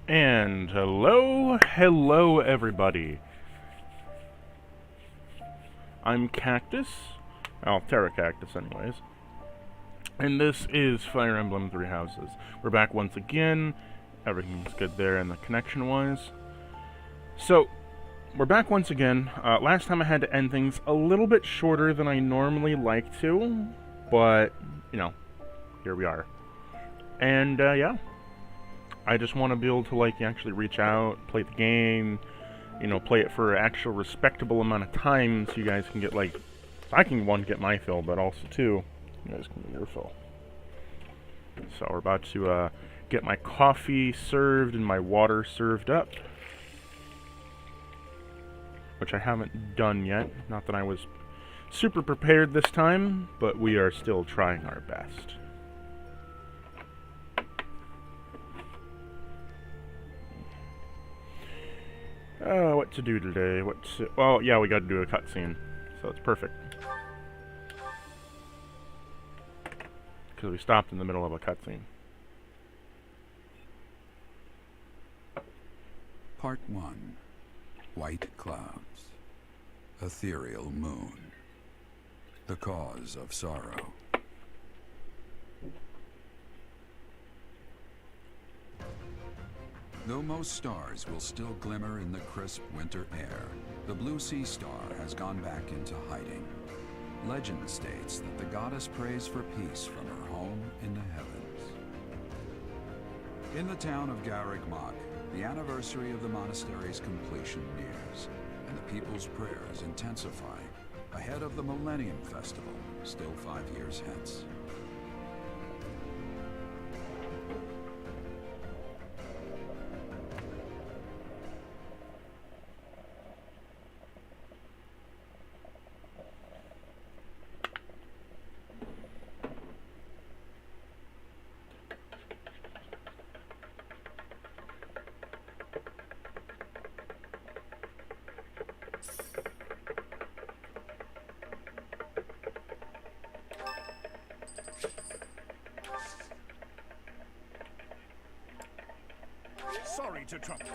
And hello everybody. I'm Cactus, well, Terra Cactus anyways, and this is Fire Emblem Three Houses. We're back once again, everything's good there and the connection-wise. So, we're back once again. Last time I had to end things a little bit shorter than I normally like to, but, you know, here we are. And, yeah. I just want to be able to, like, actually reach out, play the game, you know, play it for an actual respectable amount of time so you guys can get, like, I can, one, get my fill, but also, two, you guys can get your fill. So we're about to, get my coffee served and my water served up, which I haven't done yet. Not that I was super prepared this time, but we are still trying our best. What to do today? Well, yeah, we gotta do a cutscene, so it's perfect. Because we stopped in the middle of a cutscene. Part 1. White clouds. Ethereal moon. The cause of sorrow. Though most stars will still glimmer in the crisp winter air, the blue sea star has gone back into hiding. Legend states that the goddess prays for peace from her home in the heavens. In the town of Garreg-Mach, the anniversary of the monastery's completion nears, and the people's prayers intensify ahead of the Millennium Festival, still 5 years hence. Sorry to trouble.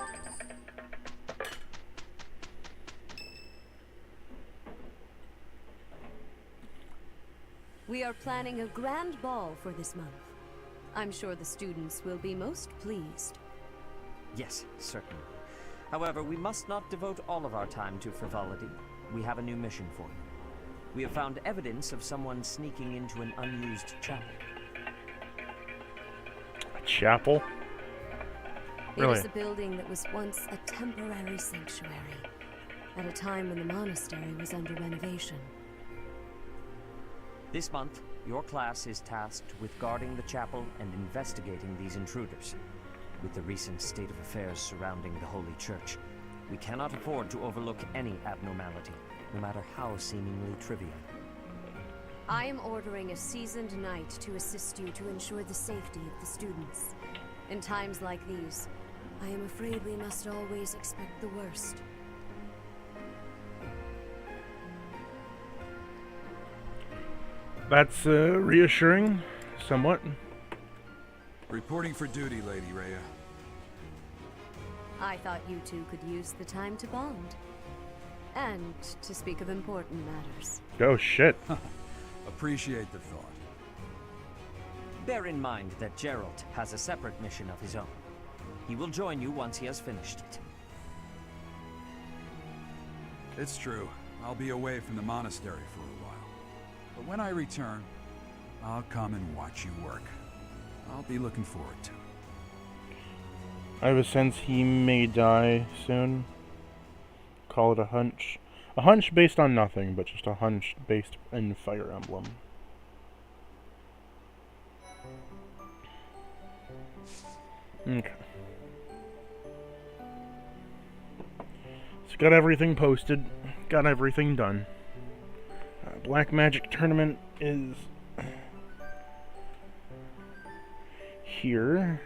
We are planning a grand ball for this month. I'm sure the students will be most pleased. Yes, certainly. However, we must not devote all of our time to frivolity. We have a new mission for you. We have found evidence of someone sneaking into an unused chapel. A chapel? Really? It is a building that was once a temporary sanctuary, at a time when the monastery was under renovation. This month, your class is tasked with guarding the chapel and investigating these intruders. With the recent state of affairs surrounding the Holy Church, we cannot afford to overlook any abnormality, no matter how seemingly trivial. I am ordering a seasoned knight to assist you to ensure the safety of the students. In times like these, I am afraid we must always expect the worst. That's, reassuring, somewhat. Reporting for duty, Lady Rhea. I thought you two could use the time to bond. And to speak of important matters. Oh, shit. Appreciate the thought. Bear in mind that Geralt has a separate mission of his own. He will join you once he has finished it. It's true. I'll be away from the monastery for a while. But when I return, I'll come and watch you work. I'll be looking forward to it. I have a sense he may die soon. Call it a hunch. A hunch based on nothing, but just a hunch based in Fire Emblem. Okay. So got everything posted. Got everything done. Black Magic Tournament is here.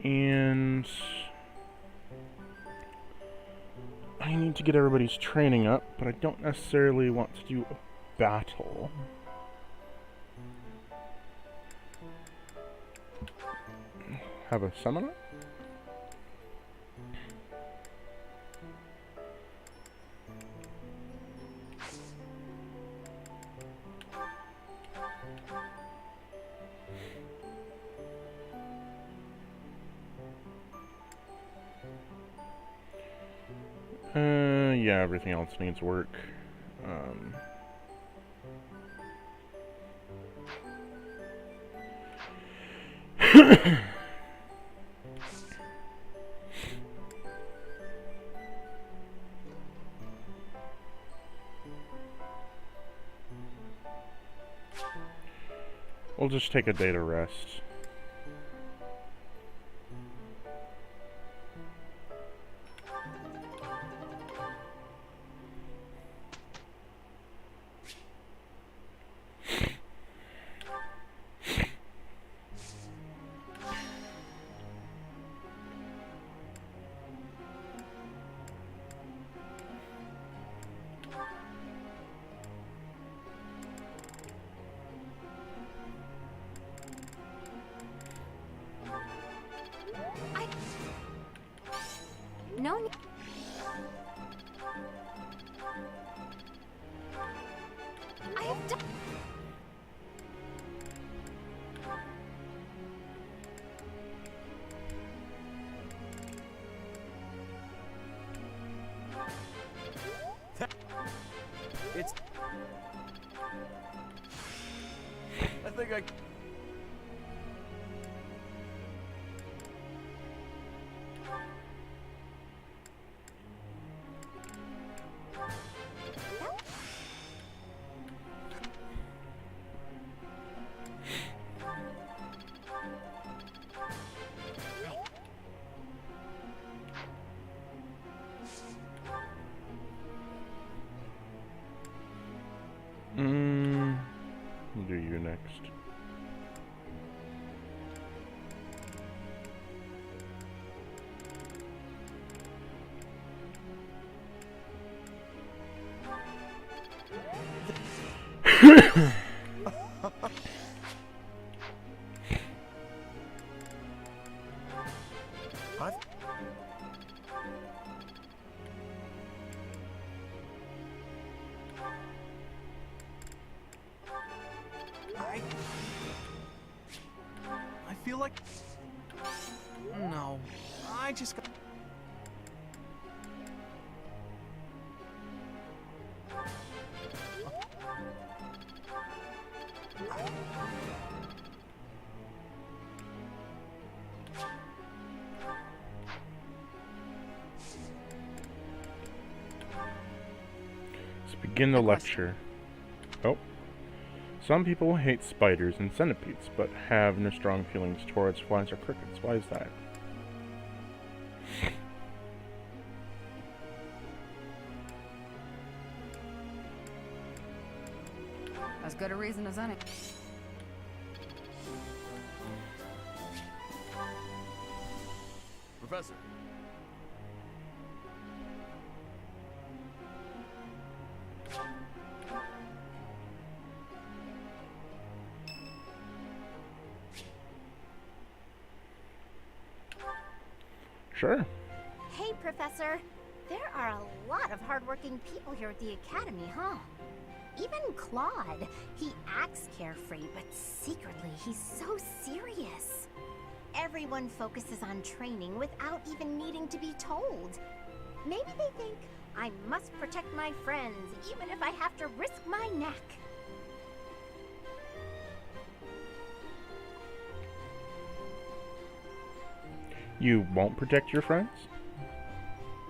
And I need to get everybody's training up, but I don't necessarily want to do a battle. have a seminar? Yeah, everything else needs work. We'll just take a day to rest. No need. I have done. It's... I think I... We'll do you next. I feel like... No, I just got... Let's begin the lecture. Oh. Some people hate spiders and centipedes, but have no strong feelings towards flies or crickets. Why is that? As good a reason as any. Professor. Sure. Hey, Professor. There are a lot of hardworking people here at the Academy, huh? Even Claude. He acts carefree, but secretly he's so serious. Everyone focuses on training without even needing to be told. Maybe they think, I must protect my friends, even if I have to risk my neck. You won't protect your friends?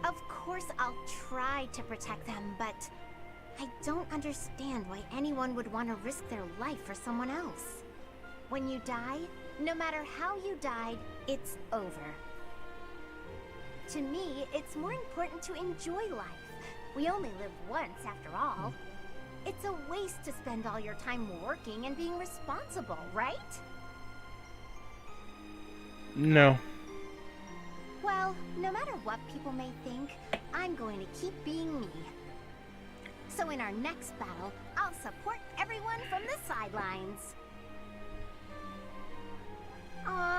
Of course I'll try to protect them, but I don't understand why anyone would want to risk their life for someone else. When you die, no matter how you died, it's over. To me, it's more important to enjoy life. We only live once, after all. It's a waste to spend all your time working and being responsible, right? No. Well, no matter what people may think, I'm going to keep being me. So in our next battle, I'll support everyone from the sidelines. Aw,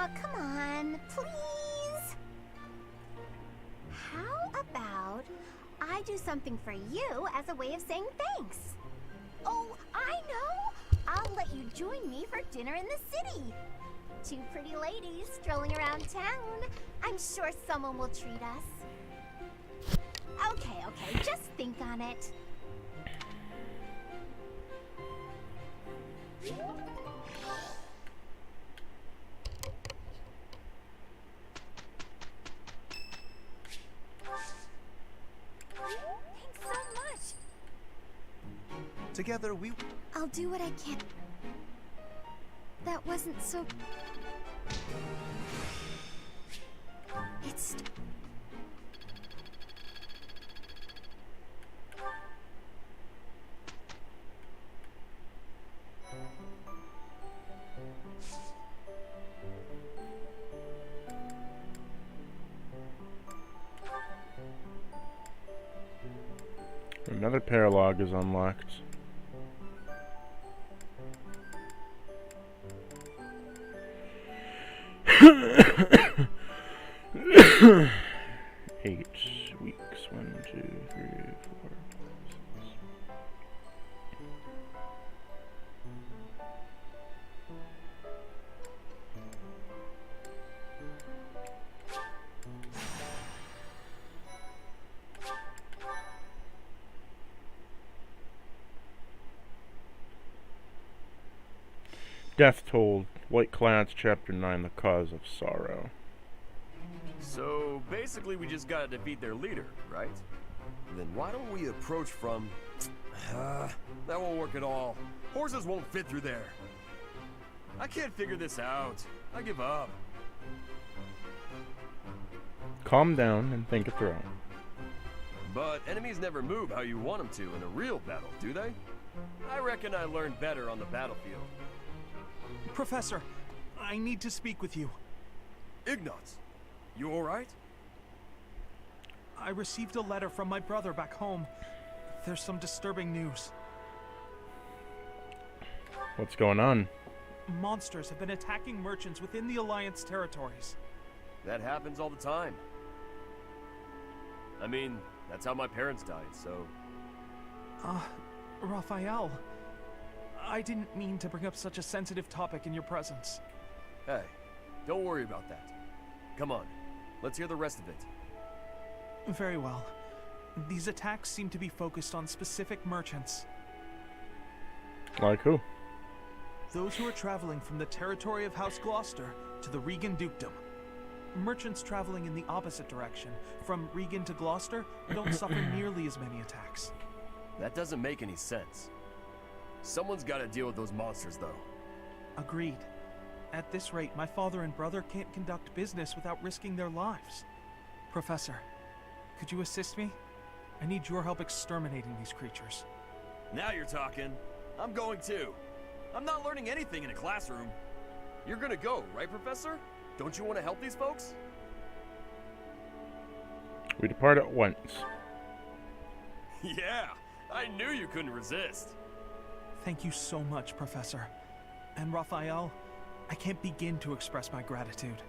I do something for you as a way of saying thanks. Oh, I know! I'll let you join me for dinner in the city. Two pretty ladies strolling around town. I'm sure someone will treat us. Okay, just think on it. Thanks so much. Together we... I'll do what I can. That wasn't so... It's... Another paralog is unlocked. Eight weeks. 1, 2, 3, 4, 5, 6. Death Toll, White Clouds, Chapter 9, The Cause of Sorrow. So, basically we just gotta defeat their leader, right? Then why don't we approach from... That won't work at all. Horses won't fit through there. I can't figure this out. I give up. Calm down and think it through. But enemies never move how you want them to in a real battle, do they? I reckon I learned better on the battlefield. Professor, I need to speak with you. Ignatz, you alright? I received a letter from my brother back home. There's some disturbing news. What's going on? Monsters have been attacking merchants within the Alliance territories. That happens all the time. I mean, that's how my parents died, so... Raphael, I didn't mean to bring up such a sensitive topic in your presence. Hey, don't worry about that. Come on, let's hear the rest of it. Very well. These attacks seem to be focused on specific merchants. Like who? Those who are traveling from the territory of House Gloucester to the Regan Dukedom. Merchants traveling in the opposite direction, from Regan to Gloucester, don't suffer nearly as many attacks. That doesn't make any sense. Someone's gotta deal with those monsters, though. Agreed. At this rate, my father and brother can't conduct business without risking their lives. Professor, could you assist me? I need your help exterminating these creatures. Now you're talking. I'm going too. I'm not learning anything in a classroom. You're gonna go, right, Professor? Don't you want to help these folks? We depart at once. Yeah, I knew you couldn't resist. Thank you so much, Professor. And Raphael, I can't begin to express my gratitude.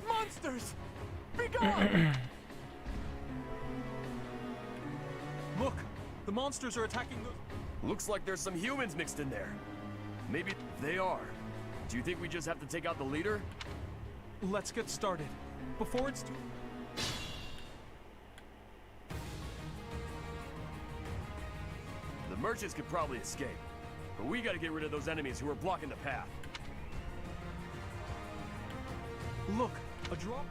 Monsters! Be gone! Look, monsters are attacking the... Looks like there's some humans mixed in there. Maybe they are. Do you think we just have to take out the leader? Let's get started. Before it's too... The merchants could probably escape, but we gotta get rid of those enemies who are blocking the path. Look, a drop...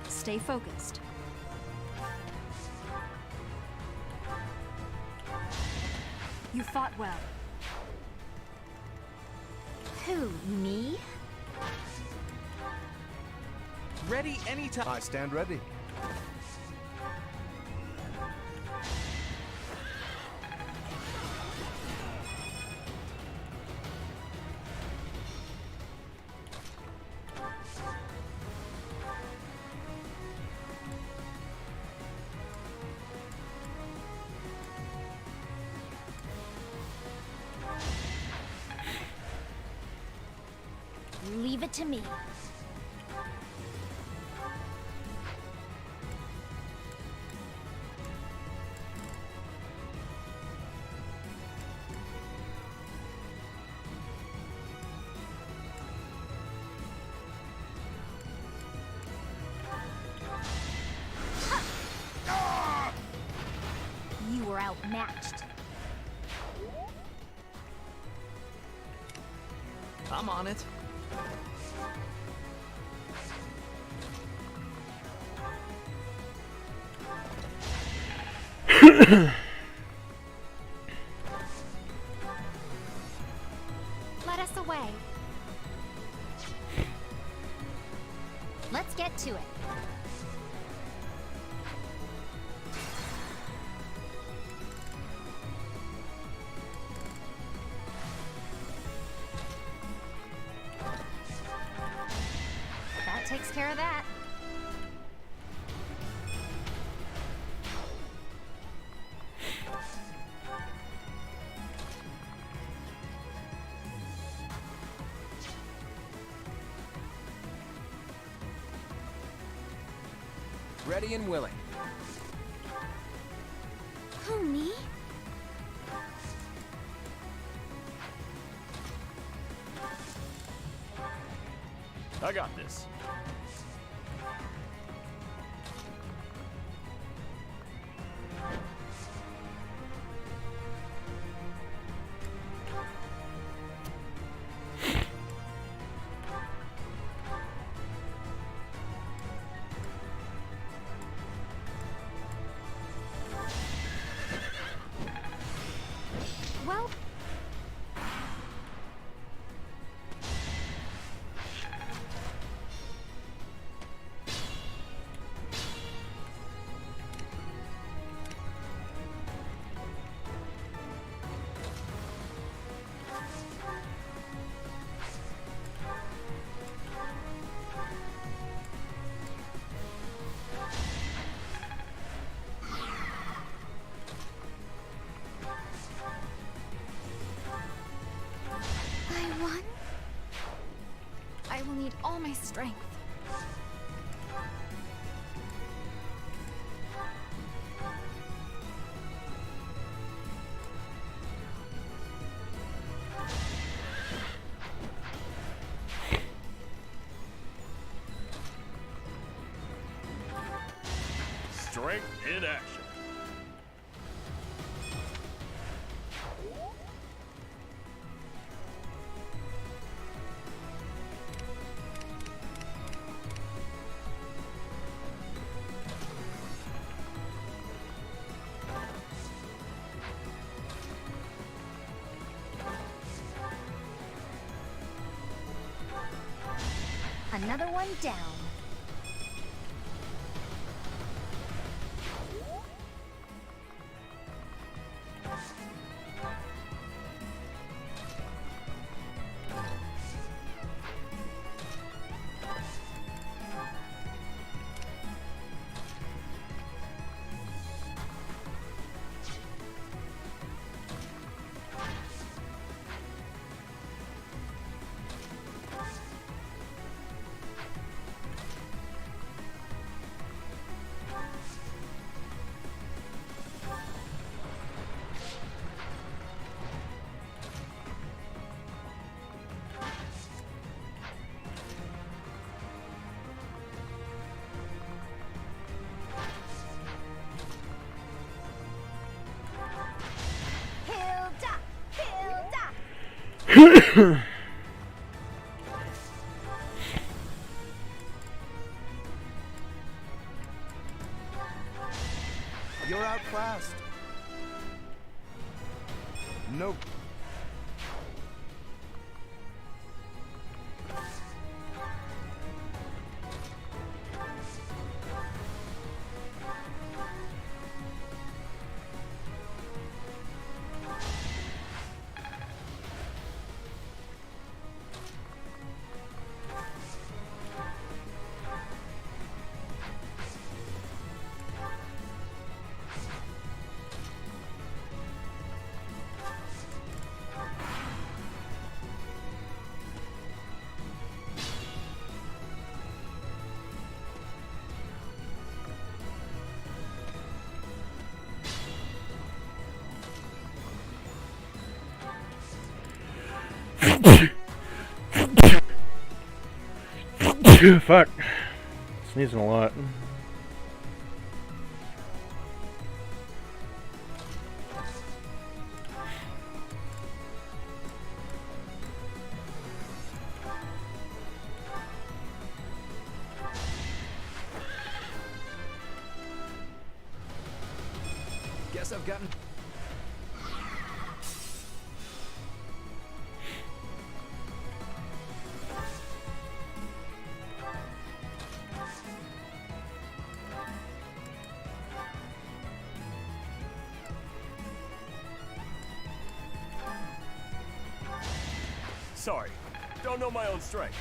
Stay focused. You fought well. Who, me? Ready anytime. I stand ready. Leave it to me. You were outmatched. I'm on it. Let us away. Let's get to it. That takes care of that. Ready and willing. Who, me? I got this. Well, I won. I will need all my strength. Strength in action. Another one down. You're outclassed. Nope. Fuck. Sneezing a lot. Guess I've gotten... Sorry, don't know my own strength.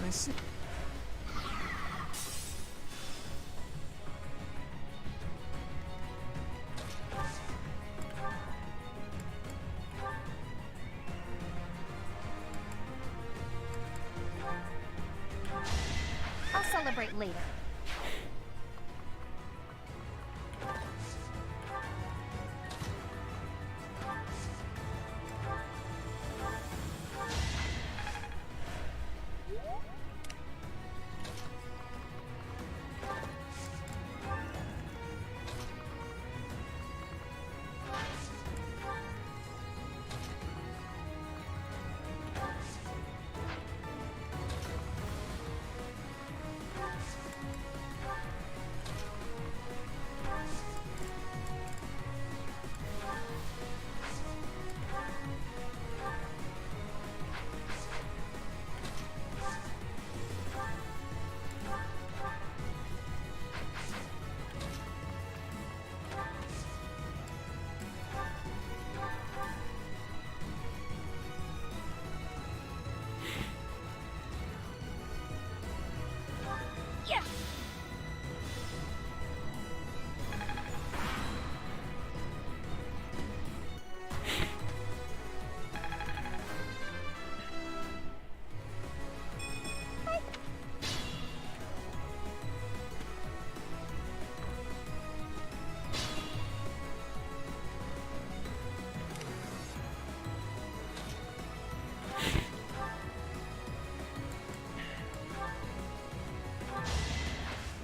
I see. I'll celebrate later.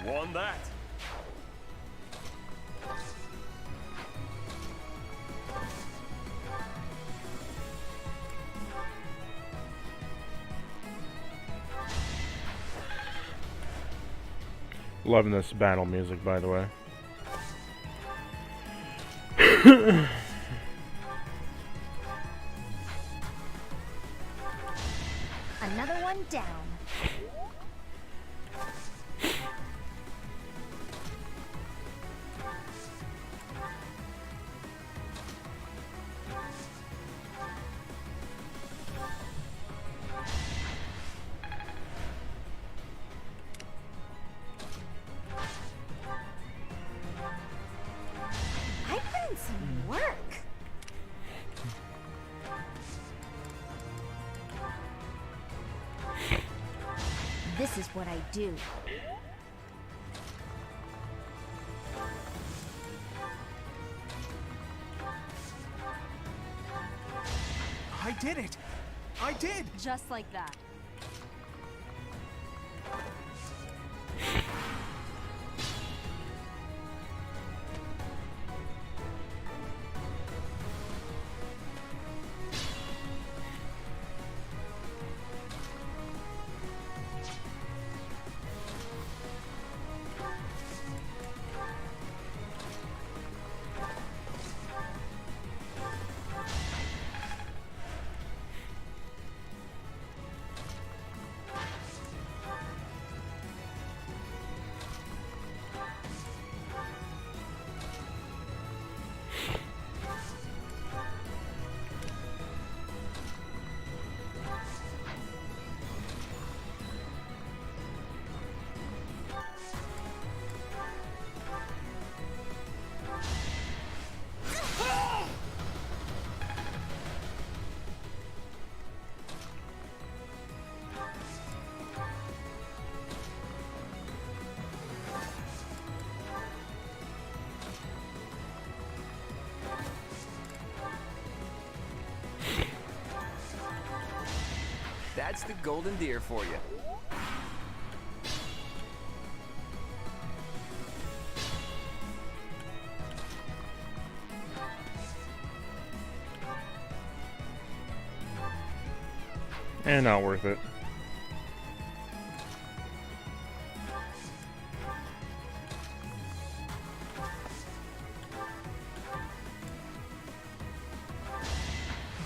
Won that. Loving this battle music, by the way. Another one down. I put in some work. This is what I do. I did it! I did! Just like that. roasted golden deer for you. And not worth it.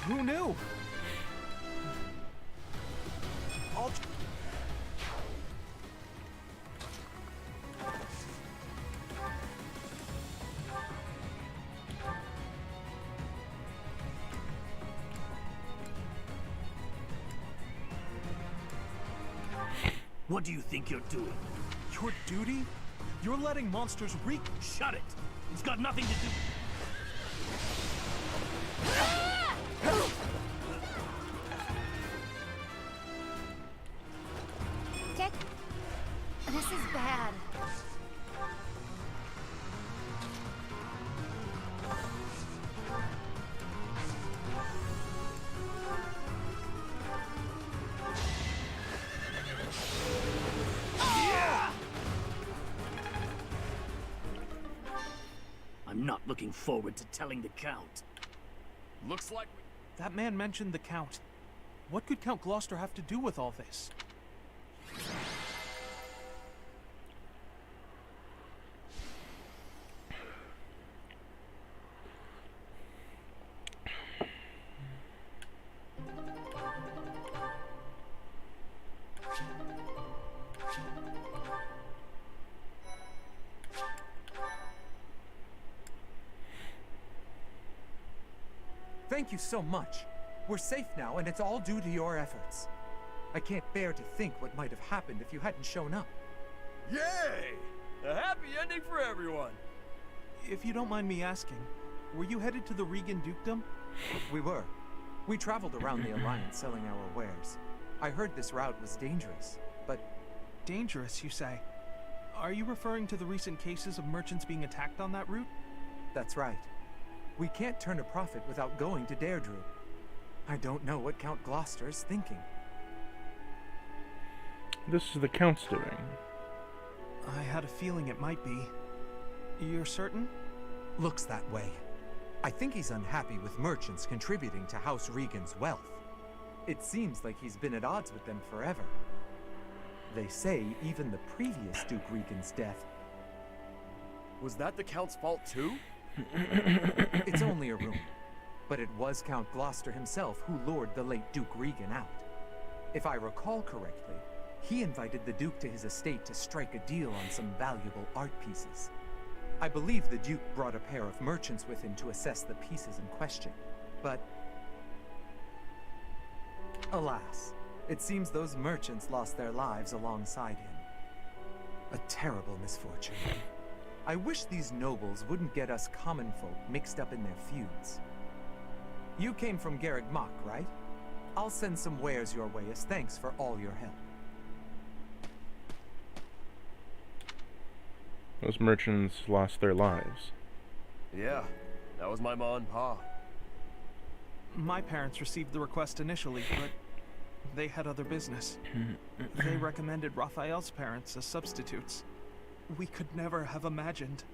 Who knew? I'll... What do you think you're doing? Your duty? You're letting monsters wreak... Shut it! It's got nothing to do... Dick, this is bad. I'm not looking forward to telling the Count. Looks like That man mentioned the Count. What could Count Gloucester have to do with all this? Thank you so much. We're safe now, and it's all due to your efforts. I can't bear to think what might have happened if you hadn't shown up. Yay! A happy ending for everyone. If you don't mind me asking, were you headed to the Regan Dukedom? We were. We traveled around the Alliance selling our wares. I heard this route was dangerous, but... Dangerous, you say? Are you referring to the recent cases of merchants being attacked on that route? That's right. We can't turn a profit without going to Deirdre. I don't know what Count Gloucester's thinking. This is the Count's doing. I had a feeling it might be. You're certain? Looks that way. I think he's unhappy with merchants contributing to House Regan's wealth. It seems like he's been at odds with them forever. They say even the previous Duke Regan's death... Was that the Count's fault too? It's only a rumor, but it was Count Gloucester himself who lured the late Duke Regan out. If I recall correctly, he invited the Duke to his estate to strike a deal on some valuable art pieces. I believe the Duke brought a pair of merchants with him to assess the pieces in question, but... alas, it seems those merchants lost their lives alongside him. A terrible misfortune. I wish these nobles wouldn't get us common folk mixed up in their feuds. You came from Garreg Mach, right? I'll send some wares your way as thanks for all your help. Those merchants lost their lives. Yeah, that was my ma and pa. My parents received the request initially, but they had other business. They recommended Raphael's parents as substitutes. We could never have imagined.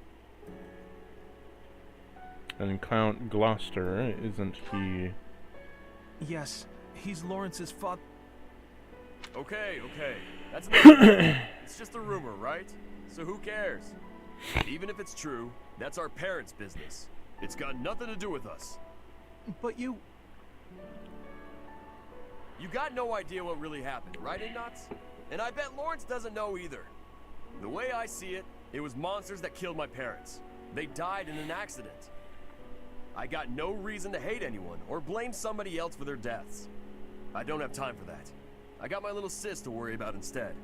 And Count Gloucester, isn't he... Yes, he's Lawrence's father. Okay, that's enough. It's just a rumor, right? So who cares? Even if it's true, that's our parents' business. It's got nothing to do with us. But you got no idea what really happened, right, Ignatz? And I bet Lawrence doesn't know either. The way I see it, it was monsters that killed my parents. They died in an accident. I got no reason to hate anyone or blame somebody else for their deaths. I don't have time for that. I got my little sis to worry about instead.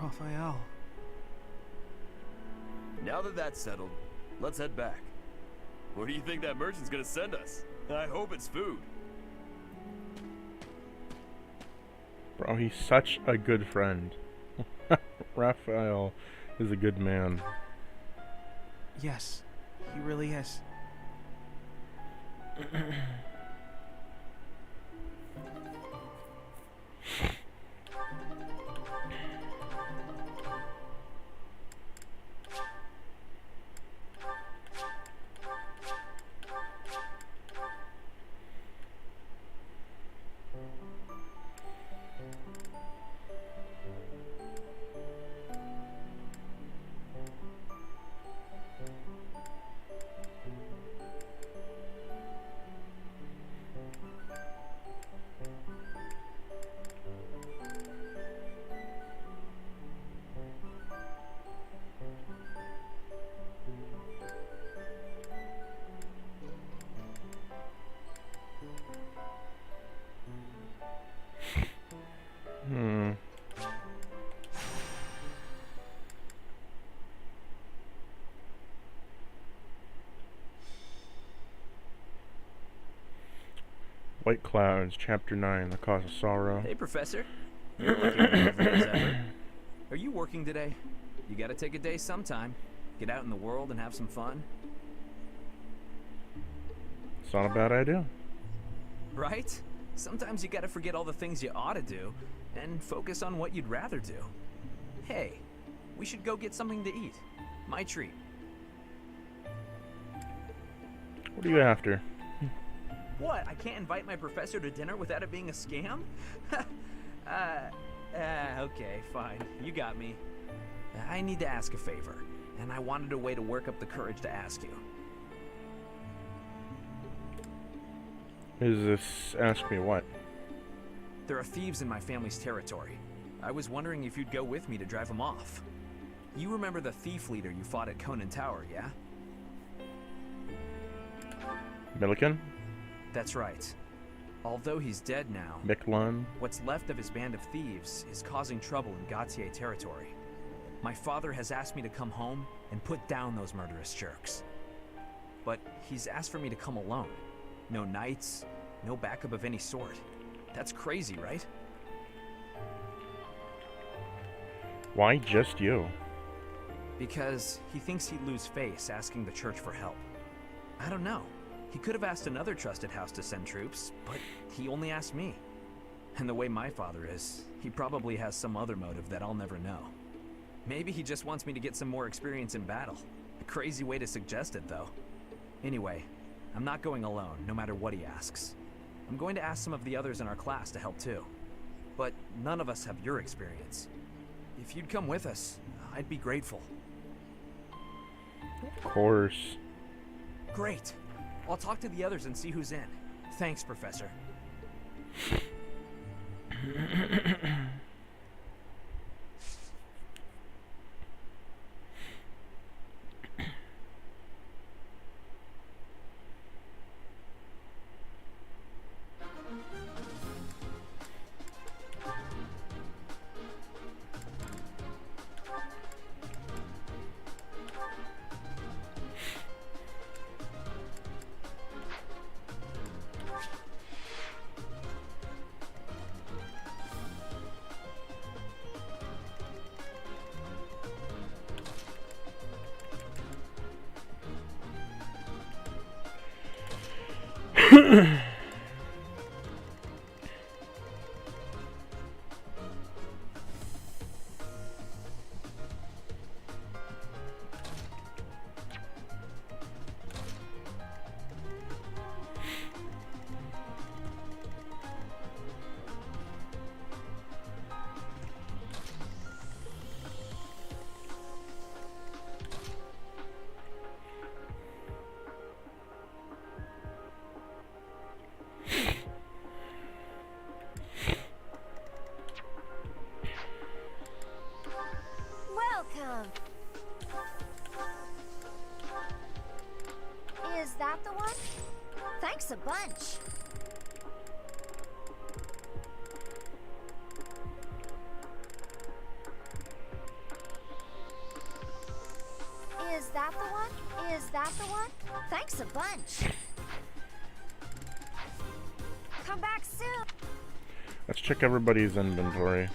Raphael. Now that that's settled, let's head back. What do you think that merchant's gonna send us? I hope it's food. Bro, he's such a good friend. Raphael is a good man. Yes, he really is. White Clouds, Chapter 9, The Cause of Sorrow. Hey, Professor. You're looking lovely as ever. Are you working today? You gotta take a day sometime. Get out in the world and have some fun. It's not a bad idea. Right? Sometimes you gotta forget all the things you ought to do and focus on what you'd rather do. Hey, we should go get something to eat. My treat. What are you after? What? I can't invite my professor to dinner without it being a scam? Okay, fine. You got me. I need to ask a favor, and I wanted a way to work up the courage to ask you. Is this ask me what? There are thieves in my family's territory. I was wondering if you'd go with me to drive them off. You remember the thief leader you fought at Conan Tower, yeah? Milliken? That's right. Although he's dead now, Micklun? what's left of his band of thieves is causing trouble in Gautier territory. My father has asked me to come home and put down those murderous jerks. But he's asked for me to come alone. No knights, no backup of any sort. That's crazy, right? Why just you? Because he thinks he'd lose face asking the church for help. I don't know. He could have asked another trusted house to send troops, but he only asked me. And the way my father is, he probably has some other motive that I'll never know. Maybe he just wants me to get some more experience in battle. A crazy way to suggest it, though. Anyway, I'm not going alone, no matter what he asks. I'm going to ask some of the others in our class to help too. But none of us have your experience. If you'd come with us, I'd be grateful. Of course. Great. I'll talk to the others and see who's in. Thanks, Professor. Welcome. Is that the one? Thanks a bunch. Is that the one? Is that the one? Thanks a bunch. Come back soon. Let's check everybody's inventory.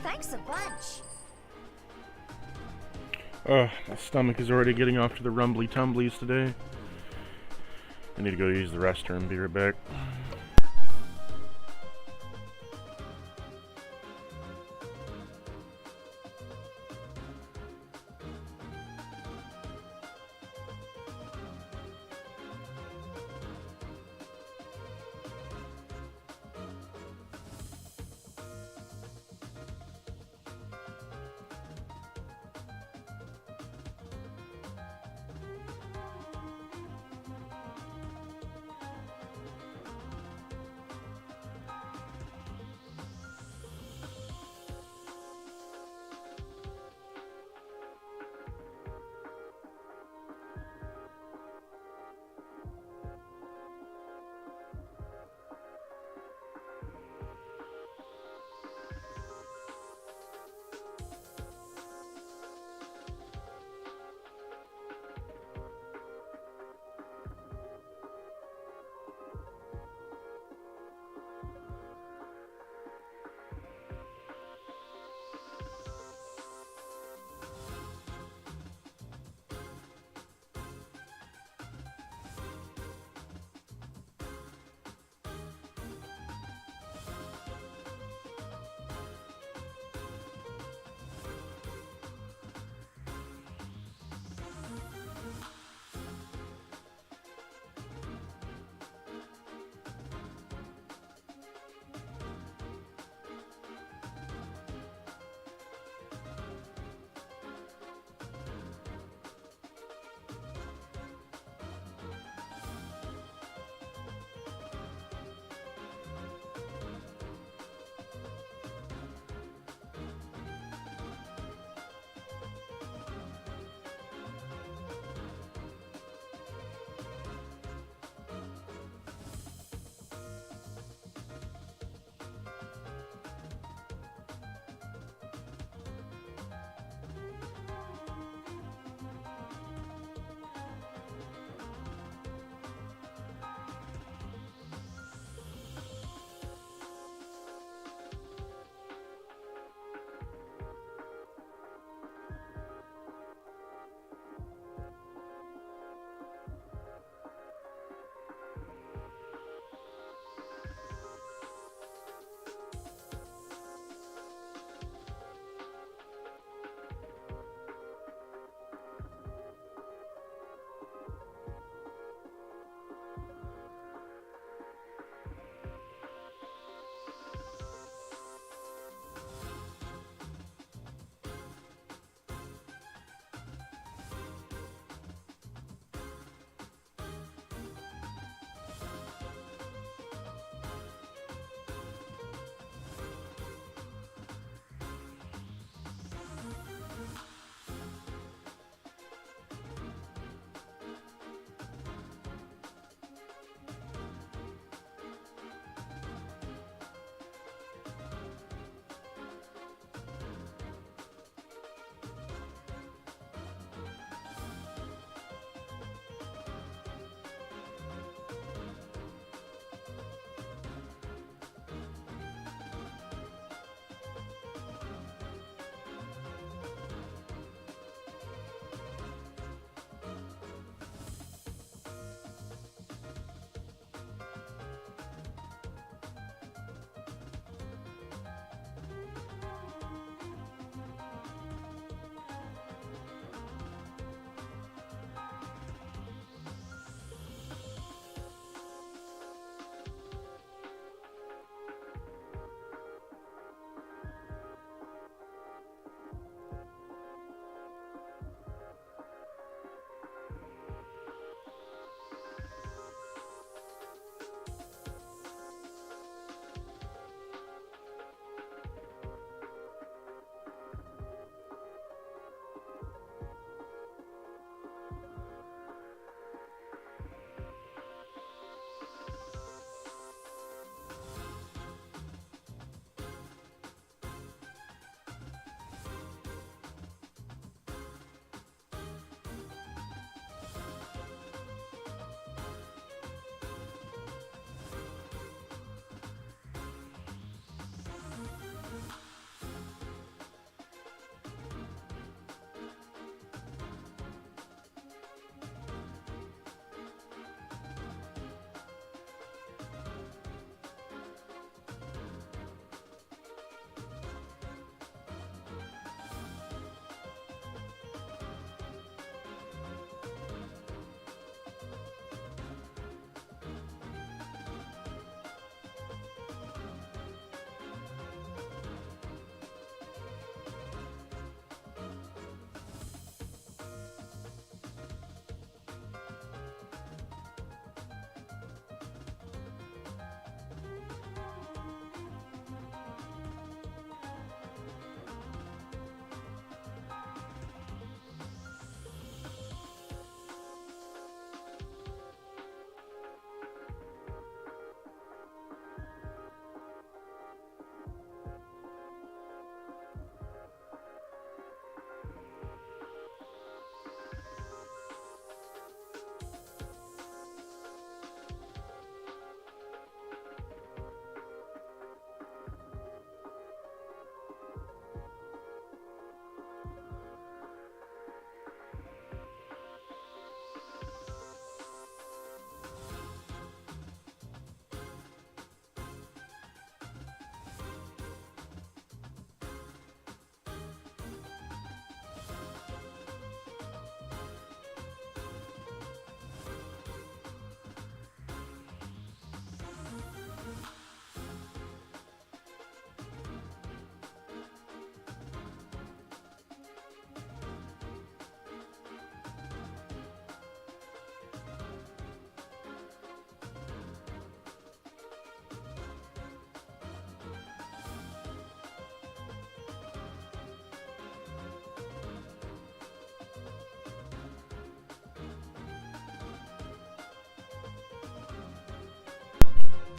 Thanks a bunch. My stomach is already getting off to the rumbly tumblies today. I need to go use the restroom. Be right back.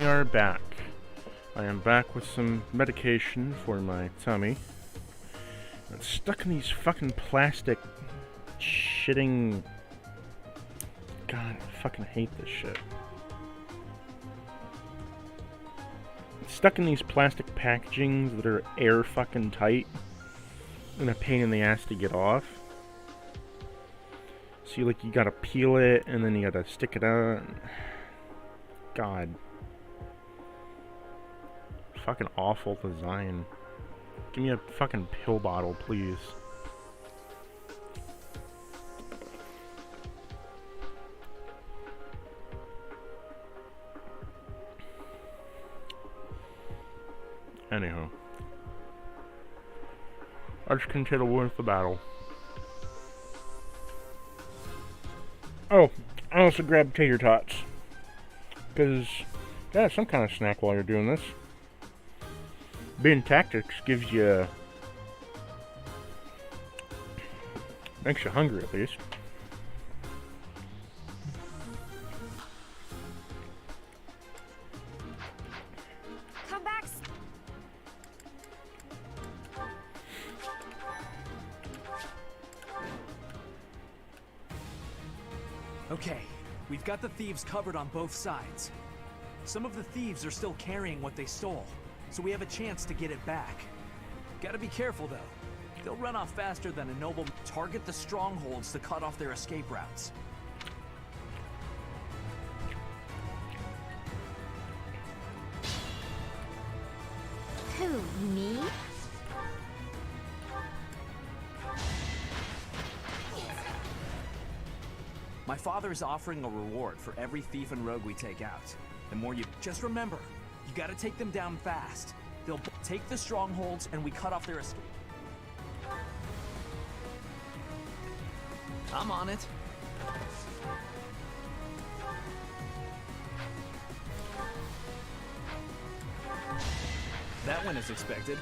We are back. I am back with some medication for my tummy. It's stuck in these fucking plastic shitting... God, I fucking hate this shit. It's stuck in these plastic packagings that are air fucking tight. And a pain in the ass to get off. See, like, you gotta peel it, and then you gotta stick it out. God. Fucking awful design. Give me a fucking pill bottle, please. Anyhow. Let's continue with the battle. Oh, I also grabbed tater tots. Because, yeah, some kind of snack while you're doing this. Being tactics gives you... makes you hungry, at least. Come back. Okay, we've got the thieves covered on both sides. Some of the thieves are still carrying what they stole, so we have a chance to get it back. Gotta be careful, though. They'll run off faster than a noble. Target the strongholds to cut off their escape routes. Who, me? My father is offering a reward for every thief and rogue we take out. The more you... Just remember, you gotta take them down fast. They'll take the strongholds and we cut off their escape. I'm on it. That went as expected.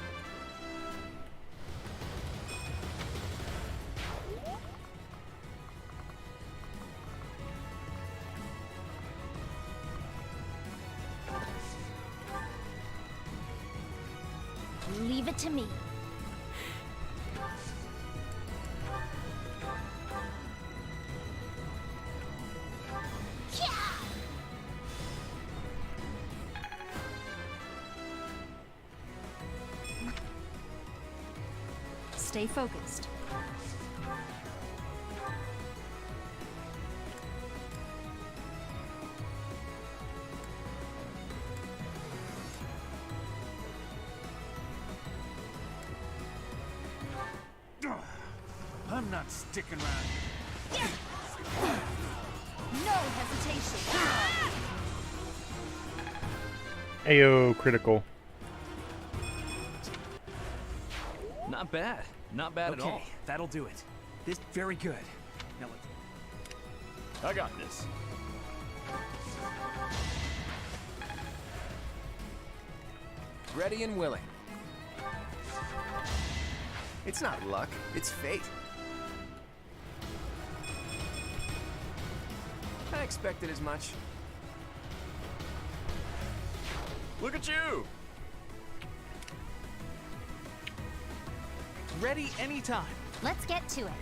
Leave it to me. Stay focused. I'm not sticking around. No hesitation. Ayo, critical. Not bad. Not bad at all. Okay, that'll do it. This very good. Now I got this. Ready and willing. It's not luck, it's fate. I expected as much. Look at you! Ready anytime. Let's get to it.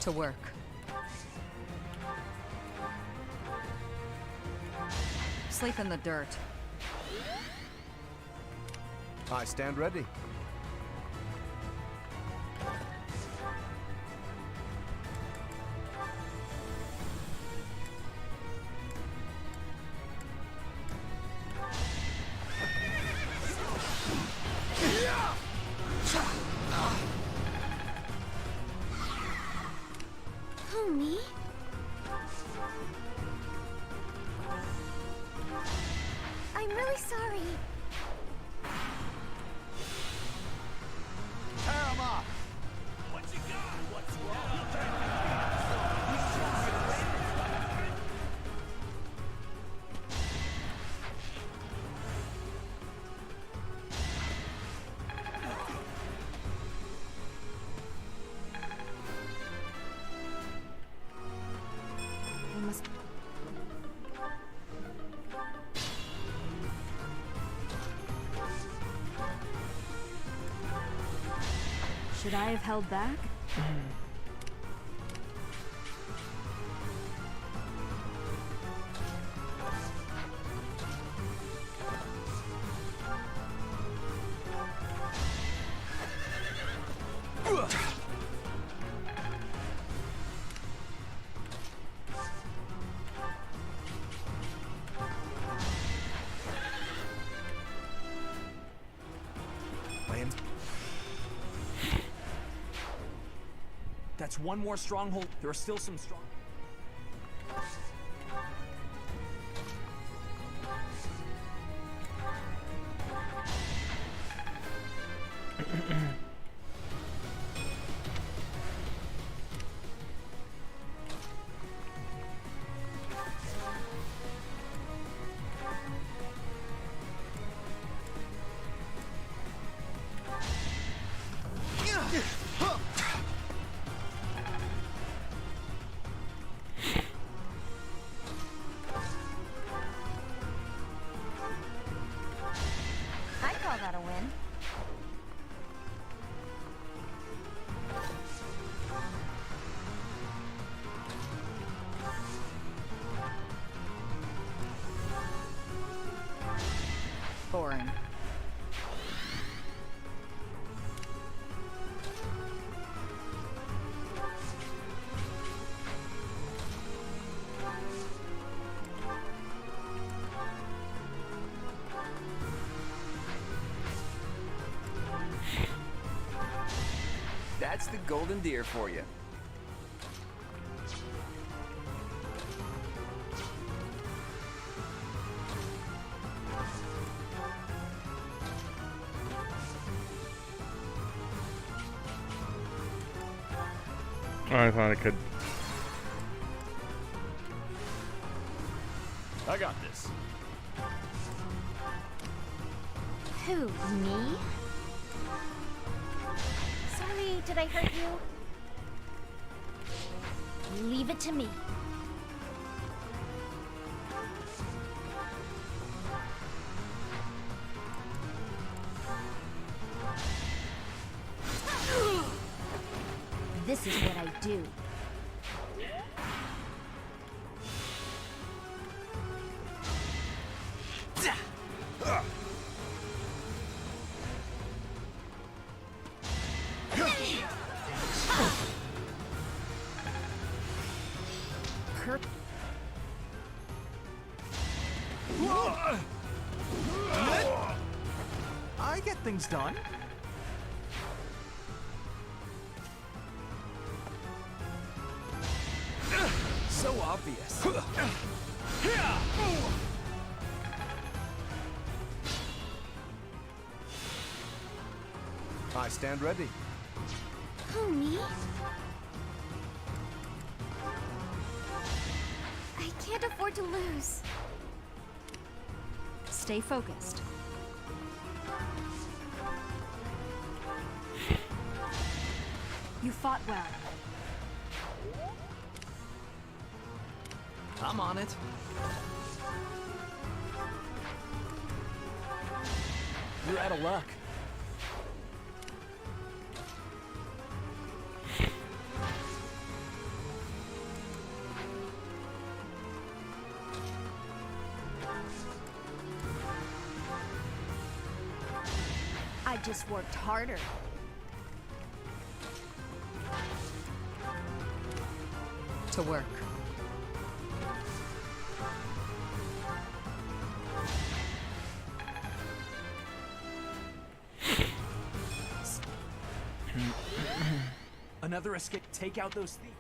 To work. Sleep in the dirt. I stand ready. Who, me? I'm really sorry. Tear him off! What you got? What's wrong? Should I have held back? That's one more stronghold. There are still some strong... I call that a win. Boring. That's the golden deer for you. I thought I could. I got this. Who, me? Sorry, did I hurt you? Leave it to me. This is what I do. I get things done. So obvious. I stand ready. Who, me? I can't afford to lose. Stay focused. You fought well. I'm on it. You're out of luck. I just worked harder. To work. Another escape. Take out those thieves.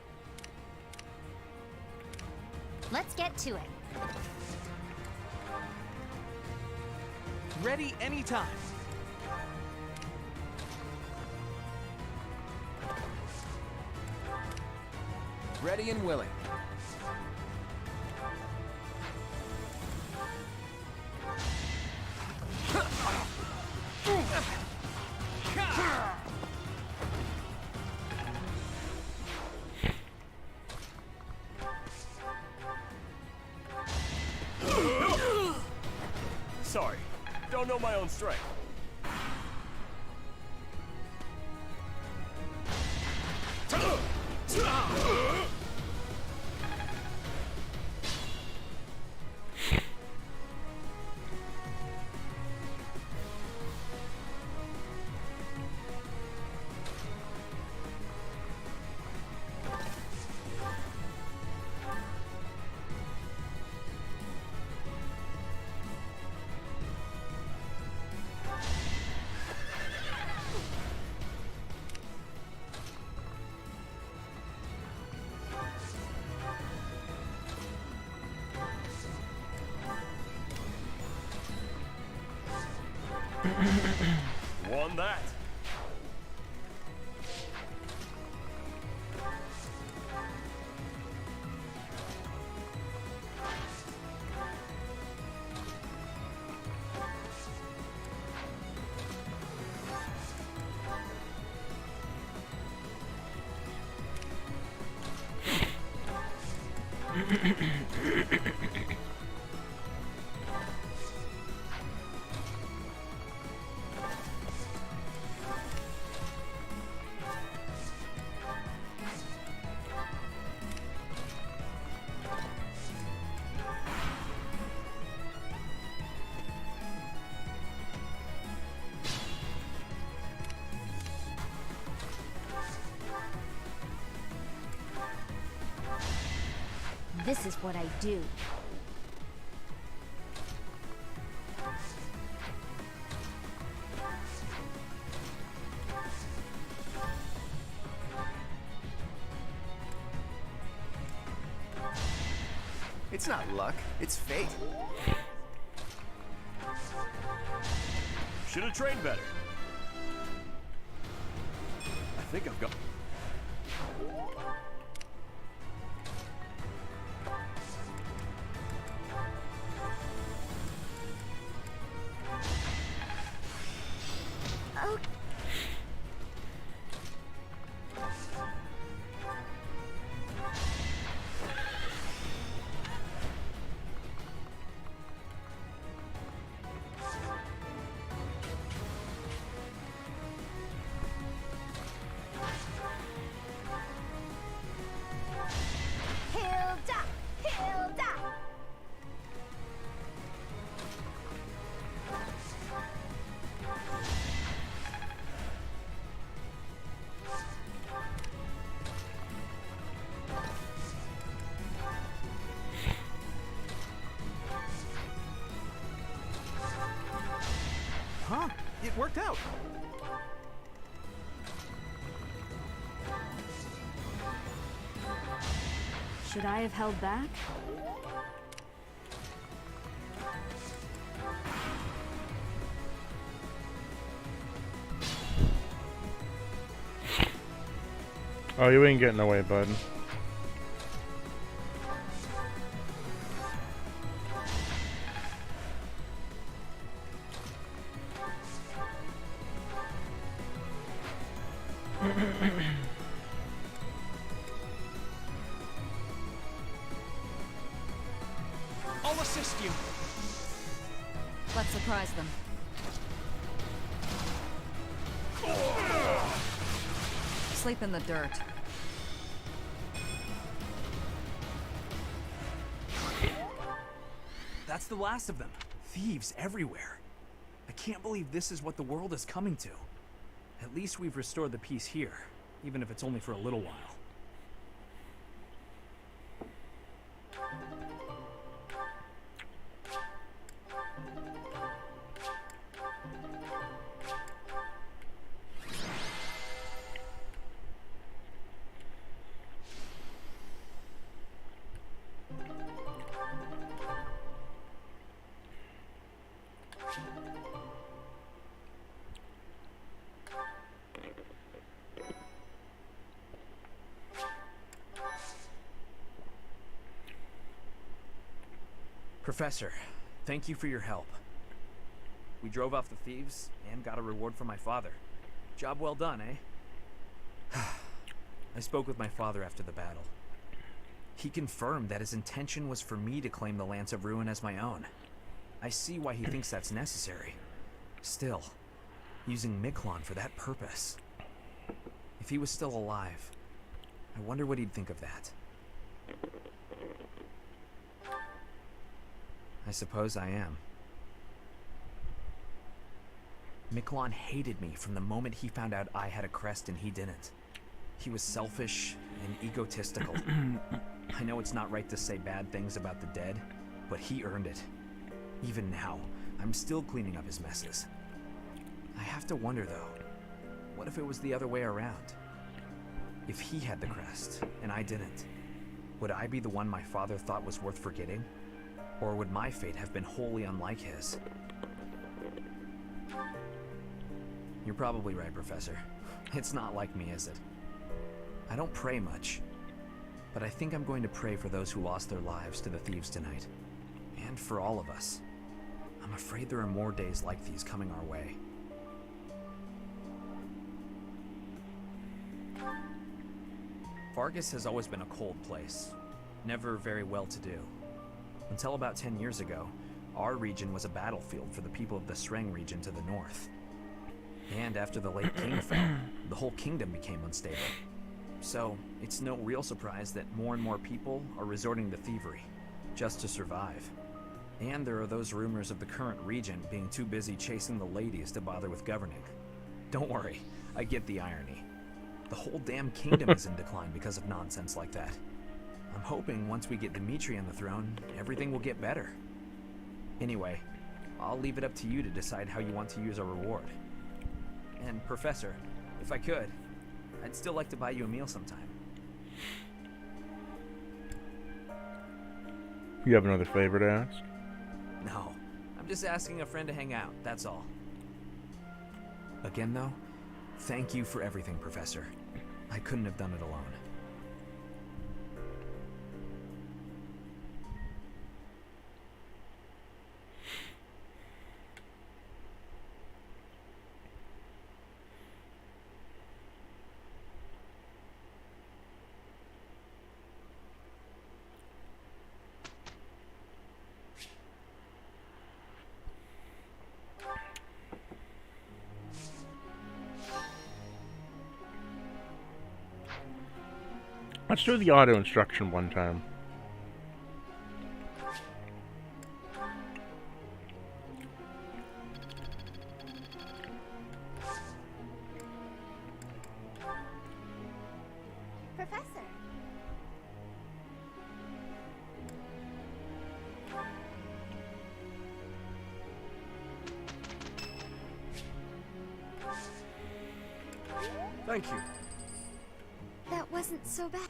Let's get to it. Ready anytime. Ready and willing. Sorry, don't know my own strength. Won that. This is what I do. It's not luck, it's fate. Should have trained better. I think I've got... Oh. Hilda! Hilda! Huh? It worked out. Should I have held back? Oh, you ain't getting away, bud. I'll assist you. Let's surprise them. Sleep in the dirt. That's the last of them. Thieves everywhere. I can't believe this is what the world is coming to. At least we've restored the peace here, even if it's only for a little while. Professor, thank you for your help. We drove off the thieves and got a reward from my father. Job well done, eh? I spoke with my father after the battle. He confirmed that his intention was for me to claim the Lance of Ruin as my own. I see why he thinks that's necessary. Still, using Miklon for that purpose. If he was still alive, I wonder what he'd think of that. I suppose I am. Miklon hated me from the moment he found out I had a crest and he didn't. He was selfish and egotistical. I know it's not right to say bad things about the dead, but he earned it. Even now, I'm still cleaning up his messes. I have to wonder though, what if it was the other way around? If he had the crest and I didn't, would I be the one my father thought was worth forgetting? Or would my fate have been wholly unlike his? You're probably right, Professor. It's not like me, is it? I don't pray much, but I think I'm going to pray for those who lost their lives to the thieves tonight. And for all of us. I'm afraid there are more days like these coming our way. Vargas has always been a cold place, never very well-to-do. Until about 10 years ago, our region was a battlefield for the people of the Sreng region to the north. And after the late king fell, the whole kingdom became unstable. So, it's no real surprise that more and more people are resorting to thievery, just to survive. And there are those rumors of the current regent being too busy chasing the ladies to bother with governing. Don't worry, I get the irony. The whole damn kingdom is in decline because of nonsense like that. I'm hoping once we get Dimitri on the throne, everything will get better. Anyway, I'll leave it up to you to decide how you want to use our reward. And Professor, if I could, I'd still like to buy you a meal sometime. You have another favor to ask? No, I'm just asking a friend to hang out, that's all. Again though, thank you for everything, Professor. I couldn't have done it alone. Let's do the auto instruction one time. Professor. Thank you. That wasn't so bad.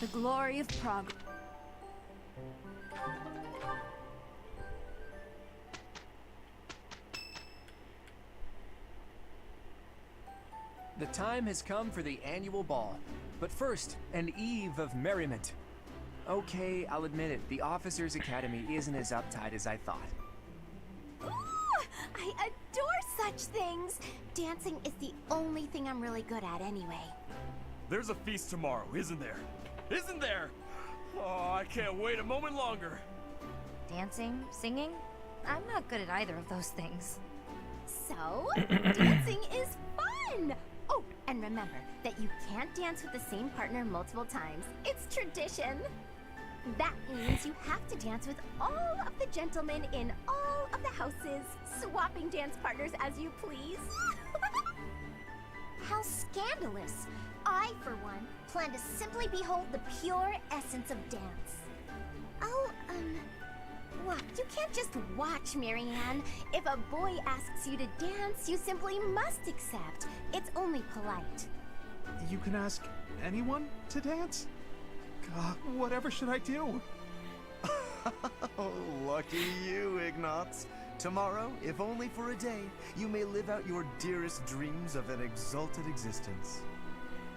The glory of progress. The time has come for the annual ball. But first, an eve of merriment. Okay, I'll admit it, the Officers' Academy isn't as uptight as I thought. I adore such things. Dancing is the only thing I'm really good at anyway. There's a feast tomorrow, isn't there? Isn't there? Oh, I can't wait a moment longer. Dancing? Singing? I'm not good at either of those things. So, dancing is fun! Oh, and remember that you can't dance with the same partner multiple times. It's tradition. That means you have to dance with all of the gentlemen in all of the houses, swapping dance partners as you please. How scandalous! I, for one, plan to simply behold the pure essence of dance. Oh, what? You can't just watch, Marianne. If a boy asks you to dance, you simply must accept. It's only polite. You can ask anyone to dance? God, whatever should I do? Oh, lucky you, Ignatz. Tomorrow, if only for a day, you may live out your dearest dreams of an exalted existence.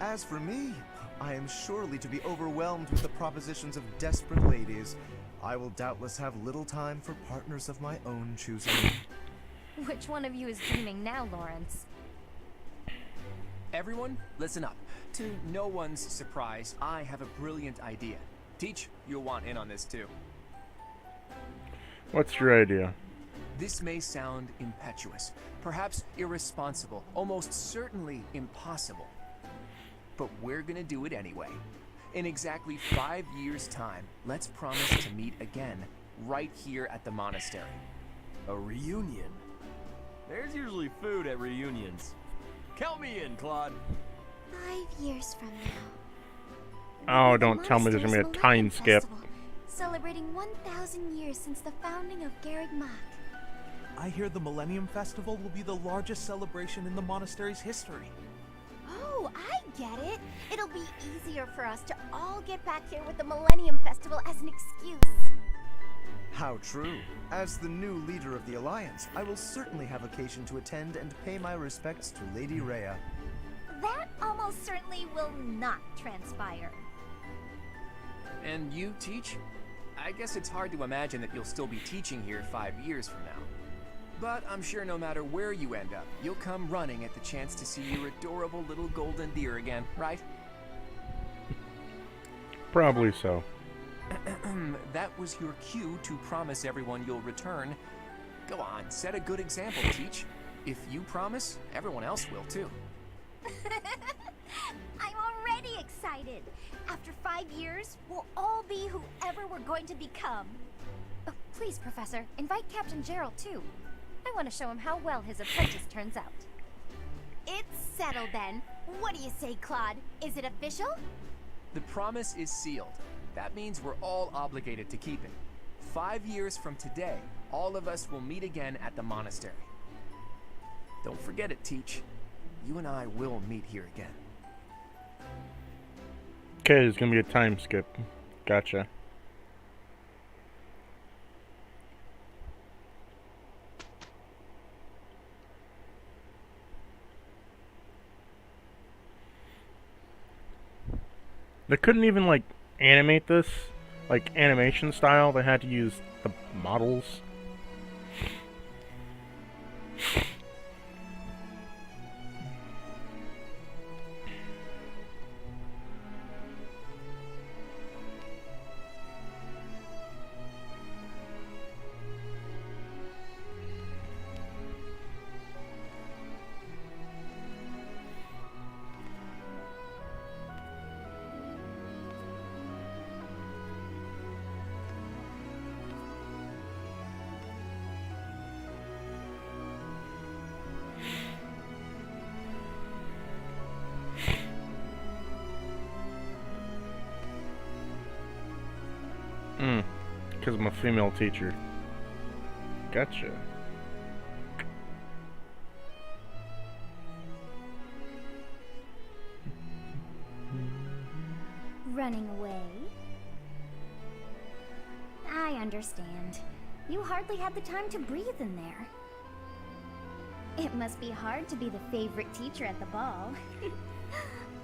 As for me, I am surely to be overwhelmed with the propositions of desperate ladies. I will doubtless have little time for partners of my own choosing. Which one of you is dreaming now, Lawrence? Everyone, listen up. To no one's surprise, I have a brilliant idea. Teach, you'll want in on this too. What's your idea? This may sound impetuous, perhaps irresponsible, almost certainly impossible. But we're gonna do it anyway. In exactly 5 years' time, let's promise to meet again, right here at the monastery. A reunion. There's usually food at reunions. Count me in, Claude. 5 years from Oh, now. don't tell me there's gonna be a time skip. Celebrating 1,000 years since the founding of Garreg Mach. I hear the Millennium Festival will be the largest celebration in the monastery's history. Oh, I get it. It'll be easier for us to all get back here with the Millennium Festival as an excuse. How true. As the new leader of the Alliance, I will certainly have occasion to attend and pay my respects to Lady Rhea. That almost certainly will not transpire. And you teach? I guess it's hard to imagine that you'll still be teaching here 5 years from now. But I'm sure no matter where you end up, you'll come running at the chance to see your adorable little golden deer again, right? Probably so. That was your cue to promise everyone you'll return. Go on, set a good example, Teach. If you promise, everyone else will too. I'm already excited. After 5 years, we'll all be whoever we're going to become. Oh, please, Professor, invite Captain Gerald too. I want to show him how well his apprentice turns out. It's settled then. What do you say, Claude? Is it official? The promise is sealed. That means we're all obligated to keep it. 5 years from today, all of us will meet again at the monastery. Don't forget it, Teach. You and I will meet here again. Okay, there's gonna be a time skip. Gotcha. They couldn't even, like, animate this, like, animation style. They had to use the models. Because I'm a female teacher. Gotcha. Running away? I understand. You hardly had the time to breathe in there. It must be hard to be the favorite teacher at the ball.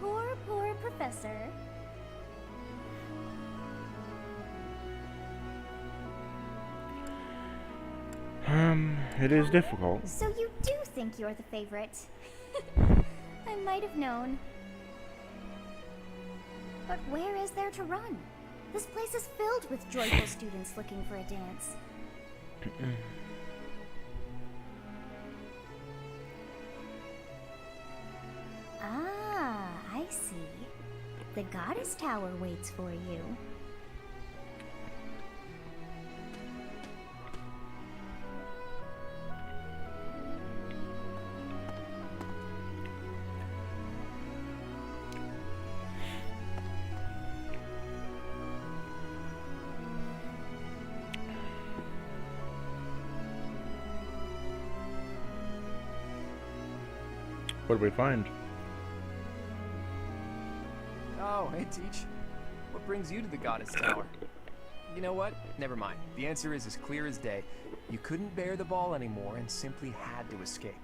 Poor professor. It is difficult. So you do think you're the favorite? I might have known. But where is there to run? This place is filled with joyful students looking for a dance. Ah, I see. The Goddess Tower waits for you. What did we find? Oh, hey, Teach. What brings you to the Goddess Tower? You know what? Never mind. The answer is as clear as day. You couldn't bear the ball anymore and simply had to escape.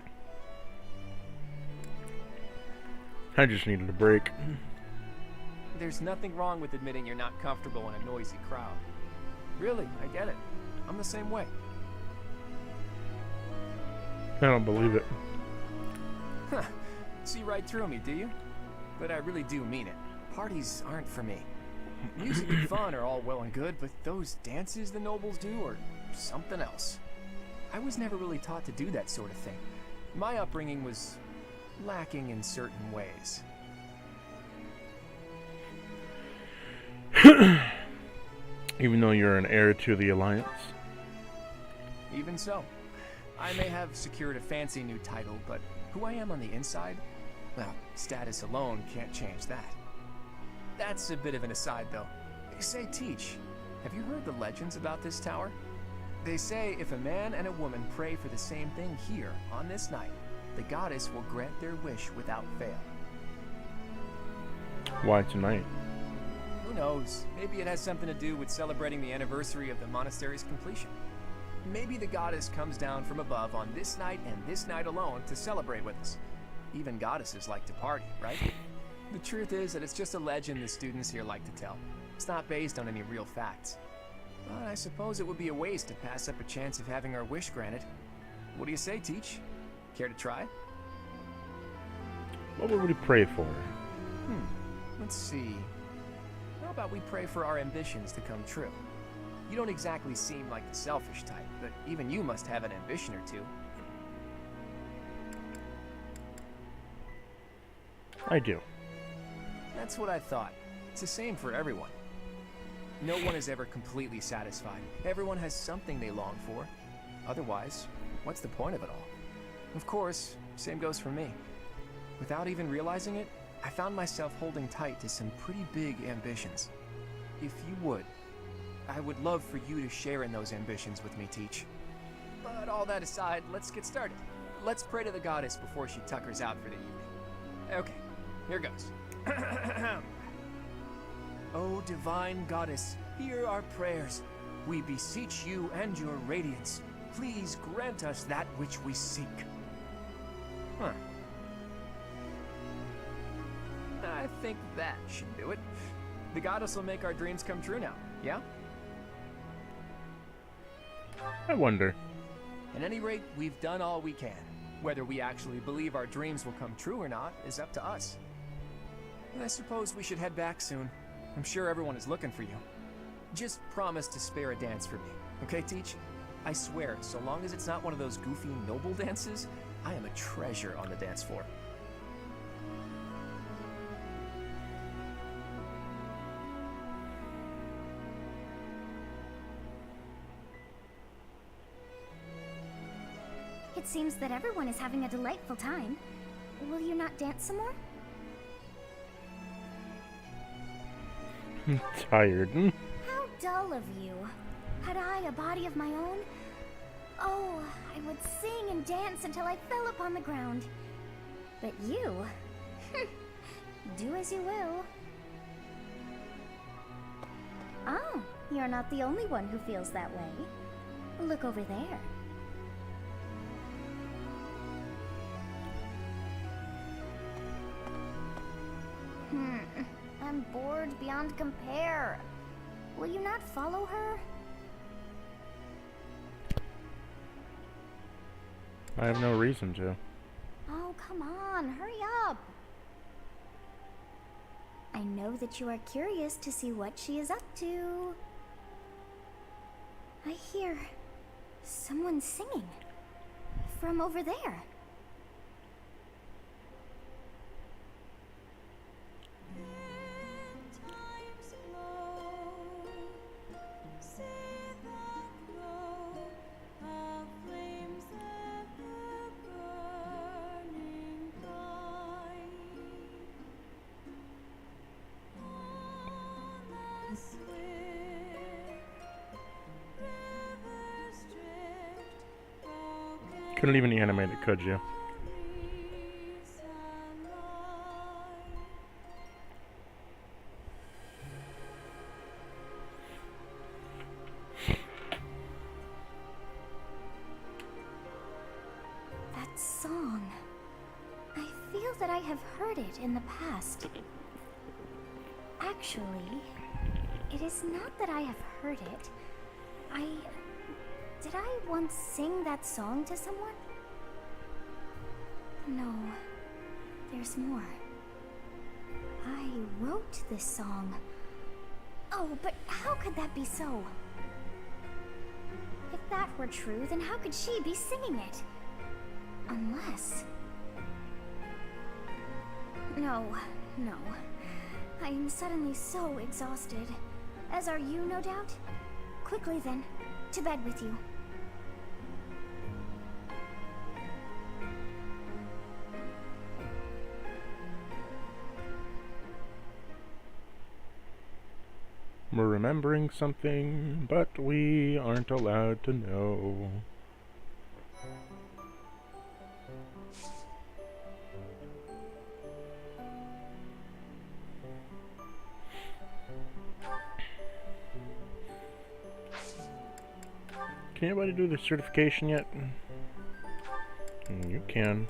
I just needed a break. There's nothing wrong with admitting you're not comfortable in a noisy crowd. Really, I get it. I'm the same way. I don't believe it. Huh. See right through me, do you? But I really do mean it. Parties aren't for me. Music and fun are all well and good, but those dances the nobles do are something else. I was never really taught to do that sort of thing. My upbringing was lacking in certain ways. Even though you're an heir to the Alliance? Even so. I may have secured a fancy new title, but who I am on the inside, Well, status alone can't change that. That's a bit of an aside, though. Say, Teach, have you heard the legends about this tower? They say if a man and a woman pray for the same thing here, on this night, the goddess will grant their wish without fail. Why tonight? Who knows? Maybe it has something to do with celebrating the anniversary of the monastery's completion. Maybe the goddess comes down from above on this night and this night alone to celebrate with us. Even goddesses like to party, right? The truth is that it's just a legend the students here like to tell. It's not based on any real facts. But I suppose it would be a waste to pass up a chance of having our wish granted. What do you say, Teach? Care to try? What would we pray for? Let's see. How about we pray for our ambitions to come true? You don't exactly seem like the selfish type, but even you must have an ambition or two. I do. That's what I thought. It's the same for everyone. No one is ever completely satisfied. Everyone has something they long for. Otherwise, what's the point of it all? Of course, same goes for me. Without even realizing it, I found myself holding tight to some pretty big ambitions. If you would, I would love for you to share in those ambitions with me, Teach. But all that aside, let's get started. Let's pray to the goddess before she tuckers out for the evening. Okay, here goes. O divine goddess, hear our prayers. We beseech you and your radiance. Please grant us that which we seek. Huh. I think that should do it. The goddess will make our dreams come true now, yeah? I wonder. At any rate, we've done all we can. Whether we actually believe our dreams will come true or not is up to us. I suppose we should head back soon. I'm sure everyone is looking for you. Just promise to spare a dance for me, okay, Teach? I swear, so long as it's not one of those goofy noble dances, I am a treasure on the dance floor. It seems that everyone is having a delightful time. Will you not dance some more? Tired. How dull of you. Had I a body of my own? Oh, I would sing and dance until I fell upon the ground. But you... do as you will. Oh, you're not the only one who feels that way. Look over there. I'm bored beyond compare. Will you not follow her? I have no reason to. Oh, come on, hurry up. I know that you are curious to see what she is up to. I hear someone singing from over there. Couldn't even animate it, could you? That song. I feel that I have heard it in the past. Actually, it is not that I have heard it. Did I once sing that song to someone? No, there's more. I wrote this song. Oh, but how could that be so? If that were true, then how could she be singing it? Unless... No. I am suddenly so exhausted. As are you, no doubt? Quickly then, to bed with you. we're remembering something, but we aren't allowed to know. Can anybody do the certification yet? You can.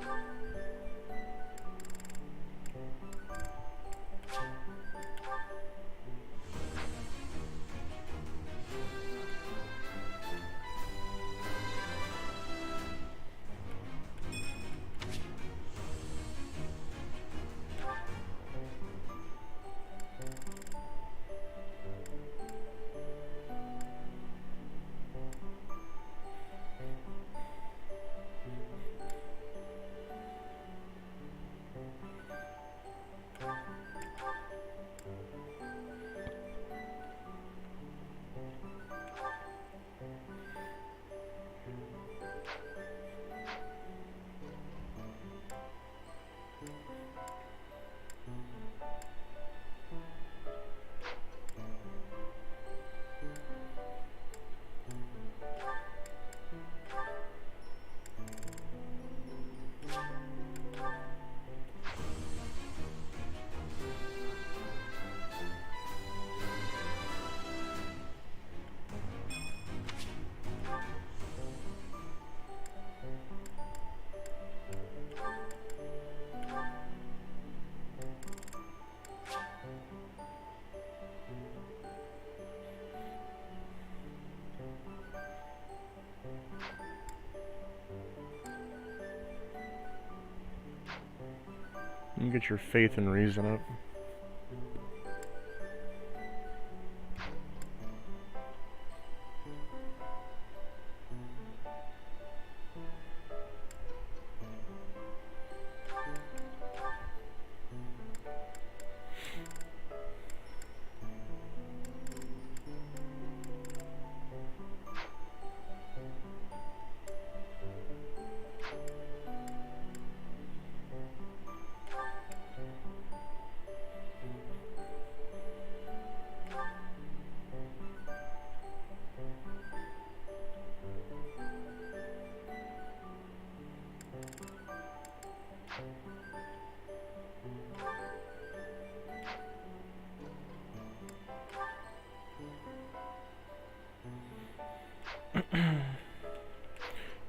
You get your faith and reason up.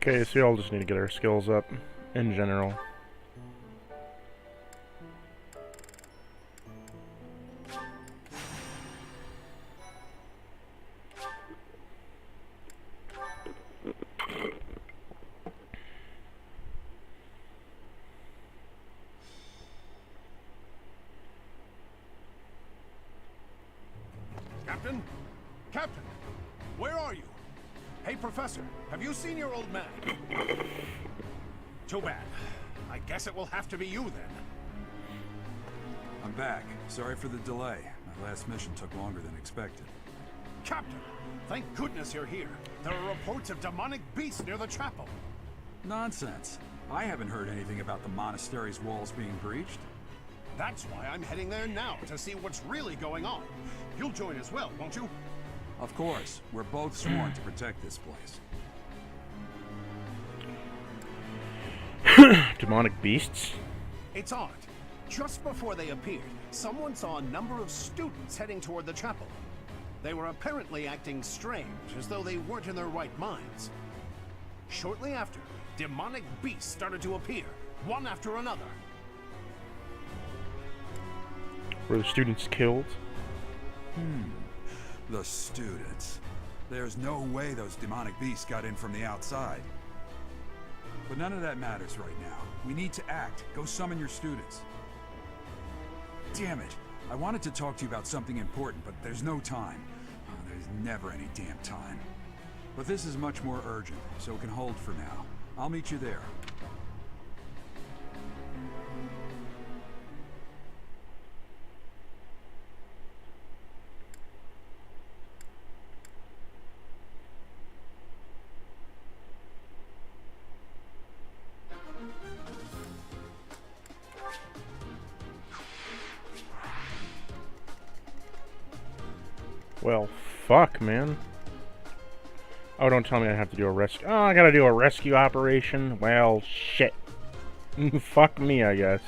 Okay, so we all just need to get our skills up in general. Captain? Captain! Where are you? Hey, Professor, have you seen your old man? Too bad. I guess it will have to be you then. I'm back. Sorry for the delay. My last mission took longer than expected. Captain, thank goodness you're here. There are reports of demonic beasts near the chapel. Nonsense. I haven't heard anything about the monastery's walls being breached. That's why I'm heading there now, to see what's really going on. You'll join as well, won't you? Of course. We're both sworn to protect this place. Demonic beasts? It's odd. Just before they appeared, someone saw a number of students heading toward the chapel. They were apparently acting strange, as though they weren't in their right minds. Shortly after, demonic beasts started to appear, one after another. Were the students killed? The students. There's no way those demonic beasts got in from the outside. But none of that matters right now. We need to act. Go summon your students. Damn it. I wanted to talk to you about something important, but there's no time. Oh, there's never any damn time. But this is much more urgent, so it can hold for now. I'll meet you there. Well, fuck, man. Oh, don't tell me I have to do a rescue. Oh, I gotta do a rescue operation? Well, shit. Fuck me, I guess.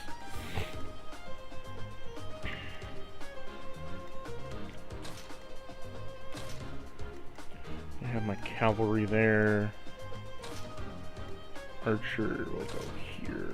I have my cavalry there. Archer will go here.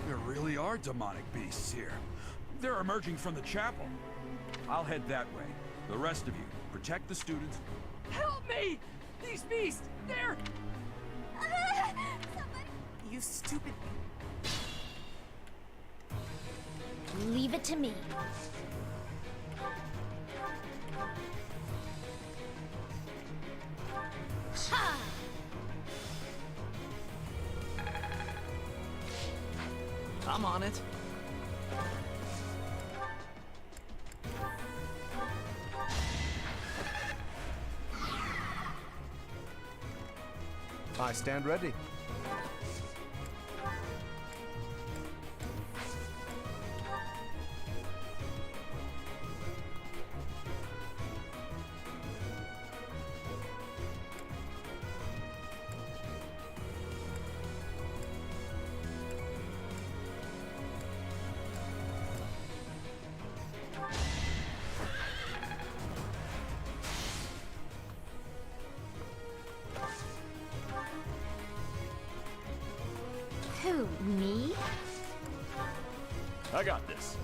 There really are demonic beasts here. They're emerging from the chapel. I'll head that way. The rest of you, protect the students. Help me! These beasts, they're... You stupid... Leave it to me. Ha! I'm on it. I stand ready. Who, me? I got this.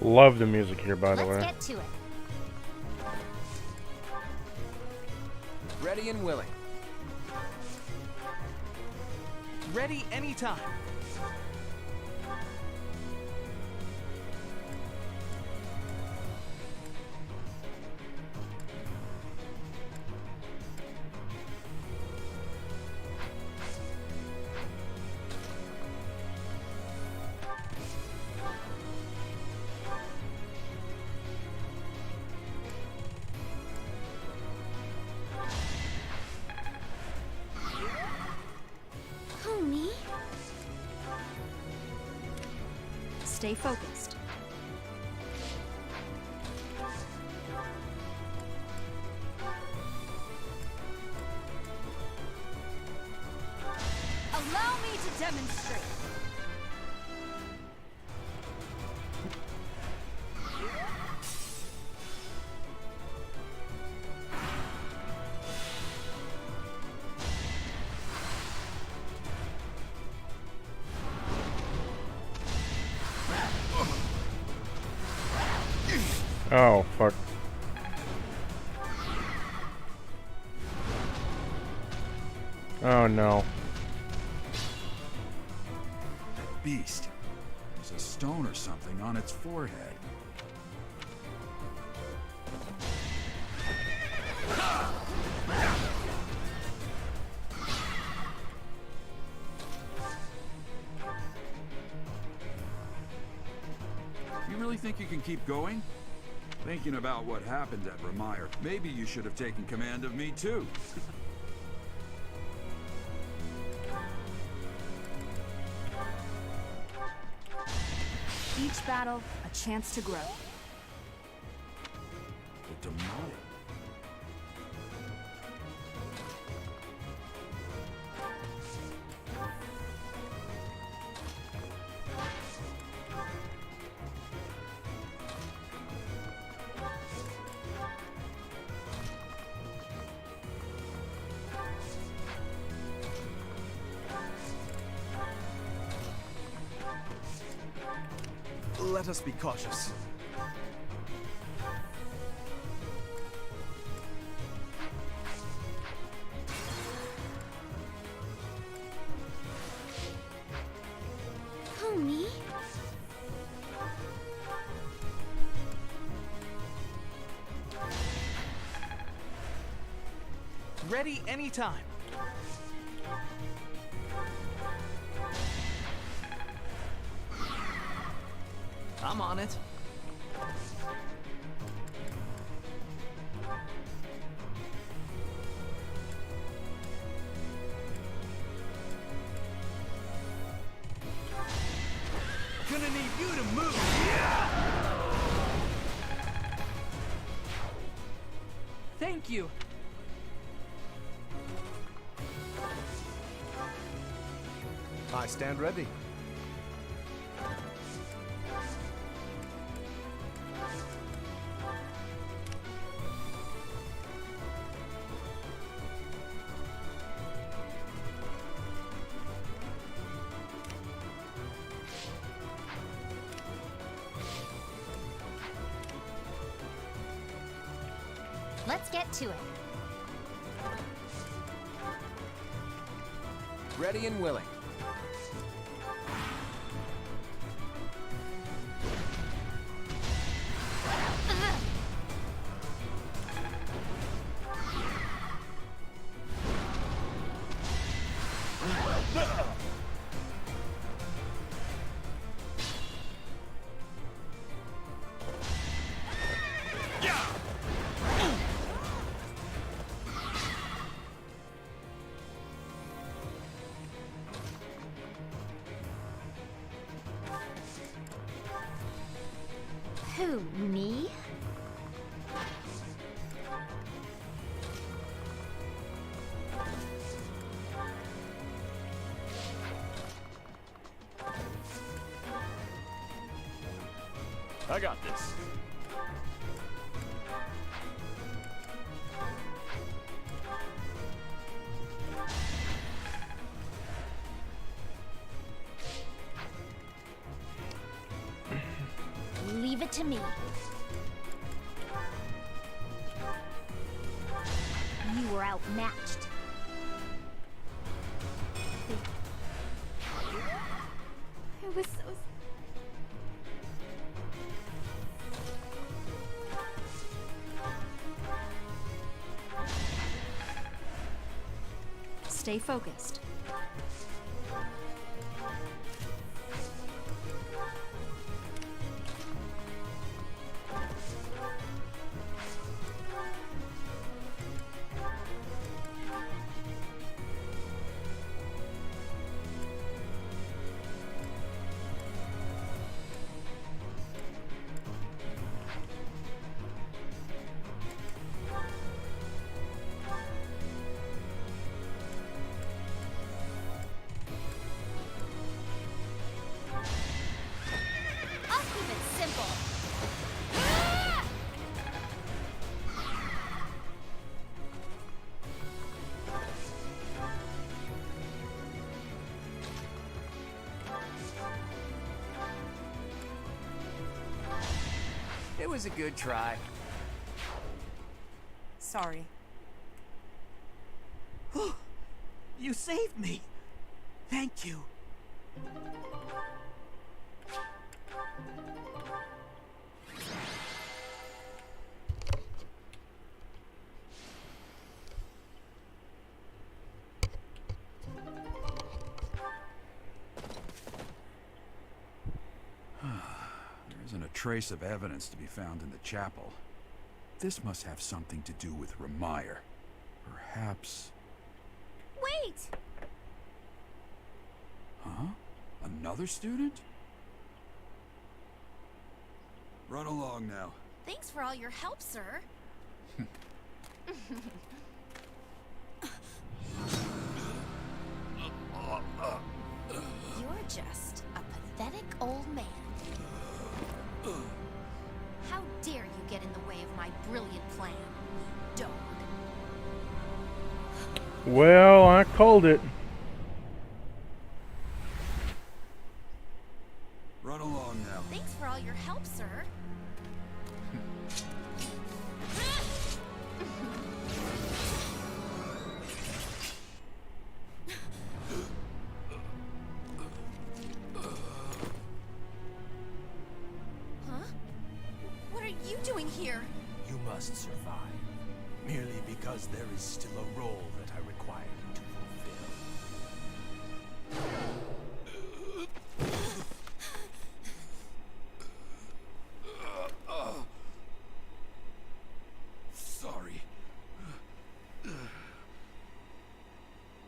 Love the music here, by the way. Let's get to it. Ready and willing. Ready anytime. Who, me? Stay focused. Allow me to demonstrate. Oh, fuck. Oh, no. That beast. There's a stone or something on its forehead. You really think you can keep going? Thinking about what happened at Ramire, maybe you should have taken command of me too. Each battle, a chance to grow. The demonic. Let us be cautious. Who, me? Ready anytime. I'm on it. Gonna need you to move. Thank you. I stand ready. Let's get to it. Ready and willing. Who, me? I got this. Leave it to me. You were outmatched. It was so... Stay focused. I'll keep it simple. It was a good try. Sorry. You saved me. Thank you. There isn't a trace of evidence to be found in the chapel. This must have something to do with Remire. Perhaps... Wait! Huh? Another student? Run along now. Thanks for all your help, sir. You're just a pathetic old man. How dare you get in the way of my brilliant plan, dog. Well, I called it. Run along now. Thanks for all your help, sir. Huh? What are you doing here? You must survive, merely because there is still a role that I require you to fulfill. Sorry.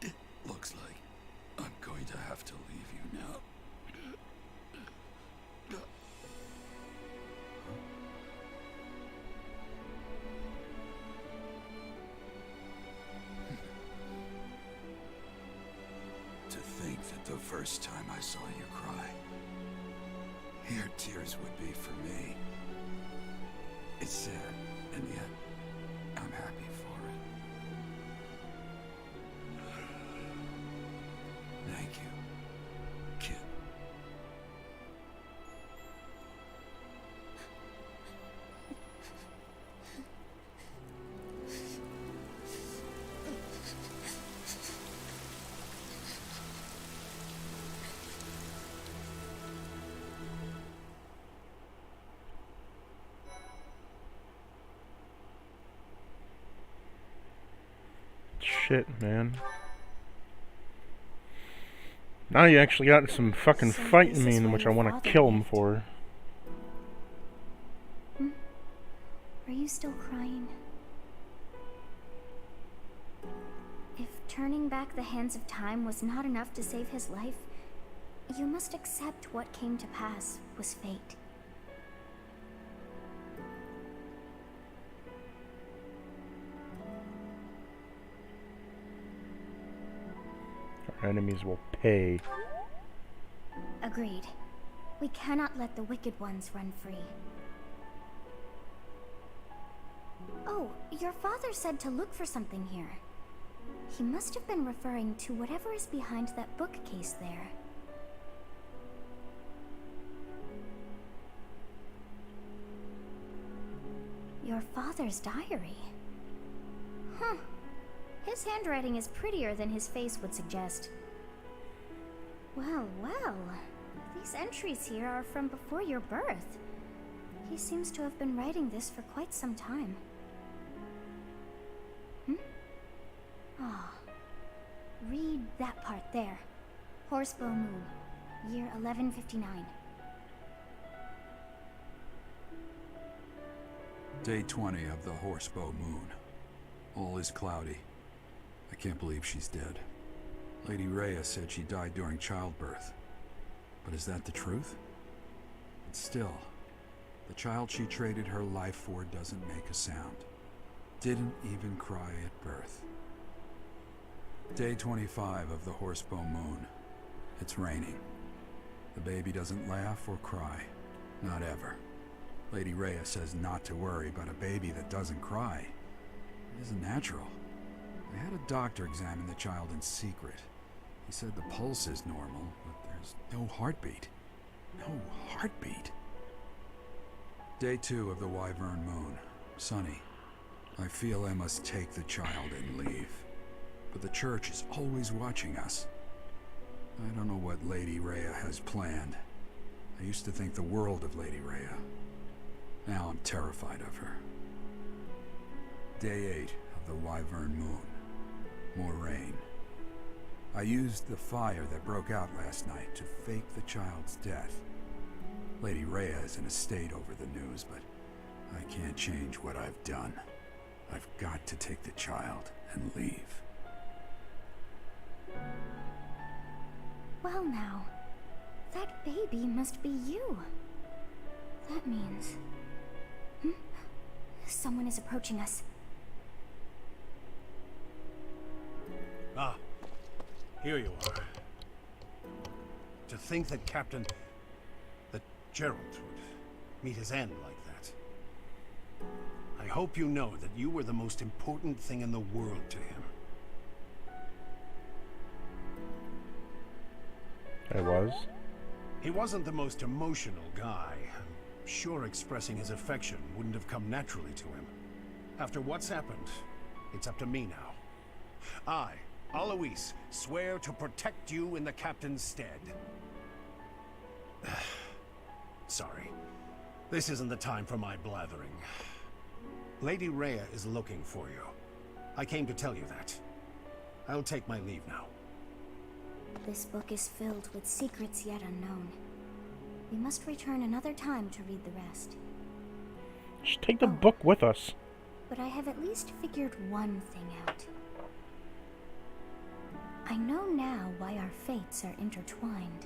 It looks like I'm going to have to leave you now. To think that the first time I saw you cry, your tears would be for me. It's sad, and yet I'm happy for it. Thank you, kid. Shit, man. Now you actually got some fucking So fighting this me is in where which I your want father to kill him lived. for. Are you still crying? If turning back the hands of time was not enough to save his life, you must accept what came to pass was fate. Our enemies will pay. Agreed. We cannot let the wicked ones run free. Oh, your father said to look for something here. He must have been referring to whatever is behind that bookcase there. Your father's diary. Huh. His handwriting is prettier than his face would suggest. Well, well. These entries here are from before your birth. He seems to have been writing this for quite some time. Ah. Read that part there. Horsebow Moon, year 1159. Day 20 of the Horsebow Moon. All is cloudy. I can't believe she's dead. Lady Rhea said she died during childbirth. But is that the truth? But still, the child she traded her life for doesn't make a sound. Didn't even cry at birth. Day 25 of the Horsebow Moon. It's raining. The baby doesn't laugh or cry. Not ever. Lady Rhea says not to worry about a baby that doesn't cry. It isn't natural. I had a doctor examine the child in secret. He said the pulse is normal, but there's no heartbeat. No heartbeat. Day 2 of the Wyvern Moon. Sunny. I feel I must take the child and leave. But the church is always watching us. I don't know what Lady Rhea has planned. I used to think the world of Lady Rhea. Now I'm terrified of her. Day 8 of the Wyvern Moon. More rain. I used the fire that broke out last night to fake the child's death. Lady Rhea is in a state over the news, but I can't change what I've done. I've got to take the child and leave. Well now, that baby must be you. That means... Someone is approaching us. Ah, here you are. To think that that Gerald would meet his end like that. I hope you know that you were the most important thing in the world to him. I was? He wasn't the most emotional guy. I'm sure expressing his affection wouldn't have come naturally to him. After what's happened, it's up to me now. I, Alois, swear to protect you in the captain's stead. Sorry. This isn't the time for my blathering. Lady Rhea is looking for you. I came to tell you that. I'll take my leave now. This book is filled with secrets yet unknown. We must return another time to read the rest. Just take the book with us. But I have at least figured one thing out. I know now why our fates are intertwined.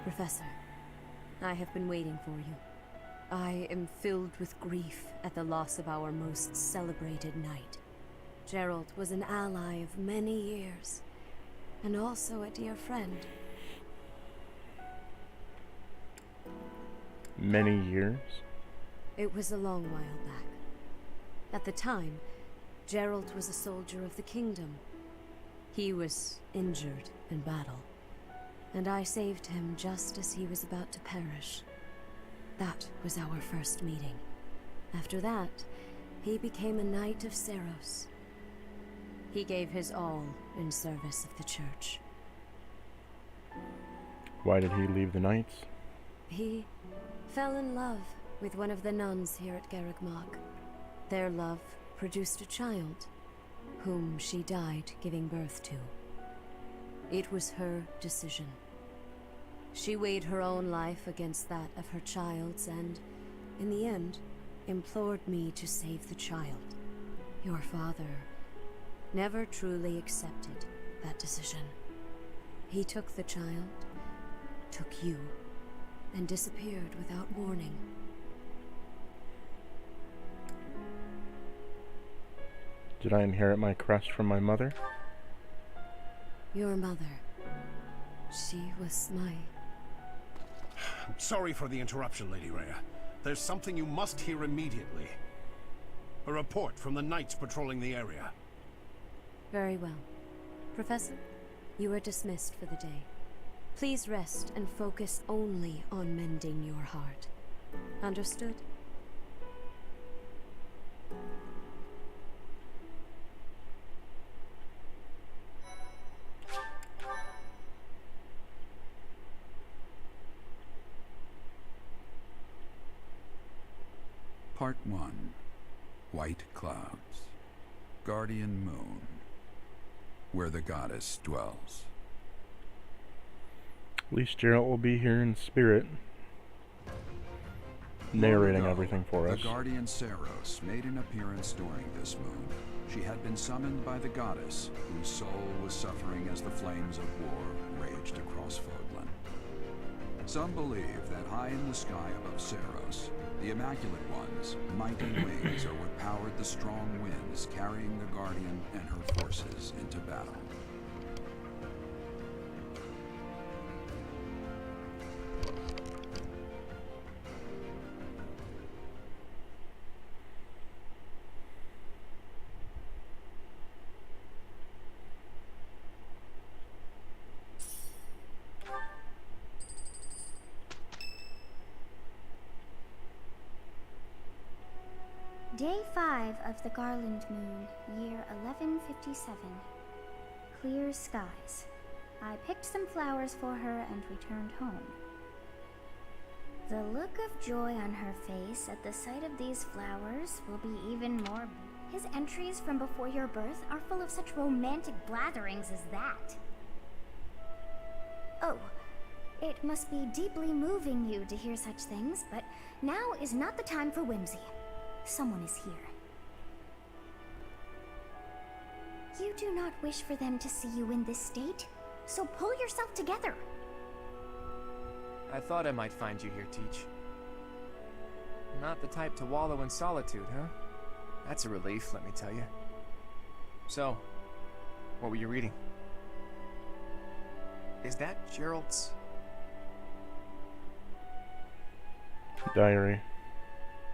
Professor, I have been waiting for you. I am filled with grief at the loss of our most celebrated knight. Gerald was an ally of many years, and also a dear friend. Many years? It was a long while back. At the time, Gerald was a soldier of the kingdom. He was injured in battle, and I saved him just as he was about to perish. That was our first meeting. After that, he became a knight of Seiros. He gave his all in service of the church. Why did he leave the Knights? He fell in love with one of the nuns here at Garreg-Mach. Their love produced a child, whom she died giving birth to. It was her decision. She weighed her own life against that of her child's and, in the end, implored me to save the child. Your father never truly accepted that decision. He took the child, took you, and disappeared without warning. Did I inherit my crest from my mother? Your mother. She was my... Sorry for the interruption, Lady Rhea. There's something you must hear immediately. A report from the knights patrolling the area. Very well. Professor, you are dismissed for the day. Please rest and focus only on mending your heart. Understood? Part 1. White Clouds. Guardian Moon. Where the goddess dwells. At least Geralt will be here in spirit, narrating everything for us. The guardian Seiros made an appearance during this moon. She had been summoned by the goddess, whose soul was suffering as the flames of war raged across Fodlan. Some believe that high in the sky above Seiros, the Immaculate One's mighty wings are what powered the strong winds carrying the Guardian and her forces into battle. Day 5 of the Garland Moon, year 1157. Clear skies. I picked some flowers for her and returned home. The look of joy on her face at the sight of these flowers will be even more. His entries from before your birth are full of such romantic blatherings as that. Oh, it must be deeply moving you to hear such things, but now is not the time for whimsy. Someone is here. You do not wish for them to see you in this state, so pull yourself together. I thought I might find you here, Teach. Not the type to wallow in solitude, huh? That's a relief, let me tell you. So, what were you reading? Is that Gerald's diary?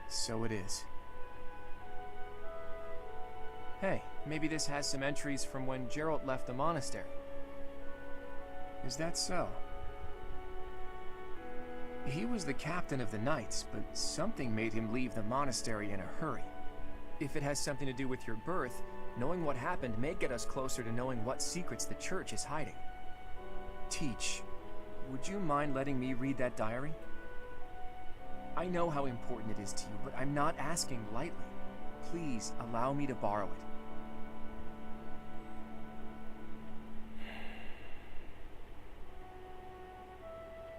So it is. Hey, maybe this has some entries from when Geralt left the monastery. Is that so? He was the captain of the knights, but something made him leave the monastery in a hurry. If it has something to do with your birth, knowing what happened may get us closer to knowing what secrets the church is hiding. Teach, would you mind letting me read that diary? I know how important it is to you, but I'm not asking lightly. Please allow me to borrow it.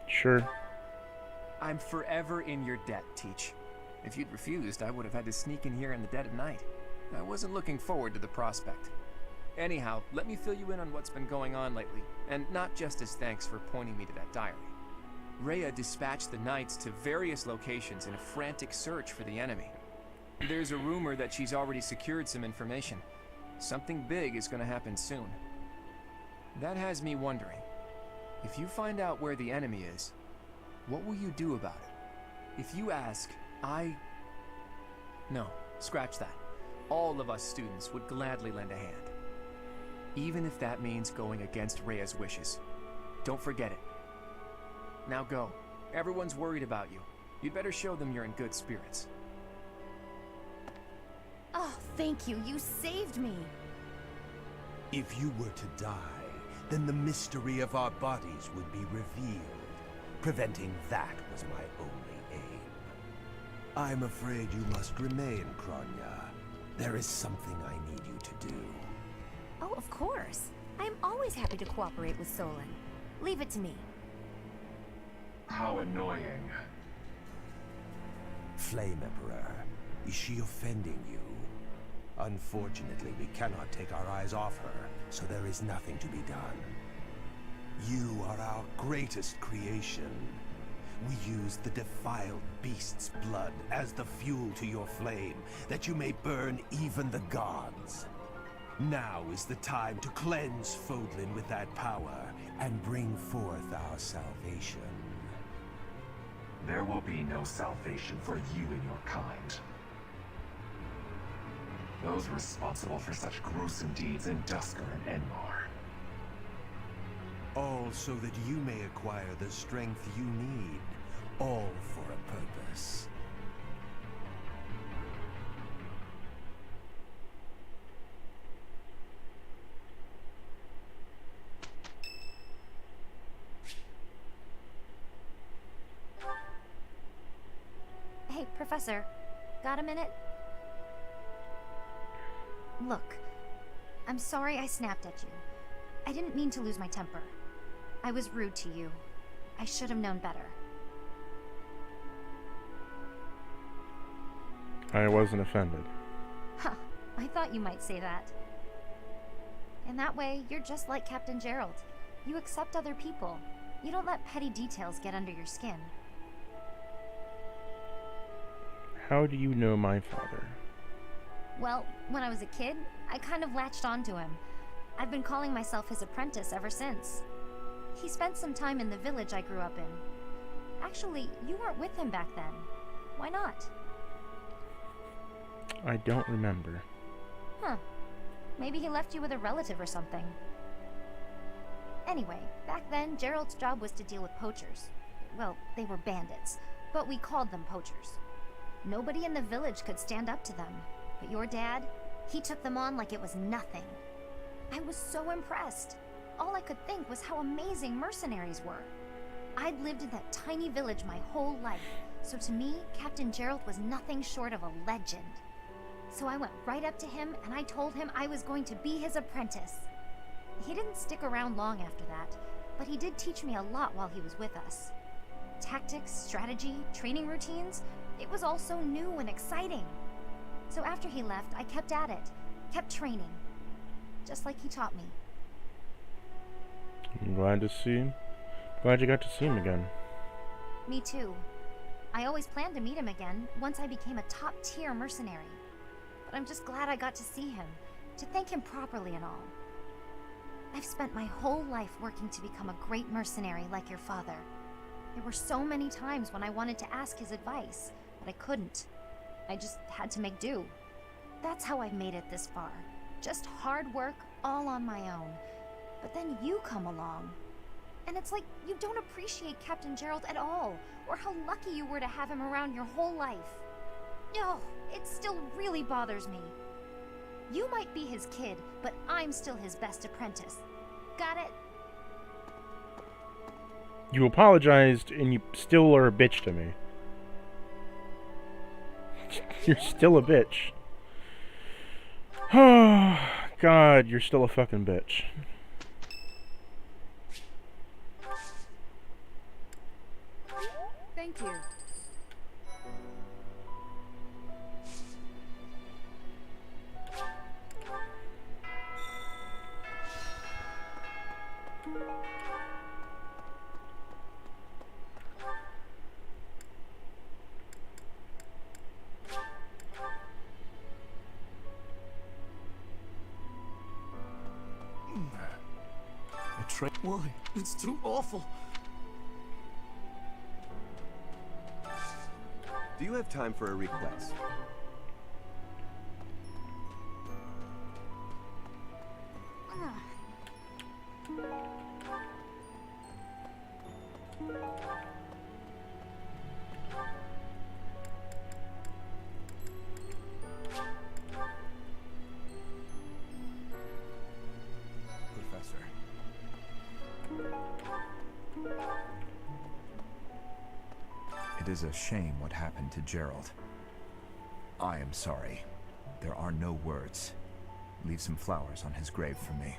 Sure. I'm forever in your debt, Teach. If you'd refused, I would have had to sneak in here in the dead of night. I wasn't looking forward to the prospect. Anyhow, let me fill you in on what's been going on lately, and not just as thanks for pointing me to that diary. Rhea dispatched the knights to various locations in a frantic search for the enemy. There's a rumor that she's already secured some information. Something big is going to happen soon. That has me wondering, if you find out where the enemy is, what will you do about it? If you ask, No, scratch that. All of us students would gladly lend a hand. Even if that means going against Rhea's wishes. Don't forget it. Now go. Everyone's worried about you. You'd better show them you're in good spirits. Oh, thank you. You saved me. If you were to die, then the mystery of our bodies would be revealed. Preventing that was my only aim. I'm afraid you must remain, Kronya. There is something I need you to do. Oh, of course. I'm always happy to cooperate with Solon. Leave it to me. How annoying. Flame Emperor, is she offending you? Unfortunately, we cannot take our eyes off her, so there is nothing to be done. You are our greatest creation. We use the defiled beast's blood as the fuel to your flame, that you may burn even the gods. Now is the time to cleanse Fodlan with that power and bring forth our salvation. There will be no salvation for you and your kind. Those responsible for such gruesome deeds in Dusker and Enmar. All so that you may acquire the strength you need, all for a purpose. Hey, Professor. Got a minute? Look, I'm sorry I snapped at you. I didn't mean to lose my temper. I was rude to you. I should have known better. I wasn't offended. Huh, I thought you might say that. In that way, you're just like Captain Gerald. You accept other people. You don't let petty details get under your skin. How do you know my father? Well, when I was a kid, I kind of latched onto him. I've been calling myself his apprentice ever since. He spent some time in the village I grew up in. Actually, you weren't with him back then. Why not? I don't remember. Huh. Maybe he left you with a relative or something. Anyway, back then, Gerald's job was to deal with poachers. Well, they were bandits, but we called them poachers. Nobody in the village could stand up to them. But your dad, he took them on like it was nothing. I was so impressed. All I could think was how amazing mercenaries were. I'd lived in that tiny village my whole life, so to me, Captain Gerald was nothing short of a legend. So I went right up to him and I told him I was going to be his apprentice. He didn't stick around long after that, but he did teach me a lot while he was with us. Tactics, strategy, training routines, it was all so new and exciting. So after he left, I kept at it, kept training, just like he taught me. I'm glad you got to see him again. Me too. I always planned to meet him again once I became a top-tier mercenary. But I'm just glad I got to see him, to thank him properly and all. I've spent my whole life working to become a great mercenary like your father. There were so many times when I wanted to ask his advice, but I couldn't. I just had to make do. That's how I've made it this far. Just hard work, all on my own. But then you come along. And it's like you don't appreciate Captain Gerald at all, or how lucky you were to have him around your whole life. No, it still really bothers me. You might be his kid, but I'm still his best apprentice. Got it? You apologized, and you still are a bitch to me. You're still a bitch. Oh, God, you're still a fucking bitch. Thank you. Why? It's too awful. Do you have time for a request? Professor. It is a shame what happened to Gerald. I am sorry. There are no words. Leave some flowers on his grave for me.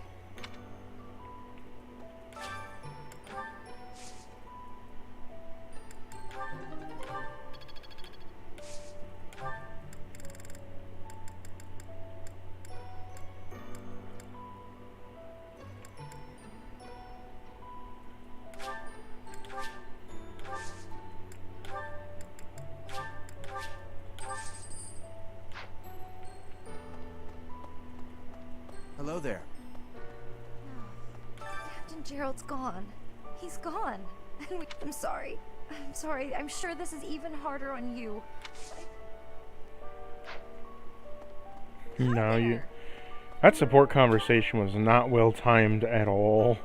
Hello there. Captain Gerald's gone. He's gone. I'm sorry. I'm sorry. I'm sure this is even harder on you. No, you... That support conversation was not well timed at all.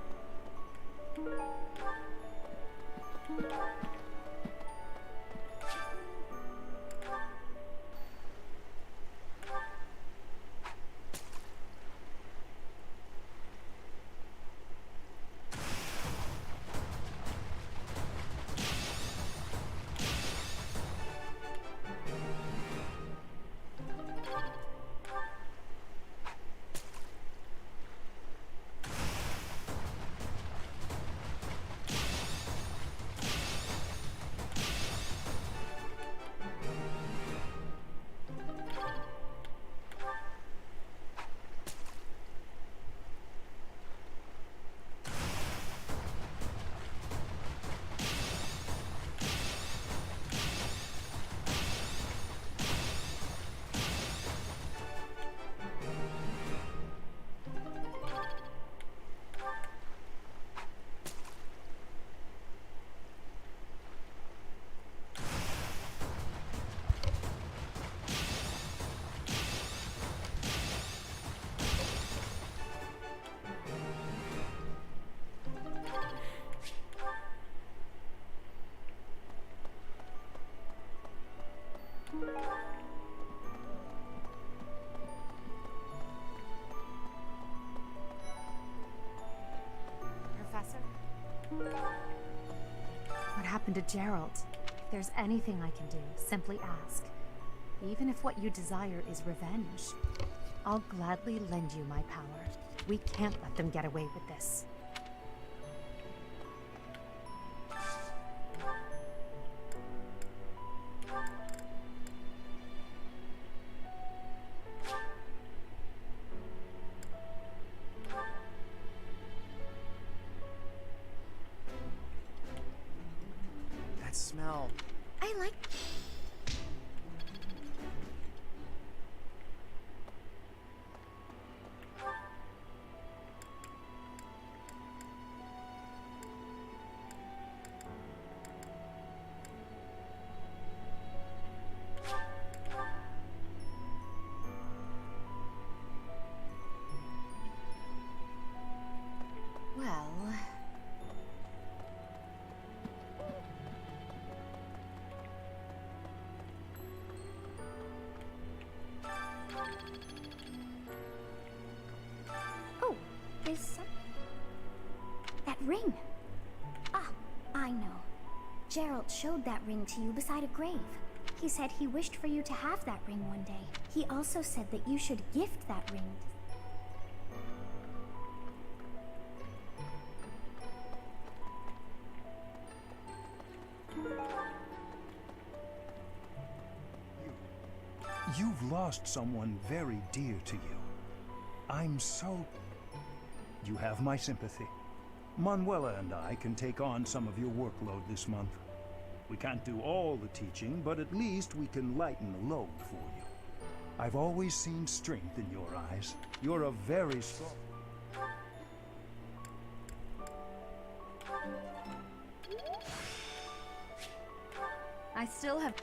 Professor? What happened to Gerald? If there's anything I can do, simply ask. Even if what you desire is revenge, I'll gladly lend you my power. We can't let them get away with this. That smell. I like... is that ring. Ah, I know. Gerald showed that ring to you beside a grave. He said he wished for you to have that ring one day. He also said that you should gift that ring. You've lost someone very dear to you. I'm so... You have my sympathy. Manuela and I can take on some of your workload this month. We can't do all the teaching, but at least we can lighten the load for you. I've always seen strength in your eyes. You're a very strong... I still have...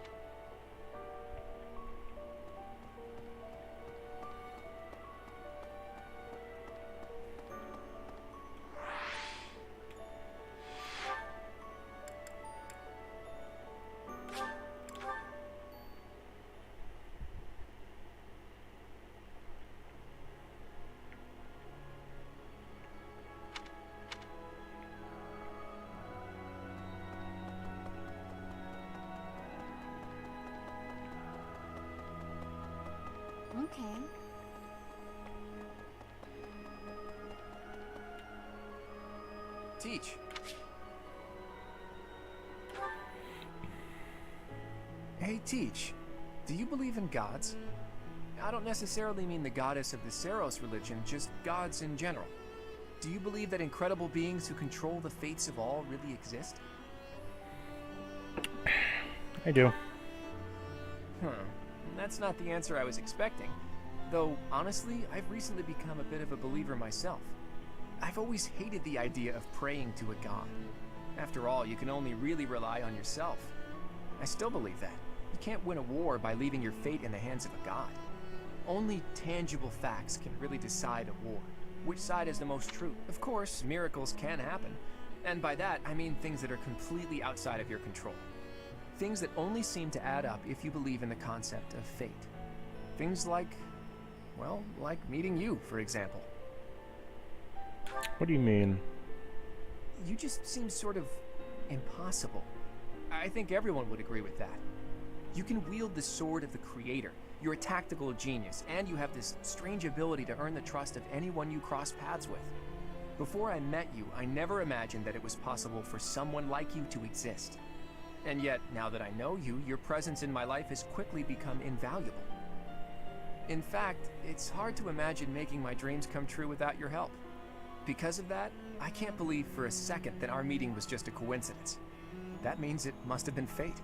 Okay. Teach. Hey, Teach. Do you believe in gods? I don't necessarily mean the goddess of the Seros religion, just gods in general. Do you believe that incredible beings who control the fates of all really exist? I do. That's not the answer I was expecting. Though, honestly, I've recently become a bit of a believer myself. I've always hated the idea of praying to a god. After all, you can only really rely on yourself. I still believe that. You can't win a war by leaving your fate in the hands of a god. Only tangible facts can really decide a war. Which side is the most true? Of course, miracles can happen. And by that, I mean things that are completely outside of your control. Things that only seem to add up if you believe in the concept of fate. Things like, well, like meeting you, for example. What do you mean? You just seem sort of impossible. I think everyone would agree with that. You can wield the sword of the Creator. You're a tactical genius, and you have this strange ability to earn the trust of anyone you cross paths with. Before I met you, I never imagined that it was possible for someone like you to exist. And yet, now that I know you, your presence in my life has quickly become invaluable. In fact, it's hard to imagine making my dreams come true without your help. Because of that, I can't believe for a second that our meeting was just a coincidence. That means it must have been fate.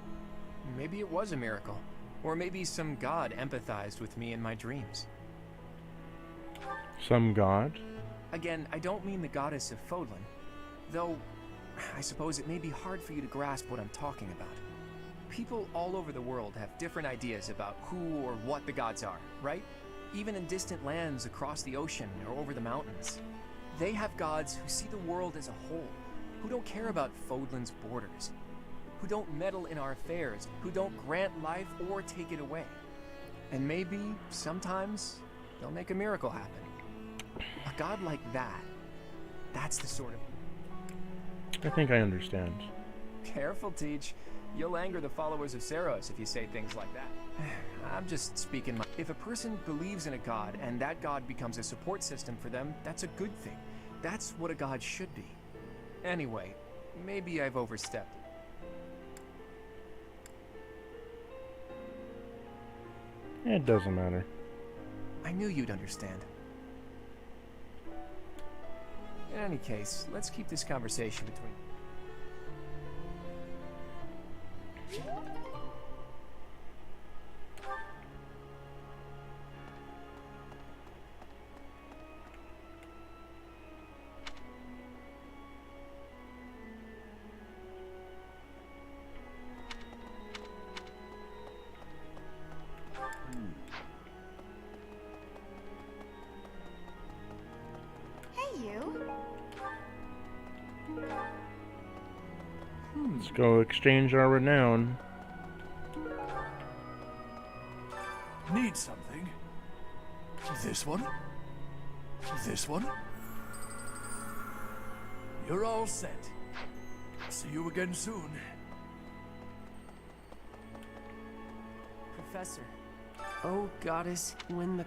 Maybe it was a miracle. Or maybe some god empathized with me in my dreams. Some god? Again, I don't mean the goddess of Fodlan. Though, I suppose it may be hard for you to grasp what I'm talking about. People all over the world have different ideas about who or what the gods are, right? Even in distant lands across the ocean or over the mountains. They have gods who see the world as a whole, who don't care about Fodlan's borders, who don't meddle in our affairs, who don't grant life or take it away. And maybe, sometimes, they'll make a miracle happen. A god like that, that's the sort of... I think I understand. Careful, Teach. You'll anger the followers of Seros if you say things like that. I'm just speaking my... If a person believes in a god and that god becomes a support system for them, that's a good thing. That's what a god should be. Anyway, maybe I've overstepped. It doesn't matter. I knew you'd understand. In any case, let's keep this conversation between... Let's go exchange our renown. Need something? This one? This one? You're all set. See you again soon. Professor. Oh, goddess, when the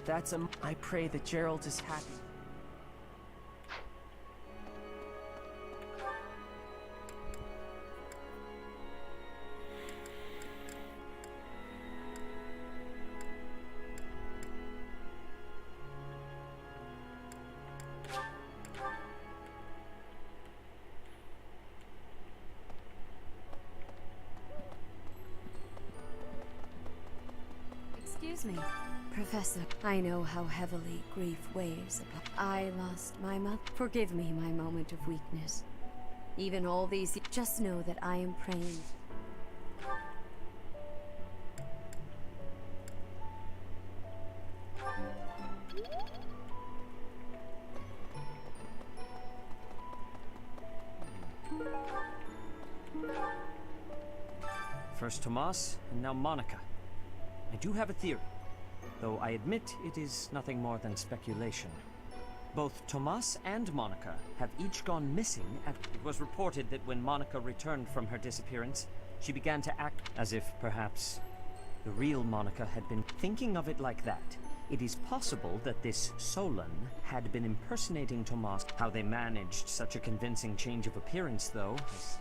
that's I pray that Gerald is happy. Excuse me, Professor. I know how heavily grief weighs upon. I lost my mother. Forgive me my moment of weakness. Even all these. Just know that I am praying. First Tomas, and now Monica. I do have a theory, though I admit it is nothing more than speculation. Both Tomas and Monica have each gone missing at... It was reported that when Monica returned from her disappearance, she began to act as if, perhaps, the real Monica had been thinking of it like that. It is possible that this Solon had been impersonating Tomas. How they managed such a convincing change of appearance, though, is...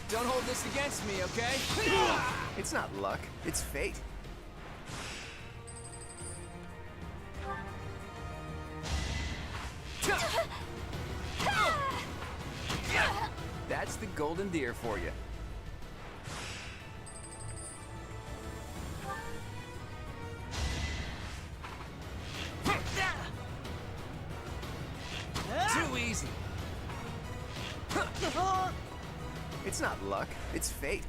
Don't hold this against me, okay? It's not luck, it's fate. That's the golden deer for you. Too easy. It's not luck, it's fate.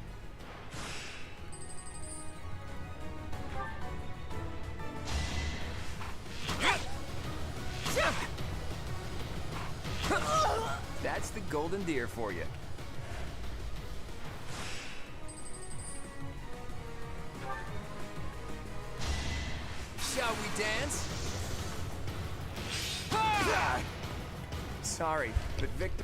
That's the golden deer for you. Shall we dance? Sorry, but Victor...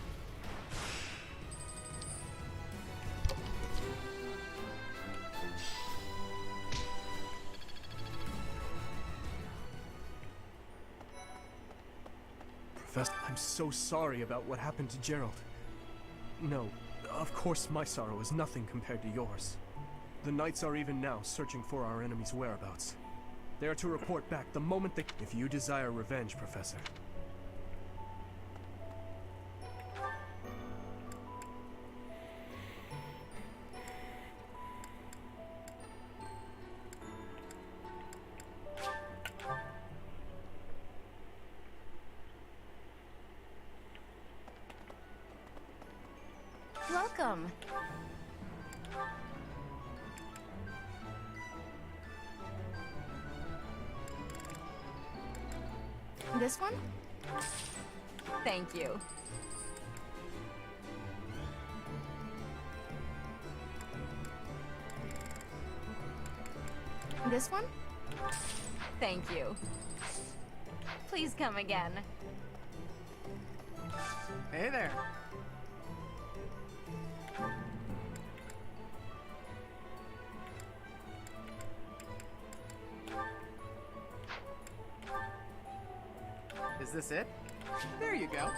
Professor, I'm so sorry about what happened to Gerald. No, of course my sorrow is nothing compared to yours. The Knights are even now searching for our enemy's whereabouts. They are to report back the moment they... If you desire revenge, Professor. Welcome. This one? Thank you. This one? Thank you. Please come again. Hey there. Is this it? There you go.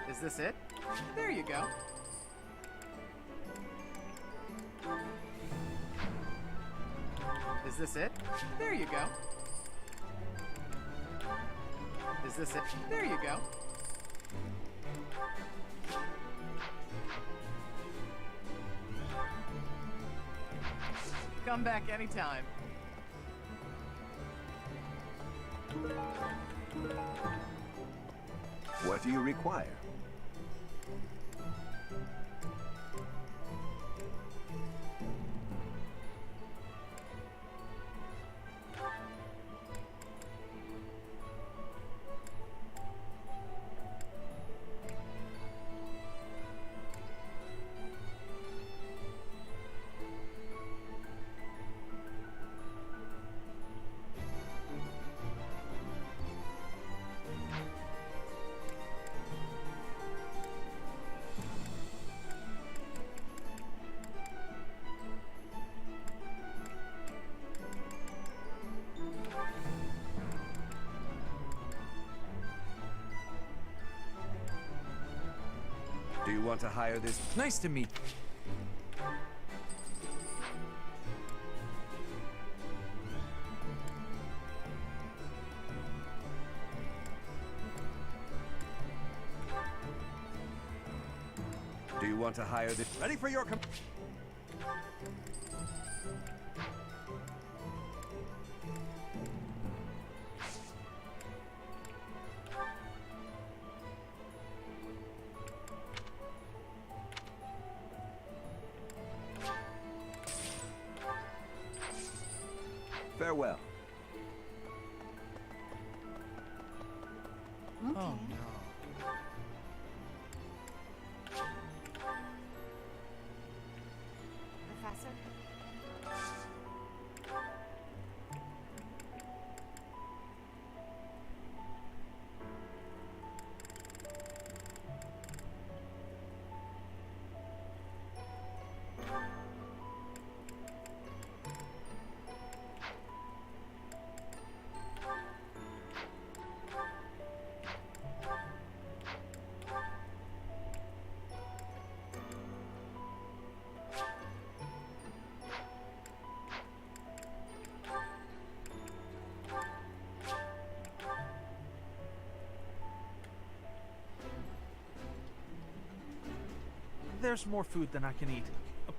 Is this it? There you go. Is this it? There you go. Is this it? There you go. Come back anytime. What do you require? Do you want to hire this? Nice to meet you. Do you want to hire this? Ready for your Farewell. Okay. Oh no. Professor? There's more food than I can eat.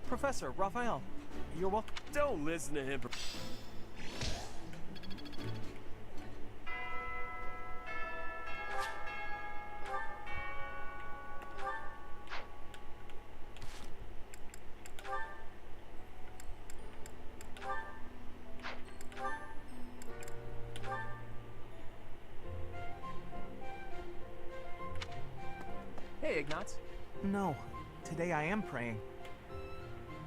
Professor, Raphael, you're welcome. Don't listen to him. Hey, Ignatz. No, today I am praying.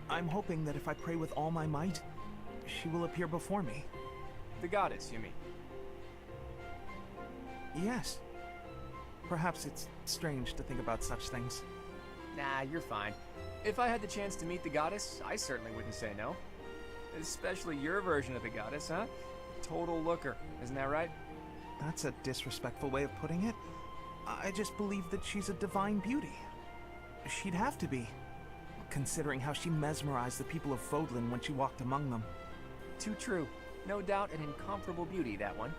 I'm hoping that if I pray with all my might, she will appear before me. The goddess, you mean? Yes. Perhaps it's strange to think about such things. Nah, you're fine. If I had the chance to meet the goddess, I certainly wouldn't say no. Especially your version of the goddess, huh? Total looker, isn't that right? That's a disrespectful way of putting it. I just believe that she's a divine beauty. She'd have to be, considering how she mesmerized the people of Fodlan when she walked among them. Too true. No doubt an incomparable beauty, that one.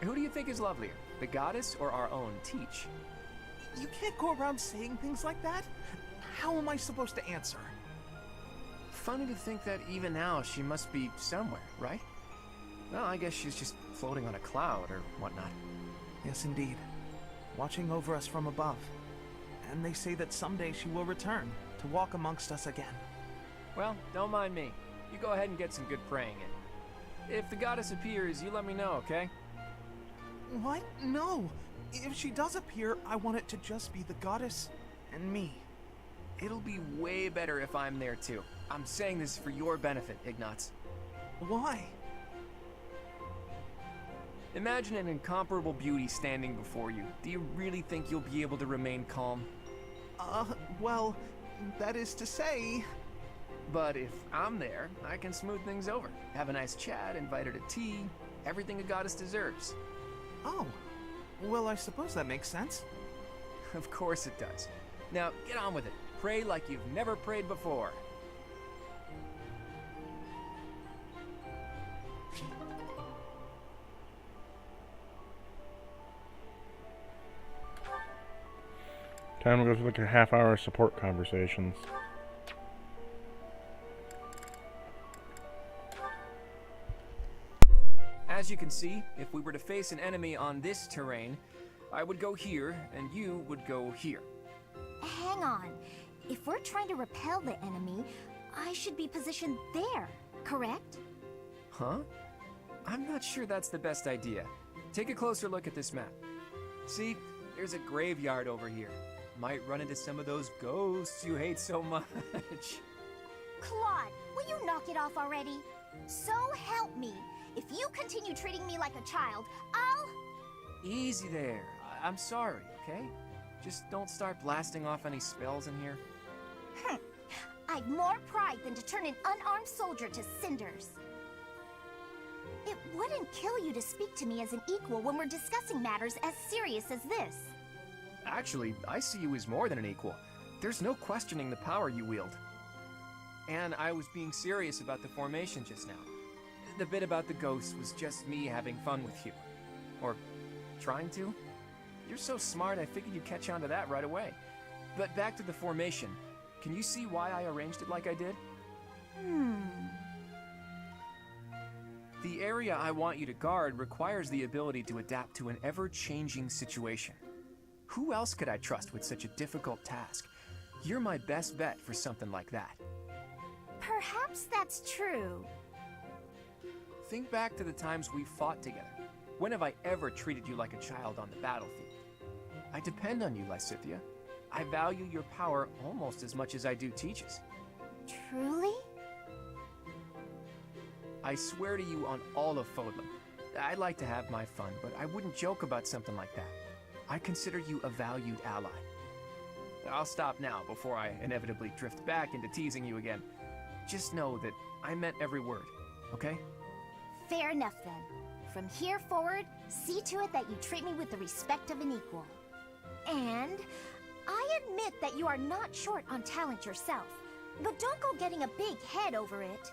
Who do you think is lovelier, the goddess or our own Teach? You can't go around saying things like that. How am I supposed to answer? Funny to think that even now she must be somewhere, right? Well, I guess she's just floating on a cloud or whatnot. Yes, indeed. Watching over us from above. And they say that someday she will return to walk amongst us again. Well, don't mind me. You go ahead and get some good praying in. If the goddess appears, you let me know, okay? What? No! If she does appear, I want it to just be the goddess and me. It'll be way better if I'm there too. I'm saying this for your benefit, Ignatz. Why? Imagine an incomparable beauty standing before you. Do you really think you'll be able to remain calm? Well, that is to say... But if I'm there, I can smooth things over. Have a nice chat, invite her to tea. Everything a goddess deserves. Oh. Well, I suppose that makes sense. Of course it does. Now, get on with it. Pray like you've never prayed before. Time to go through like a half-hour support conversations. As you can see, if we were to face an enemy on this terrain, I would go here, and you would go here. Hang on. If we're trying to repel the enemy, I should be positioned there, correct? Huh? I'm not sure that's the best idea. Take a closer look at this map. See, there's a graveyard over here. Might run into some of those ghosts you hate so much. Claude, will you knock it off already? So help me. If you continue treating me like a child, I'll... Easy there. I'm sorry, okay? Just don't start blasting off any spells in here. I've more pride than to turn an unarmed soldier to cinders. It wouldn't kill you to speak to me as an equal when we're discussing matters as serious as this. Actually, I see you as more than an equal. There's no questioning the power you wield. And I was being serious about the formation just now. The bit about the ghosts was just me having fun with you. Or trying to. You're so smart, I figured you'd catch on to that right away. But back to the formation. Can you see why I arranged it like I did? The area I want you to guard requires the ability to adapt to an ever-changing situation. Who else could I trust with such a difficult task? You're my best bet for something like that. Perhaps that's true. Think back to the times we fought together. When have I ever treated you like a child on the battlefield? I depend on you, Lysithea. I value your power almost as much as I do Teach's. Truly? I swear to you on all of Fodlan, I'd like to have my fun, but I wouldn't joke about something like that. I consider you a valued ally. I'll stop now before I inevitably drift back into teasing you again. Just know that I meant every word, okay? Fair enough then. From here forward, see to it that you treat me with the respect of an equal. And I admit that you are not short on talent yourself, but don't go getting a big head over it.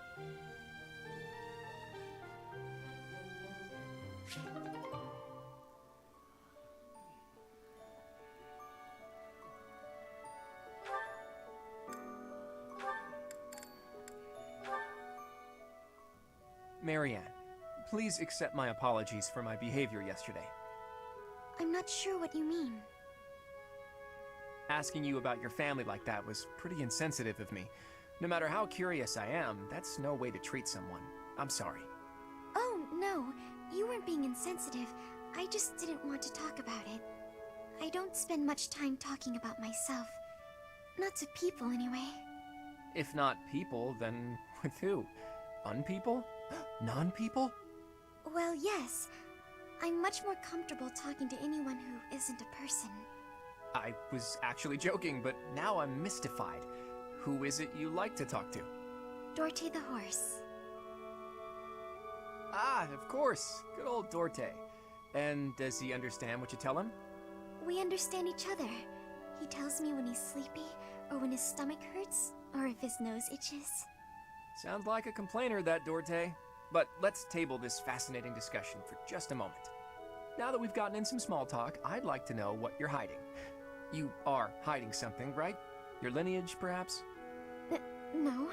Marianne, please accept my apologies for my behavior yesterday. I'm not sure what you mean. Asking you about your family like that was pretty insensitive of me. No matter how curious I am, that's no way to treat someone. I'm sorry. Oh, no. You weren't being insensitive. I just didn't want to talk about it. I don't spend much time talking about myself. Not to people, anyway. If not people, then with who? Unpeople? Non-people? Well, yes. I'm much more comfortable talking to anyone who isn't a person. I was actually joking, but now I'm mystified. Who is it you like to talk to? Dorte the horse. Ah, of course. Good old Dorte. And does he understand what you tell him? We understand each other. He tells me when he's sleepy, or when his stomach hurts, or if his nose itches. Sounds like a complainer, that Dorte. But let's table this fascinating discussion for just a moment. Now that we've gotten in some small talk, I'd like to know what you're hiding. You are hiding something, right? Your lineage, perhaps? No.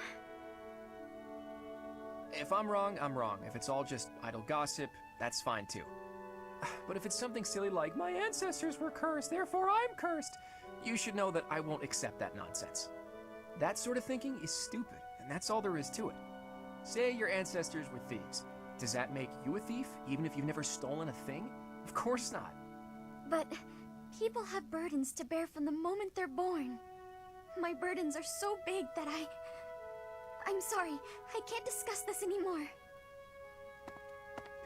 If I'm wrong, I'm wrong. If it's all just idle gossip, that's fine too. But if it's something silly like, my ancestors were cursed, therefore I'm cursed, you should know that I won't accept that nonsense. That sort of thinking is stupid, and that's all there is to it. Say your ancestors were thieves. Does that make you a thief, even if you've never stolen a thing? Of course not. But people have burdens to bear from the moment they're born. My burdens are so big that I'm sorry, I can't discuss this anymore.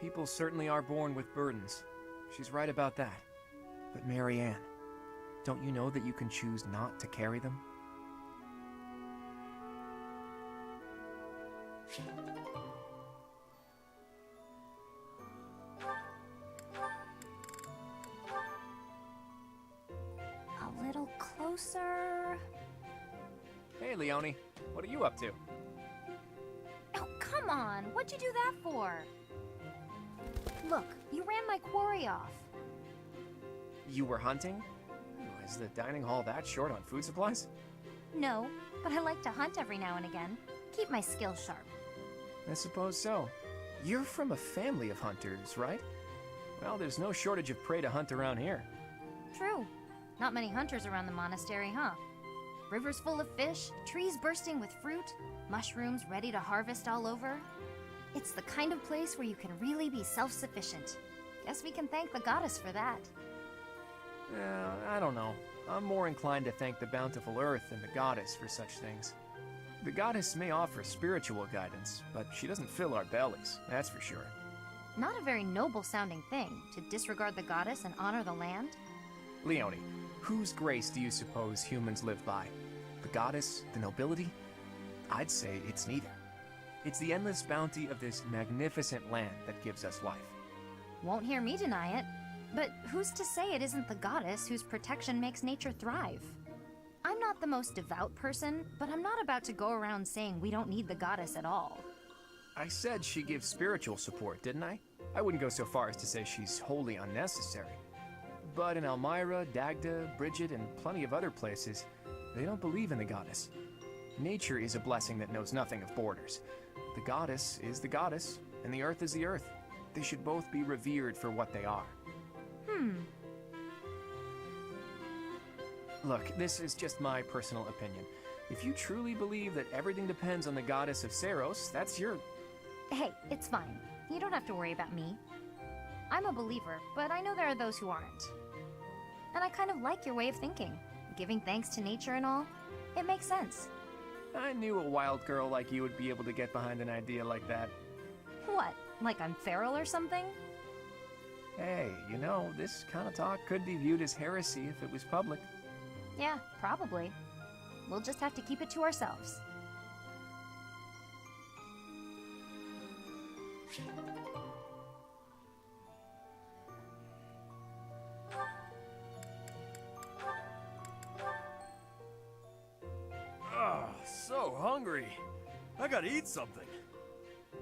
People certainly are born with burdens. She's right about that. But Marianne, don't you know that you can choose not to carry them? A little closer. Hey, Leonie, what are you up to? Oh, come on. What'd you do that for? Look, you ran my quarry off. You were hunting? Is the dining hall that short on food supplies? No, but I like to hunt every now and again. Keep my skills sharp. I suppose so. You're from a family of hunters, right? Well, there's no shortage of prey to hunt around here. True. Not many hunters around the monastery, huh? Rivers full of fish, trees bursting with fruit, mushrooms ready to harvest all over. It's the kind of place where you can really be self-sufficient. Guess we can thank the goddess for that. I don't know. I'm more inclined to thank the bountiful earth than the goddess for such things. The goddess may offer spiritual guidance, but she doesn't fill our bellies, that's for sure. Not a very noble-sounding thing, to disregard the goddess and honor the land. Leonie, whose grace do you suppose humans live by? The goddess? The nobility? I'd say it's neither. It's the endless bounty of this magnificent land that gives us life. Won't hear me deny it. But who's to say it isn't the goddess whose protection makes nature thrive? I'm not the most devout person, but I'm not about to go around saying we don't need the goddess at all. I said she gives spiritual support, didn't I? I wouldn't go so far as to say she's wholly unnecessary. But in Elmira, Dagda, Bridget, and plenty of other places, they don't believe in the goddess. Nature is a blessing that knows nothing of borders. The goddess is the goddess, and the earth is the earth. They should both be revered for what they are. Look, this is just my personal opinion. If you truly believe that everything depends on the goddess of Seiros, that's your... Hey, it's fine. You don't have to worry about me. I'm a believer, but I know there are those who aren't. And I kind of like your way of thinking. Giving thanks to nature and all. It makes sense. I knew a wild girl like you would be able to get behind an idea like that. What? Like I'm feral or something? Hey, you know, this kind of talk could be viewed as heresy if it was public. Yeah, probably. We'll just have to keep it to ourselves. Ah, so hungry. I gotta eat something.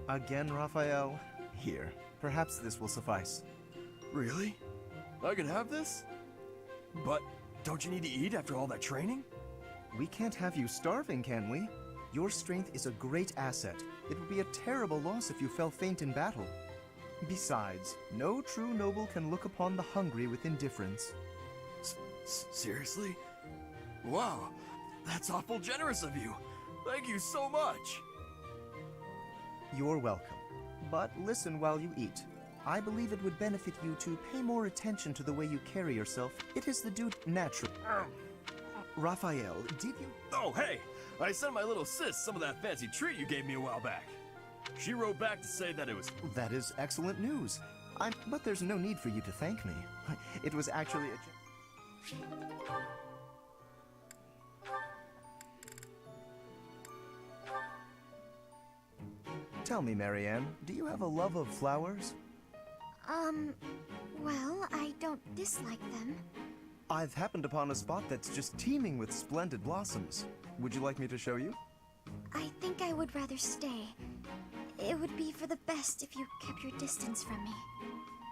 Again, Raphael? Here, perhaps this will suffice. Really? I can have this? But don't you need to eat after all that training? We can't have you starving, can we? Your strength is a great asset. It would be a terrible loss if you fell faint in battle. Besides, no true noble can look upon the hungry with indifference. Seriously? Wow, that's awful generous of you. Thank you so much. You're welcome. But listen while you eat. I believe it would benefit you to pay more attention to the way you carry yourself. It is the duty natural. Raphael, did you... Oh, hey! I sent my little sis some of that fancy treat you gave me a while back. She wrote back to say that it was... That is excellent news. But there's no need for you to thank me. It was actually a... Tell me, Marianne, do you have a love of flowers? Well, I don't dislike them. I've happened upon a spot that's just teeming with splendid blossoms. Would you like me to show you? I think I would rather stay. It would be for the best if you kept your distance from me.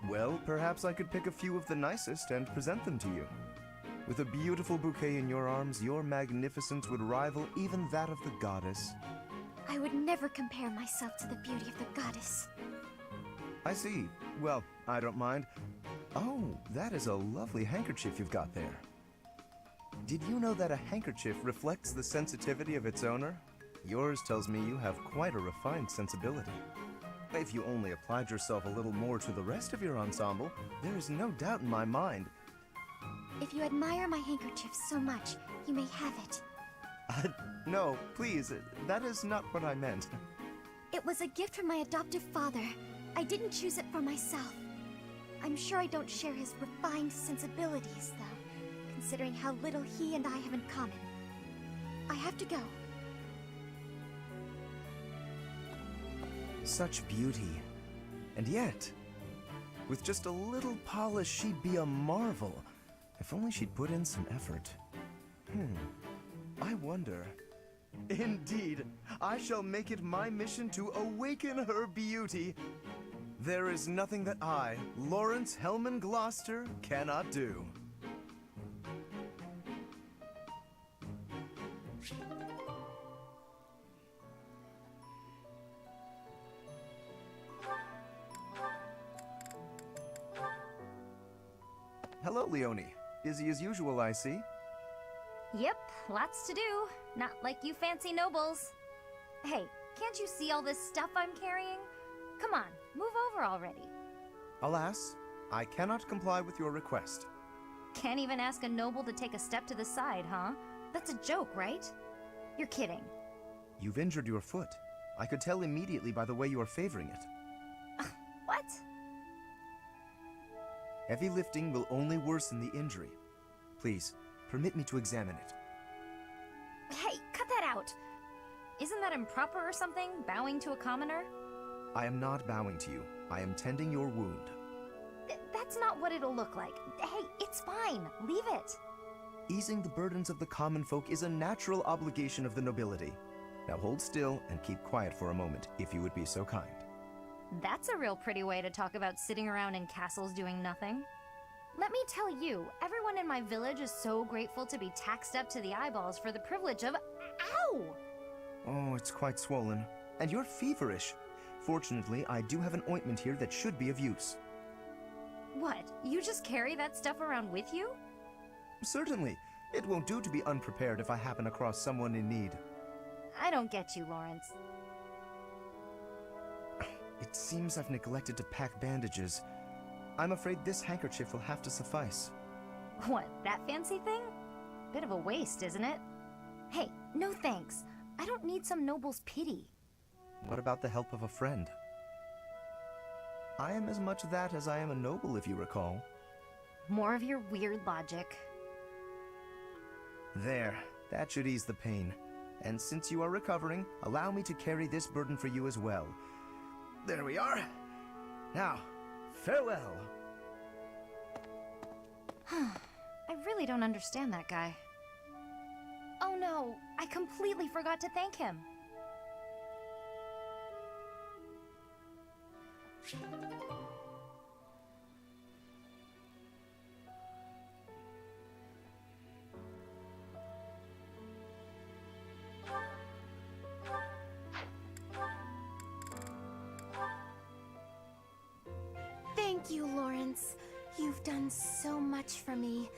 Well, perhaps I could pick a few of the nicest and present them to you. With a beautiful bouquet in your arms, your magnificence would rival even that of the goddess. I would never compare myself to the beauty of the goddess. I see. Well, I don't mind. Oh, that is a lovely handkerchief you've got there. Did you know that a handkerchief reflects the sensitivity of its owner? Yours tells me you have quite a refined sensibility. If you only applied yourself a little more to the rest of your ensemble, there is no doubt in my mind. If you admire my handkerchief so much, you may have it. No, please, that is not what I meant. It was a gift from my adoptive father. I didn't choose it for myself. I'm sure I don't share his refined sensibilities, though, considering how little he and I have in common. I have to go. Such beauty. And yet, with just a little polish, she'd be a marvel. If only she'd put in some effort. I wonder. Indeed, I shall make it my mission to awaken her beauty. There is nothing that I, Lawrence Hellman Gloucester, cannot do. Hello, Leonie. Busy as usual, I see. Yep, lots to do. Not like you fancy nobles. Hey, can't you see all this stuff I'm carrying? Come on, move over already. Alas, I cannot comply with your request. Can't even ask a noble to take a step to the side, huh? That's a joke, right? You're kidding. You've injured your foot. I could tell immediately by the way you are favoring it. What? Heavy lifting will only worsen the injury. Please, permit me to examine it. Hey, cut that out! Isn't that improper or something, bowing to a commoner? I am not bowing to you. I am tending your wound. That's not what it'll look like. Hey, it's fine. Leave it. Easing the burdens of the common folk is a natural obligation of the nobility. Now hold still and keep quiet for a moment, if you would be so kind. That's a real pretty way to talk about sitting around in castles doing nothing. Let me tell you, everyone in my village is so grateful to be taxed up to the eyeballs for the privilege of... Ow! Oh, it's quite swollen. And you're feverish. Fortunately, I do have an ointment here that should be of use. What? You just carry that stuff around with you? Certainly. It won't do to be unprepared if I happen across someone in need. I don't get you, Lawrence. It seems I've neglected to pack bandages. I'm afraid this handkerchief will have to suffice. What, that fancy thing? Bit of a waste, isn't it? Hey, no thanks. I don't need some noble's pity. What about the help of a friend? I am as much that as I am a noble, if you recall. More of your weird logic. There, that should ease the pain. And since you are recovering, allow me to carry this burden for you as well. There we are. Now, farewell. I really don't understand that guy. Oh no, I completely forgot to thank him. Thank you, Lawrence. You've done so much for me.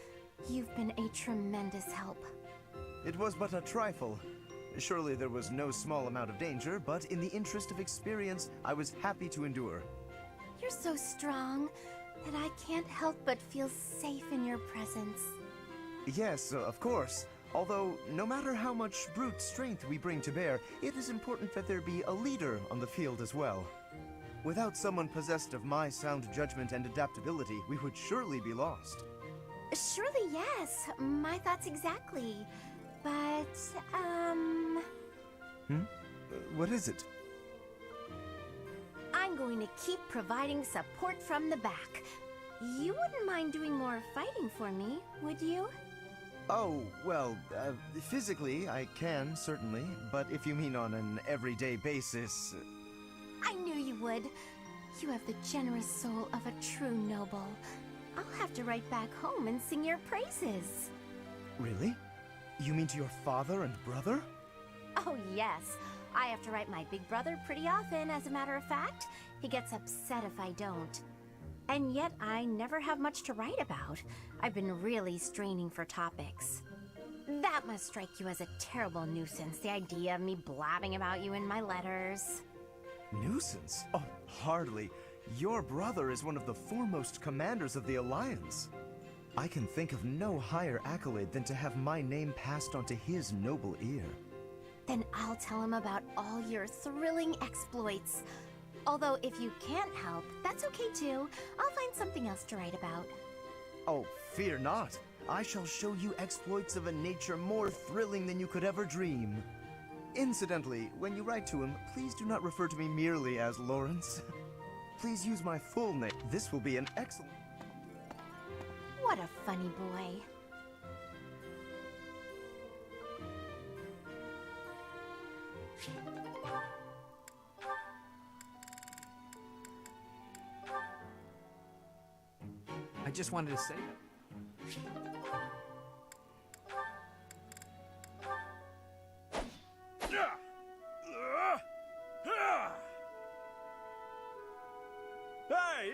You've been a tremendous help. It was but a trifle. Surely there was no small amount of danger, but in the interest of experience, I was happy to endure. You're so strong that I can't help but feel safe in your presence. Yes, of course. Although, no matter how much brute strength we bring to bear, it is important that there be a leader on the field as well. Without someone possessed of my sound judgment and adaptability, we would surely be lost. Surely, yes. My thoughts exactly. But, What is it? I'm going to keep providing support from the back. You wouldn't mind doing more fighting for me, would you? Oh, well, physically, I can, certainly. But if you mean on an everyday basis... I knew you would. You have the generous soul of a true noble. I'll have to write back home and sing your praises. Really? You mean to your father and brother? Oh, yes. I have to write my big brother pretty often, as a matter of fact. He gets upset if I don't. And yet I never have much to write about. I've been really straining for topics. That must strike you as a terrible nuisance, the idea of me blabbing about you in my letters. Nuisance? Oh, hardly. Your brother is one of the foremost commanders of the Alliance. I can think of no higher accolade than to have my name passed on to his noble ear. Then I'll tell him about all your thrilling exploits. Although if you can't help, that's okay too. I'll find something else to write about. Oh, fear not. I shall show you exploits of a nature more thrilling than you could ever dream. Incidentally, when you write to him, please do not refer to me merely as Lawrence. Please use my full name. This will be an excellent... What a funny boy. I just wanted to say that. Hey,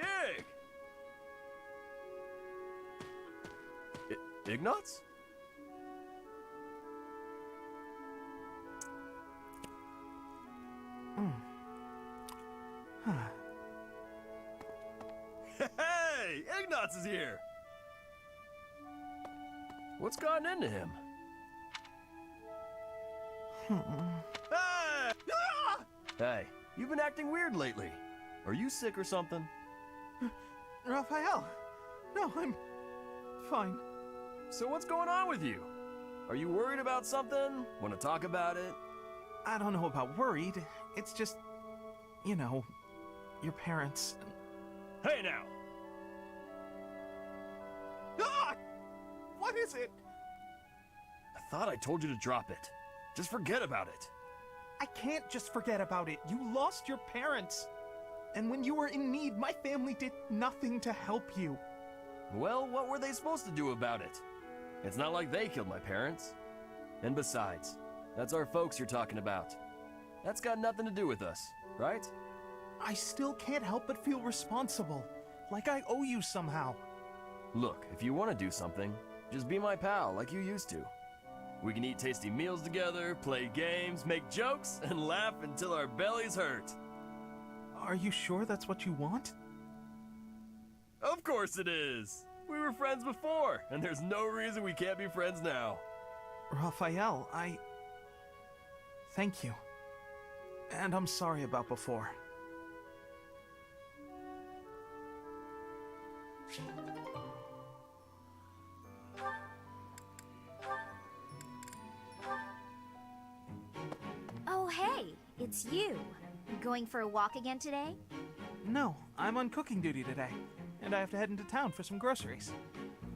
Ignatz? Hey, Ignatz is here! What's gotten into him? Hey! Ah! Hey, you've been acting weird lately. Are you sick or something? Raphael! No, I'm fine. So what's going on with you? Are you worried about something? Want to talk about it? I don't know about worried. It's just, you know, your parents. Hey now! Ah! What is it? I thought I told you to drop it. Just forget about it. I can't just forget about it. You lost your parents. And when you were in need, my family did nothing to help you. Well, what were they supposed to do about it? It's not like they killed my parents. And besides, that's our folks you're talking about. That's got nothing to do with us, right? I still can't help but feel responsible. Like I owe you somehow. Look, if you want to do something, just be my pal like you used to. We can eat tasty meals together, play games, make jokes, and laugh until our bellies hurt. Are you sure that's what you want? Of course it is! We were friends before, and there's no reason we can't be friends now. Raphael, thank you. And I'm sorry about before. Oh, hey, it's you. Going for a walk again today? No, I'm on cooking duty today, and I have to head into town for some groceries.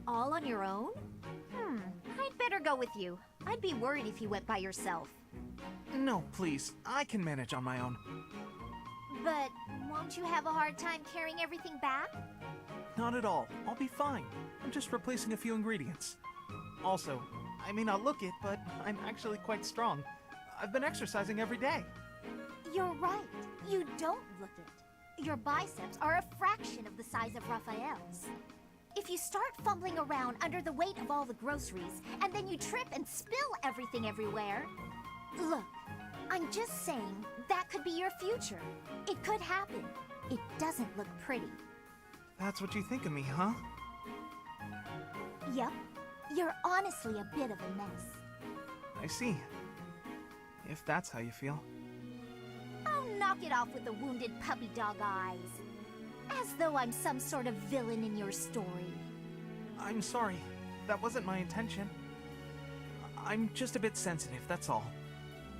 All on your own? I'd better go with you. I'd be worried if you went by yourself. No, please, I can manage on my own. But won't you have a hard time carrying everything back? Not at all. I'll be fine. I'm just replacing a few ingredients. Also, I may not look it, but I'm actually quite strong. I've been exercising every day. You're right. You don't look it. Your biceps are a fraction of the size of Raphael's. If you start fumbling around under the weight of all the groceries, and then you trip and spill everything everywhere... Look, I'm just saying that could be your future. It could happen. It doesn't look pretty. That's what you think of me, huh? Yep. You're honestly a bit of a mess. I see. If that's how you feel. Oh, knock it off with the wounded puppy dog eyes. As though I'm some sort of villain in your story. I'm sorry. That wasn't my intention. I'm just a bit sensitive, that's all.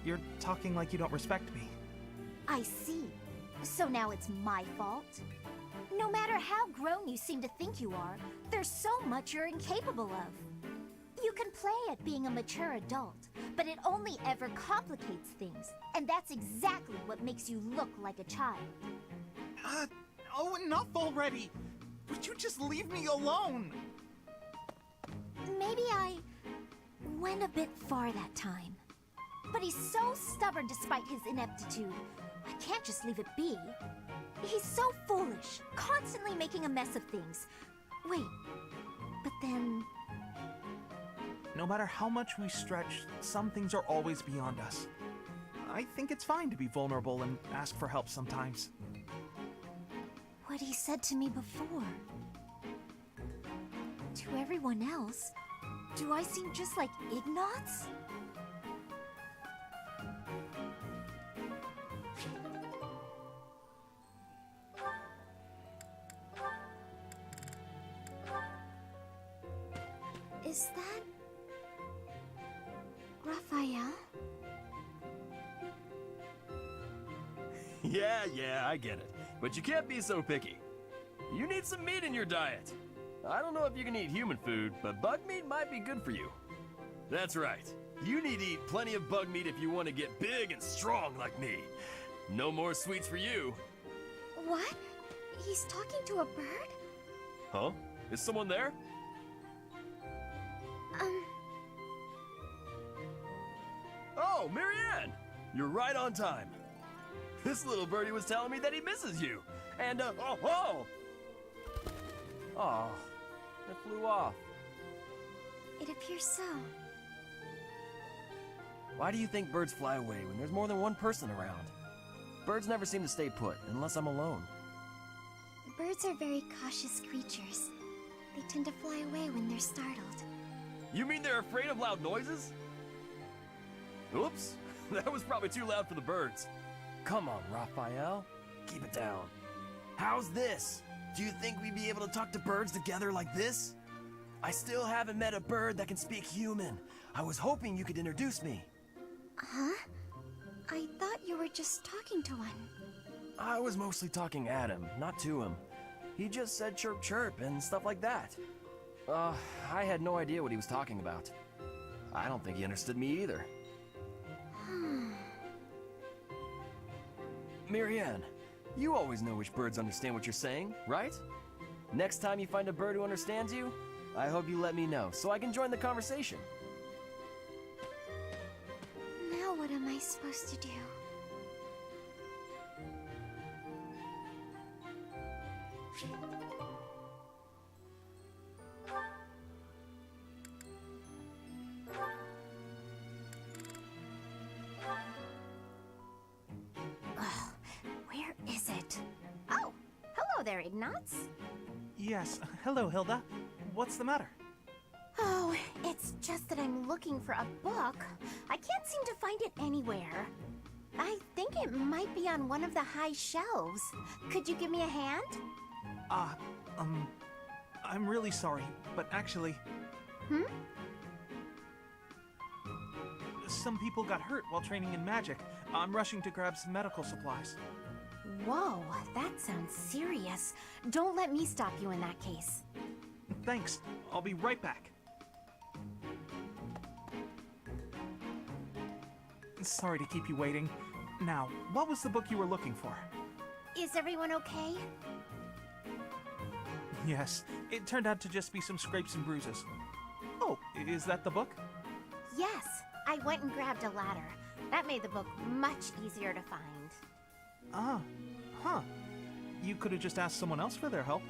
You're talking like you don't respect me. I see. So now it's my fault? No matter how grown you seem to think you are, there's so much you're incapable of. You can play at being a mature adult, but it only ever complicates things, and that's exactly what makes you look like a child. Oh, enough already! Would you just leave me alone? Maybe I went a bit far that time. But he's so stubborn despite his ineptitude. I can't can't just leave it be. He's so foolish, constantly making a mess of things. Wait, but then... No matter how much we stretch, some things are always beyond us. I think it's fine to be vulnerable and ask for help sometimes. What he said to me before. To everyone else, do I seem just like Ignatz? Is that... Raphael? Yeah, I get it. But you can't be so picky. You need some meat in your diet. I don't know if you can eat human food, but bug meat might be good for you. That's right. You need to eat plenty of bug meat if you want to get big and strong like me. No more sweets for you. What? He's talking to a bird? Huh? Is someone there? Oh, Marianne! You're right on time. This little birdie was telling me that he misses you. And, oh, it flew off. It appears so. Why do you think birds fly away when there's more than one person around? Birds never seem to stay put unless I'm alone. Birds are very cautious creatures. They tend to fly away when they're startled. You mean they're afraid of loud noises? Oops, that was probably too loud for the birds. Come on, Raphael. Keep it down. How's this? Do you think we'd be able to talk to birds together like this? I still haven't met a bird that can speak human. I was hoping you could introduce me. Huh? I thought you were just talking to one. I was mostly talking at him, not to him. He just said chirp chirp and stuff like that. I had no idea what he was talking about. I don't think he understood me either. Marianne, you always know which birds understand what you're saying, right? Next time you find a bird who understands you, I hope you let me know so I can join the conversation. Now what am I supposed to do? Where is it? Oh, hello there, Ignatz. Yes, hello, Hilda. What's the matter? Oh, it's just that I'm looking for a book. I can't seem to find it anywhere. I think it might be on one of the high shelves. Could you give me a hand? I'm really sorry, but actually... Some people got hurt while training in magic. I'm rushing to grab some medical supplies. Whoa, that sounds serious. Don't let me stop you in that case. Thanks. I'll be right back. Sorry to keep you waiting. Now, what was the book you were looking for? Is everyone okay? Yes, it turned out to just be some scrapes and bruises. Oh, is that the book? Yes, I went and grabbed a ladder. That made the book much easier to find. You could have just asked someone else for their help.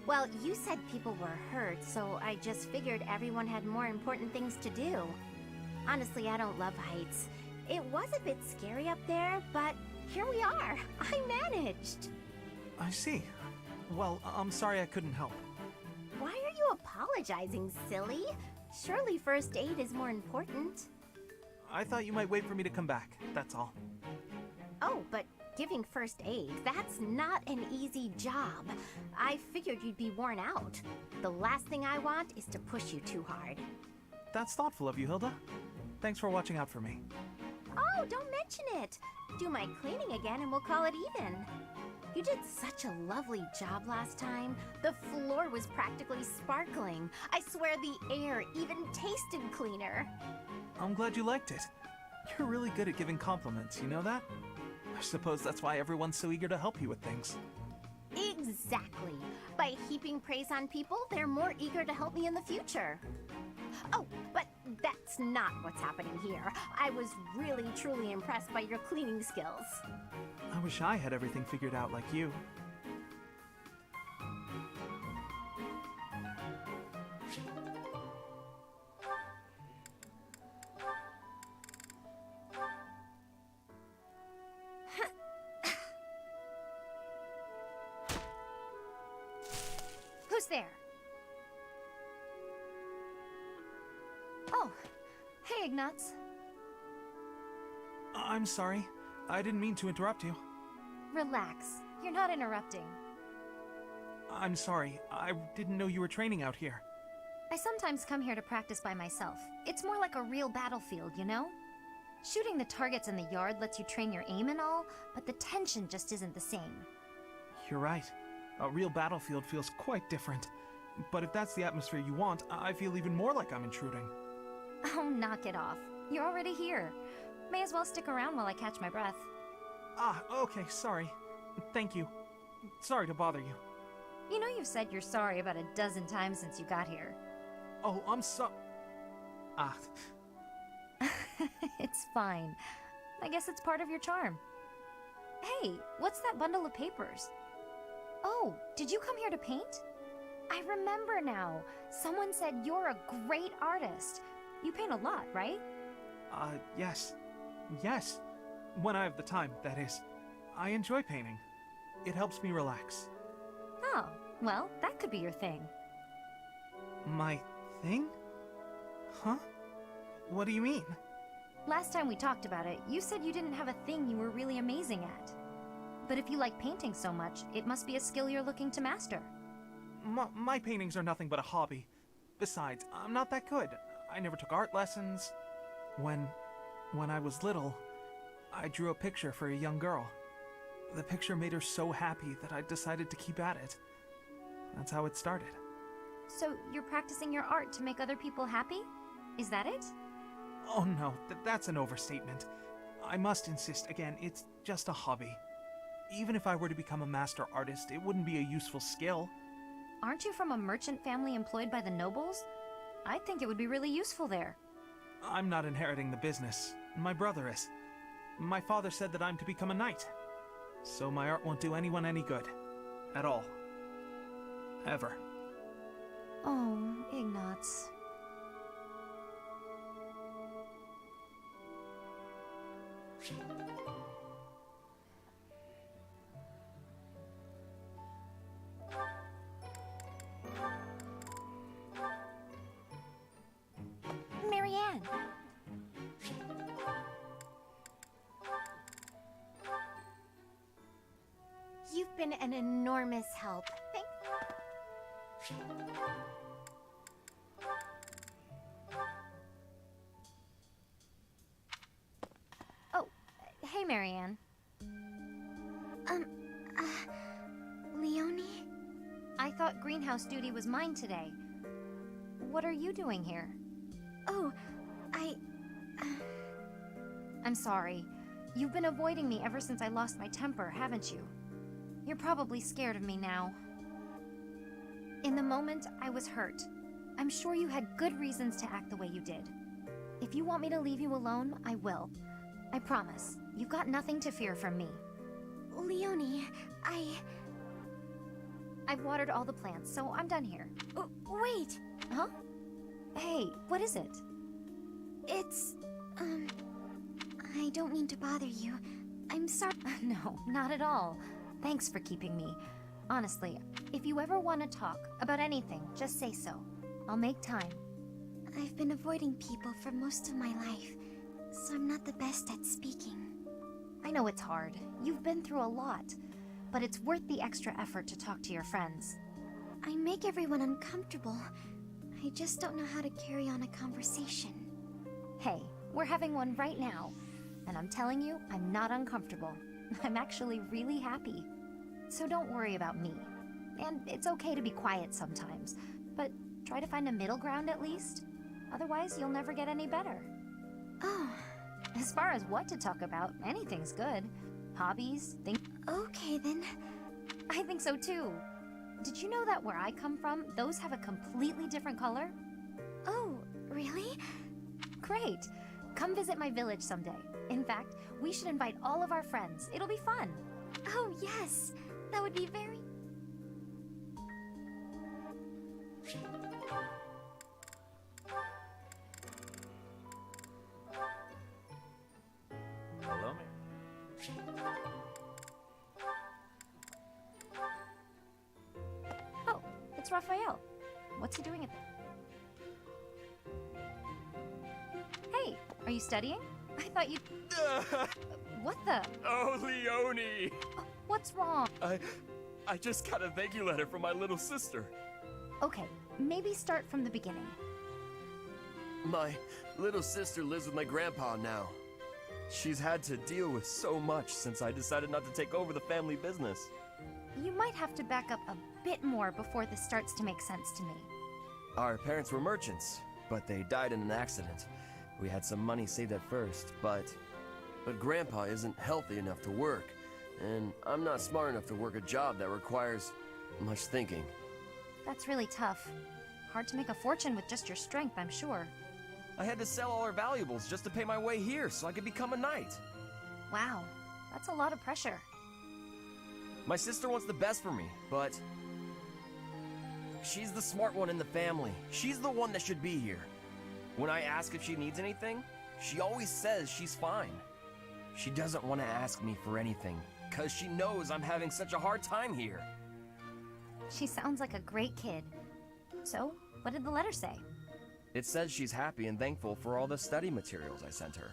Well, you said people were hurt, so I just figured everyone had more important things to do. Honestly, I don't love heights. It was a bit scary up there, but here we are. I managed. I see. Well, I'm sorry I couldn't help. Why are you apologizing, silly? Surely first aid is more important. I thought you might wait for me to come back, that's all. Oh, but giving first aid, that's not an easy job. I figured you'd be worn out. The last thing I want is to push you too hard. That's thoughtful of you, Hilda. Thanks for watching out for me. Oh, don't mention it. Do my cleaning again and we'll call it even. You did such a lovely job last time. The floor was practically sparkling. I swear the air even tasted cleaner. I'm glad you liked it. You're really good at giving compliments, you know that? I suppose that's why everyone's so eager to help you with things. Exactly. By heaping praise on people, they're more eager to help me in the future. Oh, but that's not what's happening here. I was really, truly impressed by your cleaning skills. I was wish I had everything figured out like you. Who's there? Oh, hey, Ignatz. I'm sorry. I didn't mean to interrupt you. Relax. You're not interrupting. I'm sorry. I didn't know you were training out here. I sometimes come here to practice by myself. It's more like a real battlefield, you know? Shooting the targets in the yard lets you train your aim and all, but the tension just isn't the same. You're right. A real battlefield feels quite different. But if that's the atmosphere you want, I feel even more like I'm intruding. Oh, knock it off. You're already here. May as well stick around while I catch my breath. Ah, okay, sorry. Thank you. Sorry to bother you. You know you've said you're sorry about a dozen times since you got here. Oh, I'm so... Ah. It's fine. I guess it's part of your charm. Hey, what's that bundle of papers? Oh, did you come here to paint? I remember now. Someone said you're a great artist. You paint a lot, right? Yes. Yes. When I have the time, that is. I enjoy painting. It helps me relax. Oh, well, that could be your thing. My thing? Huh? What do you mean? Last time we talked about it, you said you didn't have a thing you were really amazing at. But if you like painting so much, it must be a skill you're looking to master. My paintings are nothing but a hobby. Besides, I'm not that good. I never took art lessons. When I was little, I drew a picture for a young girl. The picture made her so happy that I decided to keep at it. That's how it started. So you're practicing your art to make other people happy? Is that it? Oh no, that's an overstatement. I must insist again, it's just a hobby. Even if I were to become a master artist, it wouldn't be a useful skill. Aren't you from a merchant family employed by the nobles? I think it would be really useful there. I'm not inheriting the business. My brother is. My father said that I'm to become a knight. So my art won't do anyone any good. At all. Ever. Oh, Ignatz. Marianne! You've been an enormous help. Oh, hey, Marianne. Leonie? I thought greenhouse duty was mine today. What are you doing here? Oh, I'm sorry. You've been avoiding me ever since I lost my temper, haven't you? You're probably scared of me now. In the moment, I was hurt. I'm sure you had good reasons to act the way you did. If you want me to leave you alone, I will. I promise. You've got nothing to fear from me. Leonie, I've watered all the plants, so I'm done here. Wait! Huh? Hey, what is it? It's, I don't mean to bother you. I'm sorry. No, not at all. Thanks for keeping me. Honestly, if you ever want to talk about anything, just say so. I'll make time. I've been avoiding people for most of my life, so I'm not the best at speaking. I know it's hard. You've been through a lot. But it's worth the extra effort to talk to your friends. I make everyone uncomfortable. I just don't know how to carry on a conversation. Hey, we're having one right now. And I'm telling you, I'm not uncomfortable. I'm actually really happy. So don't worry about me. And it's okay to be quiet sometimes, but try to find a middle ground at least. Otherwise, you'll never get any better. Oh. As far as what to talk about, anything's good. Hobbies, things... Okay, then. I think so too. Did you know that where I come from, those have a completely different color? Oh, really? Great. Come visit my village someday. In fact, we should invite all of our friends. It'll be fun. Oh, yes. That would be very... Hello? Oh, it's Raphael. What's he doing at Hey, are you studying? I thought you... What the? Oh, Leonie! What's wrong? I just got a thank you letter from my little sister. Okay, maybe start from the beginning. My little sister lives with my grandpa now. She's had to deal with so much since I decided not to take over the family business. You might have to back up a bit more before this starts to make sense to me. Our parents were merchants, but they died in an accident. We had some money saved at first, but Grandpa isn't healthy enough to work, and I'm not smart enough to work a job that requires much thinking. That's really tough. Hard to make a fortune with just your strength, I'm sure. I had to sell all our valuables just to pay my way here so I could become a knight. Wow, that's a lot of pressure. My sister wants the best for me, but she's the smart one in the family. She's the one that should be here. When I ask if she needs anything, she always says she's fine. She doesn't want to ask me for anything, because she knows I'm having such a hard time here. She sounds like a great kid. So, what did the letter say? It says she's happy and thankful for all the study materials I sent her.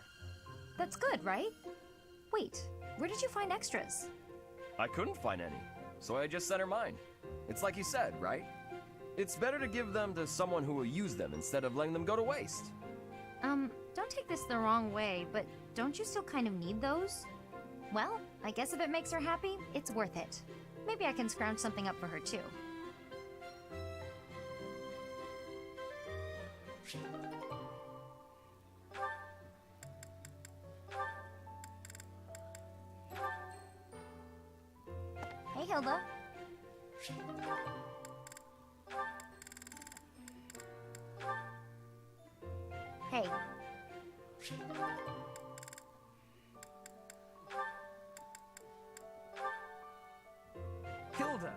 That's good, right? Wait, where did you find extras? I couldn't find any, so I just sent her mine. It's like you said, right? It's better to give them to someone who will use them instead of letting them go to waste. Don't take this the wrong way, but don't you still kind of need those? Well, I guess if it makes her happy, it's worth it. Maybe I can scrounge something up for her too. Hey, Hilda. Hey. Hilda!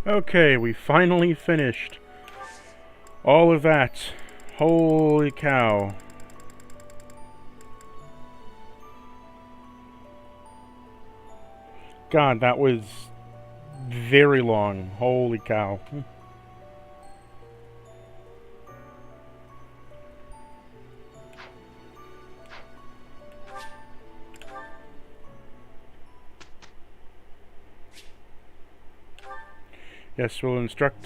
Okay, we finally finished all of that. Holy cow. God, that was very long. Holy cow. Yes, we'll instruct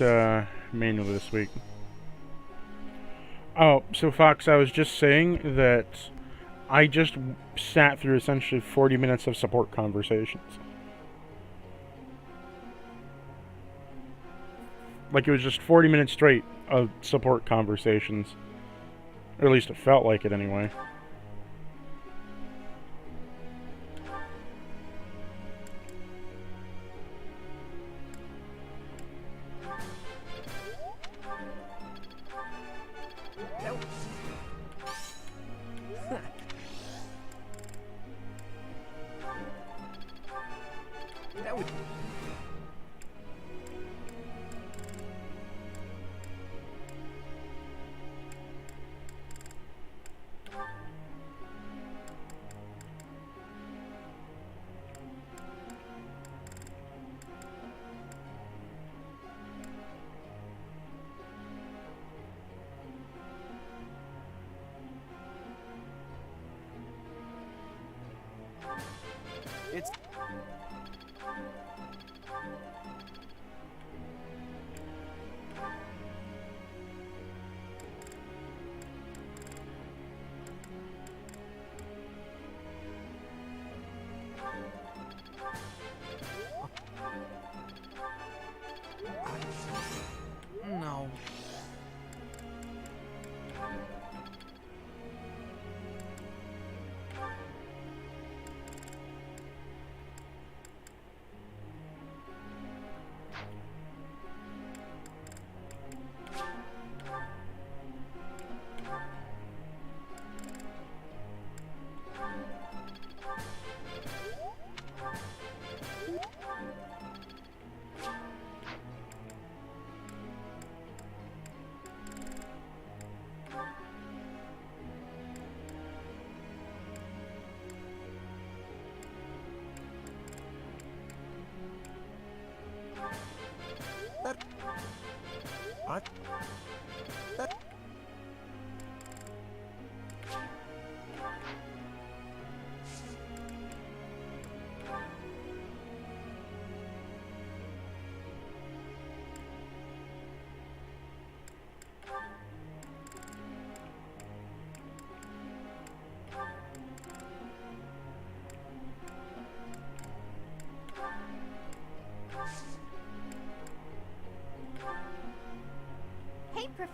manually this week. Oh, so Fox, I was just saying that I just sat through essentially 40 minutes of support conversations. Like, it was just 40 minutes straight of support conversations. Or at least it felt like it anyway. That would... It's... No.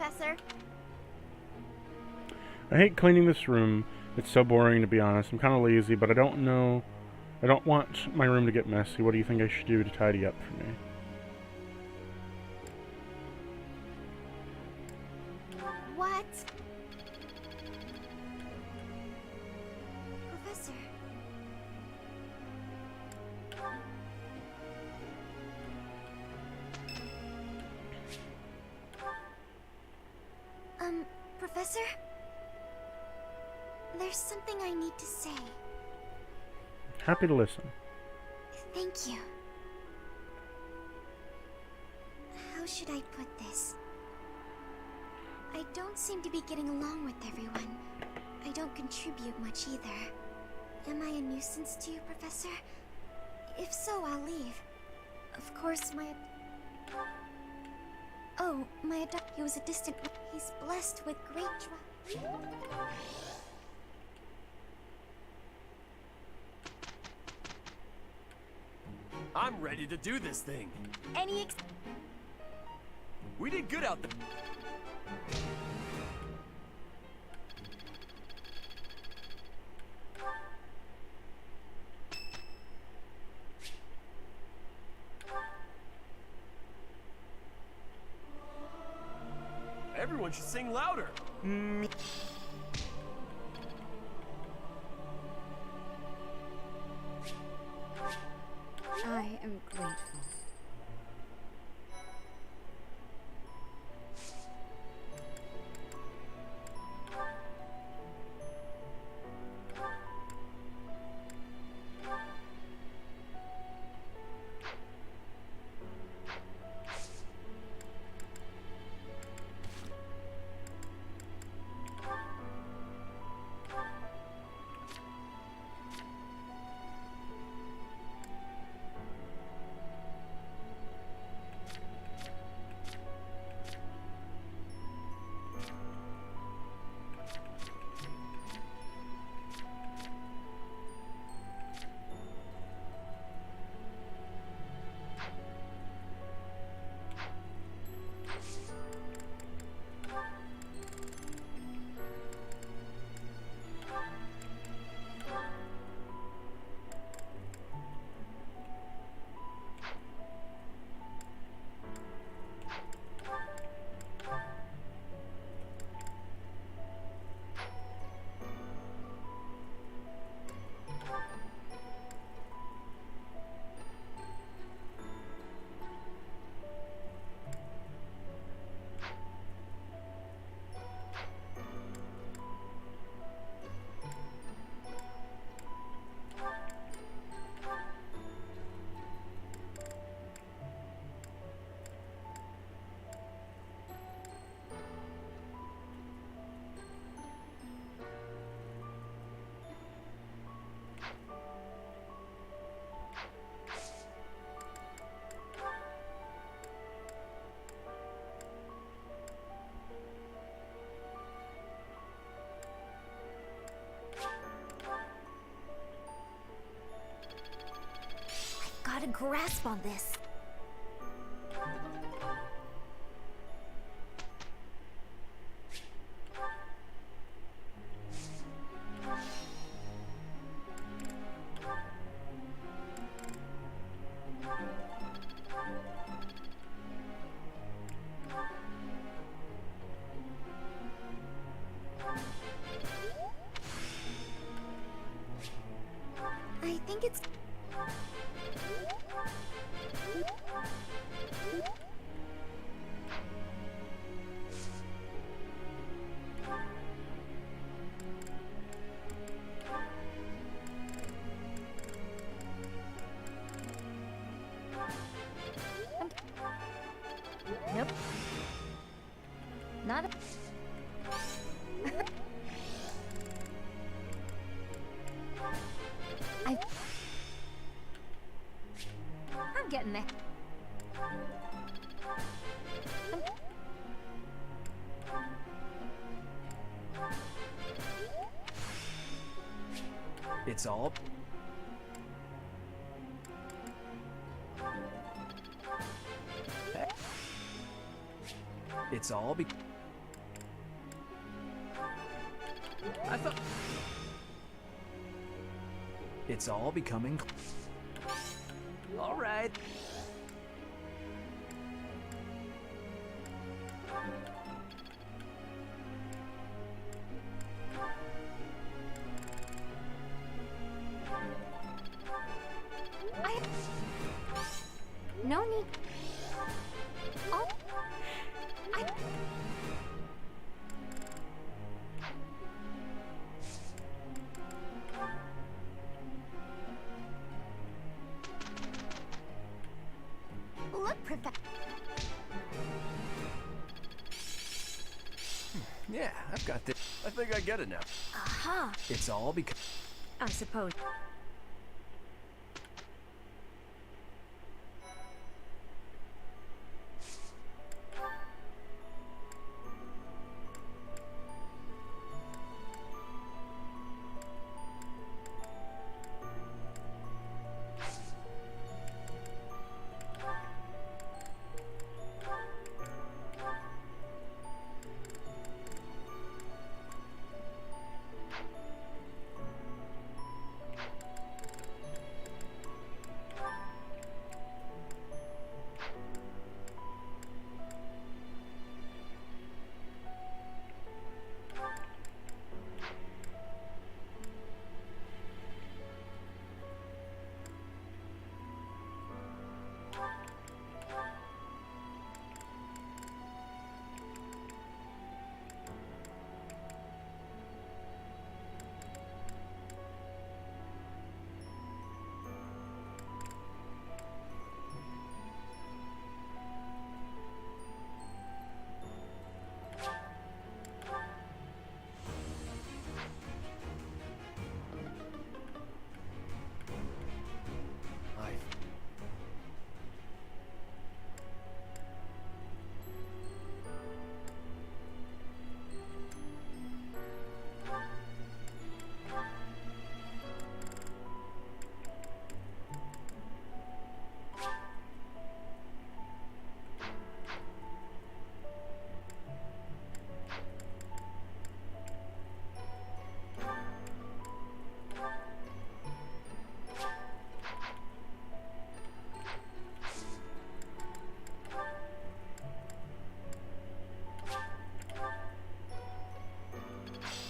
Professor. I hate cleaning this room. It's so boring, to be honest. I'm kind of lazy, but I don't know. I don't want my room to get messy. What do you think I should do to tidy up for me? What? Professor. Professor? There's something I need to say. Happy to listen. Thank you. How should I put this? I don't seem to be getting along with everyone. I don't contribute much either. Am I a nuisance to you, Professor? If so, I'll leave. Of course, he was a distant... He's blessed with great I'm ready to do this thing. We did good out there. Everyone should sing louder. I am grateful. Got a grasp on this. I think it's... Nope. Not a... I'm getting there. It's all... It's all I thought... It's all becoming... All right. No need. Oh. Look, Professor. Yeah, I've got this. I think I get it now. Aha. It's all because... I suppose.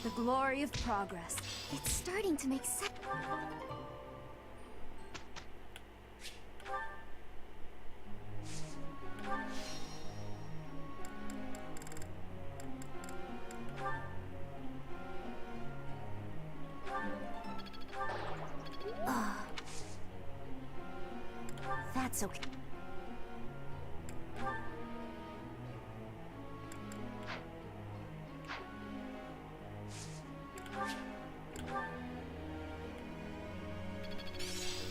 The glory of progress. It's starting to make sense. That's okay.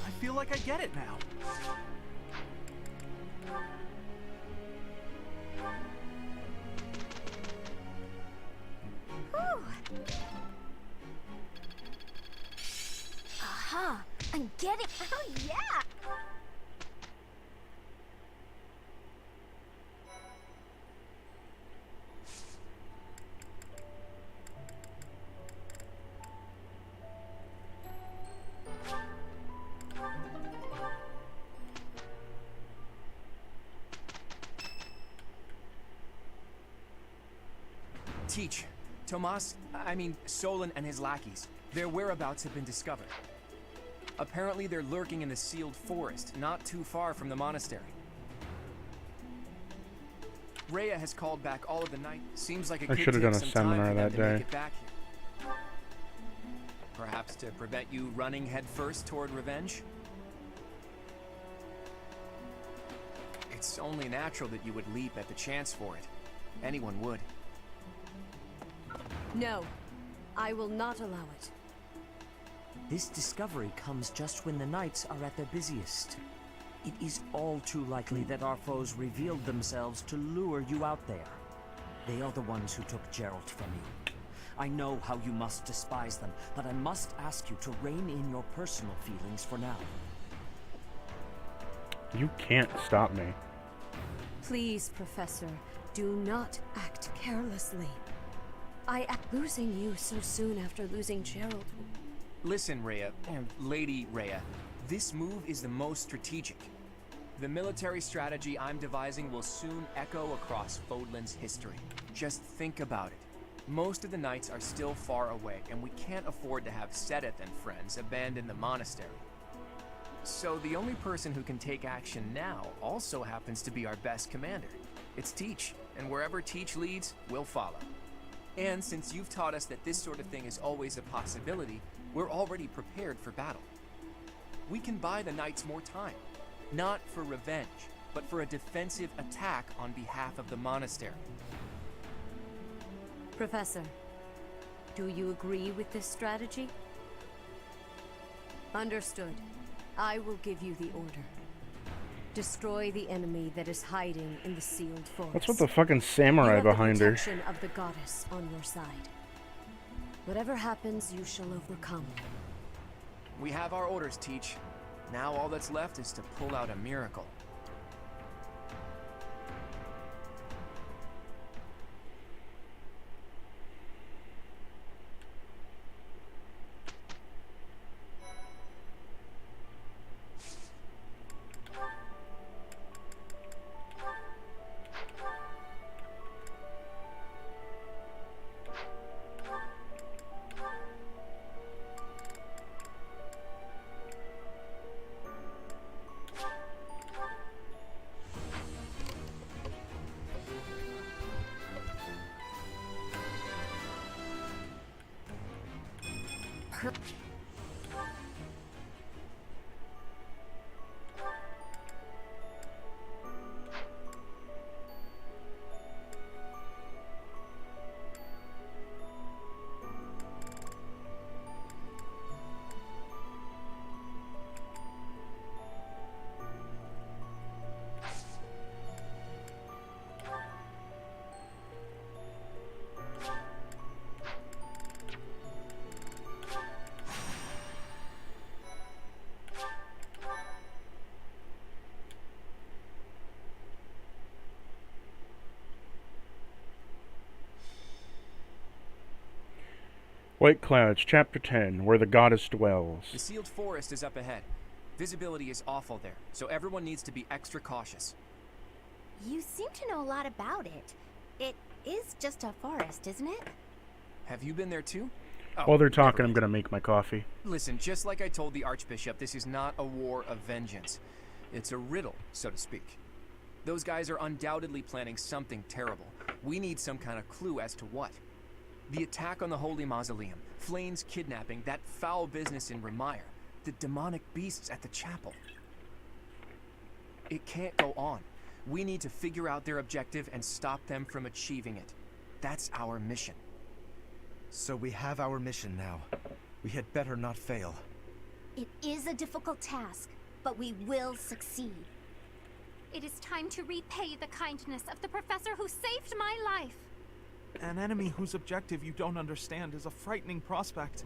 I feel like I get it now. Whew. Aha! I'm getting. Oh yeah! Teach. Solon and his lackeys. Their whereabouts have been discovered. Apparently they're lurking in the sealed forest, not too far from the monastery. Rhea has called back all of the knights. Seems like it I could should have take done a some time seminar for them that to make day. it back here. Perhaps to prevent you running headfirst toward revenge? It's only natural that you would leap at the chance for it. Anyone would. No, I will not allow it. This discovery comes just when the knights are at their busiest. It is all too likely that our foes revealed themselves to lure you out there. They are the ones who took Geralt from you. I know how you must despise them, but I must ask you to rein in your personal feelings for now. You can't stop me. Please, Professor, do not act carelessly. Losing you so soon after losing Gerald. Listen, Rhea, and Lady Rhea, this move is the most strategic. The military strategy I'm devising will soon echo across Fodlan's history. Just think about it. Most of the knights are still far away, and we can't afford to have Sedith and friends abandon the monastery. So the only person who can take action now also happens to be our best commander. It's Teach, and wherever Teach leads, we'll follow. And since you've taught us that this sort of thing is always a possibility, we're already prepared for battle. We can buy the knights more time, not for revenge, but for a defensive attack on behalf of the monastery. Professor, do you agree with this strategy? Understood. I will give you the order. Destroy the enemy that is hiding in the sealed forest. What's with the fucking samurai behind her? You have the protection of the goddess on your side. Whatever happens, you shall overcome. We have our orders, Teach. Now all that's left is to pull out a miracle. White Clouds, Chapter 10, Where the Goddess Dwells. The sealed forest is up ahead. Visibility is awful there, so everyone needs to be extra cautious. You seem to know a lot about it. It is just a forest, isn't it? Have you been there too? Oh, While they're talking, I'm gonna make my coffee. Listen, just like I told the Archbishop, this is not a war of vengeance. It's a riddle, so to speak. Those guys are undoubtedly planning something terrible. We need some kind of clue as to what. The attack on the Holy Mausoleum, Flayn's kidnapping, that foul business in Remire, the demonic beasts at the chapel. It can't go on. We need to figure out their objective and stop them from achieving it. That's our mission. So we have our mission now. We had better not fail. It is a difficult task, but we will succeed. It is time to repay the kindness of the professor who saved my life. An enemy whose objective you don't understand is a frightening prospect.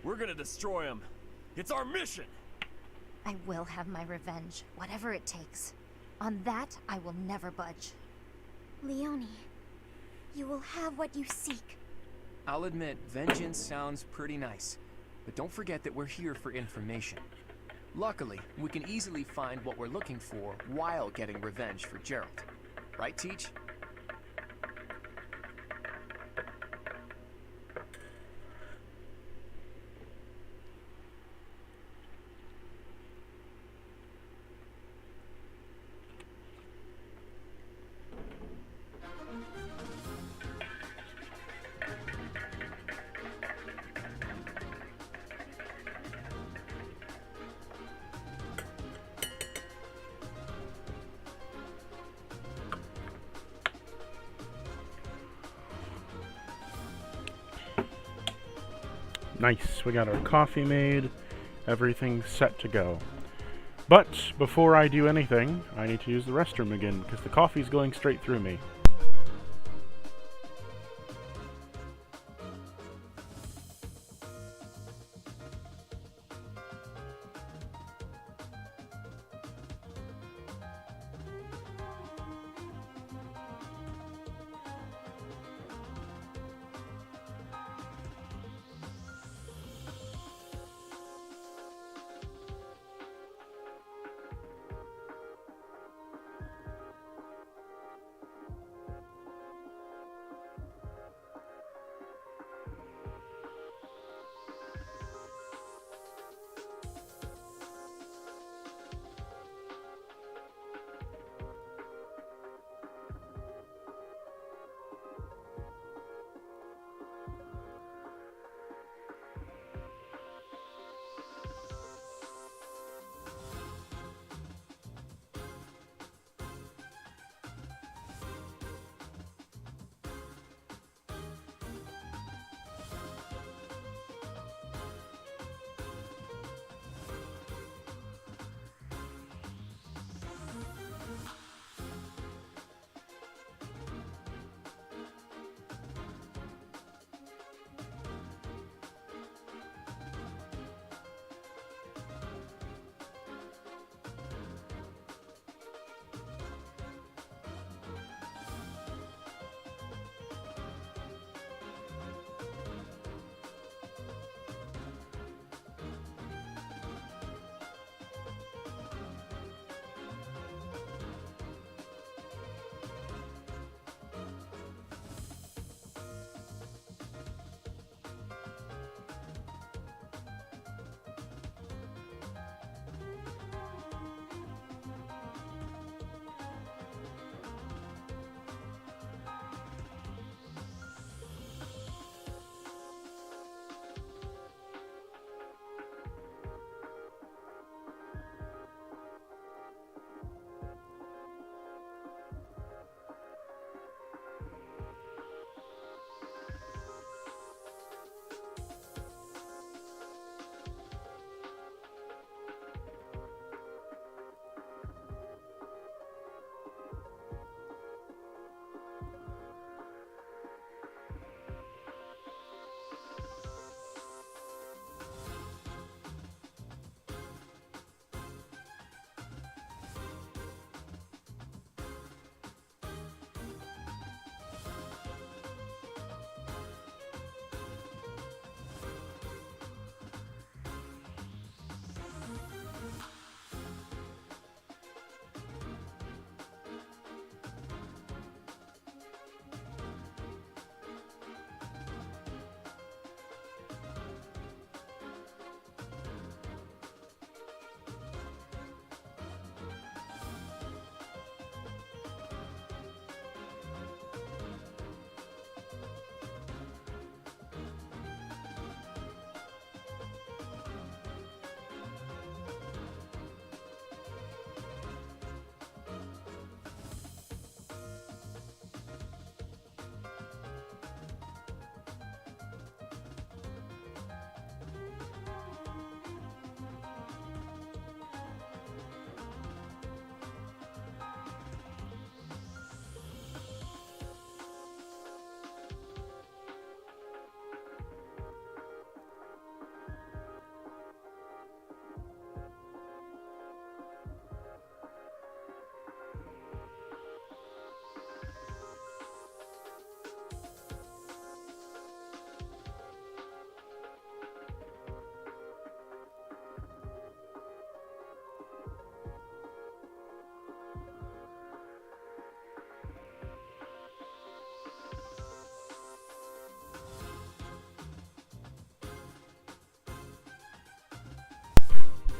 We're gonna destroy him. It's our mission! I will have my revenge, whatever it takes. On that, I will never budge. Leonie, you will have what you seek. I'll admit, vengeance sounds pretty nice, but don't forget that we're here for information. Luckily, we can easily find what we're looking for while getting revenge for Gerald. Right, Teach? Nice, we got our coffee made, everything's set to go. But before I do anything, I need to use the restroom again, because the coffee's going straight through me.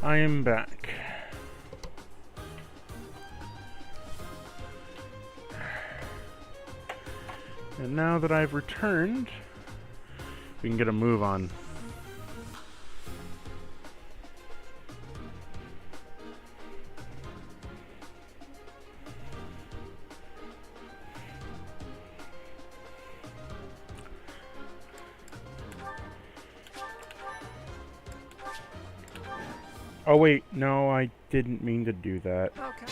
I am back. And now that I've returned, we can get a move on. Oh wait, no, I didn't mean to do that. Okay.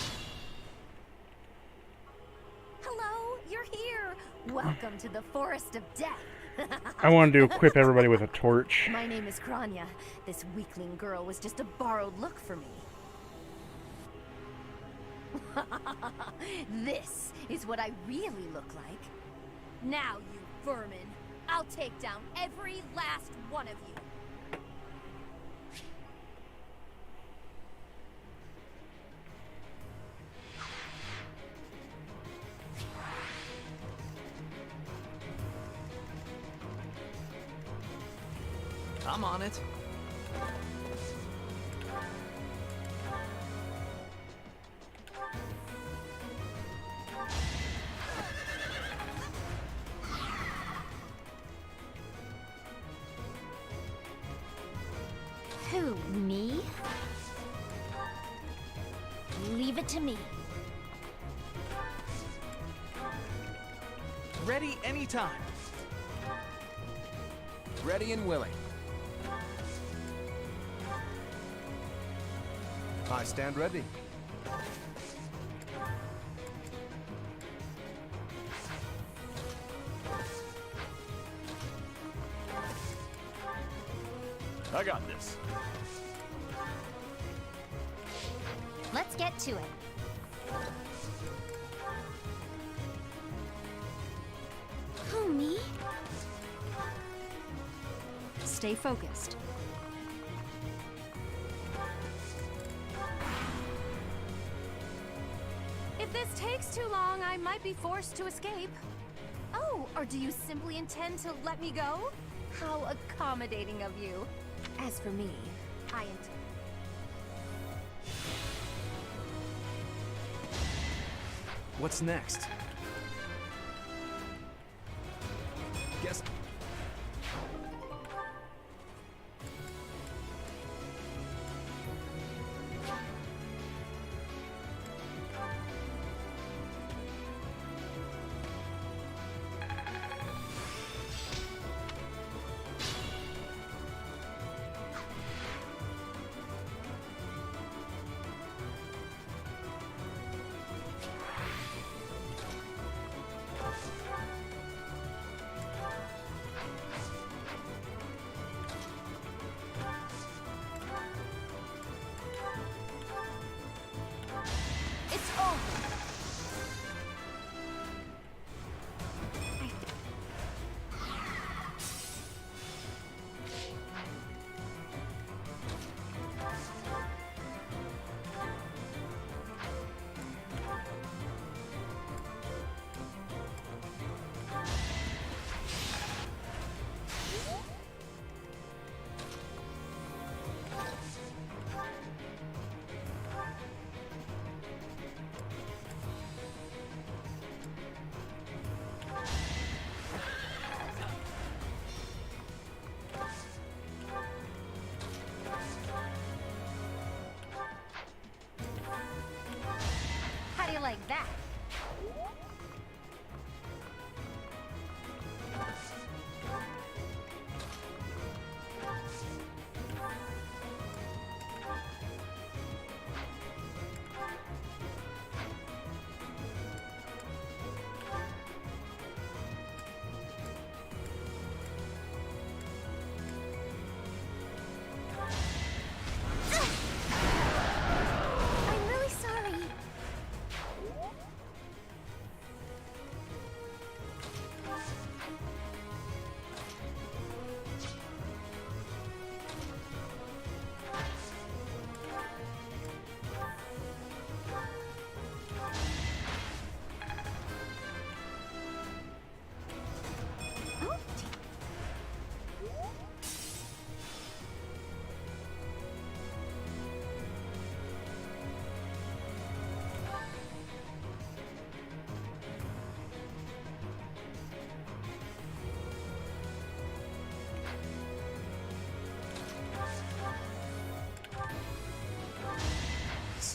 Hello, you're here. Welcome to the Forest of Death. I wanted to equip everybody with a torch. My name is Kranya. This weakling girl was just a borrowed look for me. This is what I really look like. Now, you vermin, I'll take down every last one of you. I'm on it. Who, me? Leave it to me. Ready anytime. Ready and willing. I stand ready. I got this. Let's get to it. Who, me? Stay focused. If this takes too long, I might be forced to escape. Oh, or do you simply intend to let me go? How accommodating of you. As for me, I intend. What's next? Guess. It's over. How do you like that? I'm really sorry.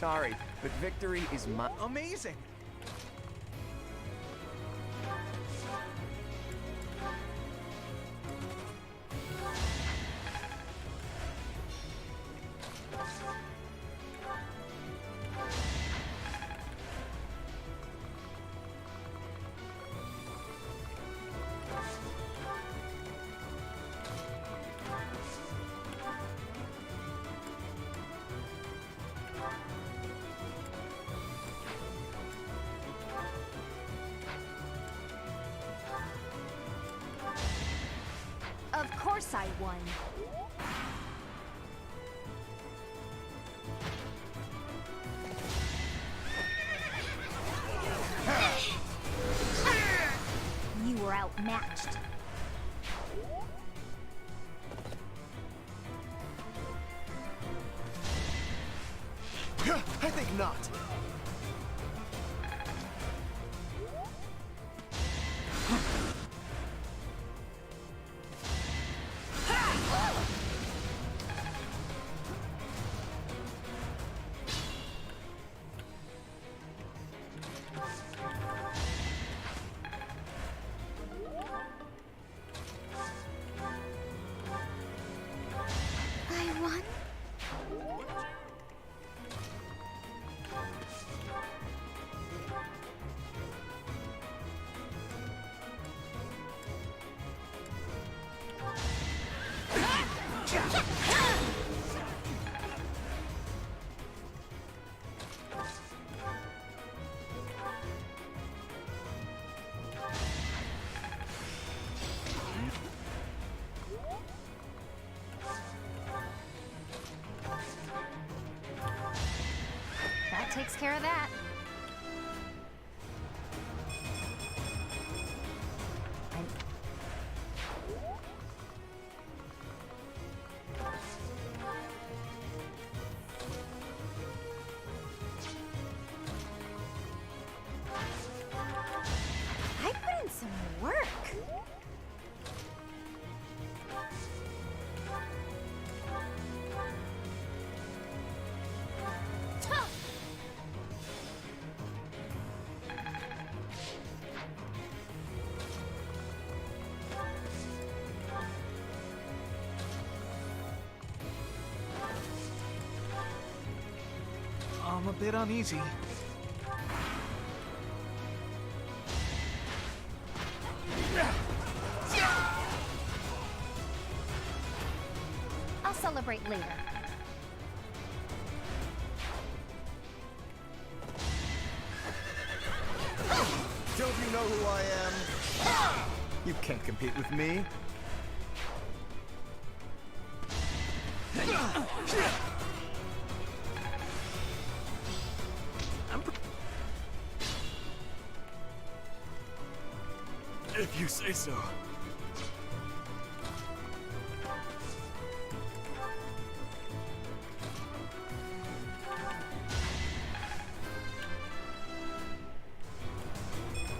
sorry, but victory is my— Amazing! Of course I won. You were outmatched. I think not. I won? That takes care of that. I put in some work. I'm a bit uneasy. I'll celebrate later. Don't you know who I am? You can't compete with me. If you say so.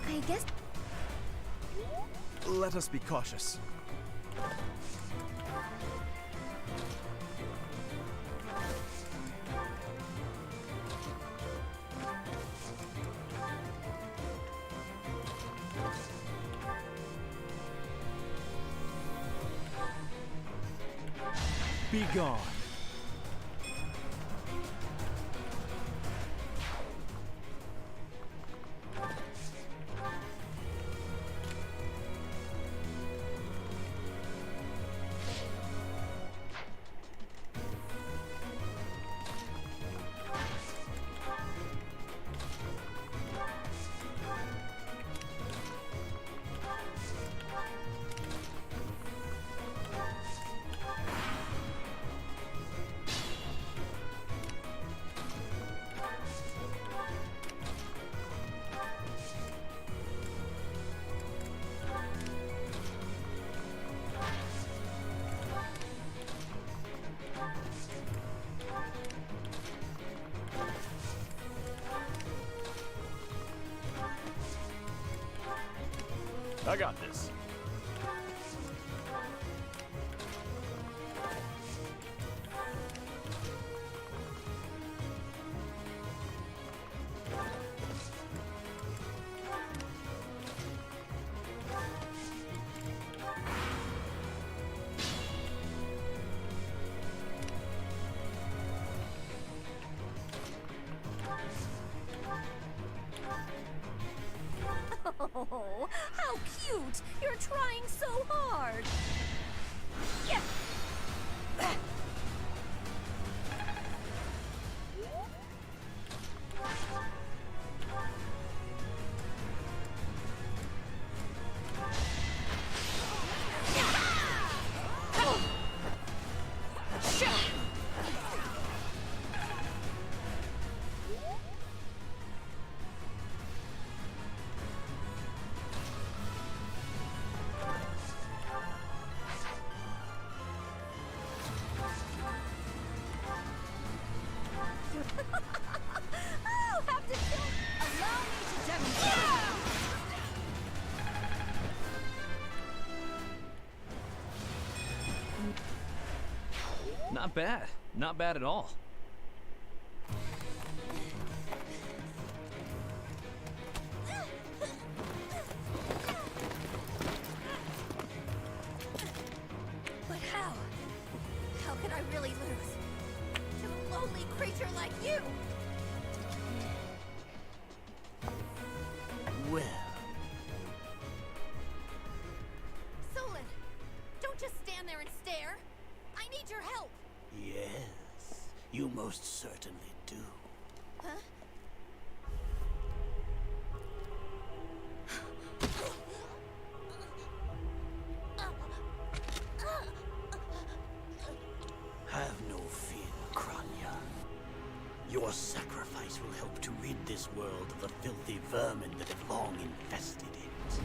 I guess. Let us be cautious. Be gone. I got this. so cute! You're trying so hard! Yeah. I'll have to kill. Allow me to demonstrate. Not bad. Not bad at all. But how? How could I really lose to a lonely creature like you? Well, Solon, don't just stand there and stare. I need your help. yes, you most certainly do. Huh? Have no fear, Kranya. Your sacrifice will help to rid this world of the filthy vermin that have long infested it.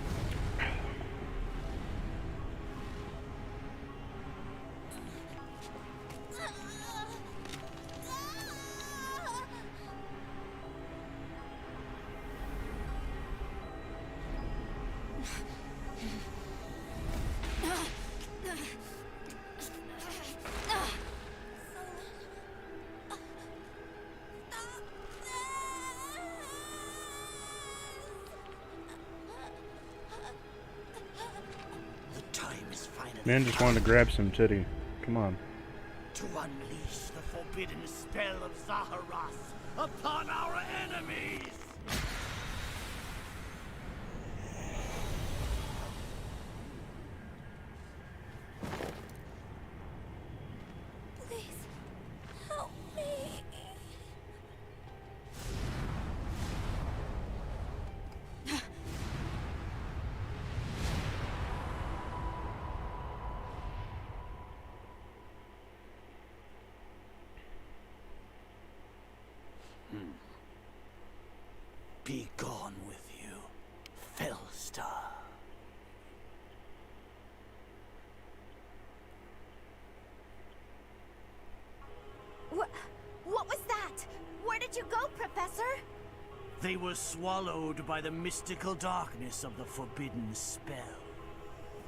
The time is finally Man just wanted to grab some titty. Come on. to unleash the forbidden spell of Zaharas upon our enemies! Please, help me. Be gone with you, Fellstar. What was that? Where did you go, Professor? They were swallowed by the mystical darkness of the forbidden spell.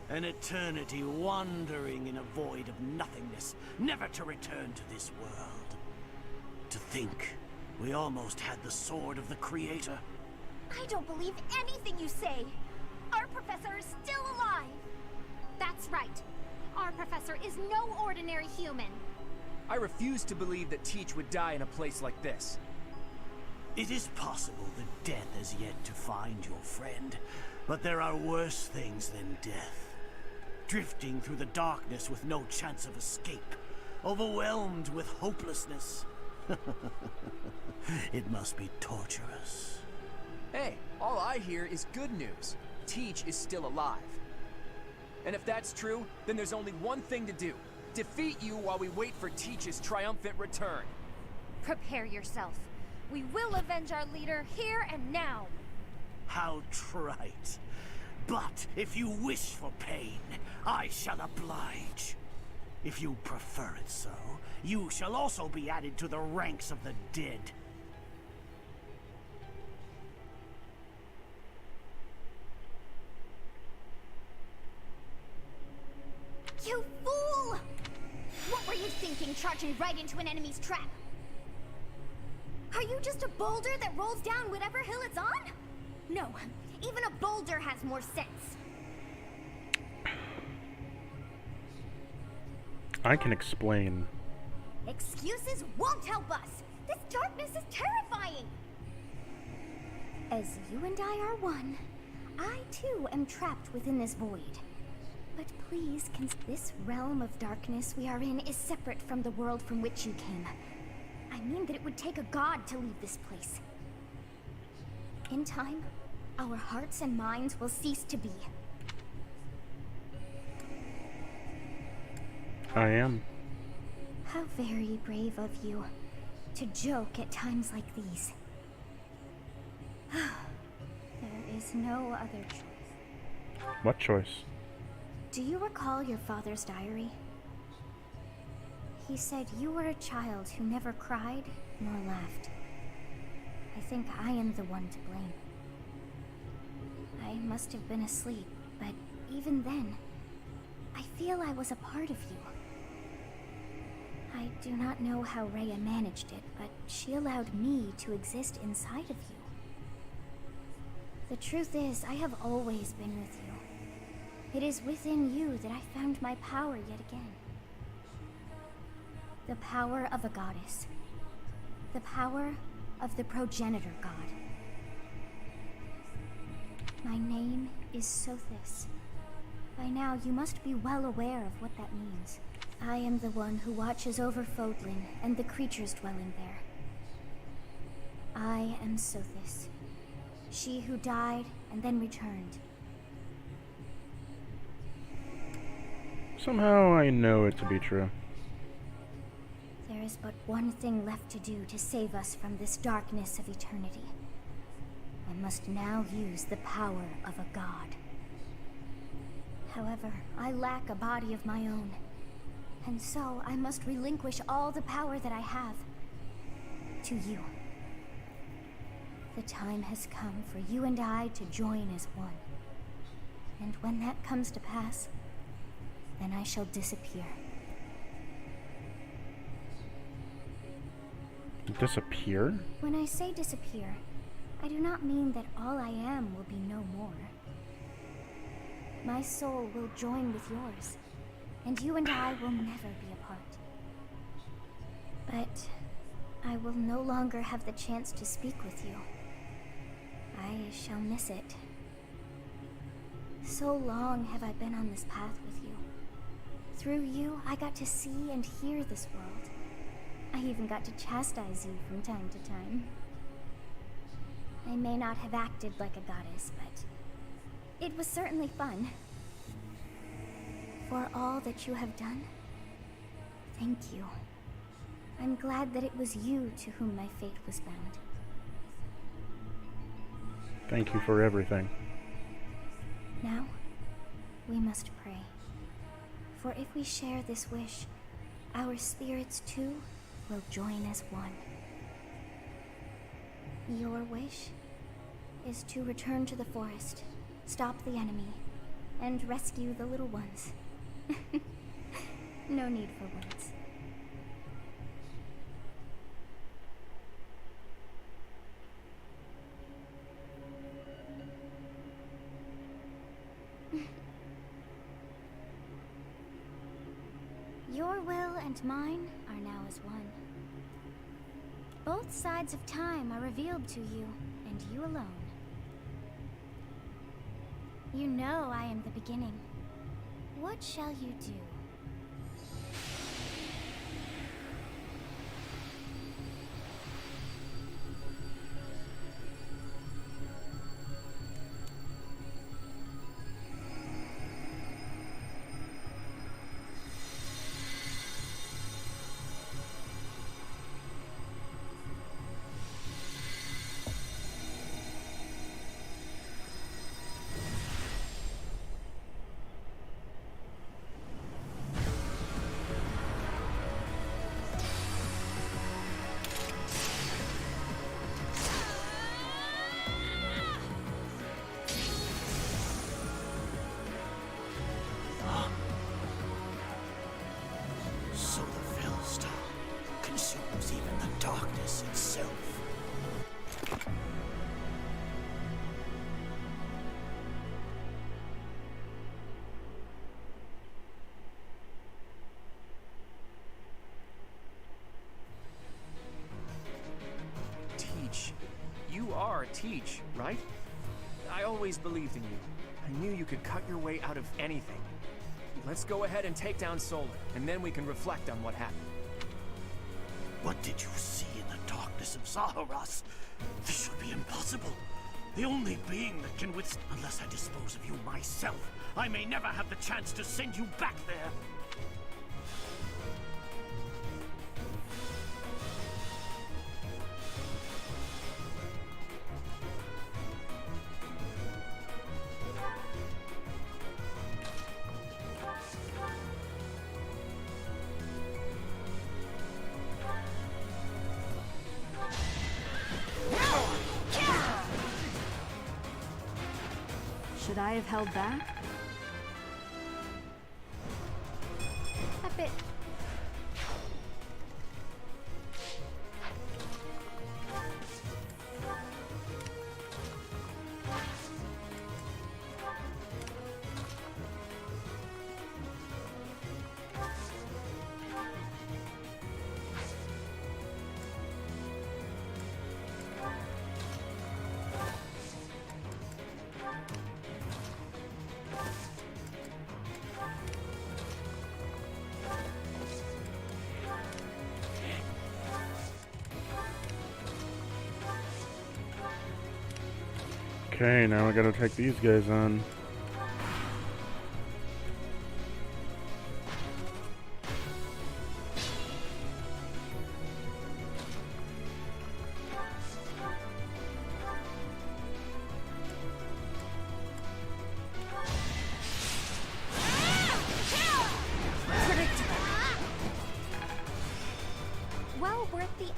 An eternity wandering in a void of nothingness, never to return to this world. To think, we almost had the sword of the Creator. I don't believe anything you say. Our professor is still alive. That's right. Our professor is no ordinary human. I refuse to believe that Teach would die in a place like this. It is possible that death has yet to find your friend, but there are worse things than death. Drifting through the darkness with no chance of escape, overwhelmed with hopelessness. It must be torturous. Hey, all I hear is good news. Teach is still alive. And if that's true, then there's only one thing to do. Defeat you while we wait for Teach's triumphant return. Prepare yourself. We will avenge our leader here and now. How trite. But if you wish for pain, I shall oblige. If you prefer it so, you shall also be added to the ranks of the dead. You fool! What were you thinking, charging right into an enemy's trap? Are you just a boulder that rolls down whatever hill it's on? No, even a boulder has more sense. I can explain. Excuses won't help us. This darkness is terrifying. As you and I are one, I too am trapped within this void. But please, this realm of darkness we are in is separate from the world from which you came. I mean that it would take a god to leave this place. In time, our hearts and minds will cease to be. I am. How very brave of you to joke at times like these. There is no other choice. What choice? Do you recall your father's diary? He said you were a child who never cried nor laughed. I think I am the one to blame. I must have been asleep, but even then, I feel I was a part of you. I do not know how Rhea managed it, but she allowed me to exist inside of you. The truth is, I have always been with you. It is within you that I found my power yet again. The power of a goddess. The power of the progenitor god. My name is Sothis. By now, you must be well aware of what that means. I am the one who watches over Fodlan and the creatures dwelling there. I am Sothis. She who died and then returned. Somehow I know it to be true. There is but one thing left to do to save us from this darkness of eternity. I must now use the power of a god. However, I lack a body of my own, and so I must relinquish all the power that I have to you. The time has come for you and I to join as one. And when that comes to pass, then I shall disappear. Disappear? When I say disappear, I do not mean that all I am will be no more. My soul will join with yours, and you and I will never be apart. But I will no longer have the chance to speak with you. I shall miss it. So long have I been on this path with you. Through you, I got to see and hear this world. I even got to chastise you from time to time. I may not have acted like a goddess, but it was certainly fun. For all that you have done, thank you. I'm glad that it was you to whom my fate was bound. Thank you for everything. Now, we must pray. For if we share this wish, our spirits too will join as one. Your wish is to return to the forest, stop the enemy, and rescue the little ones. No need for words. Your will and mine are now as one. Both sides of time are revealed to you, and you alone. You know I am the beginning. What shall you do? So the Fellstar consumes even the darkness itself. Teach. You are Teach, right? I always believed in you. I knew you could cut your way out of anything. Let's go ahead and take down Solar, and then we can reflect on what happened. What did you see in the darkness of Zaharas? This should be impossible. The only being that can withstand... Unless I dispose of you myself, I may never have the chance to send you back there. Should I have held back? A bit. Okay, now I gotta take these guys on. Well, we're at the...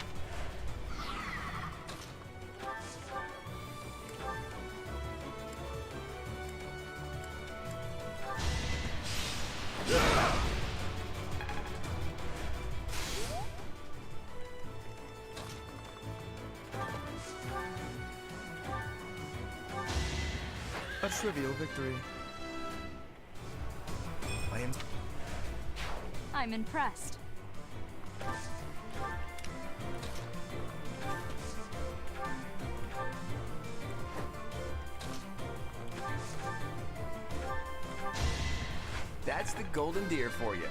A trivial victory. I'm impressed. That's the golden deer for you.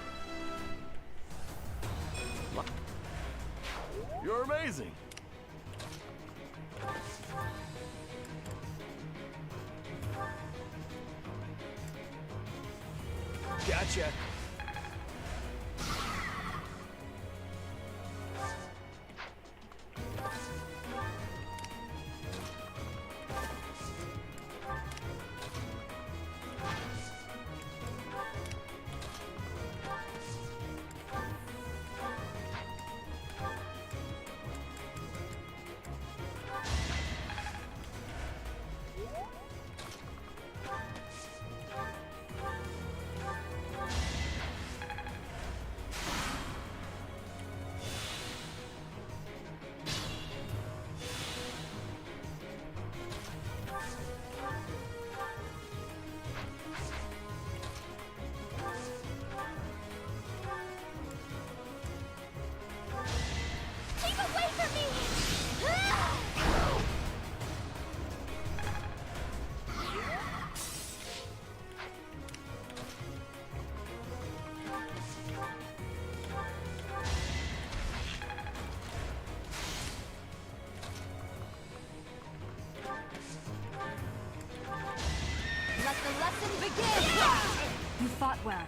You're amazing. Gotcha. Keep away from me! Let the lesson begin! You fought well.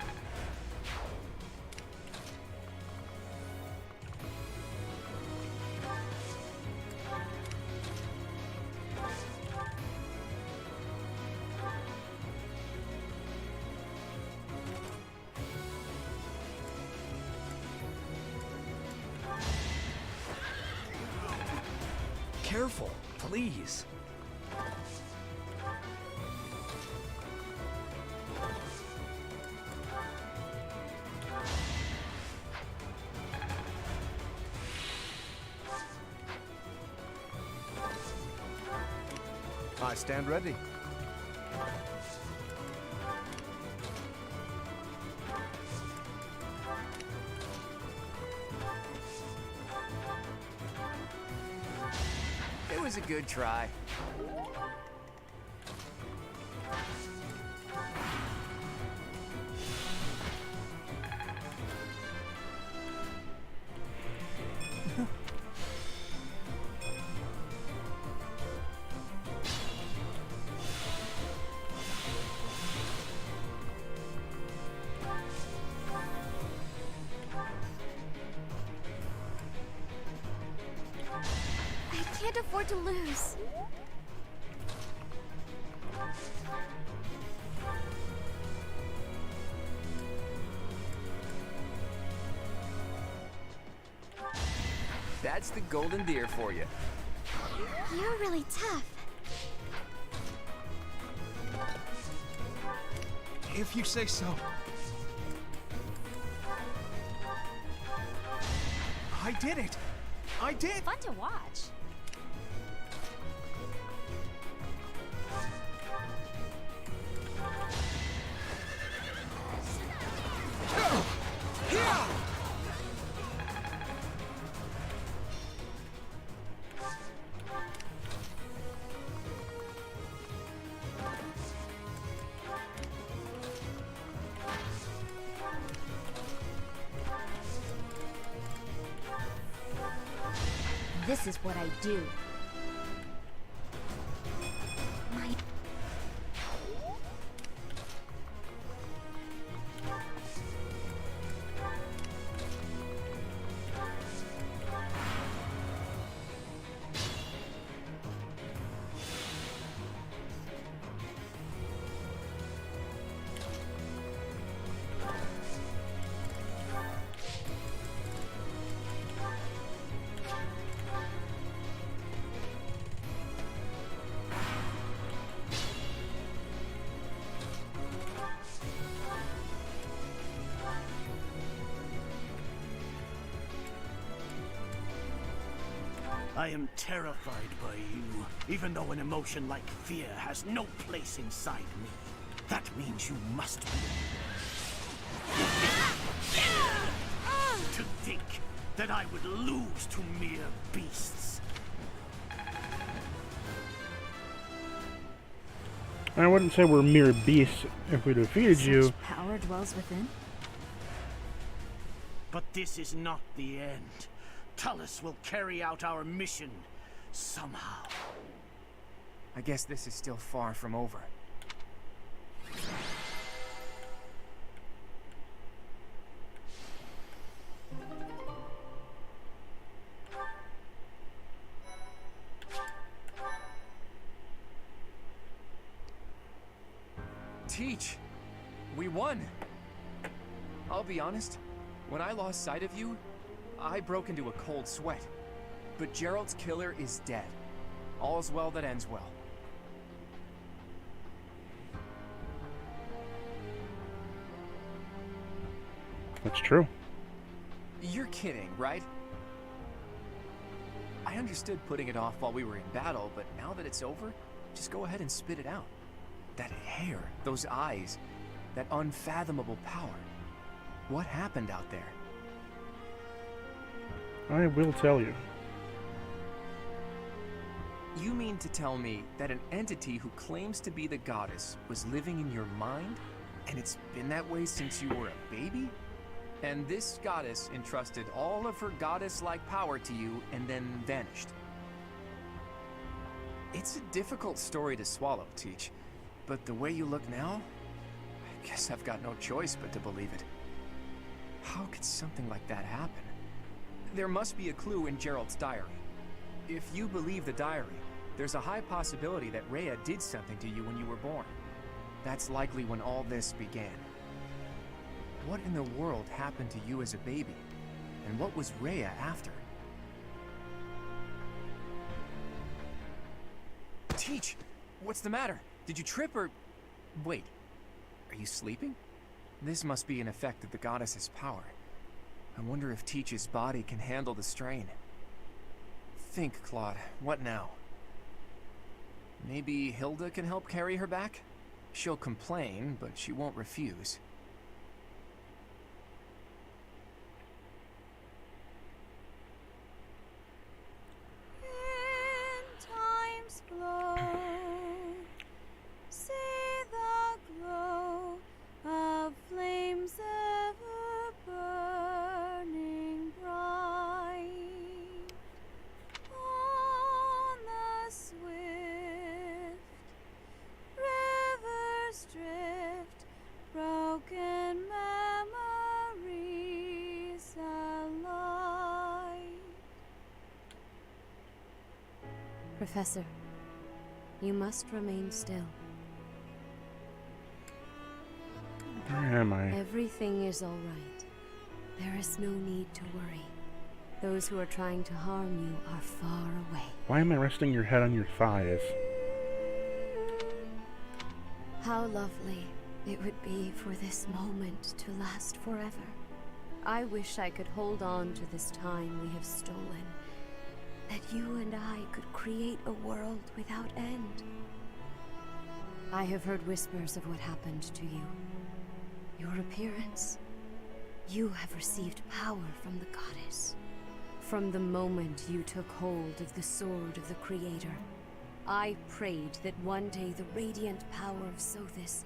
Careful, please. I stand ready. It was a good try. can't afford to lose. That's the golden deer for you. You're really tough. If you say so. I did it! I did! Fun to watch. This is what I do. I am terrified by you, even though an emotion like fear has no place inside me. That means you must be. To think that I would lose to mere beasts. I wouldn't say we're mere beasts if we defeated you. Such power dwells within. But this is not the end. Tullus will carry out our mission somehow. I guess this is still far from over. Teach! We won! I'll be honest, when I lost sight of you, I broke into a cold sweat. But Gerald's killer is dead. All's well that ends well. That's true. You're kidding, right? I understood putting it off while we were in battle, but now that it's over, just go ahead and spit it out. That hair, those eyes, that unfathomable power. What happened out there? I will tell you. You mean to tell me that an entity who claims to be the goddess was living in your mind? And it's been that way since you were a baby? And this goddess entrusted all of her goddess-like power to you and then vanished. It's a difficult story to swallow, Teach. But the way you look now, I guess I've got no choice but to believe it. How could something like that happen? There must be a clue in Gerald's diary. If you believe the diary, there's a high possibility that Rhea did something to you when you were born. That's likely when all this began. What in the world happened to you as a baby? And what was Rhea after? Teach! What's the matter? Did you trip or... Wait, are you sleeping? This must be an effect of the goddess's power. I wonder if Teach's body can handle the strain. Think, Claude, what now? Maybe Hilda can help carry her back? She'll complain, but she won't refuse. Time's flow, see the glow of flames ever burning bright on the swift river's drift, broken Professor, you must remain still. Where am I? Everything is all right. There is no need to worry. Those who are trying to harm you are far away. Why am I resting your head on your thighs? How lovely it would be for this moment to last forever. I wish I could hold on to this time we have stolen, that you and I could create a world without end. I have heard whispers of what happened to you. Your appearance. You have received power from the goddess. From the moment you took hold of the sword of the Creator, I prayed that one day the radiant power of Sothis,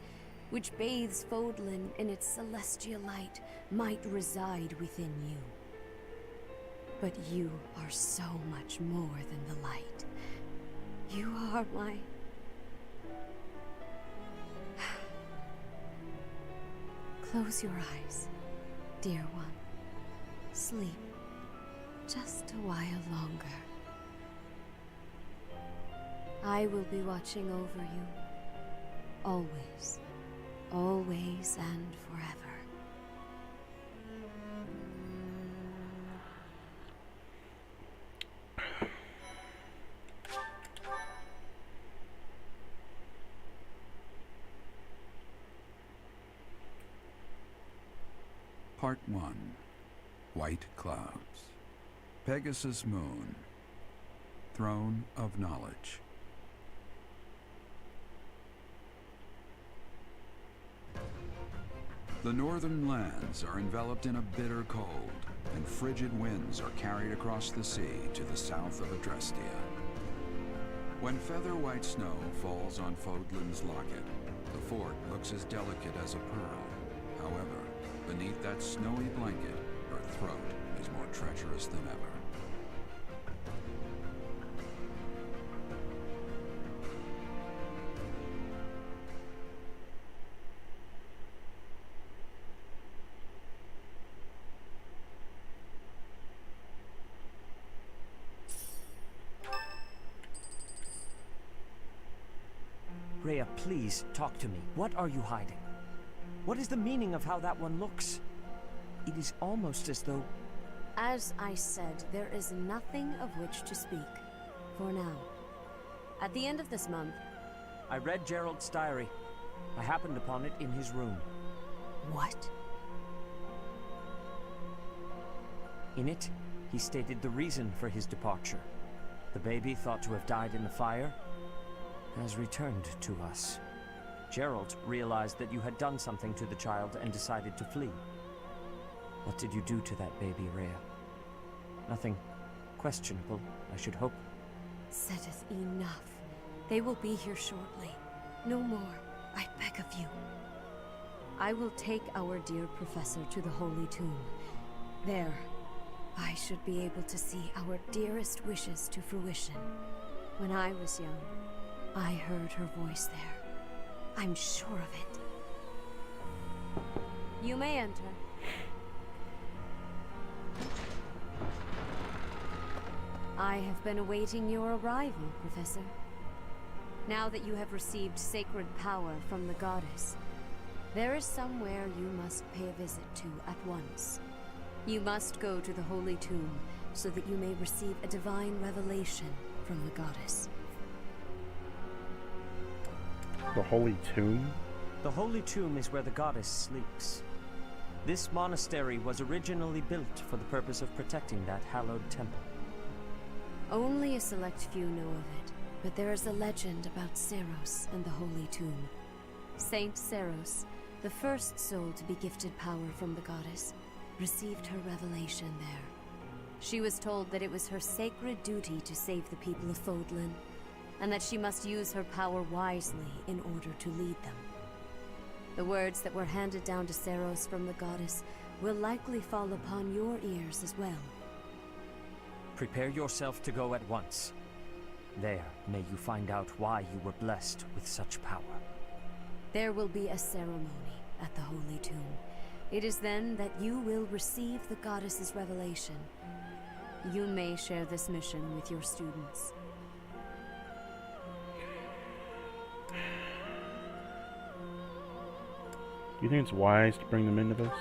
which bathes Fodlan in its celestial light, might reside within you. But you are so much more than the light. You are my... Close your eyes, dear one. Sleep just a while longer. I will be watching over you. Always. Always and forever. Part 1. White Clouds. Pegasus Moon. Throne of Knowledge. The northern lands are enveloped in a bitter cold, and frigid winds are carried across the sea to the south of Adrestia. When feather white snow falls on Fodlan's locket, the fort looks as delicate as a pearl. However, beneath that snowy blanket, her throat is more treacherous than ever. Rhea, please, talk to me. What are you hiding? What is the meaning of how that one looks? It is almost as though... As I said, there is nothing of which to speak. For now. At the end of this month... I read Gerald's diary. I happened upon it in his room. What? In it, he stated the reason for his departure. The baby, thought to have died in the fire, has returned to us. Gerald realized that you had done something to the child and decided to flee. What did you do to that baby, Rhea? Nothing questionable, I should hope. Saideth enough. They will be here shortly. No more, I beg of you. I will take our dear professor to the Holy Tomb. There, I should be able to see our dearest wishes to fruition. When I was young, I heard her voice there. I'm sure of it. You may enter. I have been awaiting your arrival, Professor. Now that you have received sacred power from the goddess, there is somewhere you must pay a visit to at once. You must go to the Holy Tomb so that you may receive a divine revelation from the goddess. The Holy Tomb? The Holy Tomb is where the goddess sleeps. This monastery was originally built for the purpose of protecting that hallowed temple. Only a select few know of it, but there is a legend about Seros and the Holy Tomb. Saint Seros, the first soul to be gifted power from the goddess, received her revelation there. She was told that it was her sacred duty to save the people of Fodlan, and that she must use her power wisely in order to lead them. The words that were handed down to Seros from the goddess will likely fall upon your ears as well. Prepare yourself to go at once. There, may you find out why you were blessed with such power. There will be a ceremony at the Holy Tomb. It is then that you will receive the goddess's revelation. You may share this mission with your students. you think it's wise to bring them into this?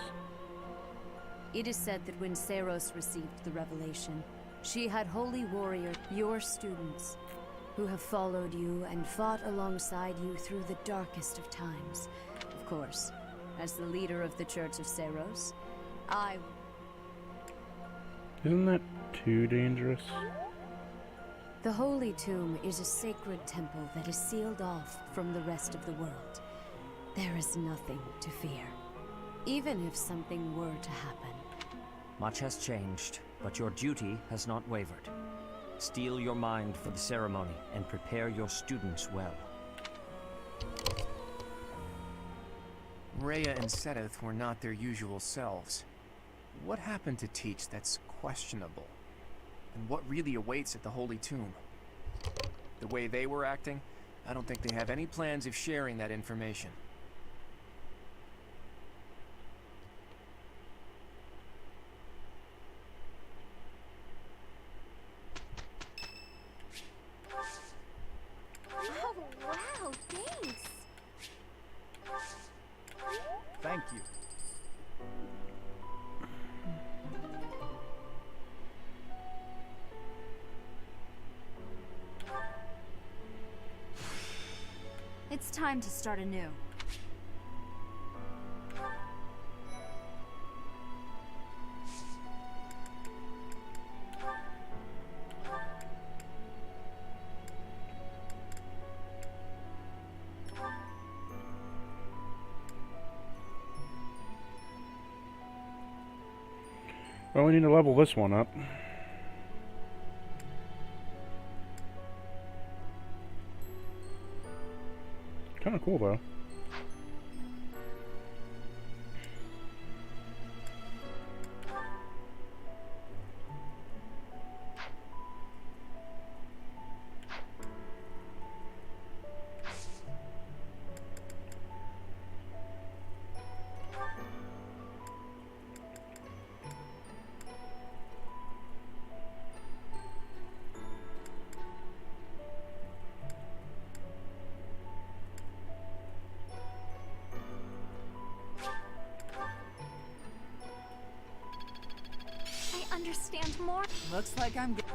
It is said that when Seiros received the revelation, she had holy warrior, your students, who have followed you and fought alongside you through the darkest of times. Of course, as the leader of the Church of Seiros, I... Isn't that too dangerous? The Holy Tomb is a sacred temple that is sealed off from the rest of the world. There is nothing to fear, even if something were to happen. Much has changed, but your duty has not wavered. Steel your mind for the ceremony and prepare your students well. Rhea and Sedith were not their usual selves. What happened to Teach that's questionable? And what really awaits at the Holy Tomb? The way they were acting, I don't think they have any plans of sharing that information. Oh, wow, thanks. Thank you. It's time to start anew. Well, we need to level this one up. Kind of cool, though. I understand more. Looks like I'm good.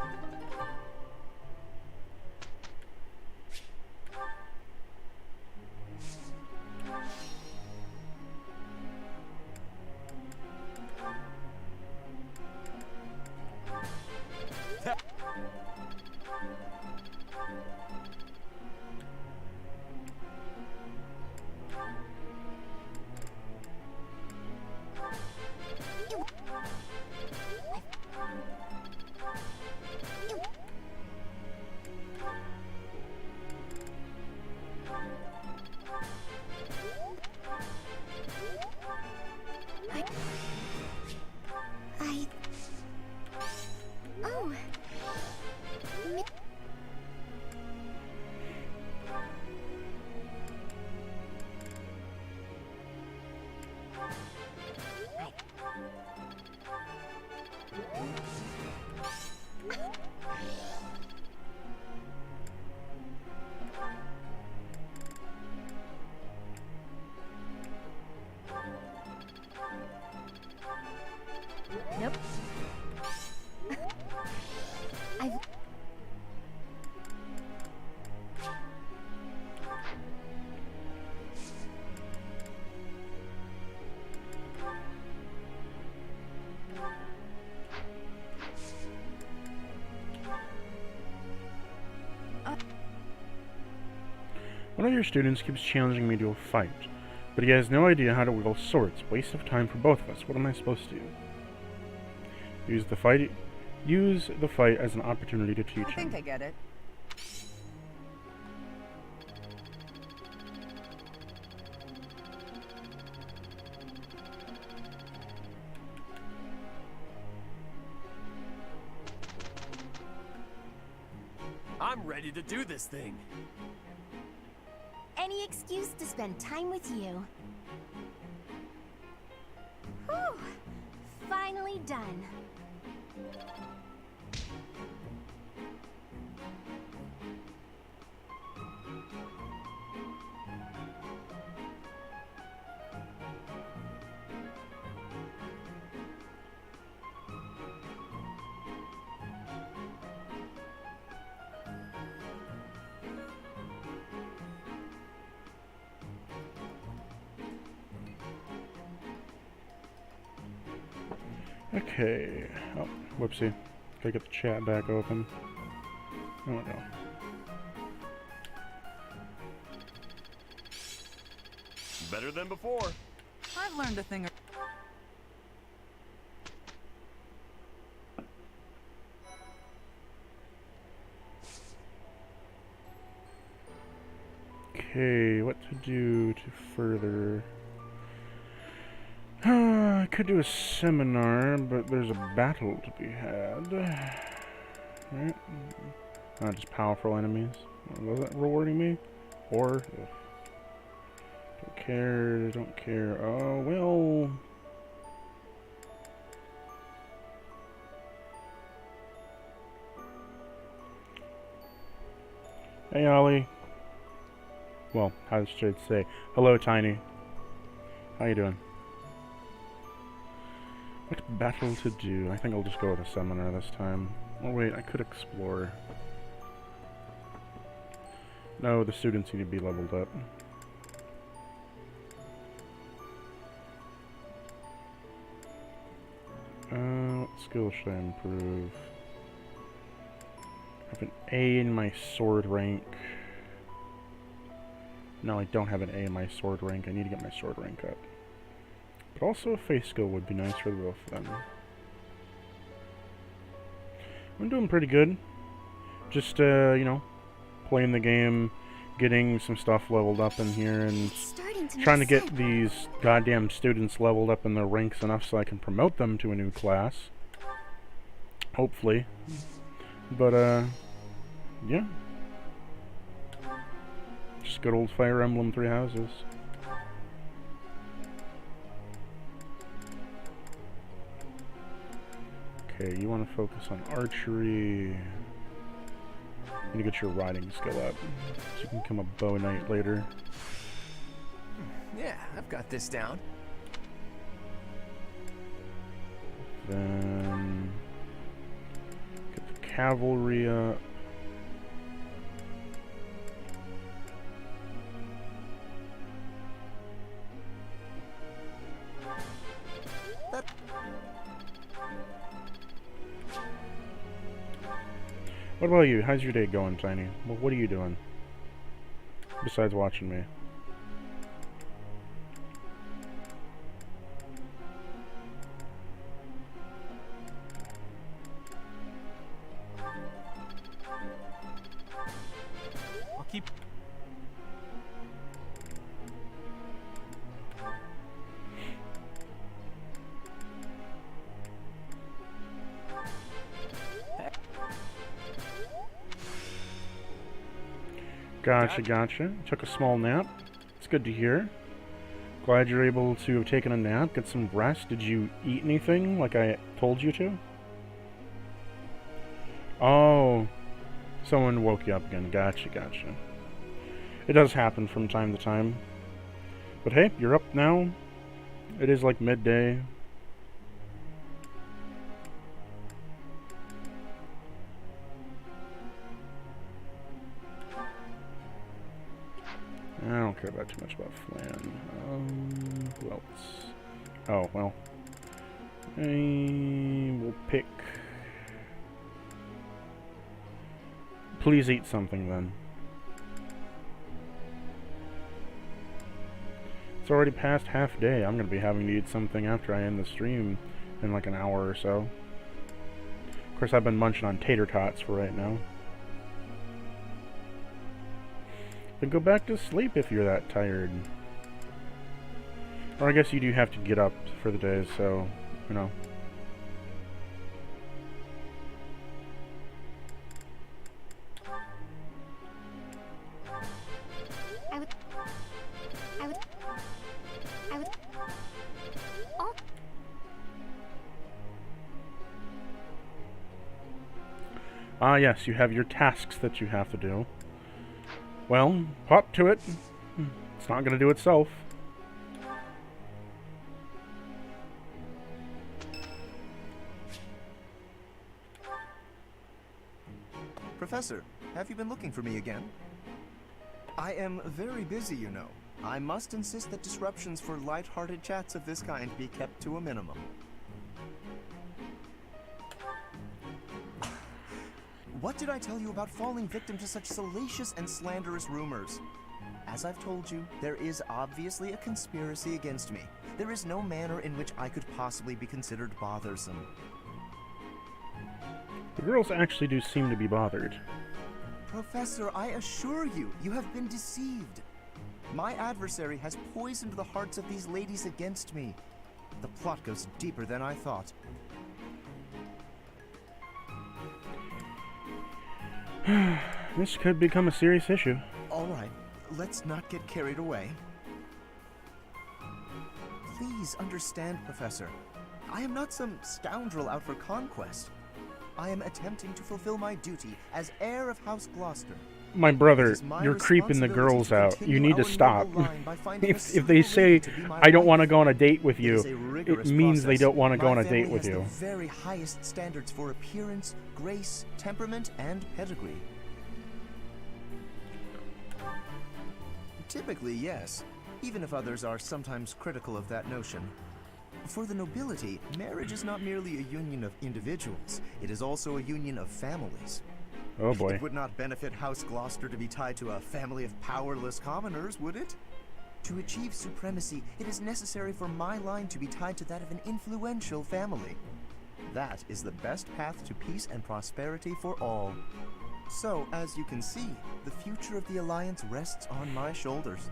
Oh. Nope. I've... One of your students keeps challenging me to a fight, but he has no idea how to wield swords. Waste of time for both of us. What am I supposed to do? Use the fight as an opportunity to teach I think him. I get it. I'm ready to do this thing. Any excuse to spend time with you. Whew. Finally done. Okay. Oh, whoopsie. Gotta get the chat back open. There we go. Better than before. I've learned a thing or... Okay, what to do to further... I could do a seminar, but there's a battle to be had. Right? Not just powerful enemies. Was that rewarding me? Or... ugh. Don't care, don't care. Oh, well... Hey, Ollie. Well, how should I say? Hello, Tiny. How you doing? What battle to do? I think I'll just go with a seminar this time. Oh wait, I could explore. No, the students need to be leveled up. What skill should I improve? I have an A in my sword rank. No, I don't have an A in my sword rank. I need to get my sword rank up. But also a face skill would be nice for both of them. I'm doing pretty good. Just, you know, playing the game, getting some stuff leveled up in here, and trying to get these goddamn students leveled up in their ranks enough so I can promote them to a new class. Hopefully. But, yeah. Just good old Fire Emblem Three Houses. Okay, you want to focus on archery. You need to get your riding skill up, so you can become a bow knight later. Yeah, I've got this down. Then get the cavalry up. What about you? How's your day going, Tiny? Well, what are you doing? Besides watching me. I'll keep... Gotcha, gotcha. Took a small nap. It's good to hear. Glad you're able to have taken a nap, get some rest. Did you eat anything like I told you to? Oh, someone woke you up again. Gotcha, gotcha. It does happen from time to time. But hey, you're up now. It is like midday. I don't care about too much about Flan. Who else? Oh, well. We'll pick... Please eat something, then. It's already past half day. I'm going to be having to eat something after I end the stream in like an hour or so. Of course, I've been munching on tater tots for right now. Then go back to sleep if you're that tired. Or I guess you do have to get up for the day, so, you know. Ah, yes, you have your tasks that you have to do. Well, hop to it. It's not going to do itself. Professor, have you been looking for me again? I am very busy, you know. I must insist that disruptions for light-hearted chats of this kind be kept to a minimum. What did I tell you about falling victim to such salacious and slanderous rumors? As I've told you, there is obviously a conspiracy against me. There is no manner in which I could possibly be considered bothersome. The girls actually do seem to be bothered. Professor, I assure you, you have been deceived. My adversary has poisoned the hearts of these ladies against me. The plot goes deeper than I thought. This could become a serious issue. All right, let's not get carried away. Please understand, Professor. I am not some scoundrel out for conquest. I am attempting to fulfill my duty as heir of House Gloucester. My brother, you're creeping the girls out. You need to stop. If they say, I don't want to go on a date with you, it means they don't want to go on a date with you. My family has the very highest standards for appearance, grace, temperament, and pedigree. Typically, yes, even if others are sometimes critical of that notion. For the nobility, marriage is not merely a union of individuals, it is also a union of families. Oh boy. It would not benefit House Gloucester to be tied to a family of powerless commoners, would it? To achieve supremacy, it is necessary for my line to be tied to that of an influential family. That is the best path to peace and prosperity for all. So, as you can see, the future of the Alliance rests on my shoulders.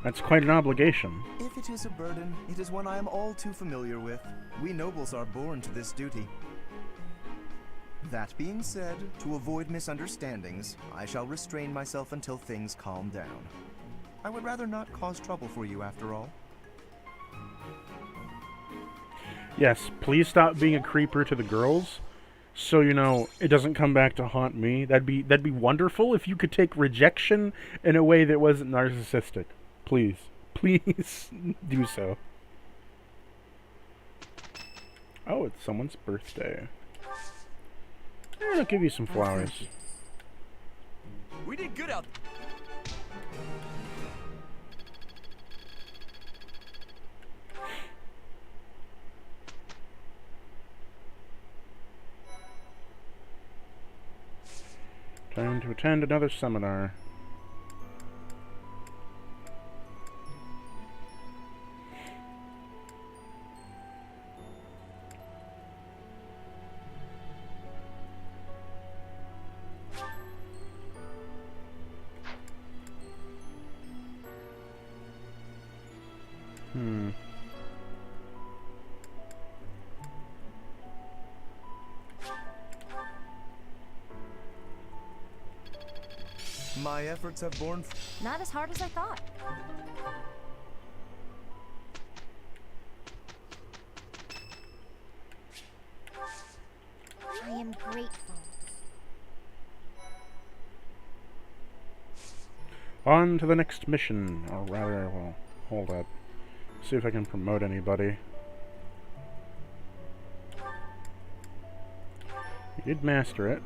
That's quite an obligation. If it is a burden, it is one I am all too familiar with. We nobles are born to this duty. That being said, to avoid misunderstandings, I shall restrain myself until things calm down. I would rather not cause trouble for you after all. Yes, please stop being a creeper to the girls, so you know it doesn't come back to haunt me. That'd be wonderful if you could take rejection in a way that wasn't narcissistic. Please, please do so. Oh, it's someone's birthday. I'll give you some flowers. We did good out Time to attend another seminar. My efforts have borne Not as hard as I thought. I am grateful. On to the next mission, or rather, well, hold up. See if I can promote anybody. You did master it.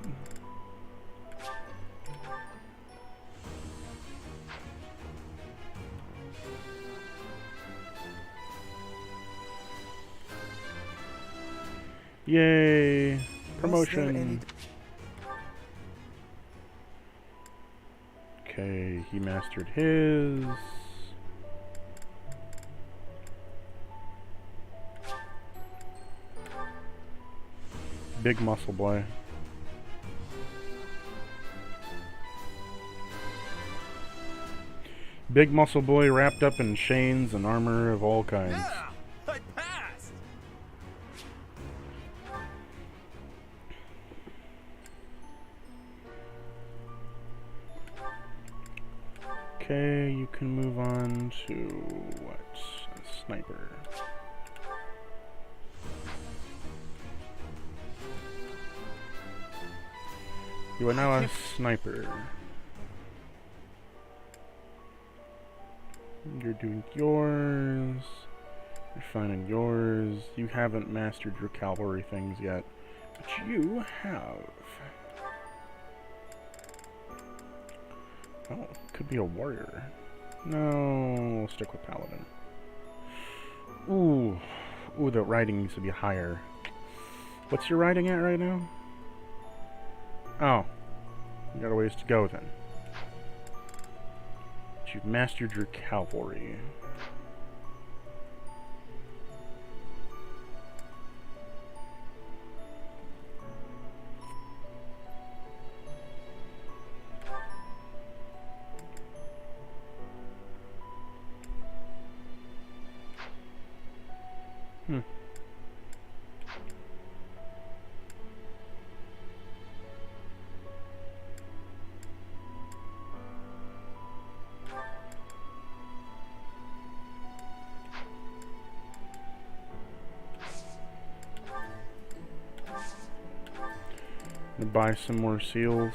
Yay! Promotion! Okay, he mastered his. Big muscle boy. Big muscle boy wrapped up in chains and armor of all kinds. Yeah, I passed. Okay, you can move on to what? A sniper. You are now a sniper. You're doing yours. You're finding yours. You haven't mastered your cavalry things yet, but you have. Oh, could be a warrior. No, we'll stick with paladin. Ooh, the riding needs to be higher. What's your riding at right now? Oh. You got a ways to go then. But you've mastered your cavalry. Buy some more seals.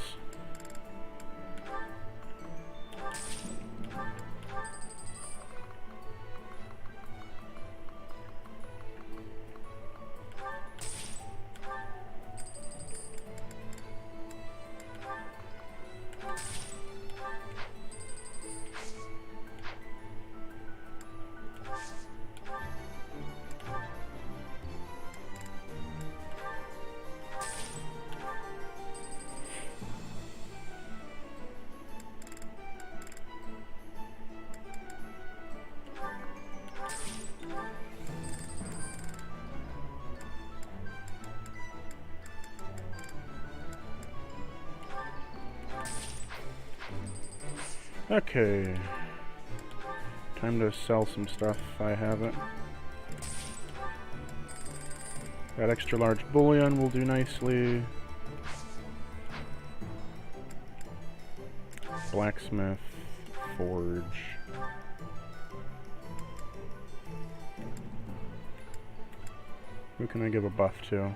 Okay. Time to sell some stuff if I have it. That extra large bullion will do nicely. Blacksmith, forge. Who can I give a buff to?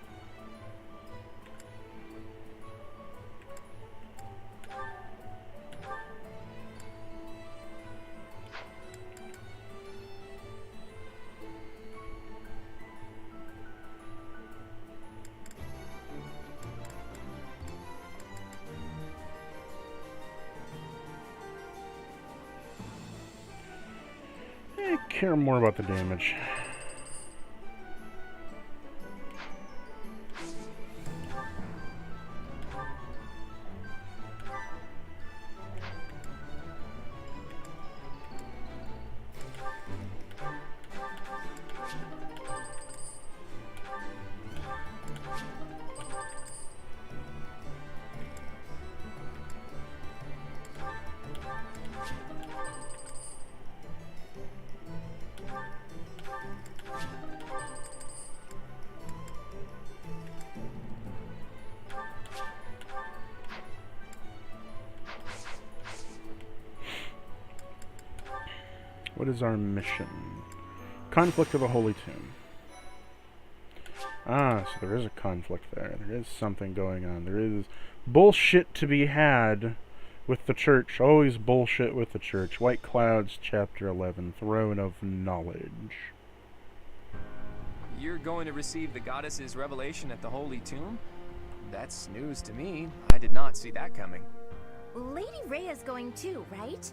I care more about the damage. What is our mission? Conflict of the Holy Tomb. Ah, so there is a conflict there. There is something going on. There is bullshit to be had with the church. Always bullshit with the church. White Clouds, Chapter 11, Throne of Knowledge. You're going to receive the goddess's revelation at the Holy Tomb? That's news to me. I did not see that coming. Lady Rhea's going too, right?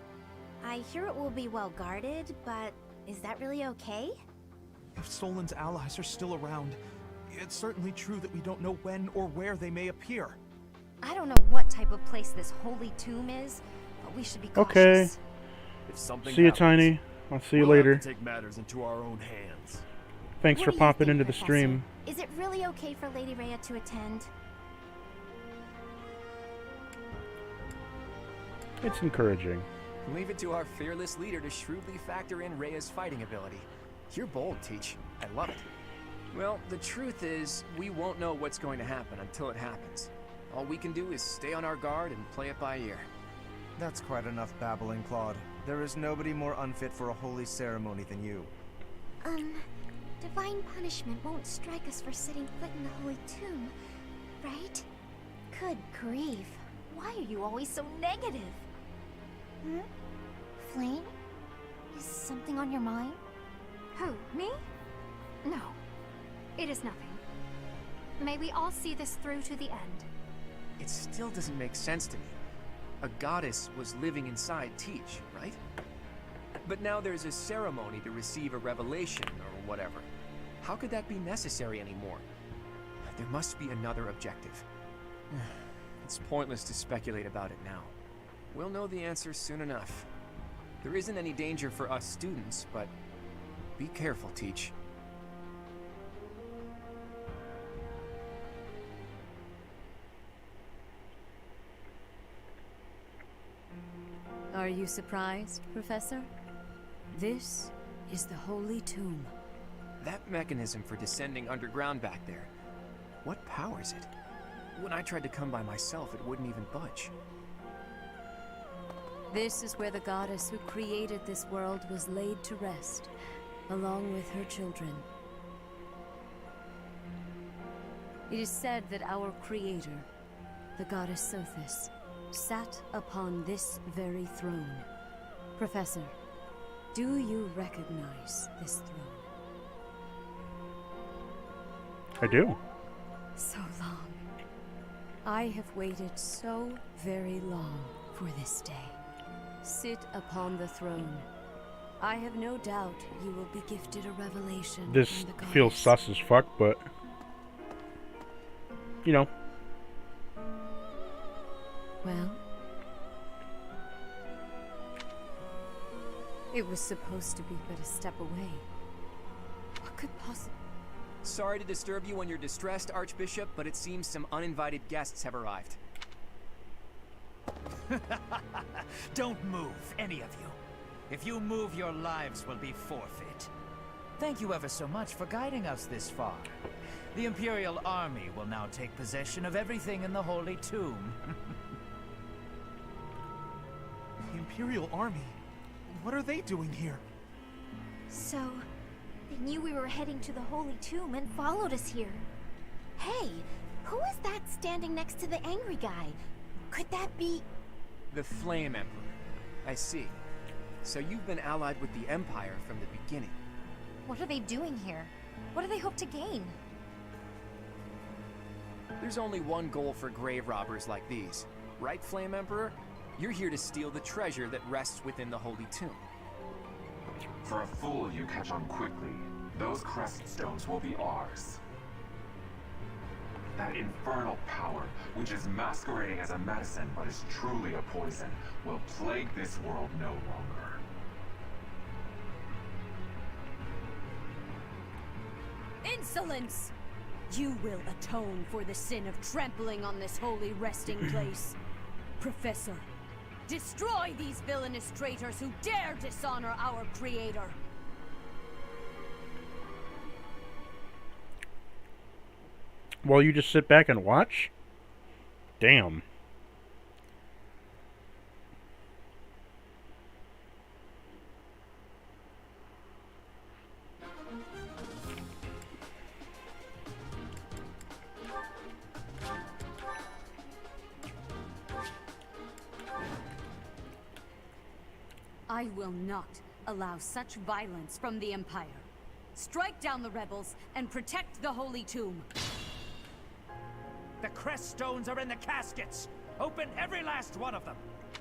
I hear it will be well guarded, but is that really okay? If Solon's allies are still around, it's certainly true that we don't know when or where they may appear. I don't know what type of place this holy tomb is, but we should be cautious. Okay. If something See you, happens, Tiny. I'll see you we'll later. have to take matters into our own hands. Thanks What for do you popping think, into the Professor? stream. Is it really okay for Lady Rhea to attend? It's encouraging. Leave it to our fearless leader to shrewdly factor in Rhea's fighting ability. You're bold, Teach. I love it. Well, the truth is, we won't know what's going to happen until it happens. All we can do is stay on our guard and play it by ear. That's quite enough babbling, Claude. There is nobody more unfit for a holy ceremony than you. Divine punishment won't strike us for setting foot in the holy tomb, right? Good grief. Why are you always so negative? Flame? Is something on your mind? Who, me? No. It is nothing. May we all see this through to the end. It still doesn't make sense to me. A goddess was living inside Teach, right? But now there's a ceremony to receive a revelation or whatever. How could that be necessary anymore? There must be another objective. It's pointless to speculate about it now. We'll know the answer soon enough. There isn't any danger for us students, but be careful, Teach. Are you surprised, Professor? This is the Holy Tomb. That mechanism for descending underground back there, what powers it? When I tried to come by myself, it wouldn't even budge. This is where the goddess who created this world was laid to rest, along with her children. It is said that our creator, the goddess Sothis, sat upon this very throne. Professor, do you recognize this throne? I do. So long. I have waited so very long for this day. Sit upon the throne. I have no doubt you will be gifted a revelation. This from the goddess. feels sus as fuck, but you know. Well, it was supposed to be but a step away. What could possibly... Sorry to disturb you when you're distressed, Archbishop, but it seems some uninvited guests have arrived. Don't move, any of you. If you move, your lives will be forfeit. Thank you ever so much for guiding us this far. The Imperial Army will now take possession of everything in the Holy Tomb. The Imperial Army? What are they doing here? So, they knew we were heading to the Holy Tomb and followed us here. Hey, who is that standing next to the angry guy? Could that be... The Flame Emperor. I see. So you've been allied with the Empire from the beginning. What are they doing here? What do they hope to gain? There's only one goal for grave robbers like these. Right, Flame Emperor? You're here to steal the treasure that rests within the Holy Tomb. For a fool, you catch on quickly. Those crest stones will be ours. That infernal power, which is masquerading as a medicine but is truly a poison, will plague this world no longer. Insolence! You will atone for the sin of trampling on this holy resting place. Professor, destroy these villainous traitors who dare dishonor our creator. While you just sit back and watch? Damn. I will not allow such violence from the Empire. Strike down the rebels and protect the Holy Tomb. The crest stones are in the caskets! Open every last one of them!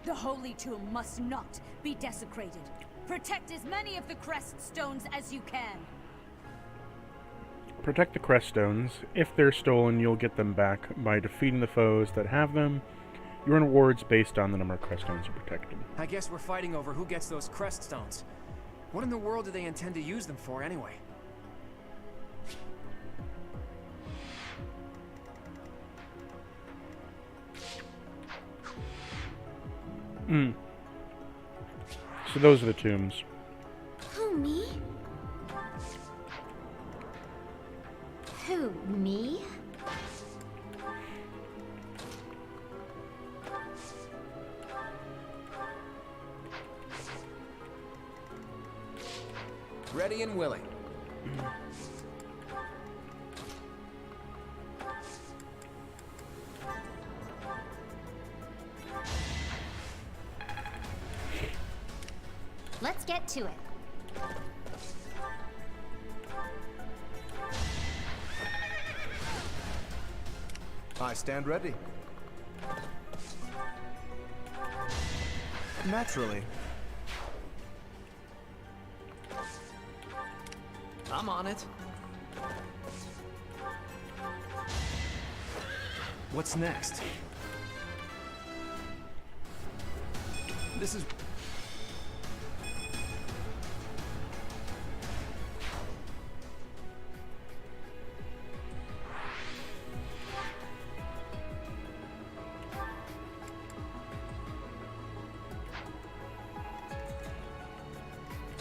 The Holy Tomb must not be desecrated. Protect as many of the crest stones as you can. Protect the crest stones. If they're stolen, you'll get them back by defeating the foes that have them. You earn rewards based on the number of crest stones you protected. I guess we're fighting over who gets those crest stones. What in the world do they intend to use them for anyway? So those are the tombs. Who, me? Who, me? Ready and willing. Let's get to it. I stand ready. Naturally. I'm on it. What's next? This is...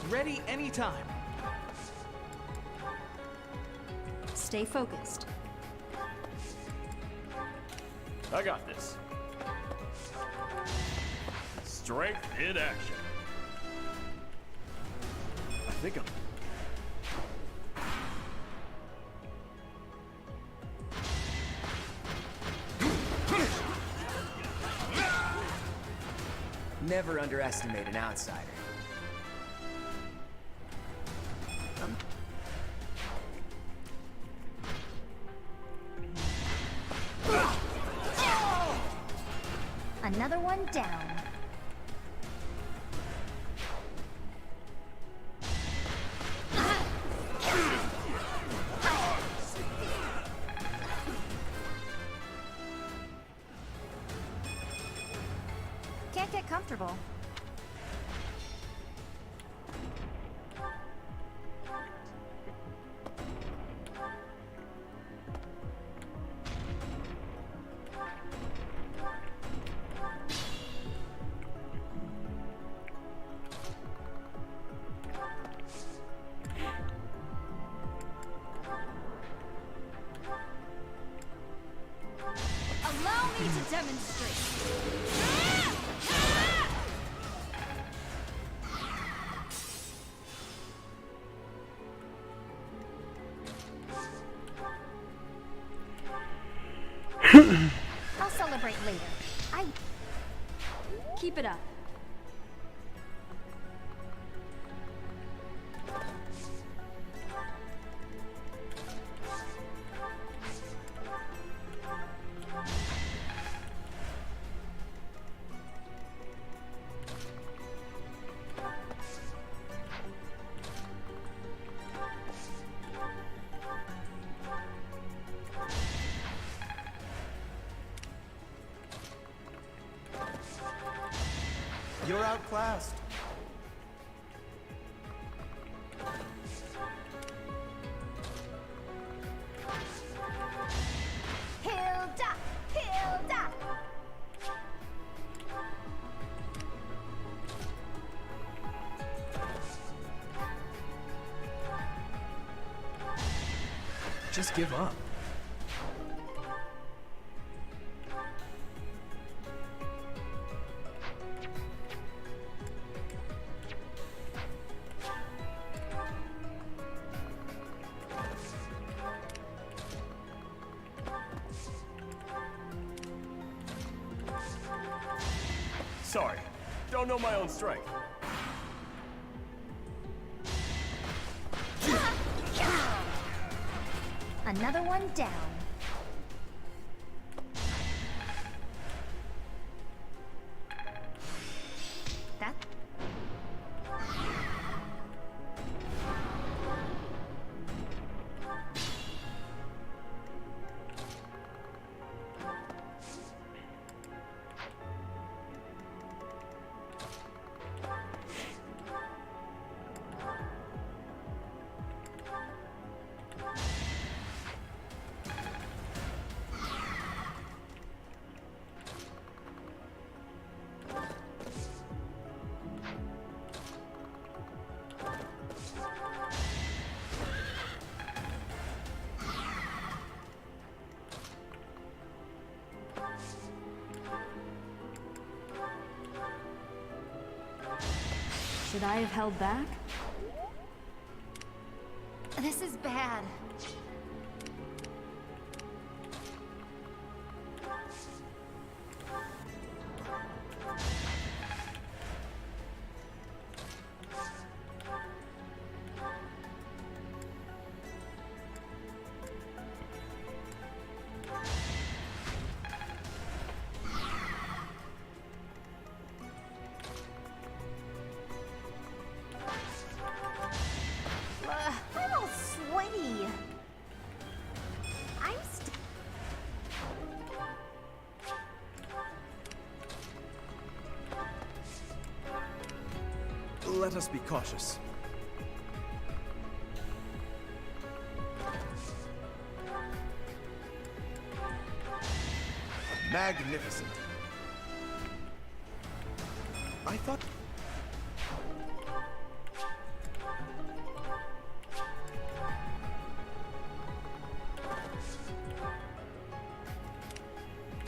Ready anytime. Stay focused. I got this. Strength in action. I think I'm... Never underestimate an outsider. Another one down. Can't get comfortable. Allow me to demonstrate. I'll celebrate later. Keep it up. You're outclassed. Hilda! Hilda! Just give up. Sorry, don't know my own strength. Another one down. That Should I have held back? This is bad. I'm all sweaty. Let us be cautious. Magnificent. I thought...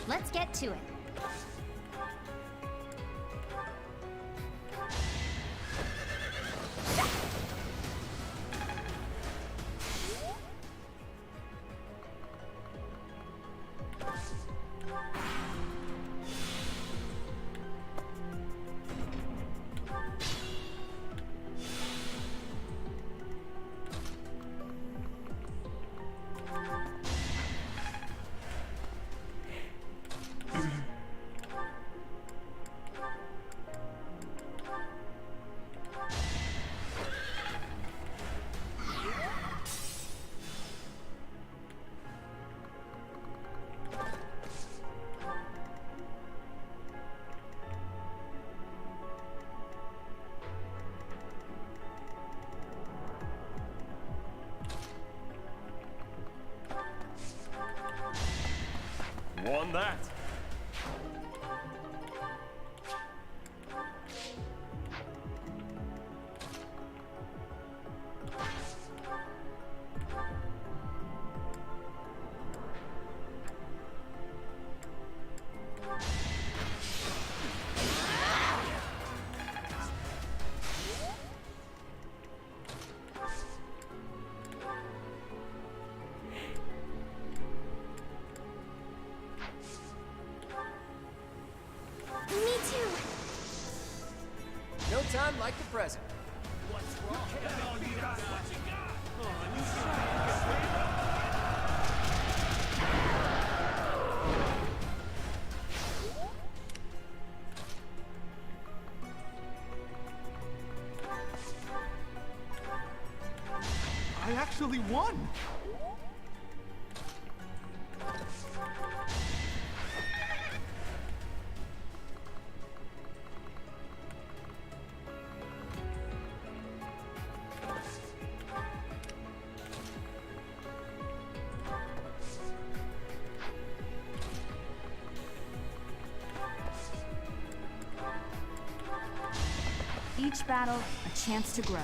Let's get to it. Won that. Me too. No time like the present. What's wrong? You got what you got. I actually won! Each battle, a chance to grow.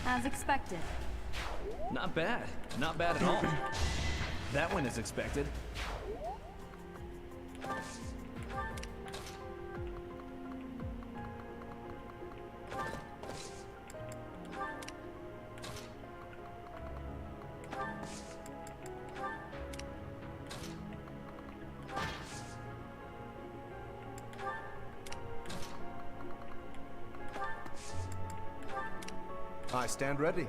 As expected. Not bad. Not bad at all. That one is expected. I stand ready.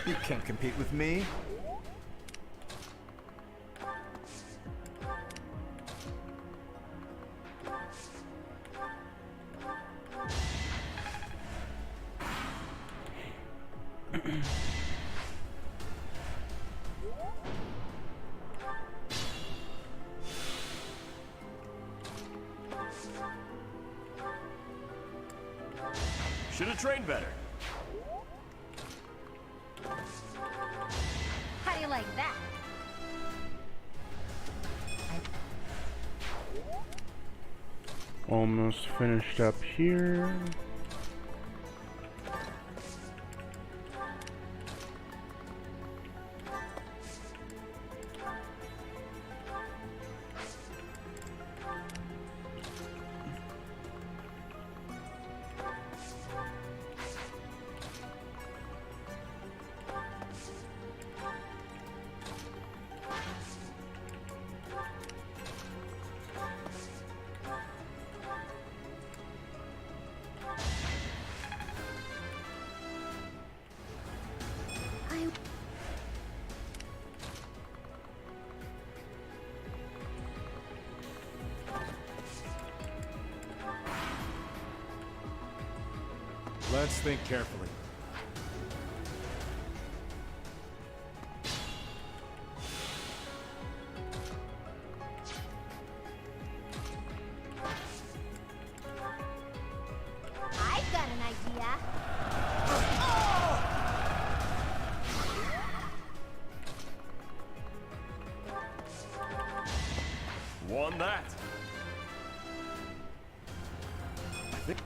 You can't compete with me. Should have trained better. How do you like that? Almost finished up here. Let's think carefully. I've got an idea. Won that. I think.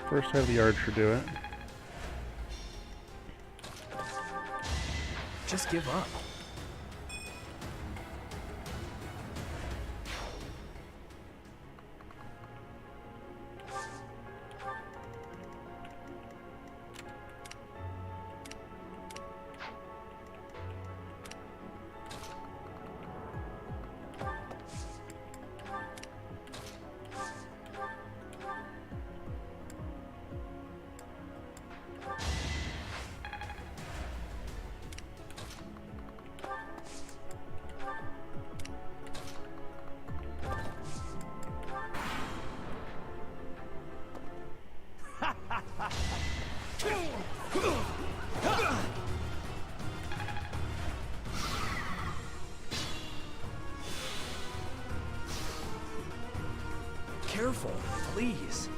First have the archer do it. Just give up. Careful, please.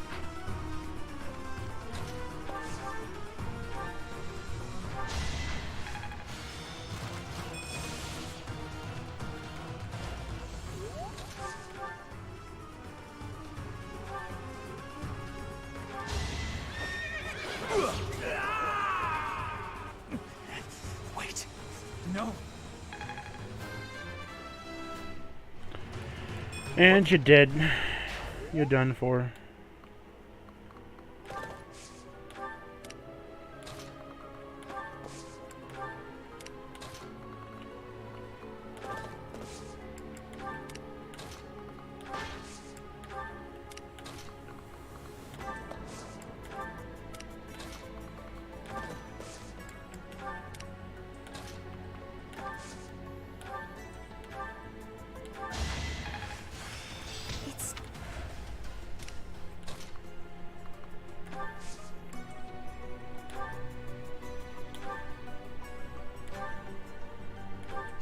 Wait. No. And you're dead. You're done for.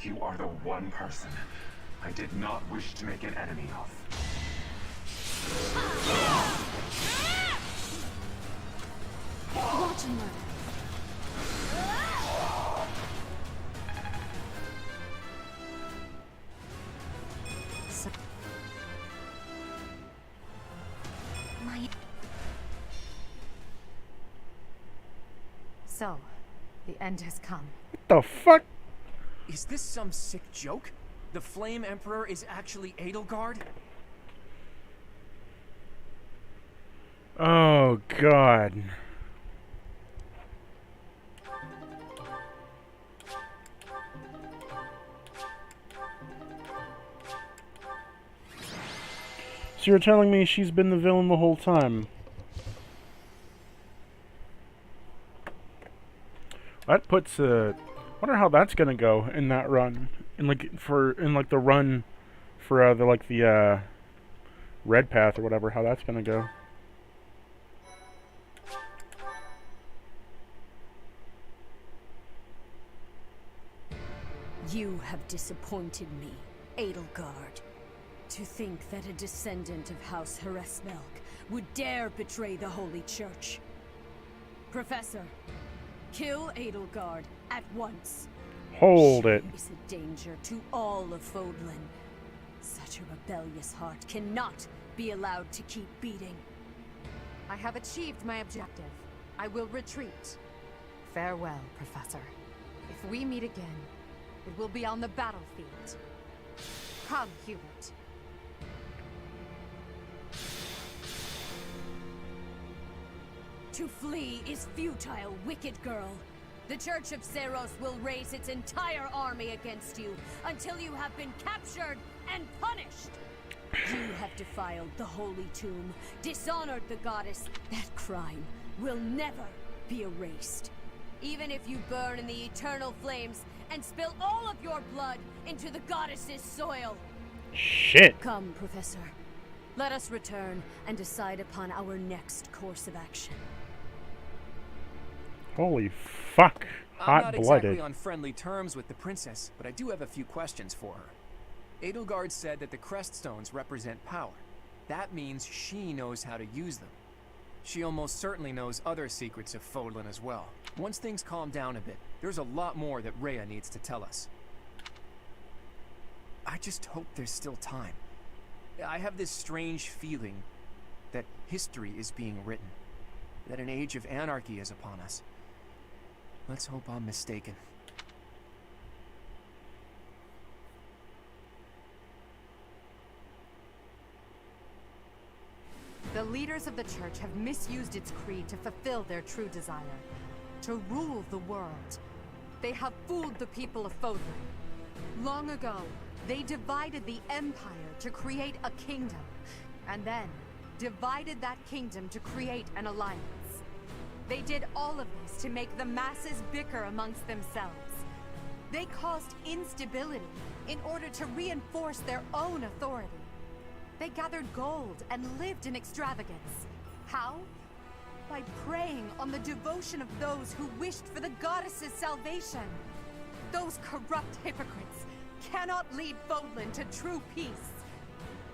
You are the one person I did not wish to make an enemy of. Watch him murder. So, the end has come. What the fuck? Is this some sick joke? The Flame Emperor is actually Edelgard? Oh, God. So you're telling me she's been the villain the whole time? That puts a... Wonder how that's gonna go in that run. In the run for the red path or whatever, how that's gonna go. You have disappointed me, Edelgard. To think that a descendant of House Hresmelk would dare betray the Holy Church. Professor, kill Edelgard at once. Hold it. She is a danger to all of Fodlan. Such a rebellious heart cannot be allowed to keep beating. I have achieved my objective. I will retreat. Farewell, Professor. If we meet again, it will be on the battlefield. Come, Hubert. To flee is futile, wicked girl. The Church of Seros will raise its entire army against you until you have been captured and punished. You have defiled the Holy Tomb, dishonored the goddess. That crime will never be erased. Even if you burn in the eternal flames and spill all of your blood into the goddess's soil. Shit. Come, Professor. Let us return and decide upon our next course of action. Holy fuck. I'm not Hot-blooded. exactly on friendly terms with the princess, but I do have a few questions for her. Edelgard said that the Creststones represent power. That means she knows how to use them. She almost certainly knows other secrets of Fodlan as well. Once things calm down a bit, there's a lot more that Rhea needs to tell us. I just hope there's still time. I have this strange feeling that history is being written, that an age of anarchy is upon us. Let's hope I'm mistaken. The leaders of the church have misused its creed to fulfill their true desire, to rule the world. They have fooled the people of Fodlan. Long ago, they divided the Empire to create a kingdom, and then divided that kingdom to create an alliance. They did all of this to make the masses bicker amongst themselves. They caused instability in order to reinforce their own authority. They gathered gold and lived in extravagance. How? By preying on the devotion of those who wished for the goddess's salvation. Those corrupt hypocrites cannot lead Fodlan to true peace.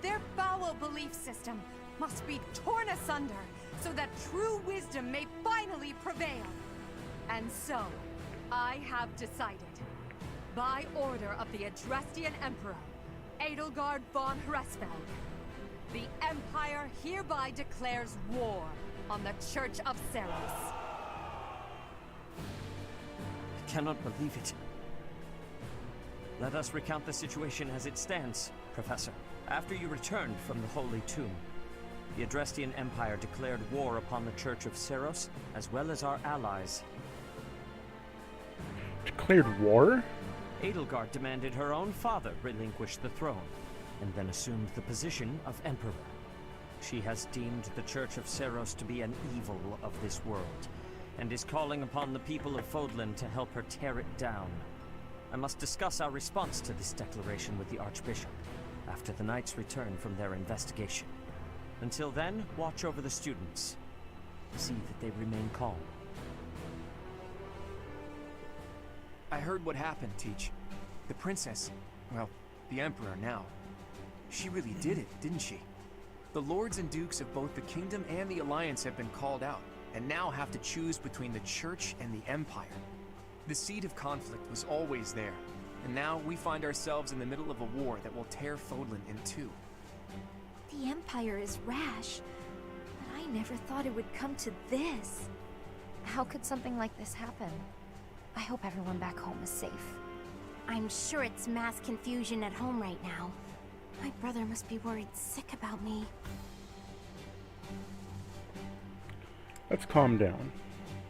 Their foul belief system must be torn asunder so that true wisdom may finally prevail. And so, I have decided, by order of the Adrestian Emperor, Edelgard von Hresfeld, the Empire hereby declares war on the Church of Seros. I cannot believe it. Let us recount the situation as it stands, Professor. After you returned from the Holy Tomb, the Adrestian Empire declared war upon the Church of Seros, as well as our allies. Declared war? Edelgard demanded her own father relinquish the throne, and then assumed the position of Emperor. She has deemed the Church of Seros to be an evil of this world, and is calling upon the people of Fodlan to help her tear it down. I must discuss our response to this declaration with the Archbishop, after the Knights return from their investigation. Until then, watch over the students. See that they remain calm. I heard what happened, Teach. The princess, well, the Emperor now, she really did it, didn't she? The lords and dukes of both the kingdom and the alliance have been called out, and now have to choose between the church and the empire. The seed of conflict was always there, and now we find ourselves in the middle of a war that will tear Fodlan in two. The Empire is rash, but I never thought it would come to this. How could something like this happen? I hope everyone back home is safe. I'm sure it's mass confusion at home right now. My brother must be worried sick about me. Let's calm down.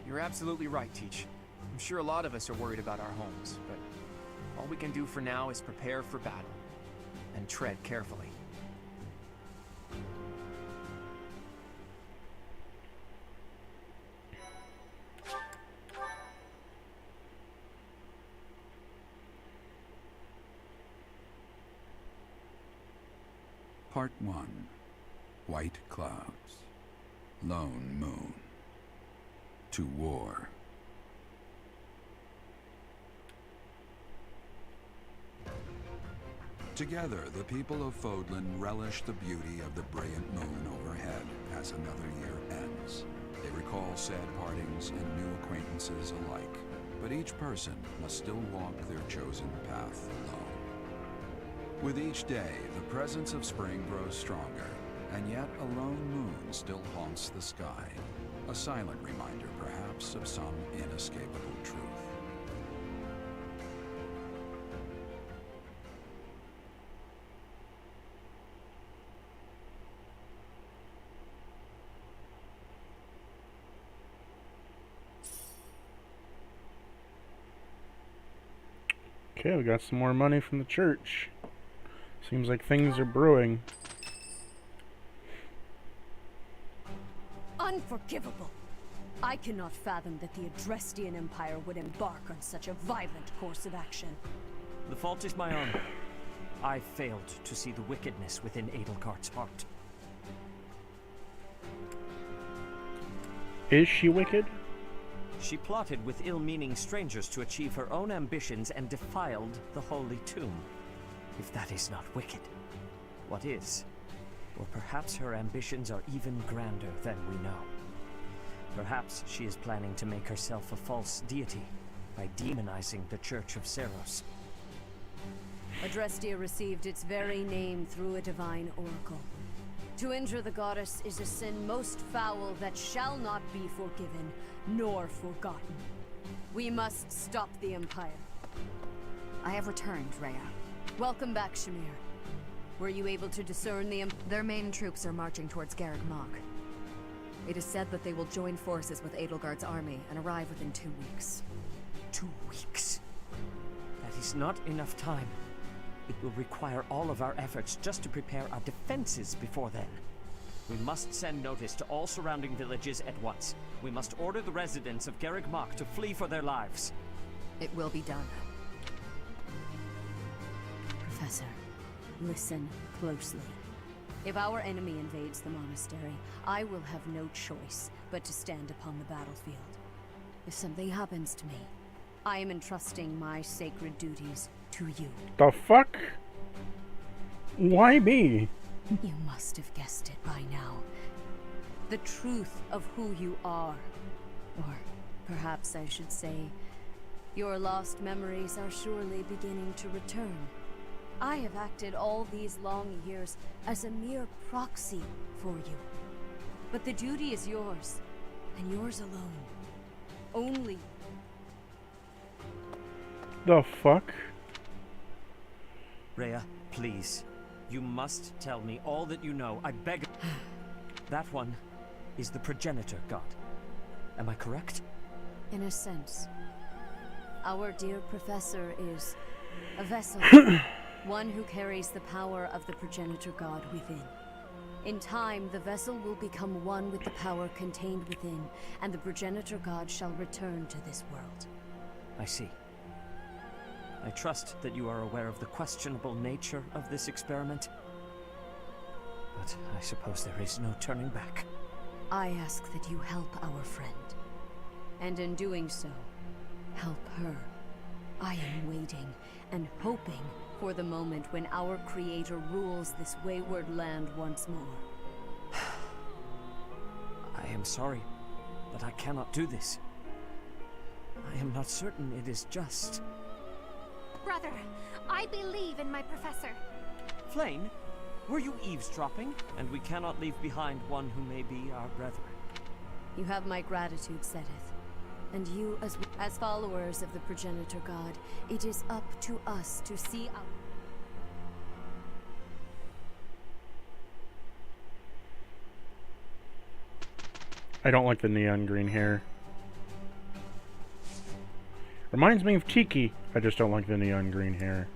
You're absolutely right, Teach. I'm sure a lot of us are worried about our homes, but all we can do for now is prepare for battle and tread carefully. Part 1. White Clouds. Lone Moon. To war. Together, the people of Fodlan relish the beauty of the brilliant moon overhead as another year ends. They recall sad partings and new acquaintances alike, but each person must still walk their chosen path alone. With each day, the presence of spring grows stronger, and yet a lone moon still haunts the sky, a silent reminder perhaps of some inescapable truth. Okay, we got some more money from the church. Seems like things are brewing. Unforgivable. I cannot fathom that the Adrestian Empire would embark on such a violent course of action. The fault is my own. I failed to see the wickedness within Edelgart's heart. Is she wicked? She plotted with ill-meaning strangers to achieve her own ambitions and defiled the holy tomb. If that is not wicked, what is? Or perhaps her ambitions are even grander than we know. Perhaps she is planning to make herself a false deity by demonizing the Church of Seros. Adrestia received its very name through a divine oracle. To injure the goddess is a sin most foul that shall not be forgiven, nor forgotten. We must stop the Empire. I have returned, Rhea. Welcome back, Shamir. Were you able to discern the Their main troops are marching towards Garreg Mach. It is said that they will join forces with Edelgard's army and arrive within 2 weeks. 2 weeks? That is not enough time. It will require all of our efforts just to prepare our defenses before then. We must send notice to all surrounding villages at once. We must order the residents of Garreg Mach to flee for their lives. It will be done. Professor, listen closely. If our enemy invades the monastery, I will have no choice but to stand upon the battlefield. If something happens to me, I am entrusting my sacred duties to you. The fuck? Why me? You must have guessed it by now. The truth of who you are. Or perhaps I should say, your lost memories are surely beginning to return. I have acted all these long years as a mere proxy for you. But the duty is yours, and yours alone. Only. The fuck? Rhea, please. You must tell me all that you know. I beg. That one is the progenitor god. Am I correct? In a sense. Our dear professor is a vessel. One who carries the power of the progenitor god within. In time, the vessel will become one with the power contained within, and the progenitor god shall return to this world. I see. I trust that you are aware of the questionable nature of this experiment. But I suppose there is no turning back. I ask that you help our friend. And in doing so, help her. I am waiting and hoping for the moment when our creator rules this wayward land once more. I am sorry, but I cannot do this. I am not certain it is just. Brother, I believe in my professor. Flame, were you eavesdropping? And we cannot leave behind one who may be our brethren. You have my gratitude, Sedith. And you, as followers of the progenitor god, it is up to us to see our... I don't like the neon green hair. Reminds me of Tiki. I just don't like the neon green hair.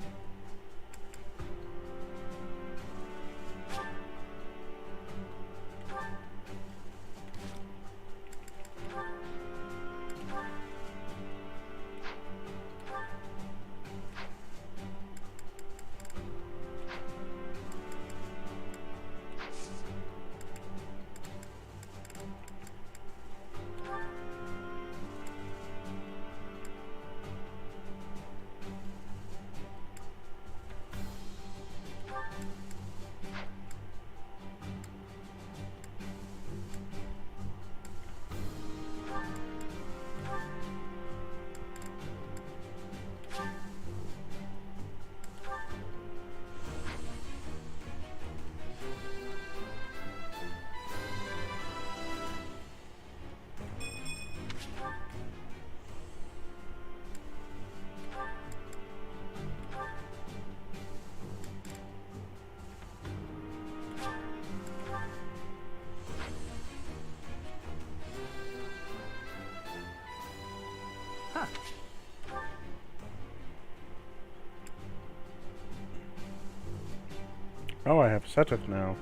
Oh, I have Seteth now.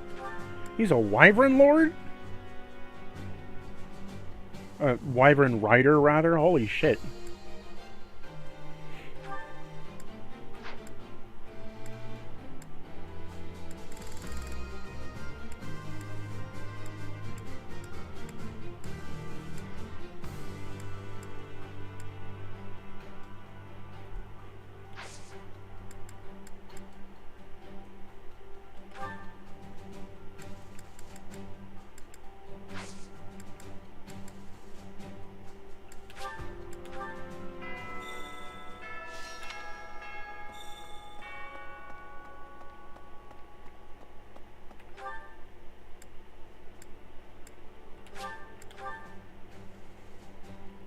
He's a Wyvern Lord? Wyvern Rider, rather. Holy shit.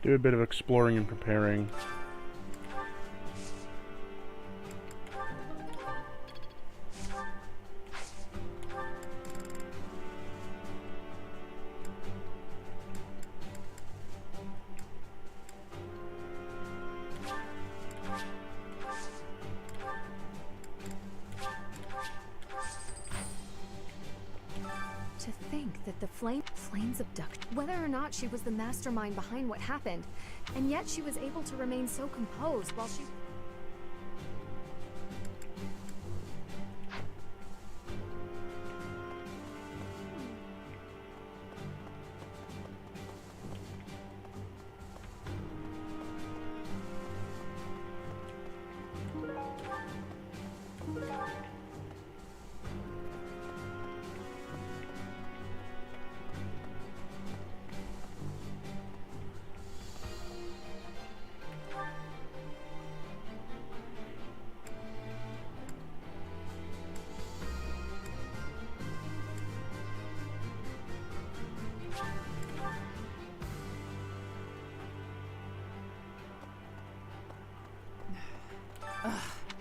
Do a bit of exploring and preparing. To think that the Flame's abduction, whether or not she was the mastermind behind what happened, and yet she was able to remain so composed while she...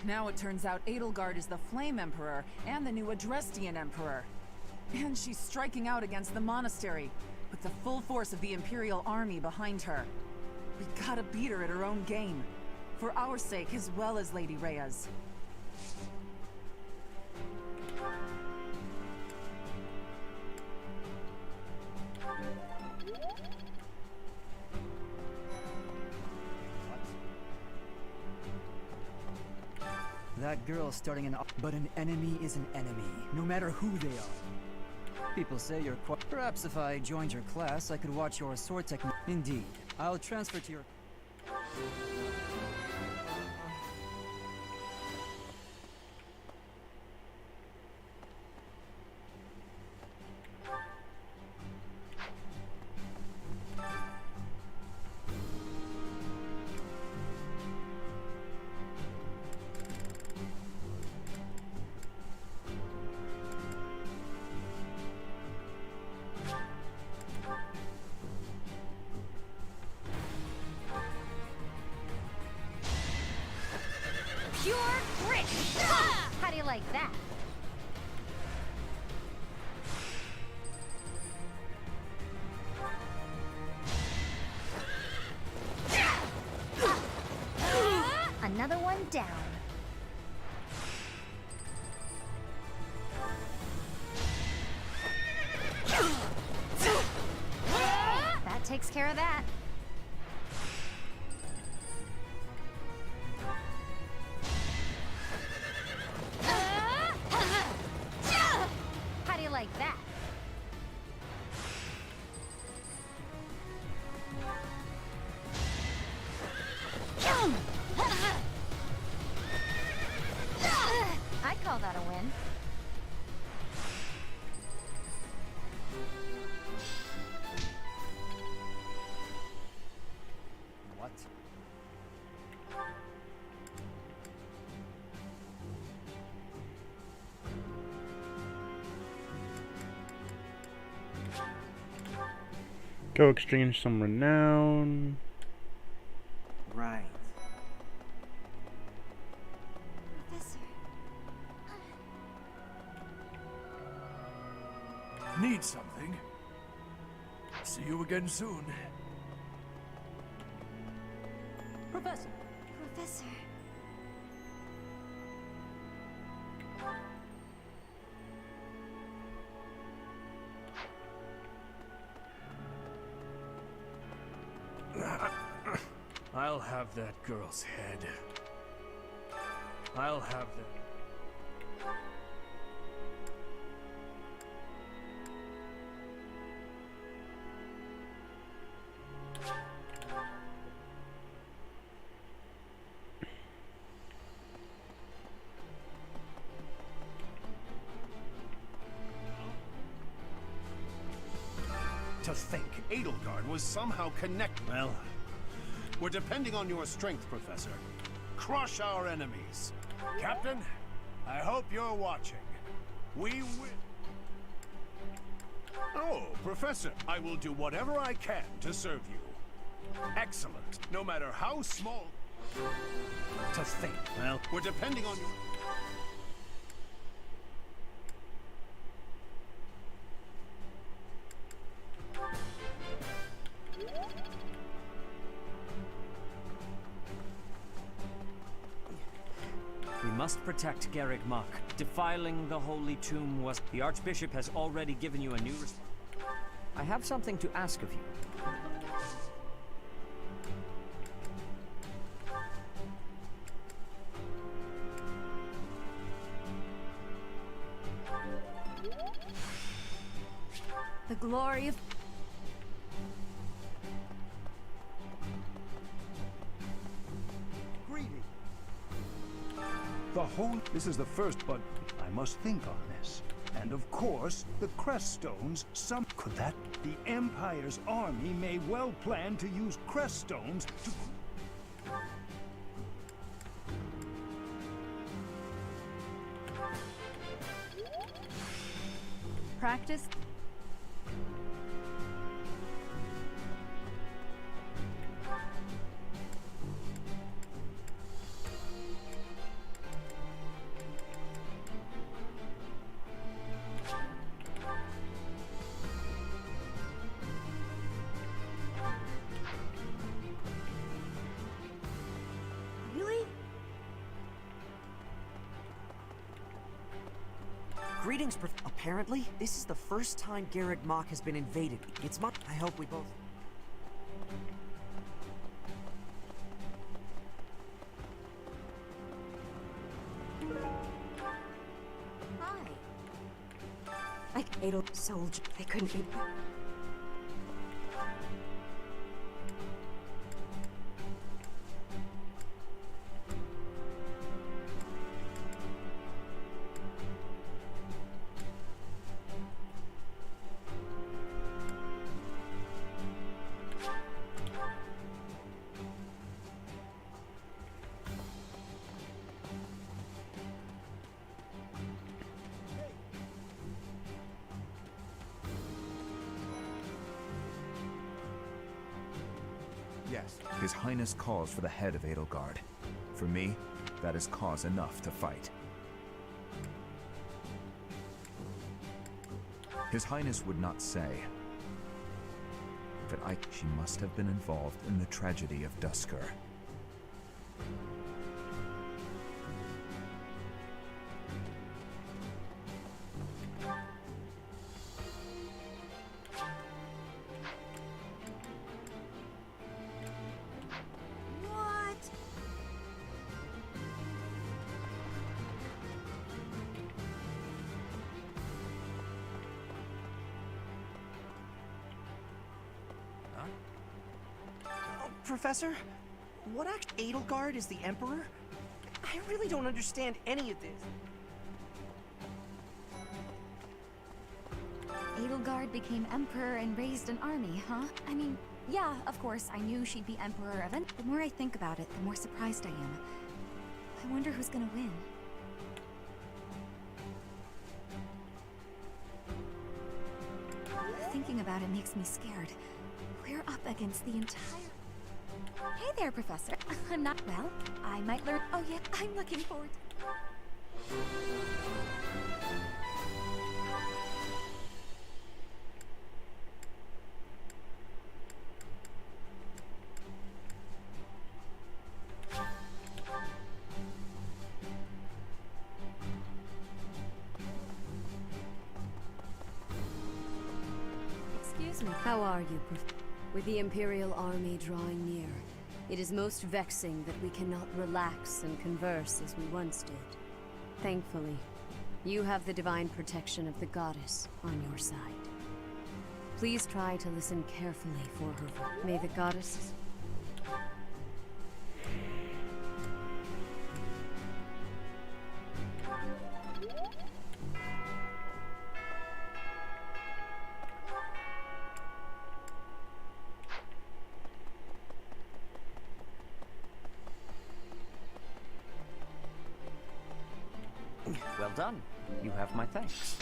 Now it turns out Edelgard is the Flame Emperor and the new Adrestian Emperor. And she's striking out against the monastery, with the full force of the Imperial army behind her. We gotta beat her at her own game, for our sake as well as Lady Rhea's. That girl's starting an... But an enemy is an enemy, no matter who they are. People say you're quite... Perhaps if I joined your class, I could watch your sword technique. Indeed. I'll transfer to your... Pure grit! How do you like that? Another one down. That takes care of that. How do you like that? I call that a win. What? Go exchange some renown. Right. Professor. Need something? See you again soon. Professor. Professor. have that girl's head. I'll have that. To think Edelgard was somehow connected. Well, we're depending on your strength, Professor. Crush our enemies. Captain, I hope you're watching. We will... Oh, Professor, I will do whatever I can to serve you. Excellent, no matter how small. To think, well, we're depending on you. We must protect Garreg Mach. Defiling the Holy Tomb was... The Archbishop has already given you a new response. I have something to ask of you. The glory of... Greeting. This is the first, but I must think on this. And of course, the crest stones, could that? The Empire's army may well plan to use crest stones to... Practice. Really? Greetings, apparently, this is the first time Garreg Mach has been invaded. It's my... I hope we both... Hi. Like Adel soldier, they couldn't be... Yes. His Highness calls for the head of Edelgard. For me, that is cause enough to fight. His Highness would not say that she must have been involved in the tragedy of Duskur. Professor, what Edelgard is the Emperor? I really don't understand any of this. Edelgard became emperor and raised an army, huh? I mean, yeah, of course, I knew she'd be emperor of it. The more I think about it, the more surprised I am. I wonder who's gonna win. Thinking about it makes me scared. We're up against the entire... Hey there, Professor. I'm not well. I might learn... Oh yeah, I'm looking forward to... Excuse me. How are you, With the Imperial army drawing near, It is most vexing that we cannot relax and converse as we once did. Thankfully, you have the divine protection of the goddess on your side. Please try to listen carefully for her voice. May the goddess... Well done. You have my thanks.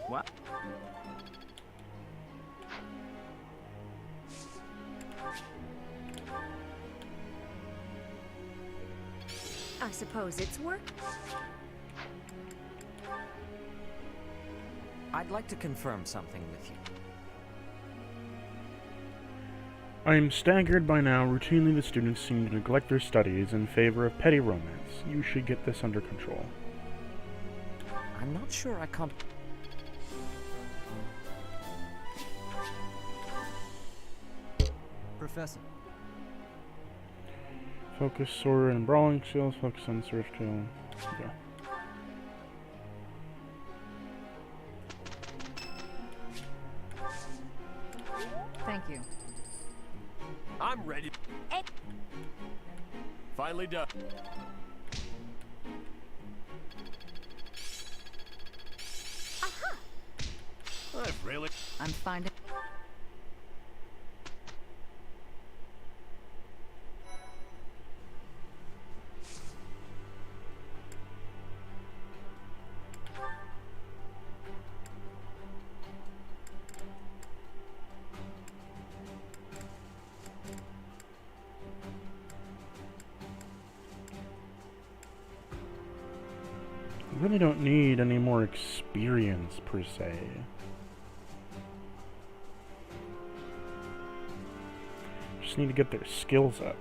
What? I suppose it's work? I'd like to confirm something with you. I am staggered by now. Routinely, the students seem to neglect their studies in favor of petty romance. You should get this under control. I'm not sure I can't... Professor. Focus sword and brawling skills. Focus on surf skill. Yeah. Thank you. I'm ready. Finally done. I've really... I'm finding... I really don't need any more experience, per se. Just need to get their skills up.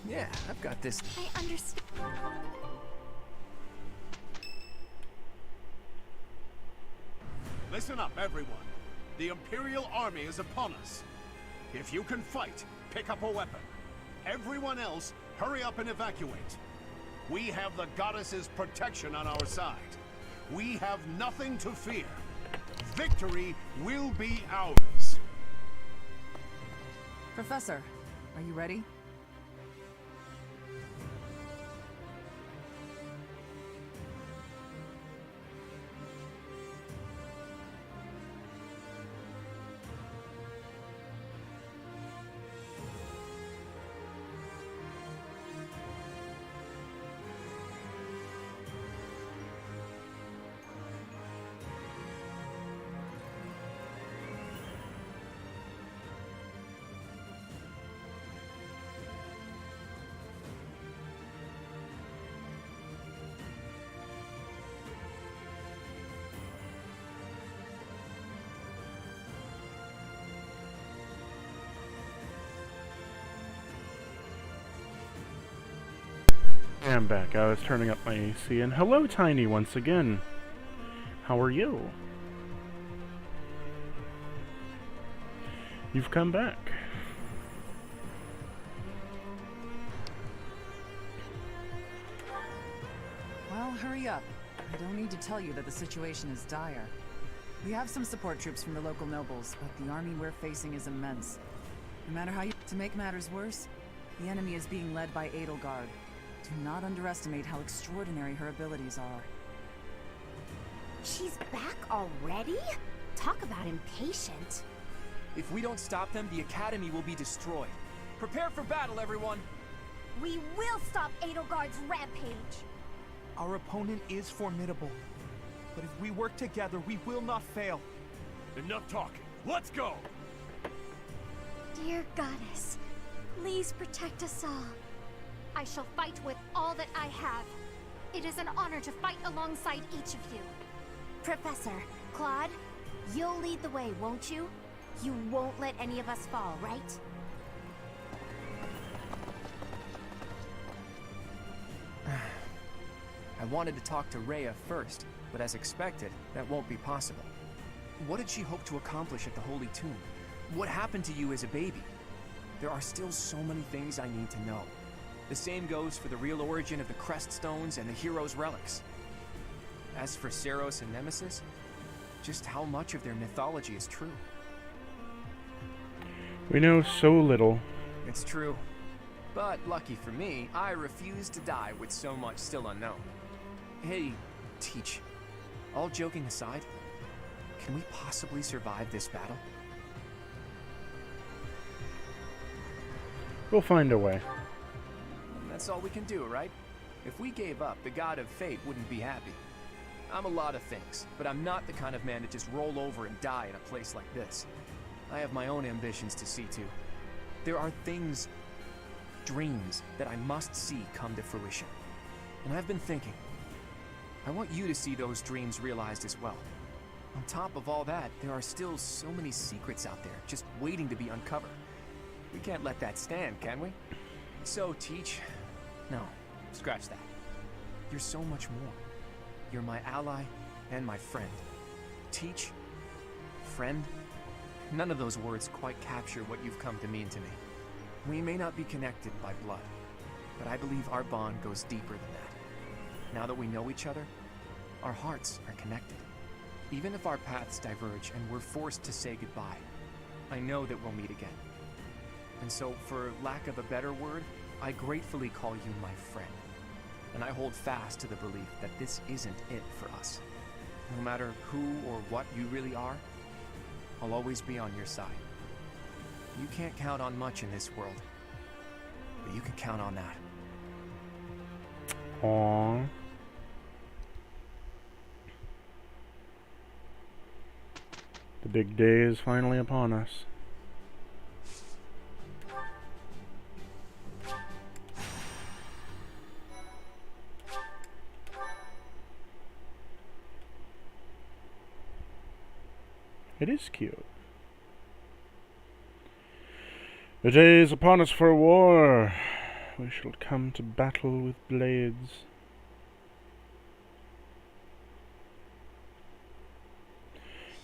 Yeah, I've got this. I understand. Listen up, everyone. The Imperial Army is upon us. If you can fight, pick up a weapon. Everyone else, hurry up and evacuate. We have the goddess's protection on our side. We have nothing to fear. Victory will be ours. Professor, are you ready? I'm back. I was turning up my AC, and hello, Tiny, once again. How are you? You've come back. Well, hurry up. I don't need to tell you that the situation is dire. We have some support troops from the local nobles, but the army we're facing is immense. No matter how you... To make matters worse, The enemy is being led by Edelgard. Do not underestimate how extraordinary her abilities are. She's back already? Talk about impatient. If we don't stop them, the Academy will be destroyed. Prepare for battle, everyone! We will stop Edelgard's rampage. Our opponent is formidable. But if we work together, we will not fail. Enough talking. Let's go! Dear Goddess, please protect us all. I shall fight with all that I have. It is an honor to fight alongside each of you. Professor, Claude, you'll lead the way, won't you? You won't let any of us fall, right? I wanted to talk to Rhea first, but as expected, that won't be possible. What did she hope to accomplish at the Holy Tomb? What happened to you as a baby? There are still so many things I need to know. The same goes for the real origin of the Crest Stones and the Hero's Relics. As for Seros and Nemesis, just how much of their mythology is true? We know so little. It's true. But lucky for me, I refuse to die with so much still unknown. Hey, Teach, all joking aside, can we possibly survive this battle? We'll find a way. That's all we can do, right? If we gave up, the God of Fate wouldn't be happy. I'm a lot of things, but I'm not the kind of man to just roll over and die in a place like this. I have my own ambitions to see to. There are things, dreams, that I must see come to fruition. And I've been thinking, I want you to see those dreams realized as well. On top of all that, there are still so many secrets out there, just waiting to be uncovered. We can't let that stand, can we? So, Teach, no, scratch that. You're so much more. You're my ally and my friend. Teach, friend, none of those words quite capture what you've come to mean to me. We may not be connected by blood, but I believe our bond goes deeper than that. Now that we know each other, our hearts are connected. Even if our paths diverge and we're forced to say goodbye, I know that we'll meet again. And so, for lack of a better word, I gratefully call you my friend. And I hold fast to the belief that this isn't it for us. No matter who or what you really are, I'll always be on your side. You can't count on much in this world, but you can count on that. Aww. The big day is finally upon us. It is cute. The day is upon us for war. We shall come to battle with blades.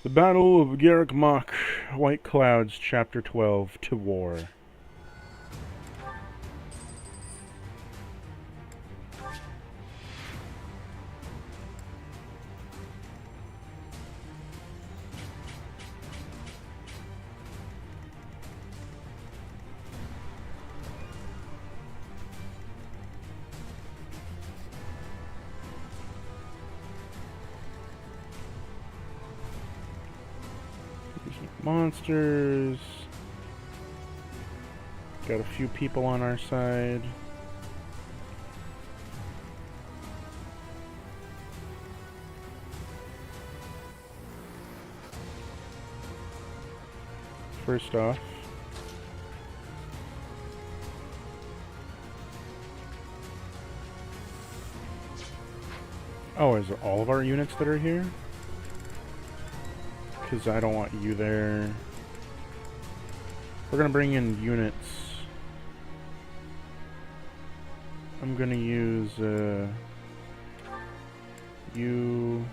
The Battle of Garrick Mach, White Clouds, Chapter 12, To War. Monsters. Got a few people on our side. First off, oh, is it all of our units that are here? Because I don't want you there. We're gonna bring in units. I'm gonna use you.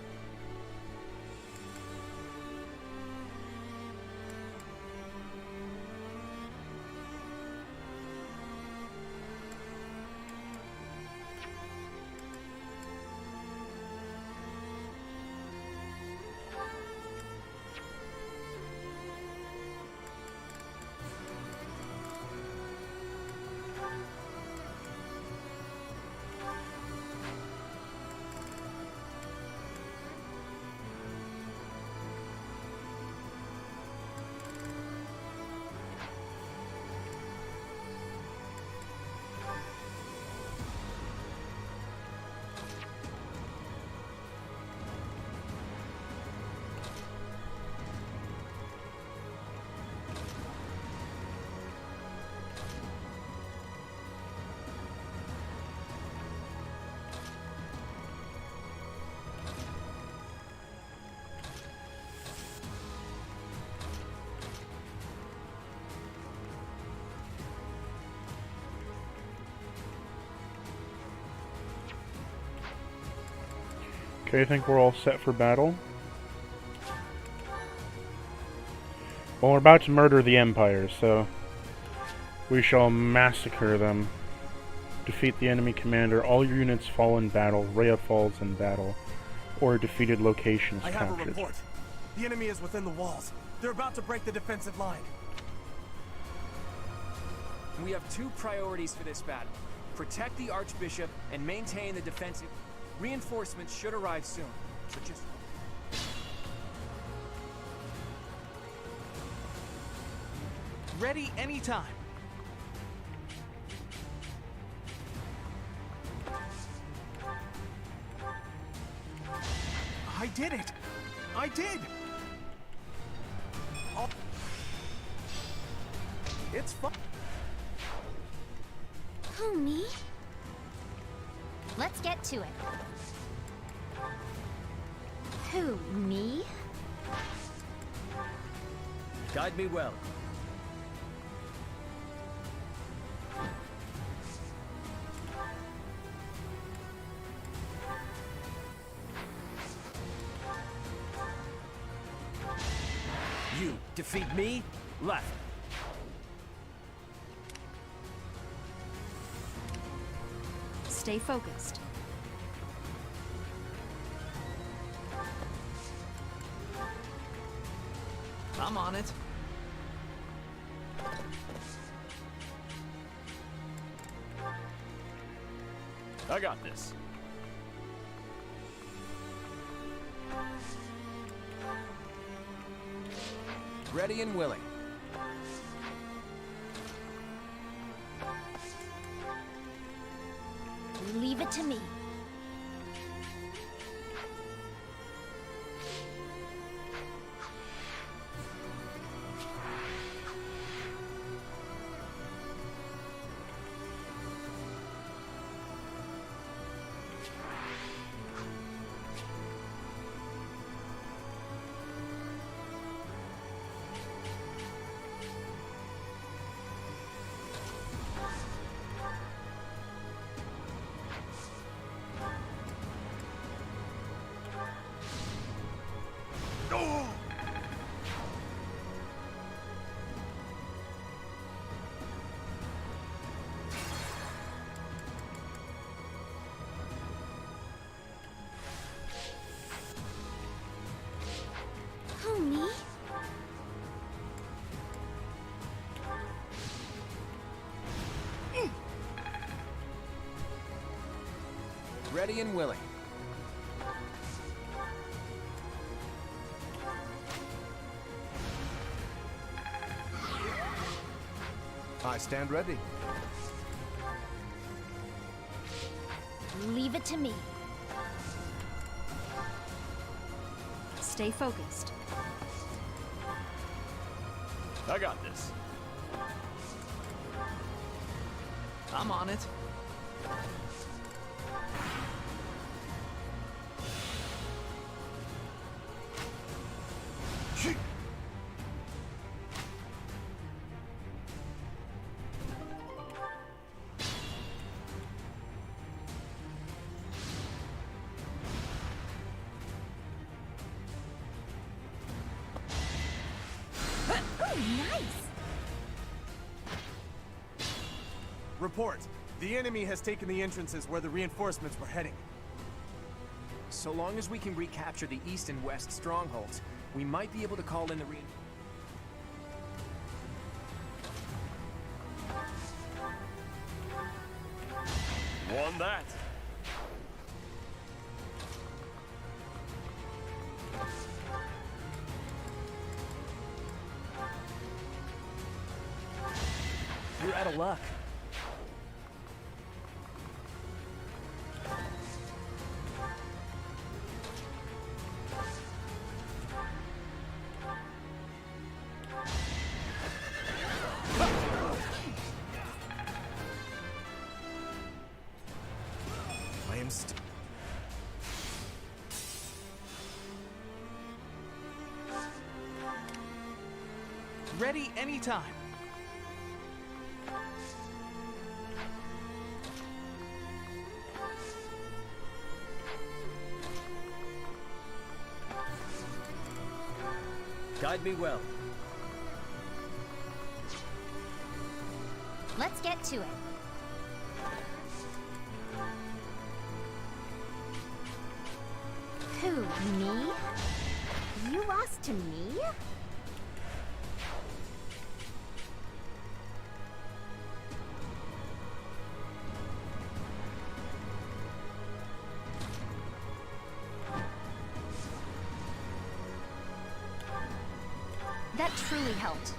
Okay, I think we're all set for battle. Well, we're about to murder the Empire, so we shall massacre them. Defeat the enemy commander. All your units fall in battle. Rhea falls in battle. Or defeated location is I have a captured. report. The enemy is within the walls. They're about to break the defensive line. We have two priorities for this battle. Protect the Archbishop and maintain the defensive. Reinforcements should arrive soon, so just... Ready anytime. I did it! I did! Oh. It's fun. Who, me? Let's get to it. Who, me? Guide me well. You defeat me? Left. Stay focused. I'm on it. I got this. Ready and willing. Leave it to me. Who, me? Ready and willing. I stand ready. Leave it to me. Stay focused. I got this. I'm on it. Report. The enemy has taken the entrances where the reinforcements were heading. So long as we can recapture the east and west strongholds, we might be able to call in the Won that. You're out of luck. I am ready anytime. Guide me well. Let's get to it. Who, me? You lost to me? That truly helped.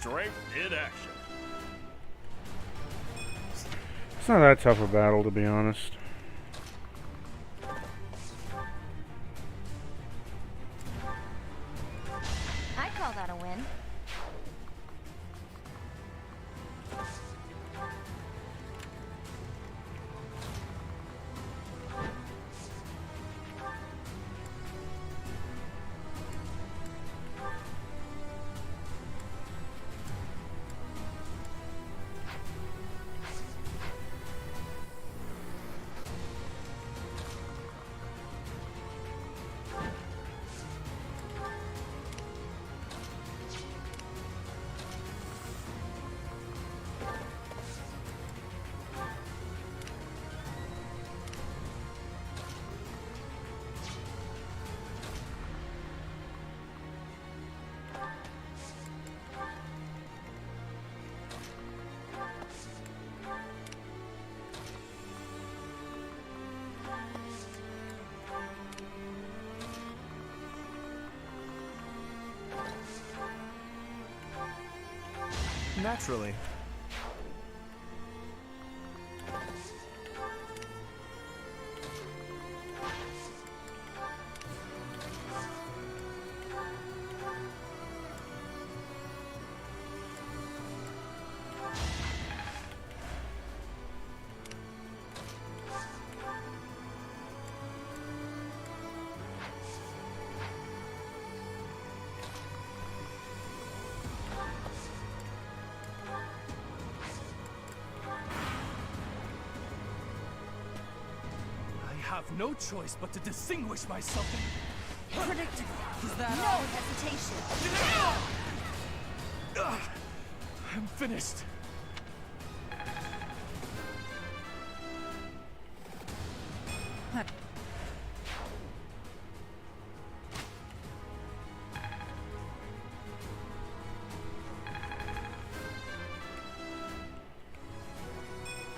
Strength in action. It's not that tough a battle, to be honest. I call that a win. Naturally. I have no choice but to distinguish myself in... Predictable. Is that no all? hesitation. I'm finished.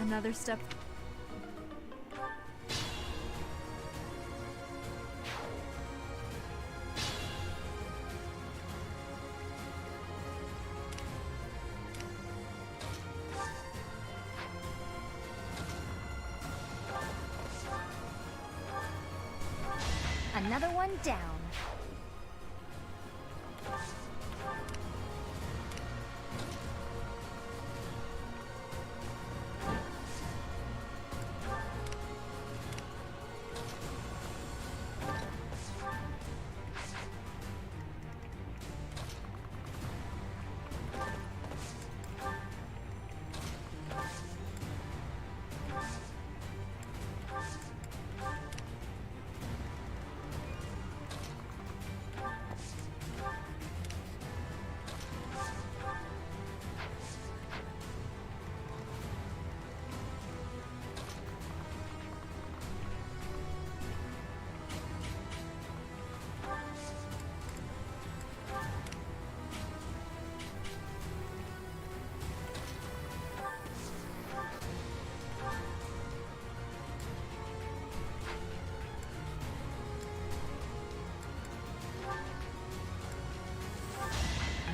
Another step. Another one down.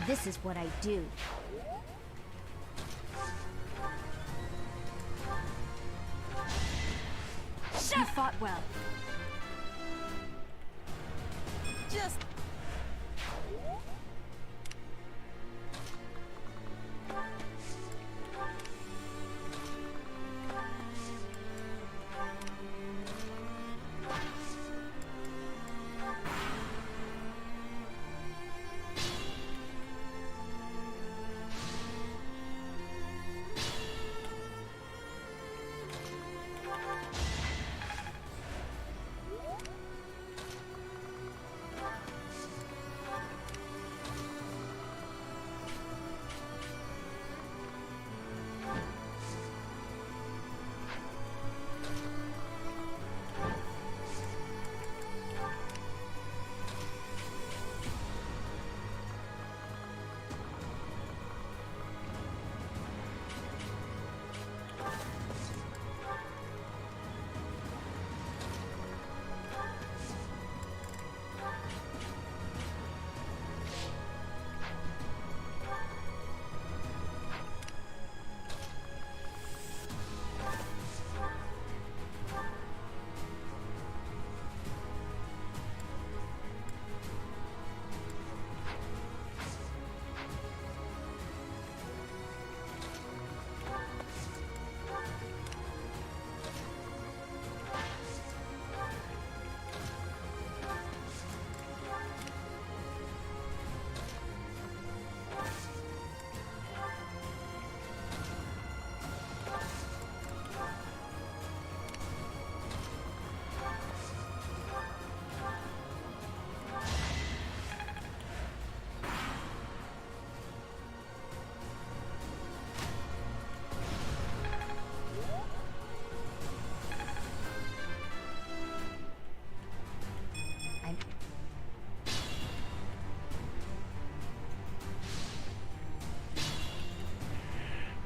This is what I do. You fought well. Just...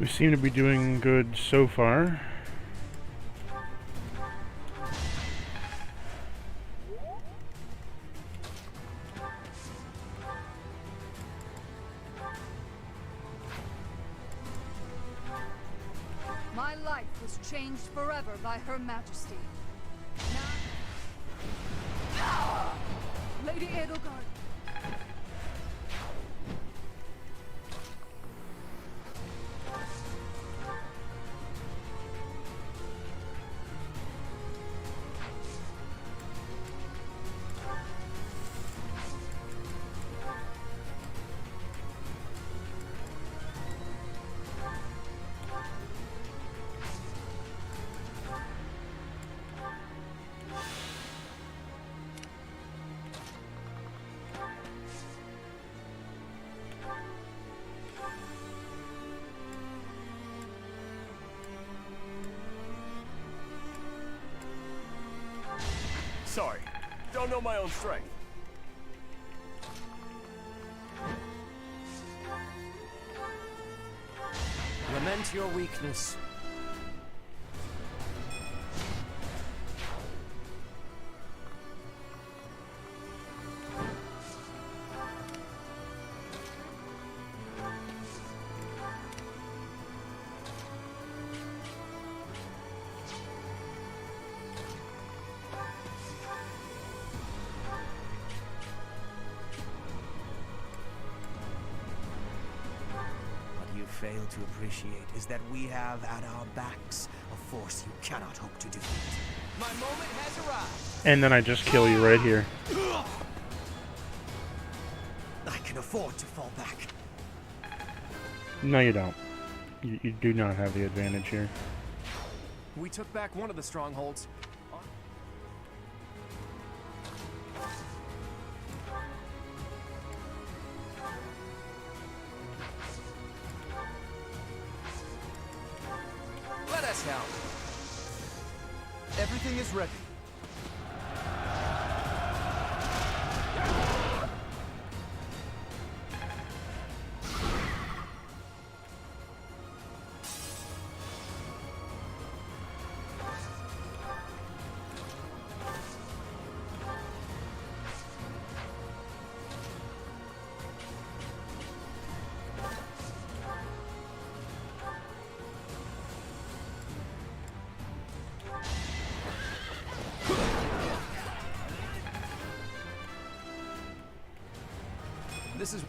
We seem to be doing good so far. My life was changed forever by Her Majesty. Now... Lady Edelgard. Sorry, don't know my own strength. Lament your weakness. Fail to appreciate is that we have at our backs a force you cannot hope to defeat. My moment has arrived. And then I just kill you right here. I can afford to fall back. No, you don't. You do not have the advantage here. We took back one of the strongholds. Let us help. Everything is ready. This is...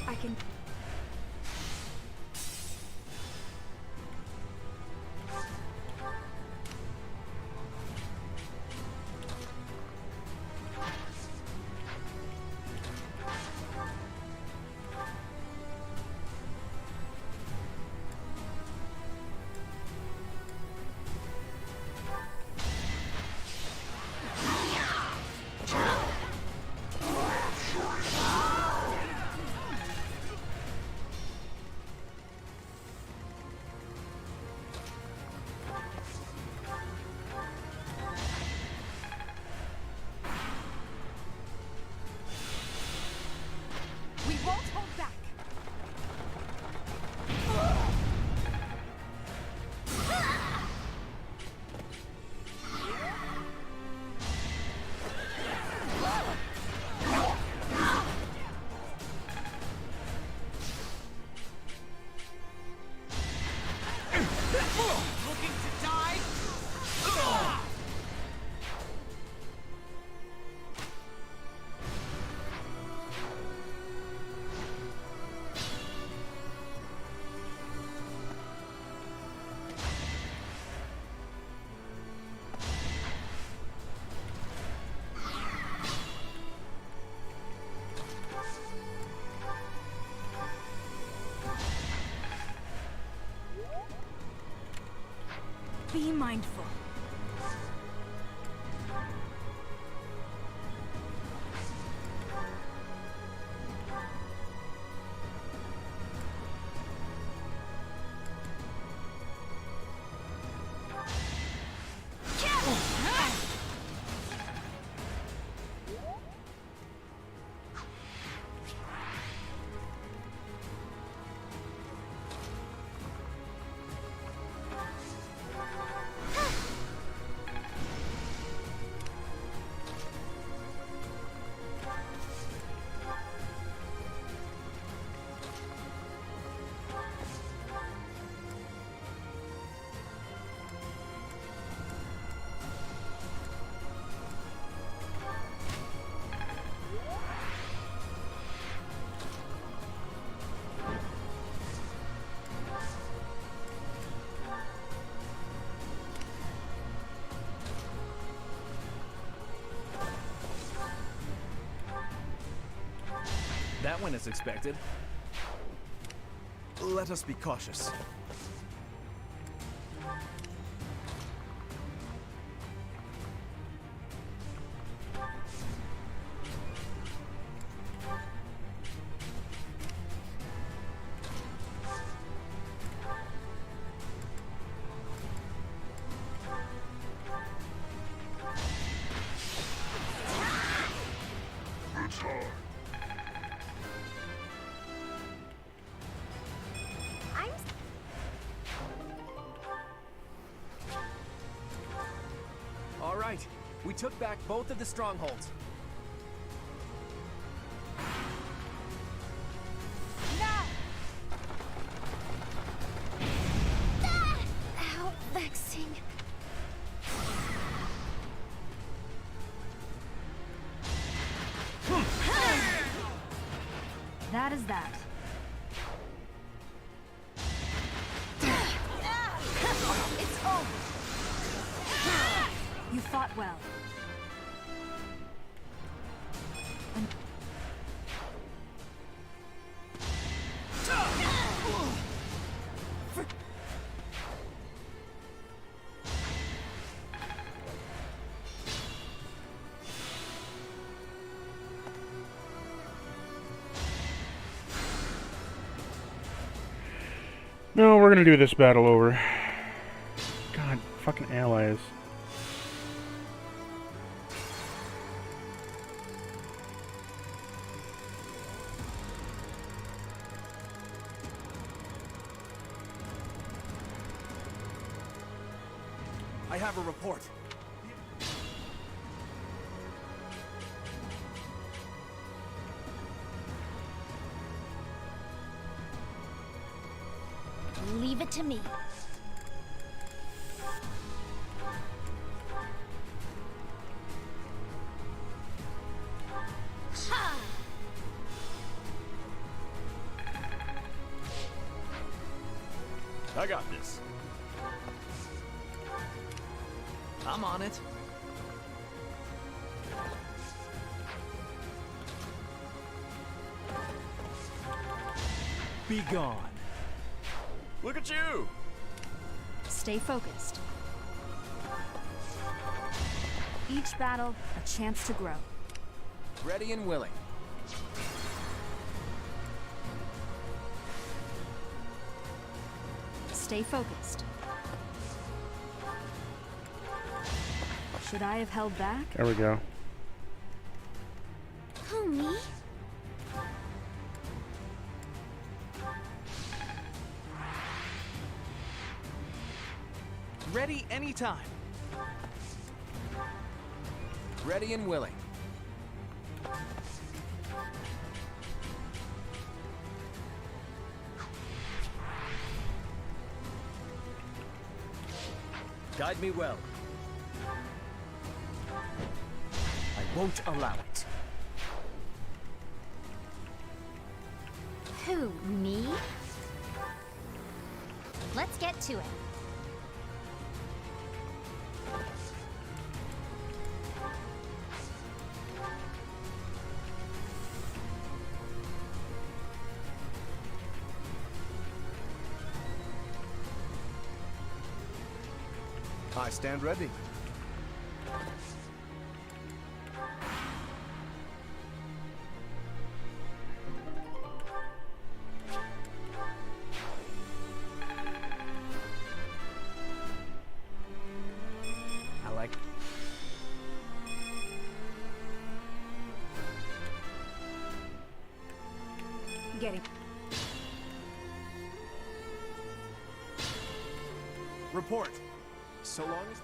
I can... We won't hold back. Looking to die? Be mindful. That went as expected. Let us be cautious. All right, we took back both of the strongholds. How vexing. That is that. It's over. You fought well. No, we're gonna do this battle over. God, fucking allies. I have a report. Leave it to me. I got this. I'm on it. Be gone. Look at you! Stay focused. Each battle, a chance to grow. Ready and willing. Stay focused. Should I have held back? There we go. Who, me? Ready anytime. Ready and willing. Guide me well. I won't allow it. Who, me? Let's get to it. I stand ready. I like... Getting... Report. So long as...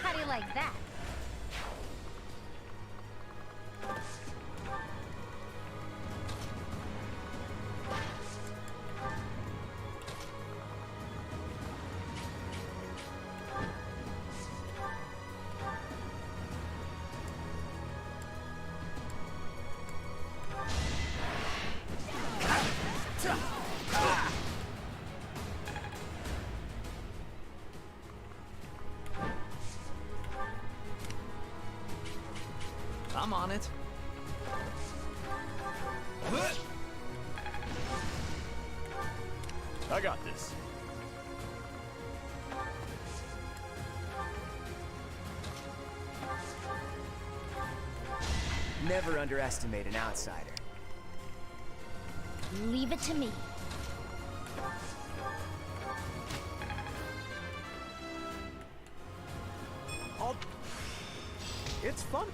How do you like that? I'm on it. I got this. Never underestimate an outsider. Leave it to me. It's fun.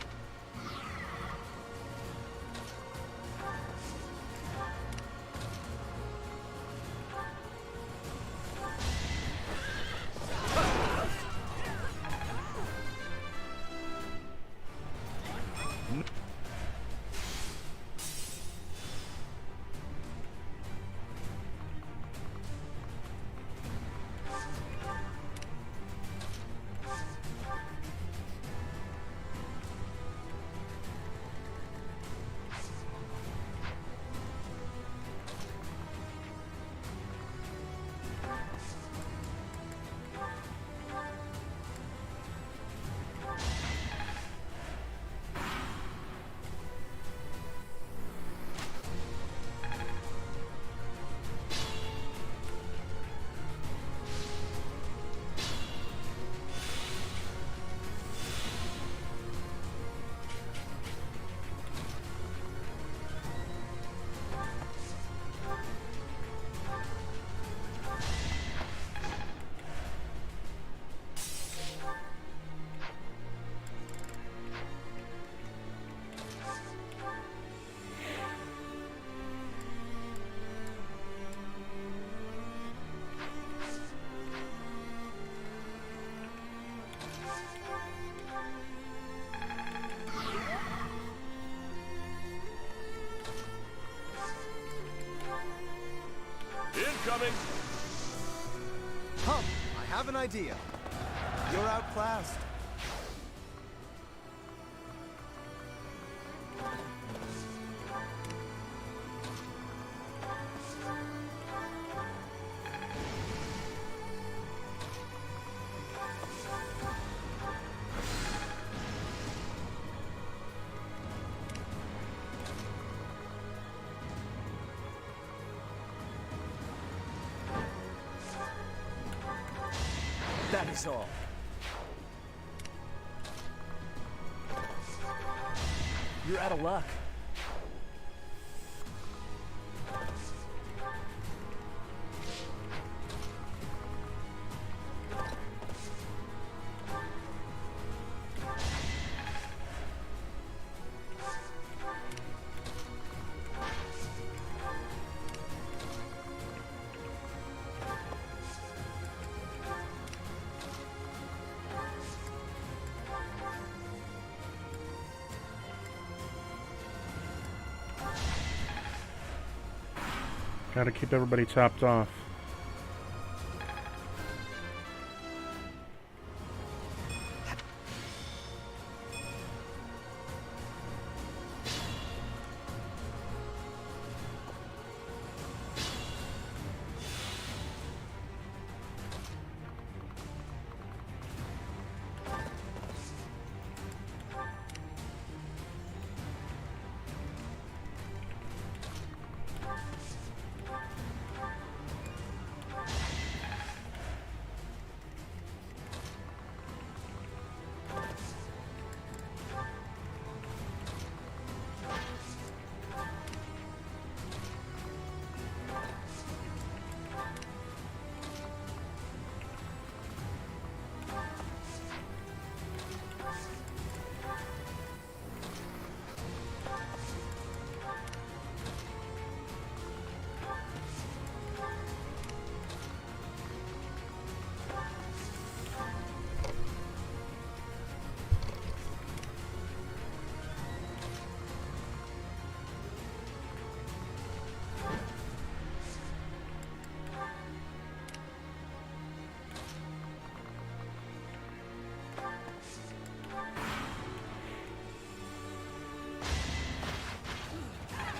coming! Come, I have an idea. You're outclassed. That is all. You're out of luck. Gotta keep everybody topped off.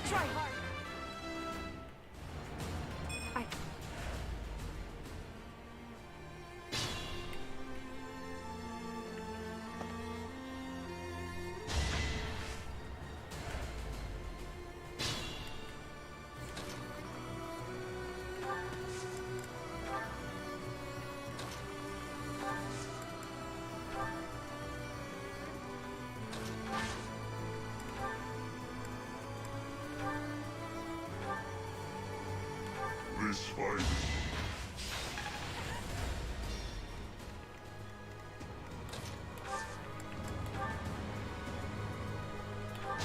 Try hard. This fight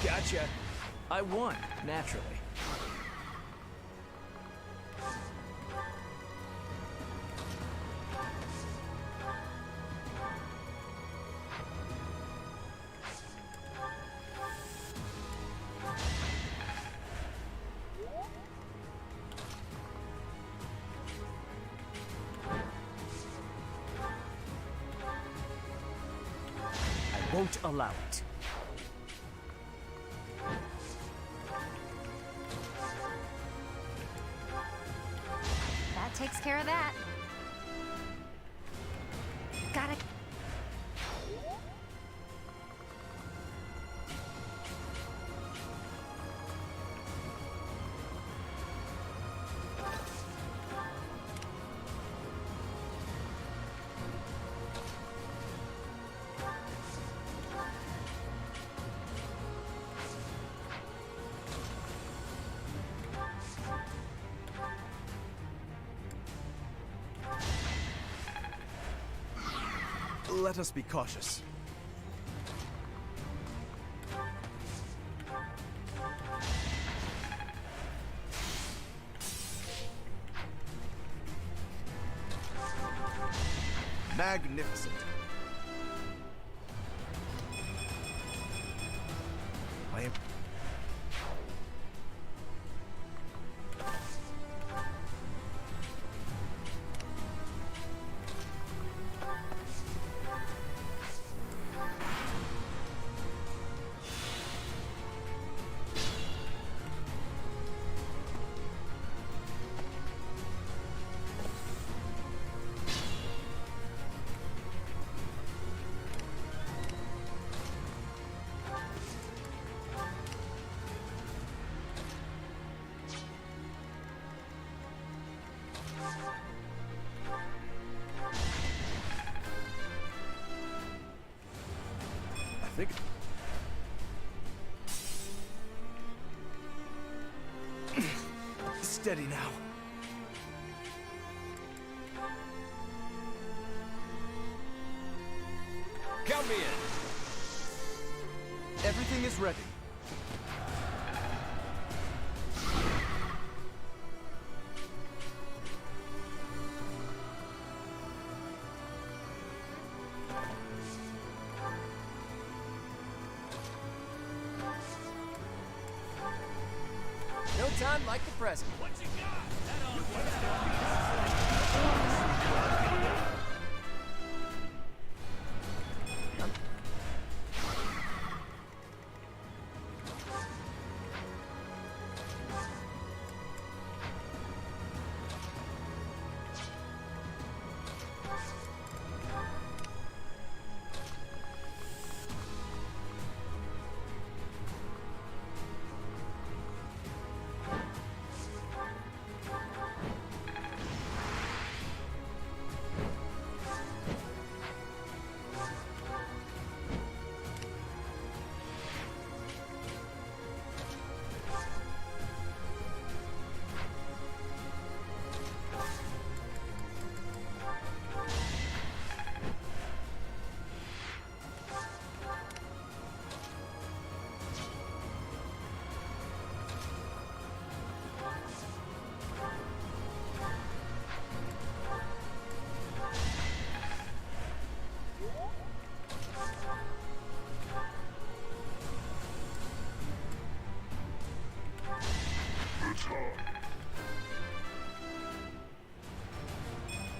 Gotcha. I won, naturally. I won't allow it. That takes care of that. Gotta... Let us be cautious. Magnificent. I am... think. Steady now. Count me in. Everything is ready. No time like the present. What you got?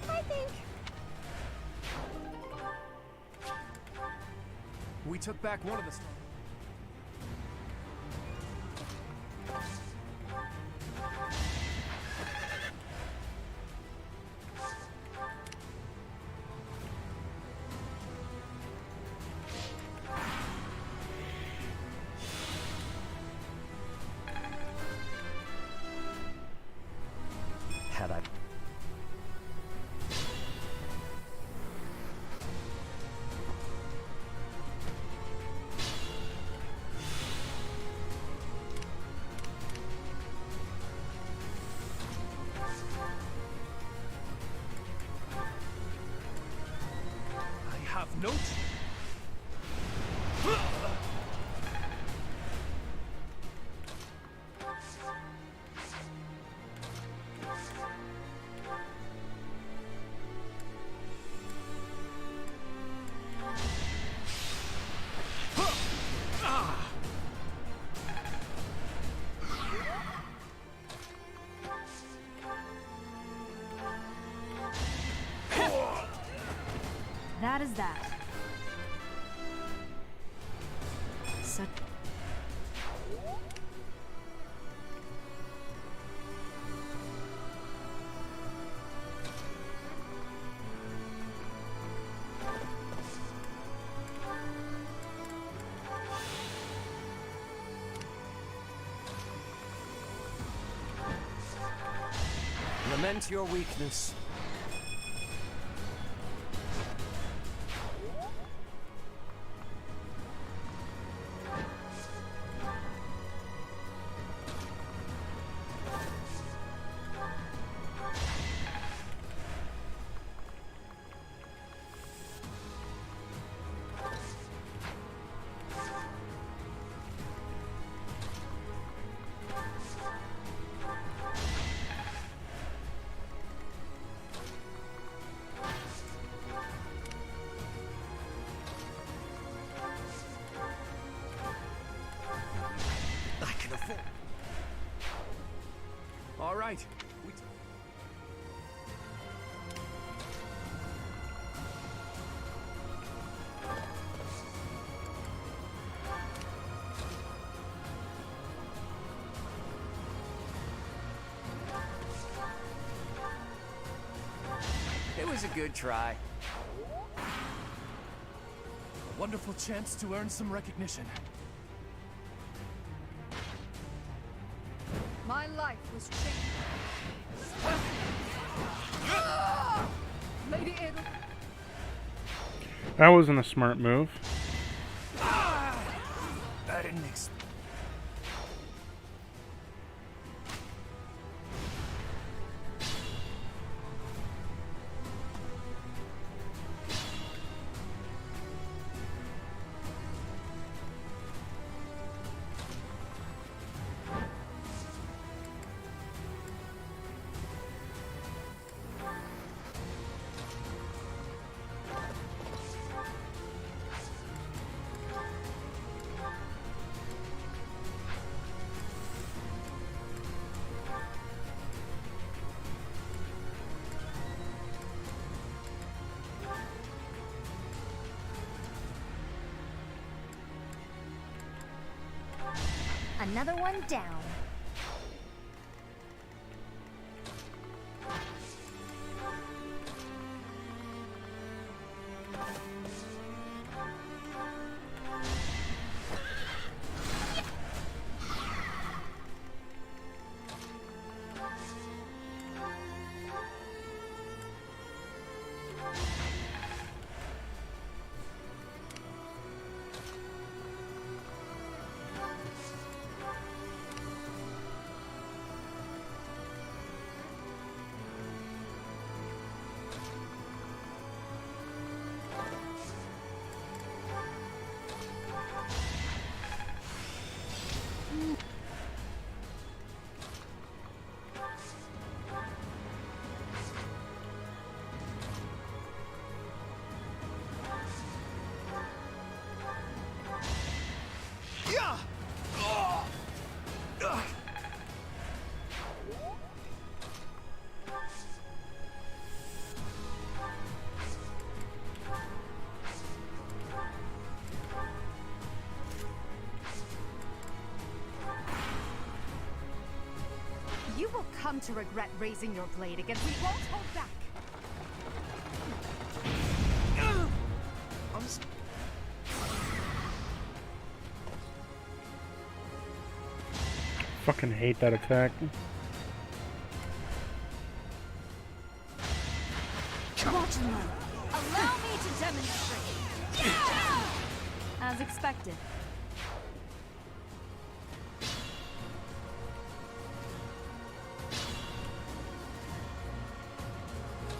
I think. We took back one of the... Had I... I have no... That is that. So... Lament your weakness. All right. It was a good try. A wonderful chance to earn some recognition. My life was changed. Lady Adel. That wasn't a smart move. Ah! I didn't expect. Another one down. You will come to regret raising your blade against me. Won't hold back. Fucking hate that attack. Watch and learn. Allow me to demonstrate. As expected.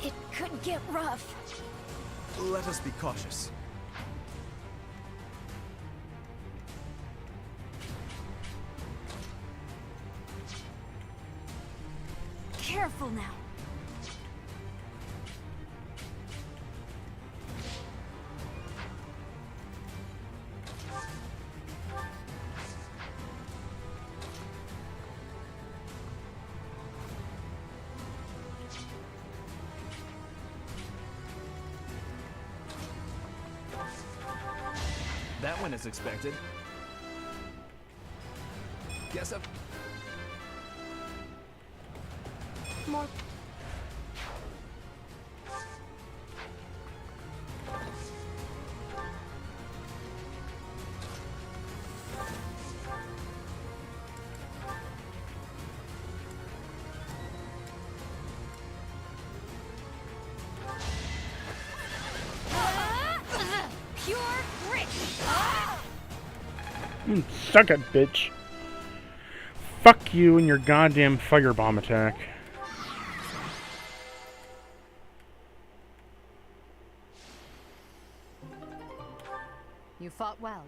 It could get rough. Let us be cautious. Careful now. That went as expected. Guess up. More. Pure grit. Suck it, bitch. Fuck you and your goddamn firebomb attack. You fought well,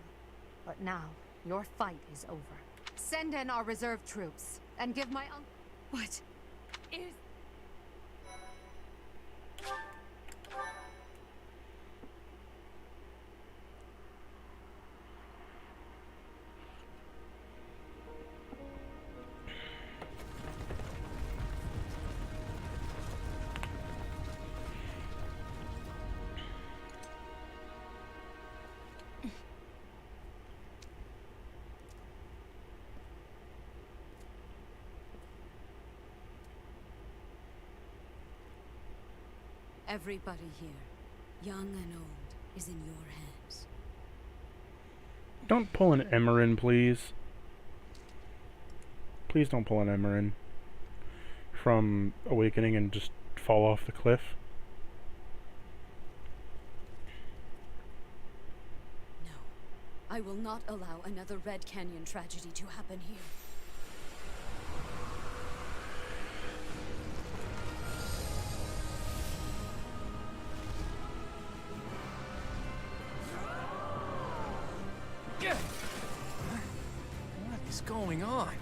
but now your fight is over. Send in our reserve troops and give my uncle. What is? Everybody here, young and old, is in your hands. Don't pull an Emmerin, please. Please don't pull an Emmerin from Awakening and just fall off the cliff. I will not allow another Red Canyon tragedy to happen here. What is going on?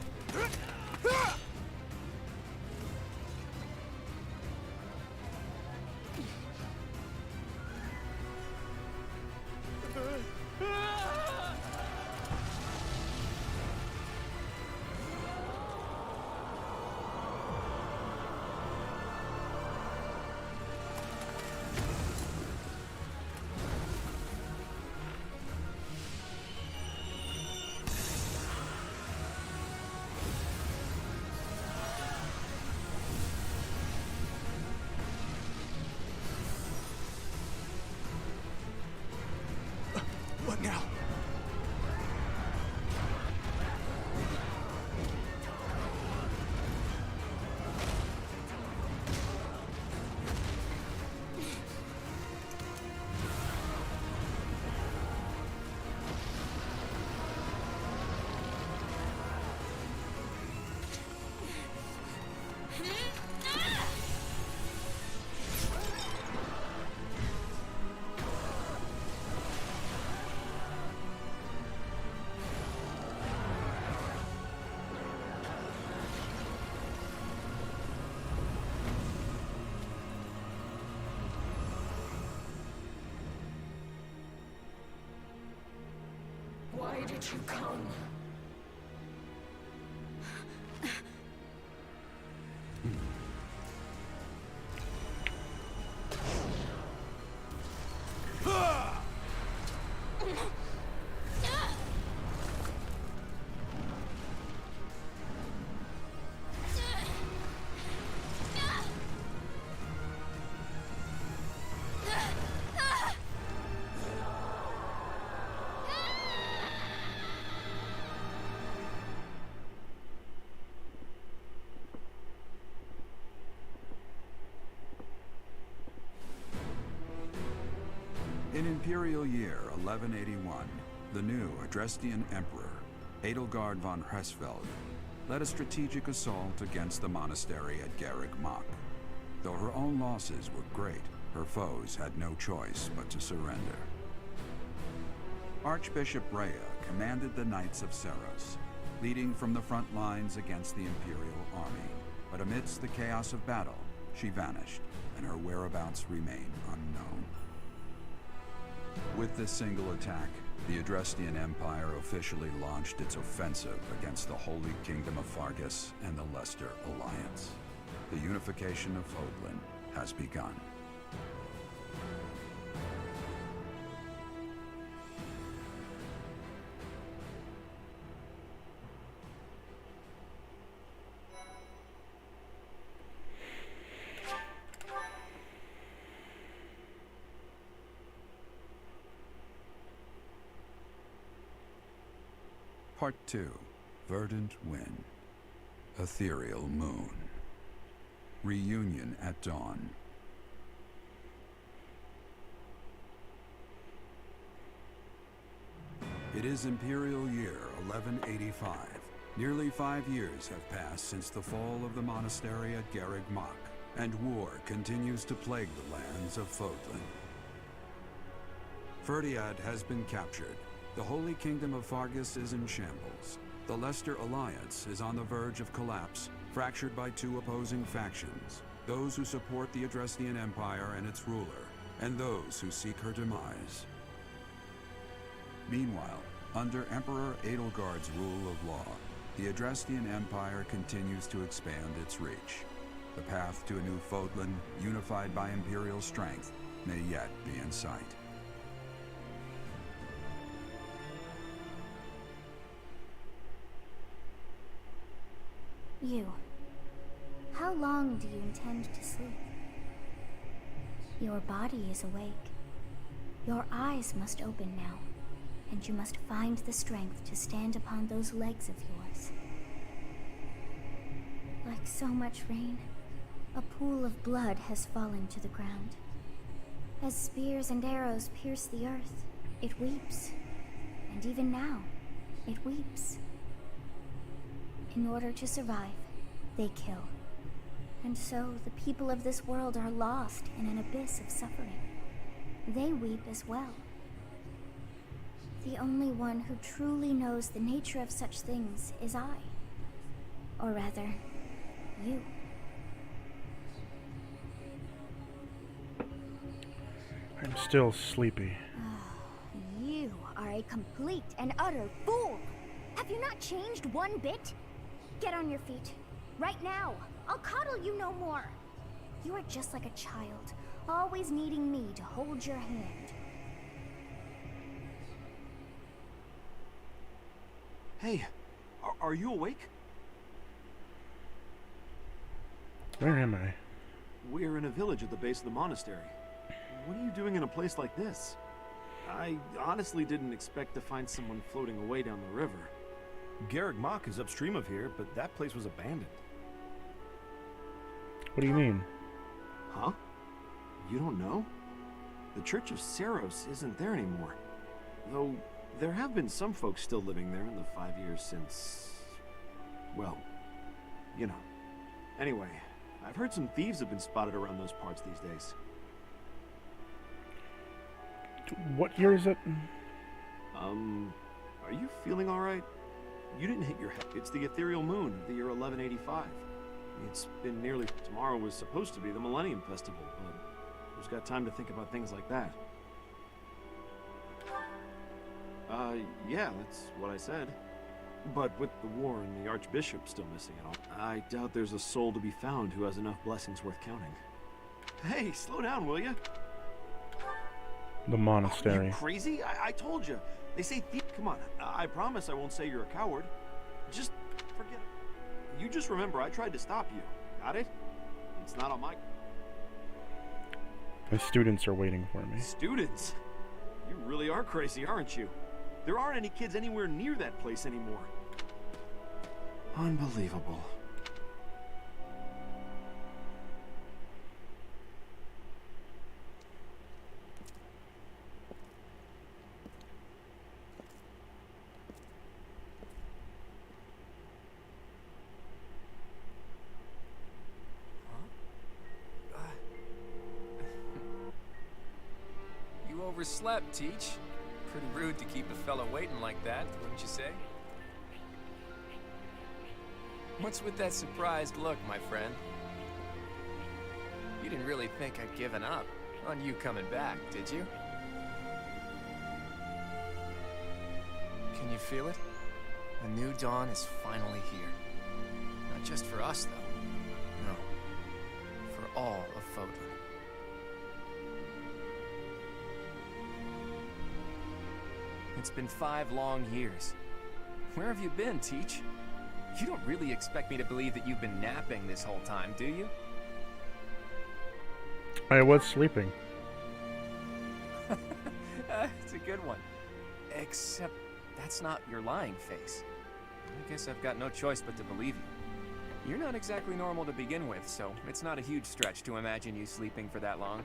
What now? Why did you come? In Imperial Year 1181, the new Adrestian Emperor, Edelgard von Hresfeld, led a strategic assault against the monastery at Garreg Mach. Though her own losses were great, her foes had no choice but to surrender. Archbishop Rhea commanded the Knights of Seros, leading from the front lines against the Imperial army. But amidst the chaos of battle, she vanished, and her whereabouts remain unknown. With this single attack, the Adrestian Empire officially launched its offensive against the Holy Kingdom of Fargus and the Leicester Alliance. The unification of Fodlan has begun. Part 2. Verdant Wind. Ethereal Moon. Reunion at Dawn. It is Imperial Year 1185. Nearly 5 years have passed since the fall of the monastery at Garreg Mach, and war continues to plague the lands of Fodlan. Ferdiad has been captured. The Holy Kingdom of Fargus is in shambles. The Leicester Alliance is on the verge of collapse, fractured by two opposing factions, those who support the Adrestian Empire and its ruler, and those who seek her demise. Meanwhile, under Emperor Edelgard's rule of law, the Adrestian Empire continues to expand its reach. The path to a new Fodlan, unified by Imperial strength, may yet be in sight. You. How long do you intend to sleep? Your body is awake. Your eyes must open now, and you must find the strength to stand upon those legs of yours. Like so much rain, a pool of blood has fallen to the ground. As spears and arrows pierce the earth, it weeps, And even now, it weeps. In order to survive, they kill. And so the people of this world are lost in an abyss of suffering. They weep as well. The only one who truly knows the nature of such things is I. Or rather, you. I'm still sleepy. You are a complete and utter fool! Have you not changed one bit? Get on your feet. Right now. I'll coddle you no more. You are just like a child, always needing me to hold your hand. Hey, are you awake? Where am I? We're in a village at the base of the monastery. What are you doing in a place like this? I honestly didn't expect to find someone floating away down the river. Garrick Mach is upstream of here, but that place was abandoned. What do you mean? Huh? You don't know? The Church of Saros isn't there anymore. Though, there have been some folks still living there in the 5 years since... well, you know. Anyway, I've heard some thieves have been spotted around those parts these days. What year is it? Are you feeling alright? You didn't hit your head. It's the ethereal moon of the year 1185. It's been nearly... Tomorrow was supposed to be the Millennium Festival, but who's got time to think about things like that? Yeah, that's what I said. But with the war and the Archbishop still missing it all, I doubt there's a soul to be found who has enough blessings worth counting. Hey, slow down, will ya? The monastery. Are you crazy? I told you. They say thief. Come on, I promise I won't say you're a coward. Just forget it. You just remember I tried to stop you. Got it? It's not on my... My students are waiting for me. Students? You really are crazy, aren't you? There aren't any kids anywhere near that place anymore. Unbelievable. You overslept, Teach. Pretty rude to keep a fellow waiting like that, wouldn't you say? What's with that surprised look, my friend? You didn't really think I'd given up on you coming back, did you? Can you feel it? A new dawn is finally here. Not just for us, though. No. For all of Fodlan. It's been 5 long years. Where have you been, Teach? You don't really expect me to believe that you've been napping this whole time, do you? I was sleeping. It's a good one. Except that's not your lying face. I guess I've got no choice but to believe you. You're not exactly normal to begin with, so it's not a huge stretch to imagine you sleeping for that long.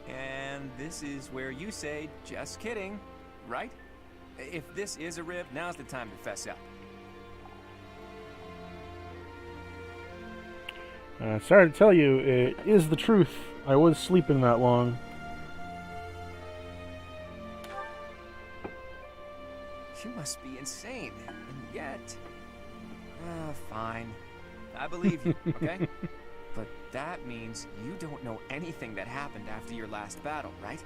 And this is where you say, just kidding, right? If this is a rib, now's the time to fess up. Sorry to tell you, it is the truth. I was sleeping that long. You must be insane, and yet... fine. I believe you, okay? But that means you don't know anything that happened after your last battle, right?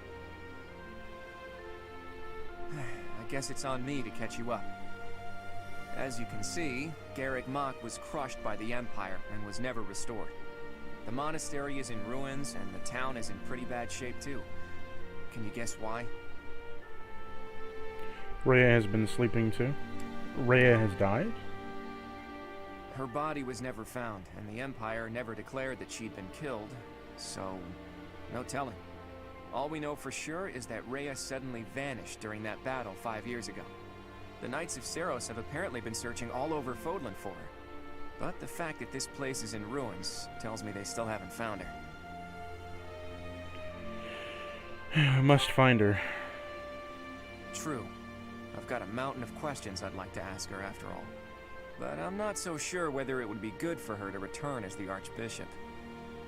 I guess it's on me to catch you up. As you can see, Garrick Mach was crushed by the Empire and was never restored. The monastery is in ruins, and the town is in pretty bad shape too. Can you guess why? Rhea has been sleeping too. Rhea has died? Her body was never found, and the Empire never declared that she'd been killed, so no telling. All we know for sure is that Rhea suddenly vanished during that battle 5 years ago. The Knights of Saros have apparently been searching all over Fodlan for her. But the fact that this place is in ruins tells me they still haven't found her. I must find her. True. I've got a mountain of questions I'd like to ask her after all. But I'm not so sure whether it would be good for her to return as the Archbishop.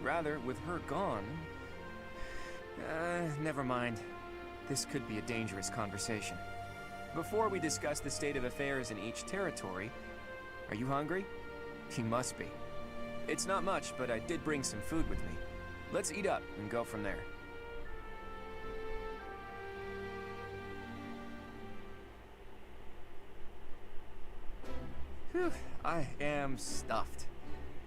Rather, with her gone... never mind. This could be a dangerous conversation. Before we discuss the state of affairs in each territory, are you hungry? You must be. It's not much, but I did bring some food with me. Let's eat up and go from there. Whew, I am stuffed.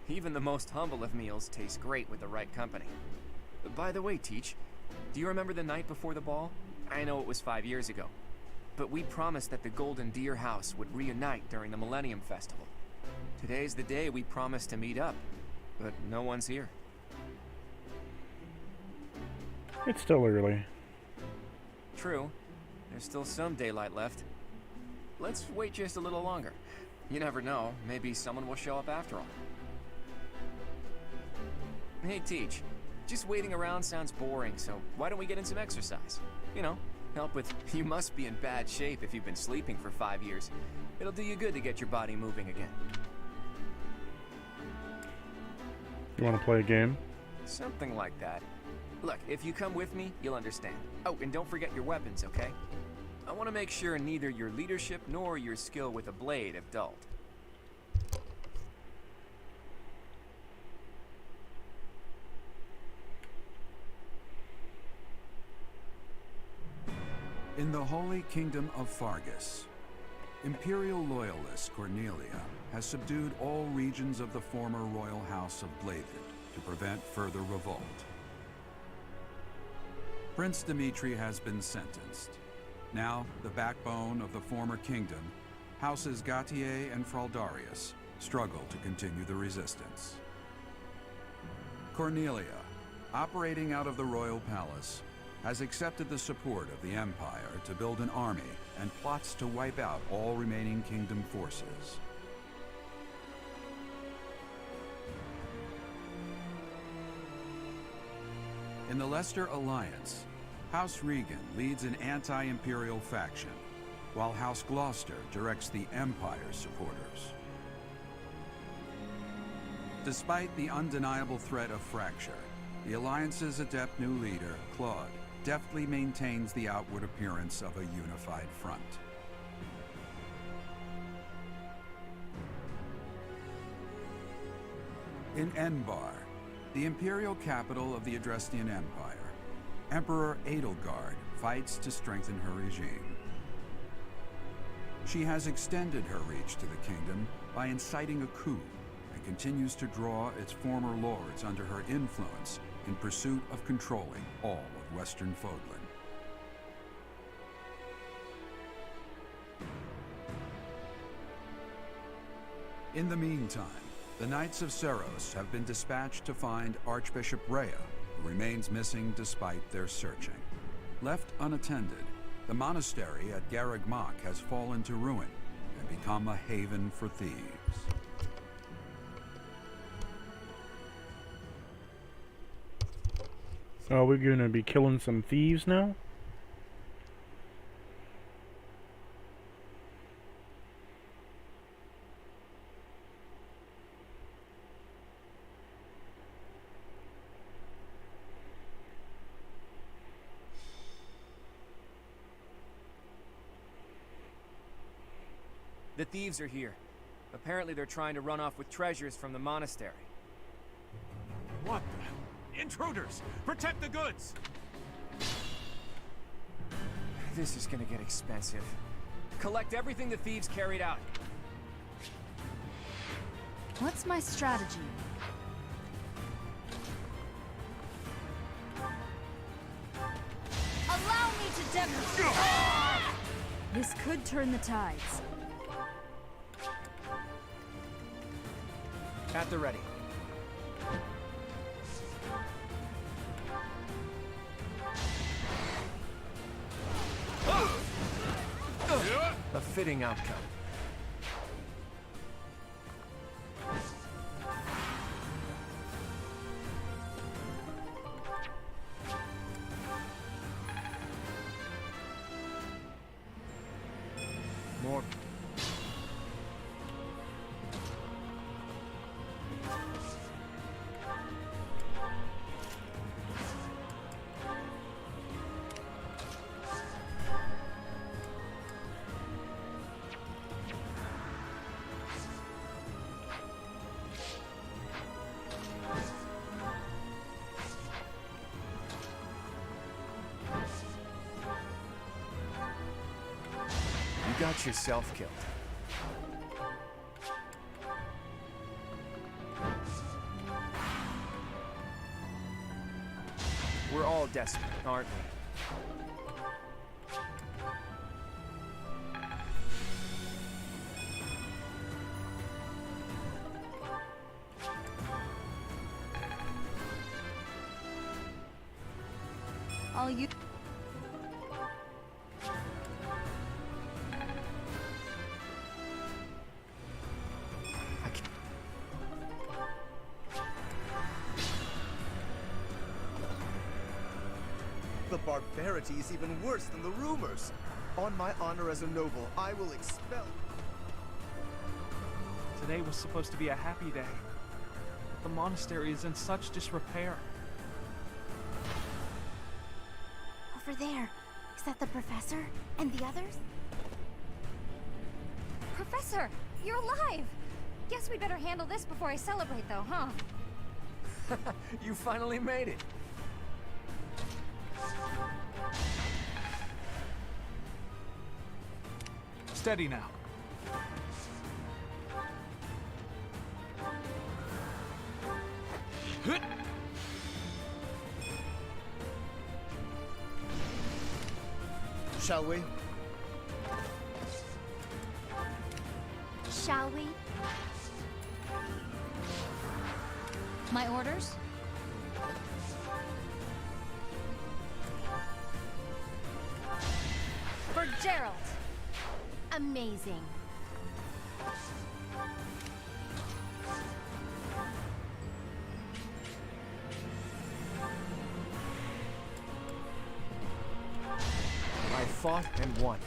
Even the most humble of meals taste great with the right company. By the way, Teach, do you remember the night before the ball? I know it was 5 years ago, but we promised that the Golden Deer House would reunite during the Millennium Festival. Today's the day we promised to meet up, but no one's here. It's still early. True. There's still some daylight left. Let's wait just a little longer. You never know, maybe someone will show up after all. Hey, Teach. Just waiting around sounds boring, so why don't we get in some exercise? You know, help with... You must be in bad shape if you've been sleeping for 5 years. It'll do you good to get your body moving again. You want to play a game? Something like that. Look, if you come with me, you'll understand. Oh, and don't forget your weapons, okay? I want to make sure neither your leadership nor your skill with a blade have dulled. In the Holy Kingdom of Fargus, Imperial loyalist Cornelia has subdued all regions of the former royal house of Blathed to prevent further revolt. Prince Dimitri has been sentenced. Now, the backbone of the former kingdom, Houses Gautier and Fraldarius, struggle to continue the resistance. Cornelia, operating out of the royal palace, has accepted the support of the Empire to build an army and plots to wipe out all remaining kingdom forces. In the Leicester Alliance, House Regan leads an anti-imperial faction, while House Gloucester directs the Empire's supporters. Despite the undeniable threat of fracture, the Alliance's adept new leader, Claude, deftly maintains the outward appearance of a unified front. In Enbar, the imperial capital of the Adrestian Empire, Emperor Edelgard fights to strengthen her regime. She has extended her reach to the kingdom by inciting a coup and continues to draw its former lords under her influence in pursuit of controlling all of Western Fodlan. In the meantime, the Knights of Seros have been dispatched to find Archbishop Rhea, who remains missing despite their searching. Left unattended, the monastery at Garreg Mach has fallen to ruin and become a haven for thieves. So we're gonna be killing some thieves now? The thieves are here. Apparently they're trying to run off with treasures from the monastery. What the? Intruders! Protect the goods! This is gonna get expensive. Collect everything the thieves carried out. What's my strategy? Allow me to demonstrate! This could turn the tides. At the ready. A fitting outcome. got yourself killed. We're all desperate, aren't we? All you... The barbarity is even worse than the rumors. On my honor as a noble, I will expel... Today was supposed to be a happy day. But the monastery is in such disrepair. Over there. Is that the professor? And the others? Professor, you're alive! Guess we'd better handle this before I celebrate, though, huh? You finally made it. Steady now. Shall we? Shall we? My orders? For Gerald. Amazing. I fought and won.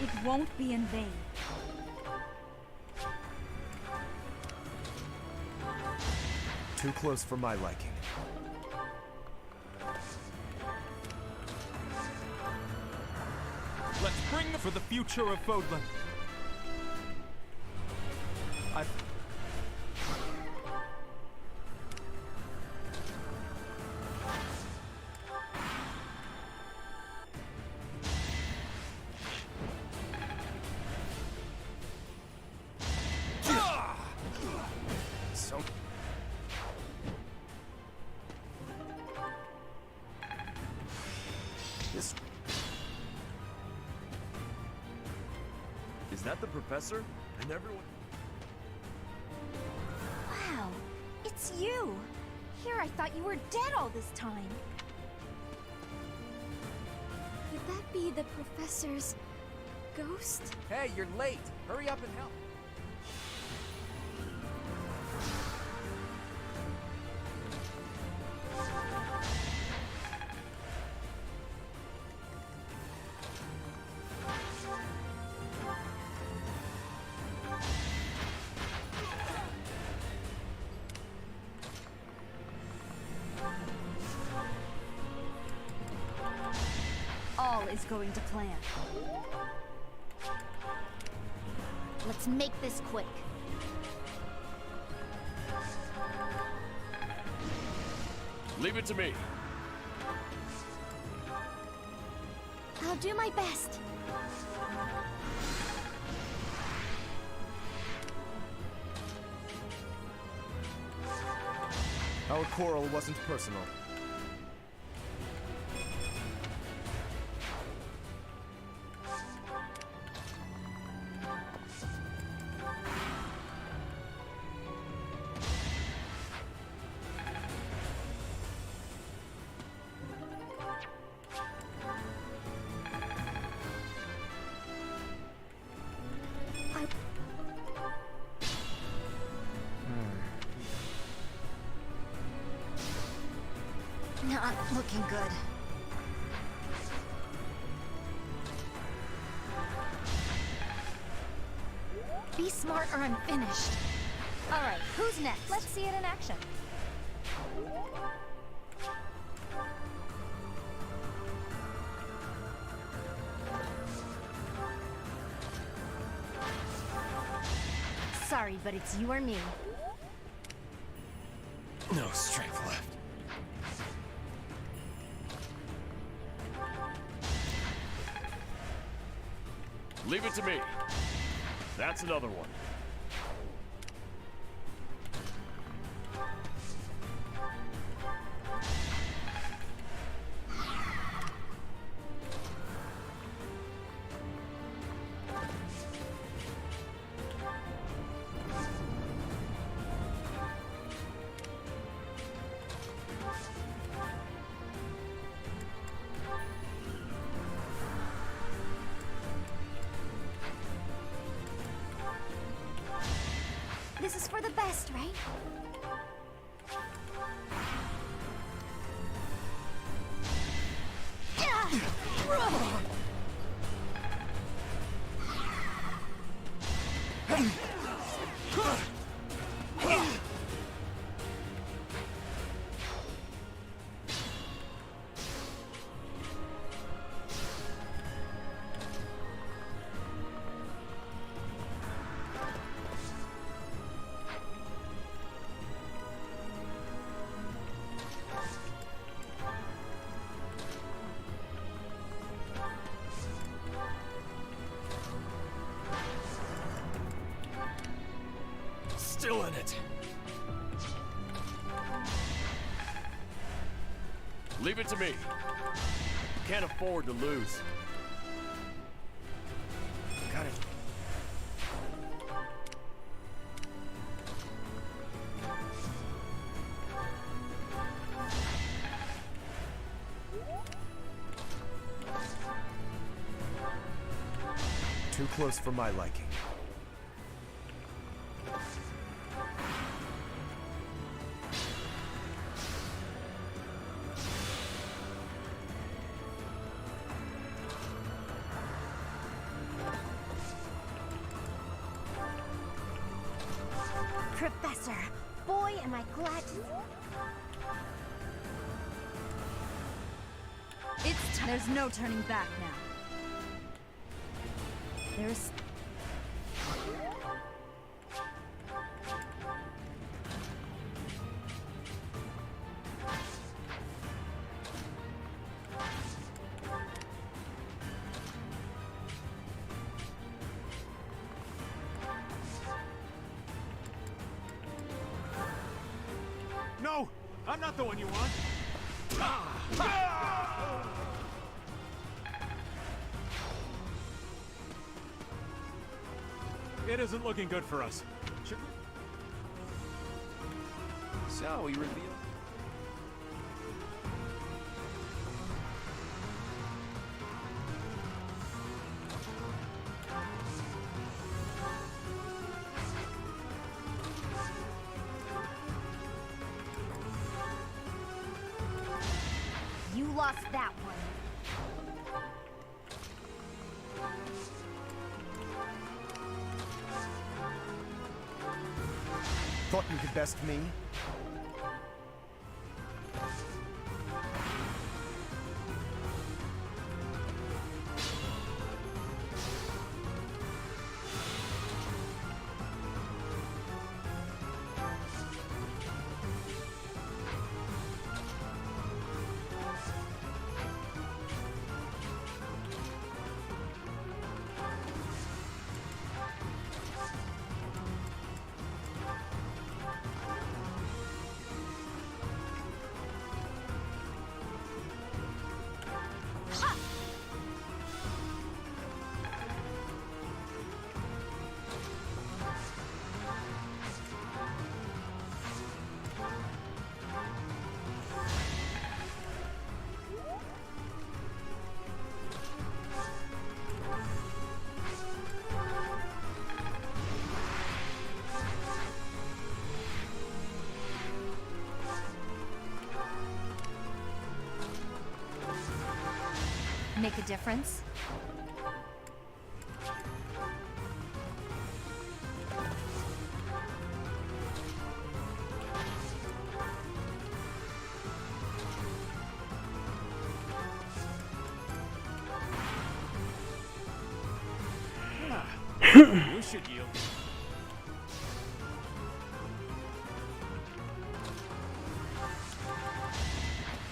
It won't be in vain. Too close for my liking. Let's bring for the future of Fodlan. Is that the professor? And everyone... Wow, it's you! Here I thought you were dead all this time. Could that be the professor's ghost? Hey, you're late. Hurry up and help. All is going to plan. Let's make this quick. Leave it to me. I'll do my best. Our quarrel wasn't personal. not looking good. Be smart or I'm finished. Alright, who's next? Let's see it in action. Sorry, but it's you or me. No strength left. Leave it to me. That's another one. This is for the best, right? Still in it. Leave it to me. Can't afford to lose. Got it. Too close for my liking. Professor, boy, am I glad to... There's no turning back now. There's... No! I'm not the one you want! It isn't looking good for us. Should we? So, we reveal... You lost that one. Thought you could best me? make a difference? You should yield.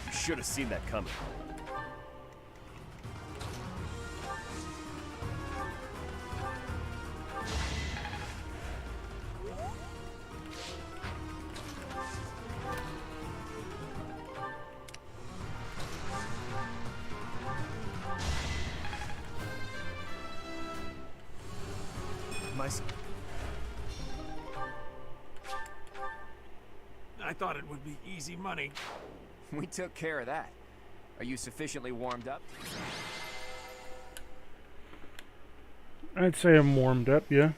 You should have seen that coming. I thought it would be easy money. We took care of that. Are you sufficiently warmed up? I'd say I'm warmed up, yeah.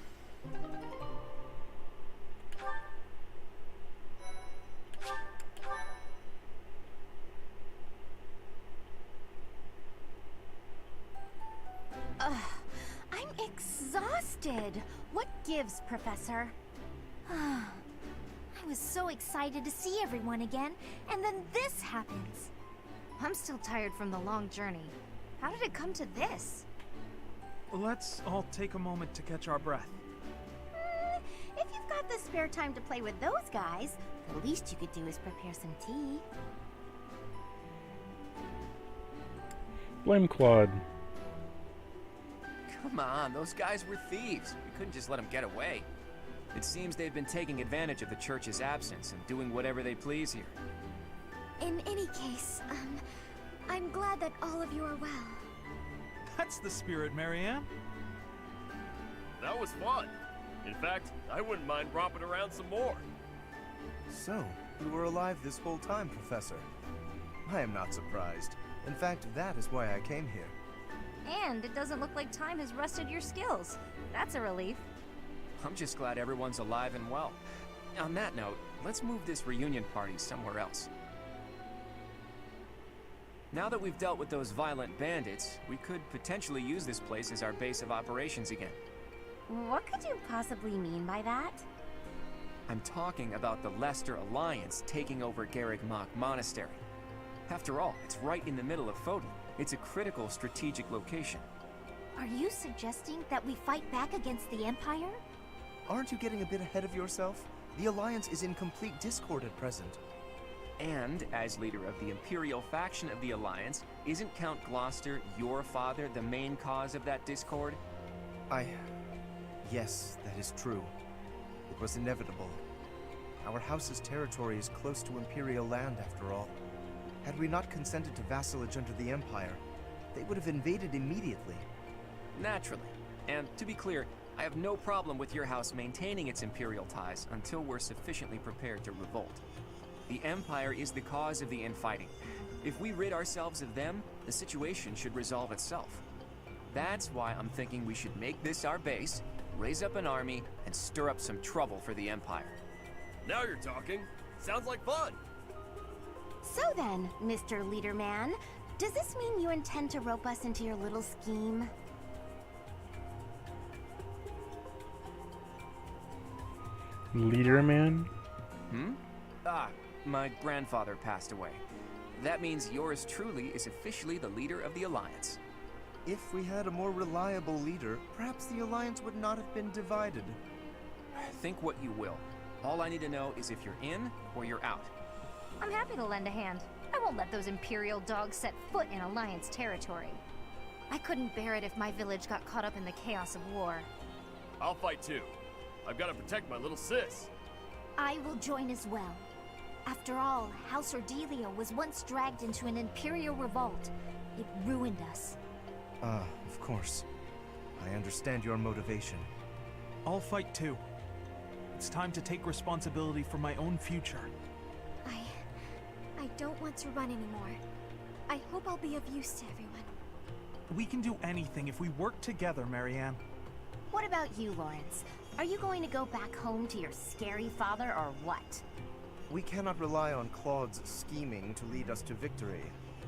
I'm exhausted. What gives, Professor? I was so excited to see everyone again, and then this happens. I'm still tired from the long journey. How did it come to this? Let's all take a moment to catch our breath. If you've got the spare time to play with those guys, the least you could do is prepare some tea. Blame Claude. Come on, those guys were thieves. We couldn't just let them get away. It seems they've been taking advantage of the church's absence and doing whatever they please here. In any case, I'm glad that all of you are well. That's the spirit, Marianne. That was fun. In fact, I wouldn't mind romping around some more. So, you were alive this whole time, Professor. I am not surprised. In fact, that is why I came here. And it doesn't look like time has rusted your skills. That's a relief. I'm just glad everyone's alive and well. On that note, let's move this reunion party somewhere else. Now that we've dealt with those violent bandits, we could potentially use this place as our base of operations again. What could you possibly mean by that? I'm talking about the Leicester Alliance taking over Garreg Mach Monastery. After all, it's right in the middle of Foden. It's a critical strategic location. Are you suggesting that we fight back against the Empire? Aren't you getting a bit ahead of yourself? The Alliance is in complete discord at present. And, as leader of the Imperial faction of the Alliance, isn't Count Gloucester, your father, the main cause of that discord? Yes, that is true. It was inevitable. Our house's territory is close to Imperial land, after all. Had we not consented to vassalage under the Empire, they would have invaded immediately. Naturally. And, to be clear, I have no problem with your house maintaining its Imperial ties until we're sufficiently prepared to revolt. The Empire is the cause of the infighting. If we rid ourselves of them, the situation should resolve itself. That's why I'm thinking we should make this our base, raise up an army, and stir up some trouble for the Empire. Now you're talking. Sounds like fun. So then, Mr. Leaderman, does this mean you intend to rope us into your little scheme? Leaderman? My grandfather passed away. That means yours truly is officially the leader of the Alliance. If we had a more reliable leader, perhaps the Alliance would not have been divided. Think what you will. All I need to know is if you're in or you're out. I'm happy to lend a hand. I won't let those Imperial dogs set foot in Alliance territory. I couldn't bear it if my village got caught up in the chaos of war. I'll fight too. I've got to protect my little sis. I will join as well. After all, House Ordelia was once dragged into an Imperial revolt. It ruined us. Of course. I understand your motivation. I'll fight too. It's time to take responsibility for my own future. I don't want to run anymore. I hope I'll be of use to everyone. We can do anything if we work together, Marianne. What about you, Lawrence? Are you going to go back home to your scary father, or what? We cannot rely on Claude's scheming to lead us to victory.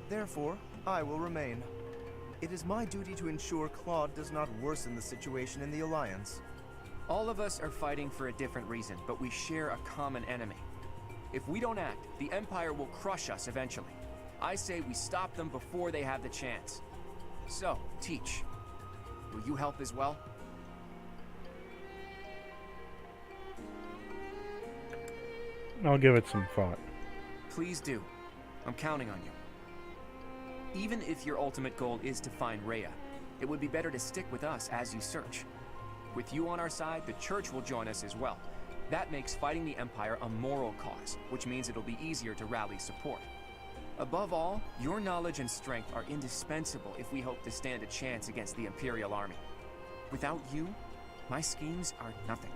Therefore, I will remain. It is my duty to ensure Claude does not worsen the situation in the Alliance. All of us are fighting for a different reason, but we share a common enemy. If we don't act, the Empire will crush us eventually. I say we stop them before they have the chance. So, Teach, will you help as well? I'll give it some thought. Please do. I'm counting on you. Even if your ultimate goal is to find Rhea, it would be better to stick with us as you search. With you on our side, the Church will join us as well. That makes fighting the Empire a moral cause, which means it'll be easier to rally support. Above all, your knowledge and strength are indispensable if we hope to stand a chance against the Imperial Army. Without you, my schemes are nothing.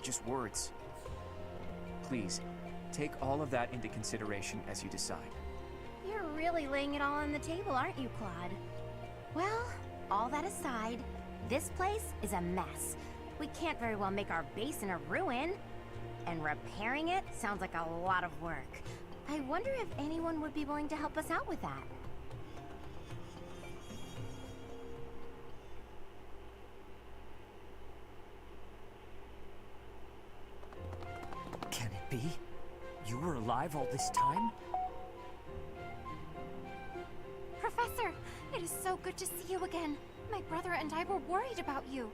Just words. Please, take all of that into consideration as you decide. You're really laying it all on the table, aren't you, Claude? Well, all that aside, this place is a mess. We can't very well make our base in a ruin. And repairing it sounds like a lot of work. I wonder if anyone would be willing to help us out with that. Can it be? You were alive all this time? Professor, it is so good to see you again. My brother and I were worried about you.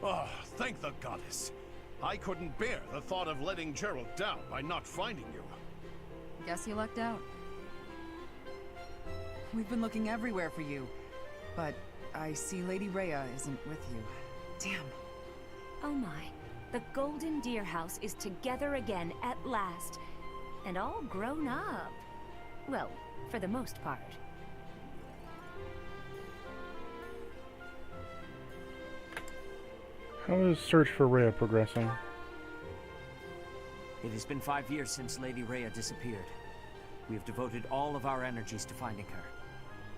Oh, thank the goddess. I couldn't bear the thought of letting Gerald down by not finding you. Guess you lucked out. We've been looking everywhere for you, but I see Lady Rhea isn't with you. Damn. Oh my. The Golden Deer House is together again at last. And all grown up. Well, for the most part. How is search for Rhea progressing? It has been 5 years since Lady Rhea disappeared. We have devoted all of our energies to finding her.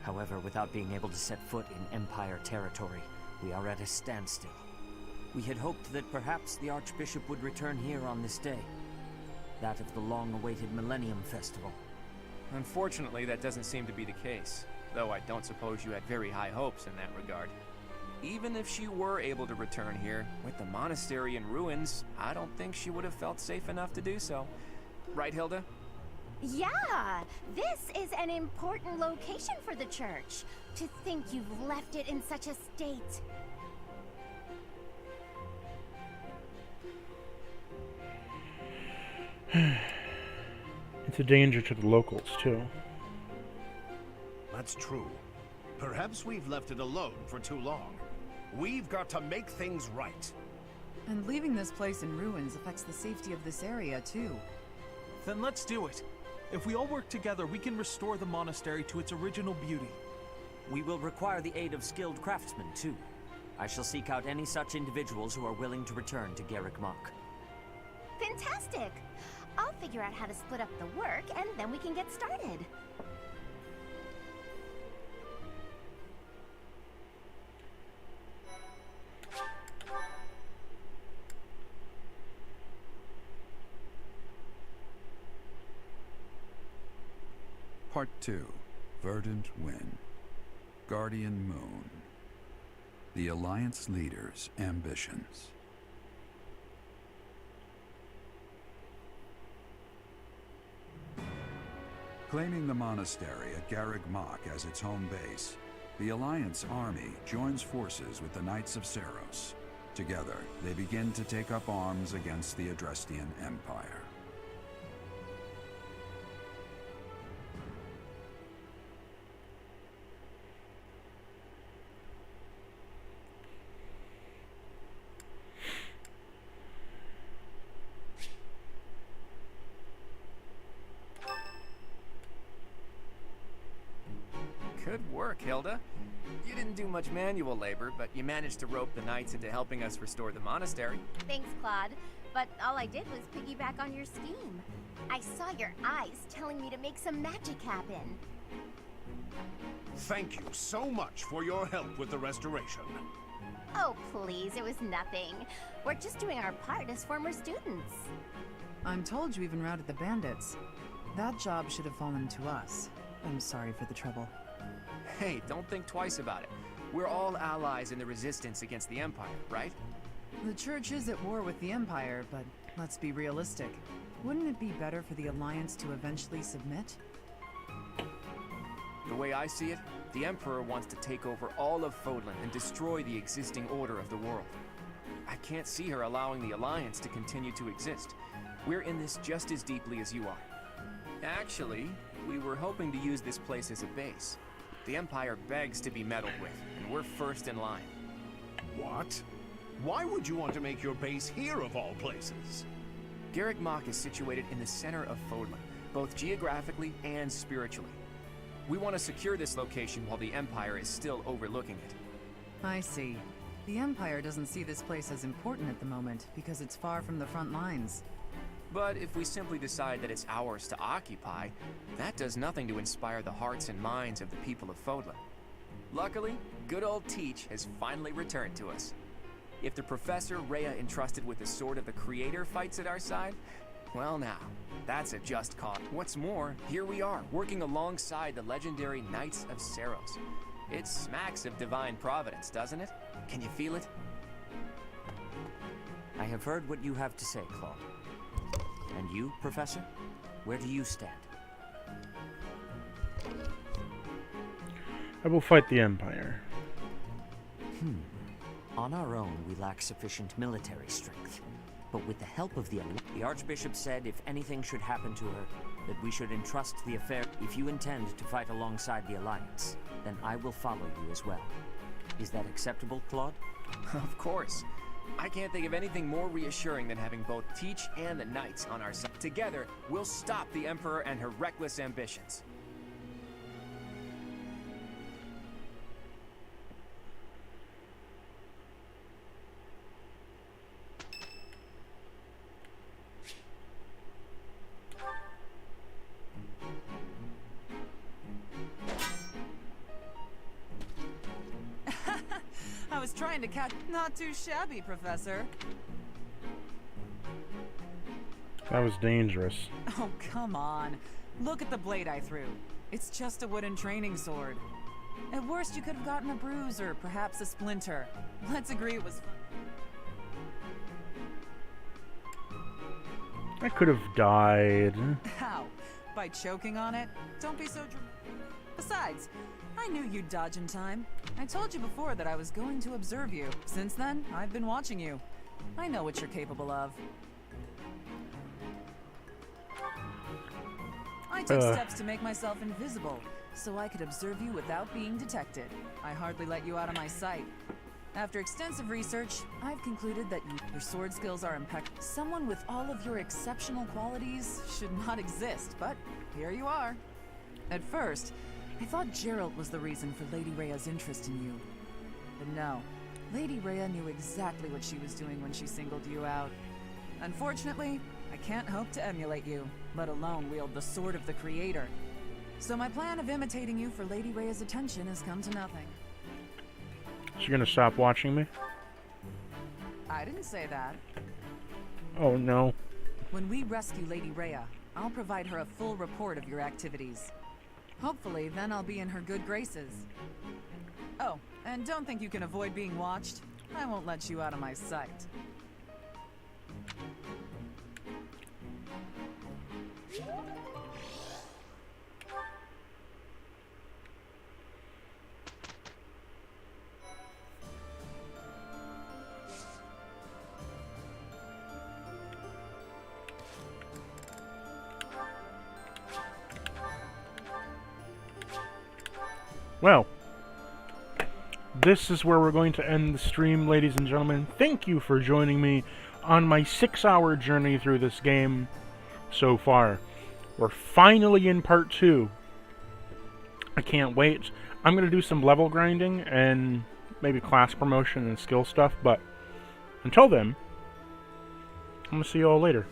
However, without being able to set foot in Empire territory, we are at a standstill. We had hoped that perhaps the Archbishop would return here on this day. That of the long-awaited Millennium Festival. Unfortunately, that doesn't seem to be the case, though I don't suppose you had very high hopes in that regard. Even if she were able to return here, with the monastery in ruins, I don't think she would have felt safe enough to do so. Right, Hilda? Yeah! This is an important location for the church. To think you've left it in such a state. It's a danger to the locals, too. That's true. Perhaps we've left it alone for too long. We've got to make things right. And leaving this place in ruins affects the safety of this area, too. Then let's do it. If we all work together, we can restore the monastery to its original beauty. We will require the aid of skilled craftsmen, too. I shall seek out any such individuals who are willing to return to Garrick Mach. Fantastic! I'll figure out how to split up the work, and then we can get started. Part 2. Verdant Wind. Guardian Moon. The Alliance Leader's Ambitions. Claiming the monastery at Garrick Mach as its home base, the Alliance army joins forces with the Knights of Seiros. Together, they begin to take up arms against the Adrestian Empire. Good work, Hilda. You didn't do much manual labor, but you managed to rope the knights into helping us restore the monastery. Thanks, Claude. But all I did was piggyback on your scheme. I saw your eyes telling me to make some magic happen. Thank you so much for your help with the restoration. Oh, please, it was nothing. We're just doing our part as former students. I'm told you even routed the bandits. That job should have fallen to us. I'm sorry for the trouble. Hey, don't think twice about it. We're all allies in the resistance against the Empire, right? The Church is at war with the Empire, but let's be realistic. Wouldn't it be better for the Alliance to eventually submit? The way I see it, the Emperor wants to take over all of Fodlan and destroy the existing order of the world. I can't see her allowing the Alliance to continue to exist. We're in this just as deeply as you are. Actually, we were hoping to use this place as a base. The Empire begs to be meddled with, and we're first in line. What? Why would you want to make your base here of all places? Garreg Mach is situated in the center of Fodlan, both geographically and spiritually. We want to secure this location while the Empire is still overlooking it. I see. The Empire doesn't see this place as important at the moment because it's far from the front lines. But if we simply decide that it's ours to occupy, that does nothing to inspire the hearts and minds of the people of Fodlan. Luckily, good old Teach has finally returned to us. If the Professor Rhea entrusted with the Sword of the Creator fights at our side, well now, that's a just cause. What's more, here we are, working alongside the legendary Knights of Seiros. It smacks of divine providence, doesn't it? Can you feel it? I have heard what you have to say, Claude. And you, Professor? Where do you stand? I will fight the Empire. On our own, we lack sufficient military strength. But with the help of the Archbishop said if anything should happen to her, that we should entrust the affair. If you intend to fight alongside the Alliance, then I will follow you as well. Is that acceptable, Claude? Of course. I can't think of anything more reassuring than having both Teach and the Knights on our side. Together, we'll stop the Emperor and her reckless ambitions. I was trying to catch... Not too shabby, Professor. That was dangerous. Oh, come on. Look at the blade I threw. It's just a wooden training sword. At worst, you could have gotten a bruise or perhaps a splinter. Let's agree it was fun. I could have died. How? By choking on it? Don't be so Besides, I knew you'd dodge in time. I told you before that I was going to observe you. Since then, I've been watching you. I know what you're capable of. I took steps to make myself invisible, so I could observe you without being detected. I hardly let you out of my sight. After extensive research, I've concluded that your sword skills are impeccable. Someone with all of your exceptional qualities should not exist, but here you are. At first, I thought Geralt was the reason for Lady Rhea's interest in you. But no, Lady Rhea knew exactly what she was doing when she singled you out. Unfortunately, I can't hope to emulate you, let alone wield the Sword of the Creator. So my plan of imitating you for Lady Rhea's attention has come to nothing. Is she gonna stop watching me? I didn't say that. Oh no. When we rescue Lady Rhea, I'll provide her a full report of your activities. Hopefully, then I'll be in her good graces. Oh, and don't think you can avoid being watched. I won't let you out of my sight. Well, this is where we're going to end the stream, ladies and gentlemen. Thank you for joining me on my 6-hour journey through this game so far. We're finally in part 2. I can't wait. I'm going to do some level grinding and maybe class promotion and skill stuff, but until then, I'm going to see you all later.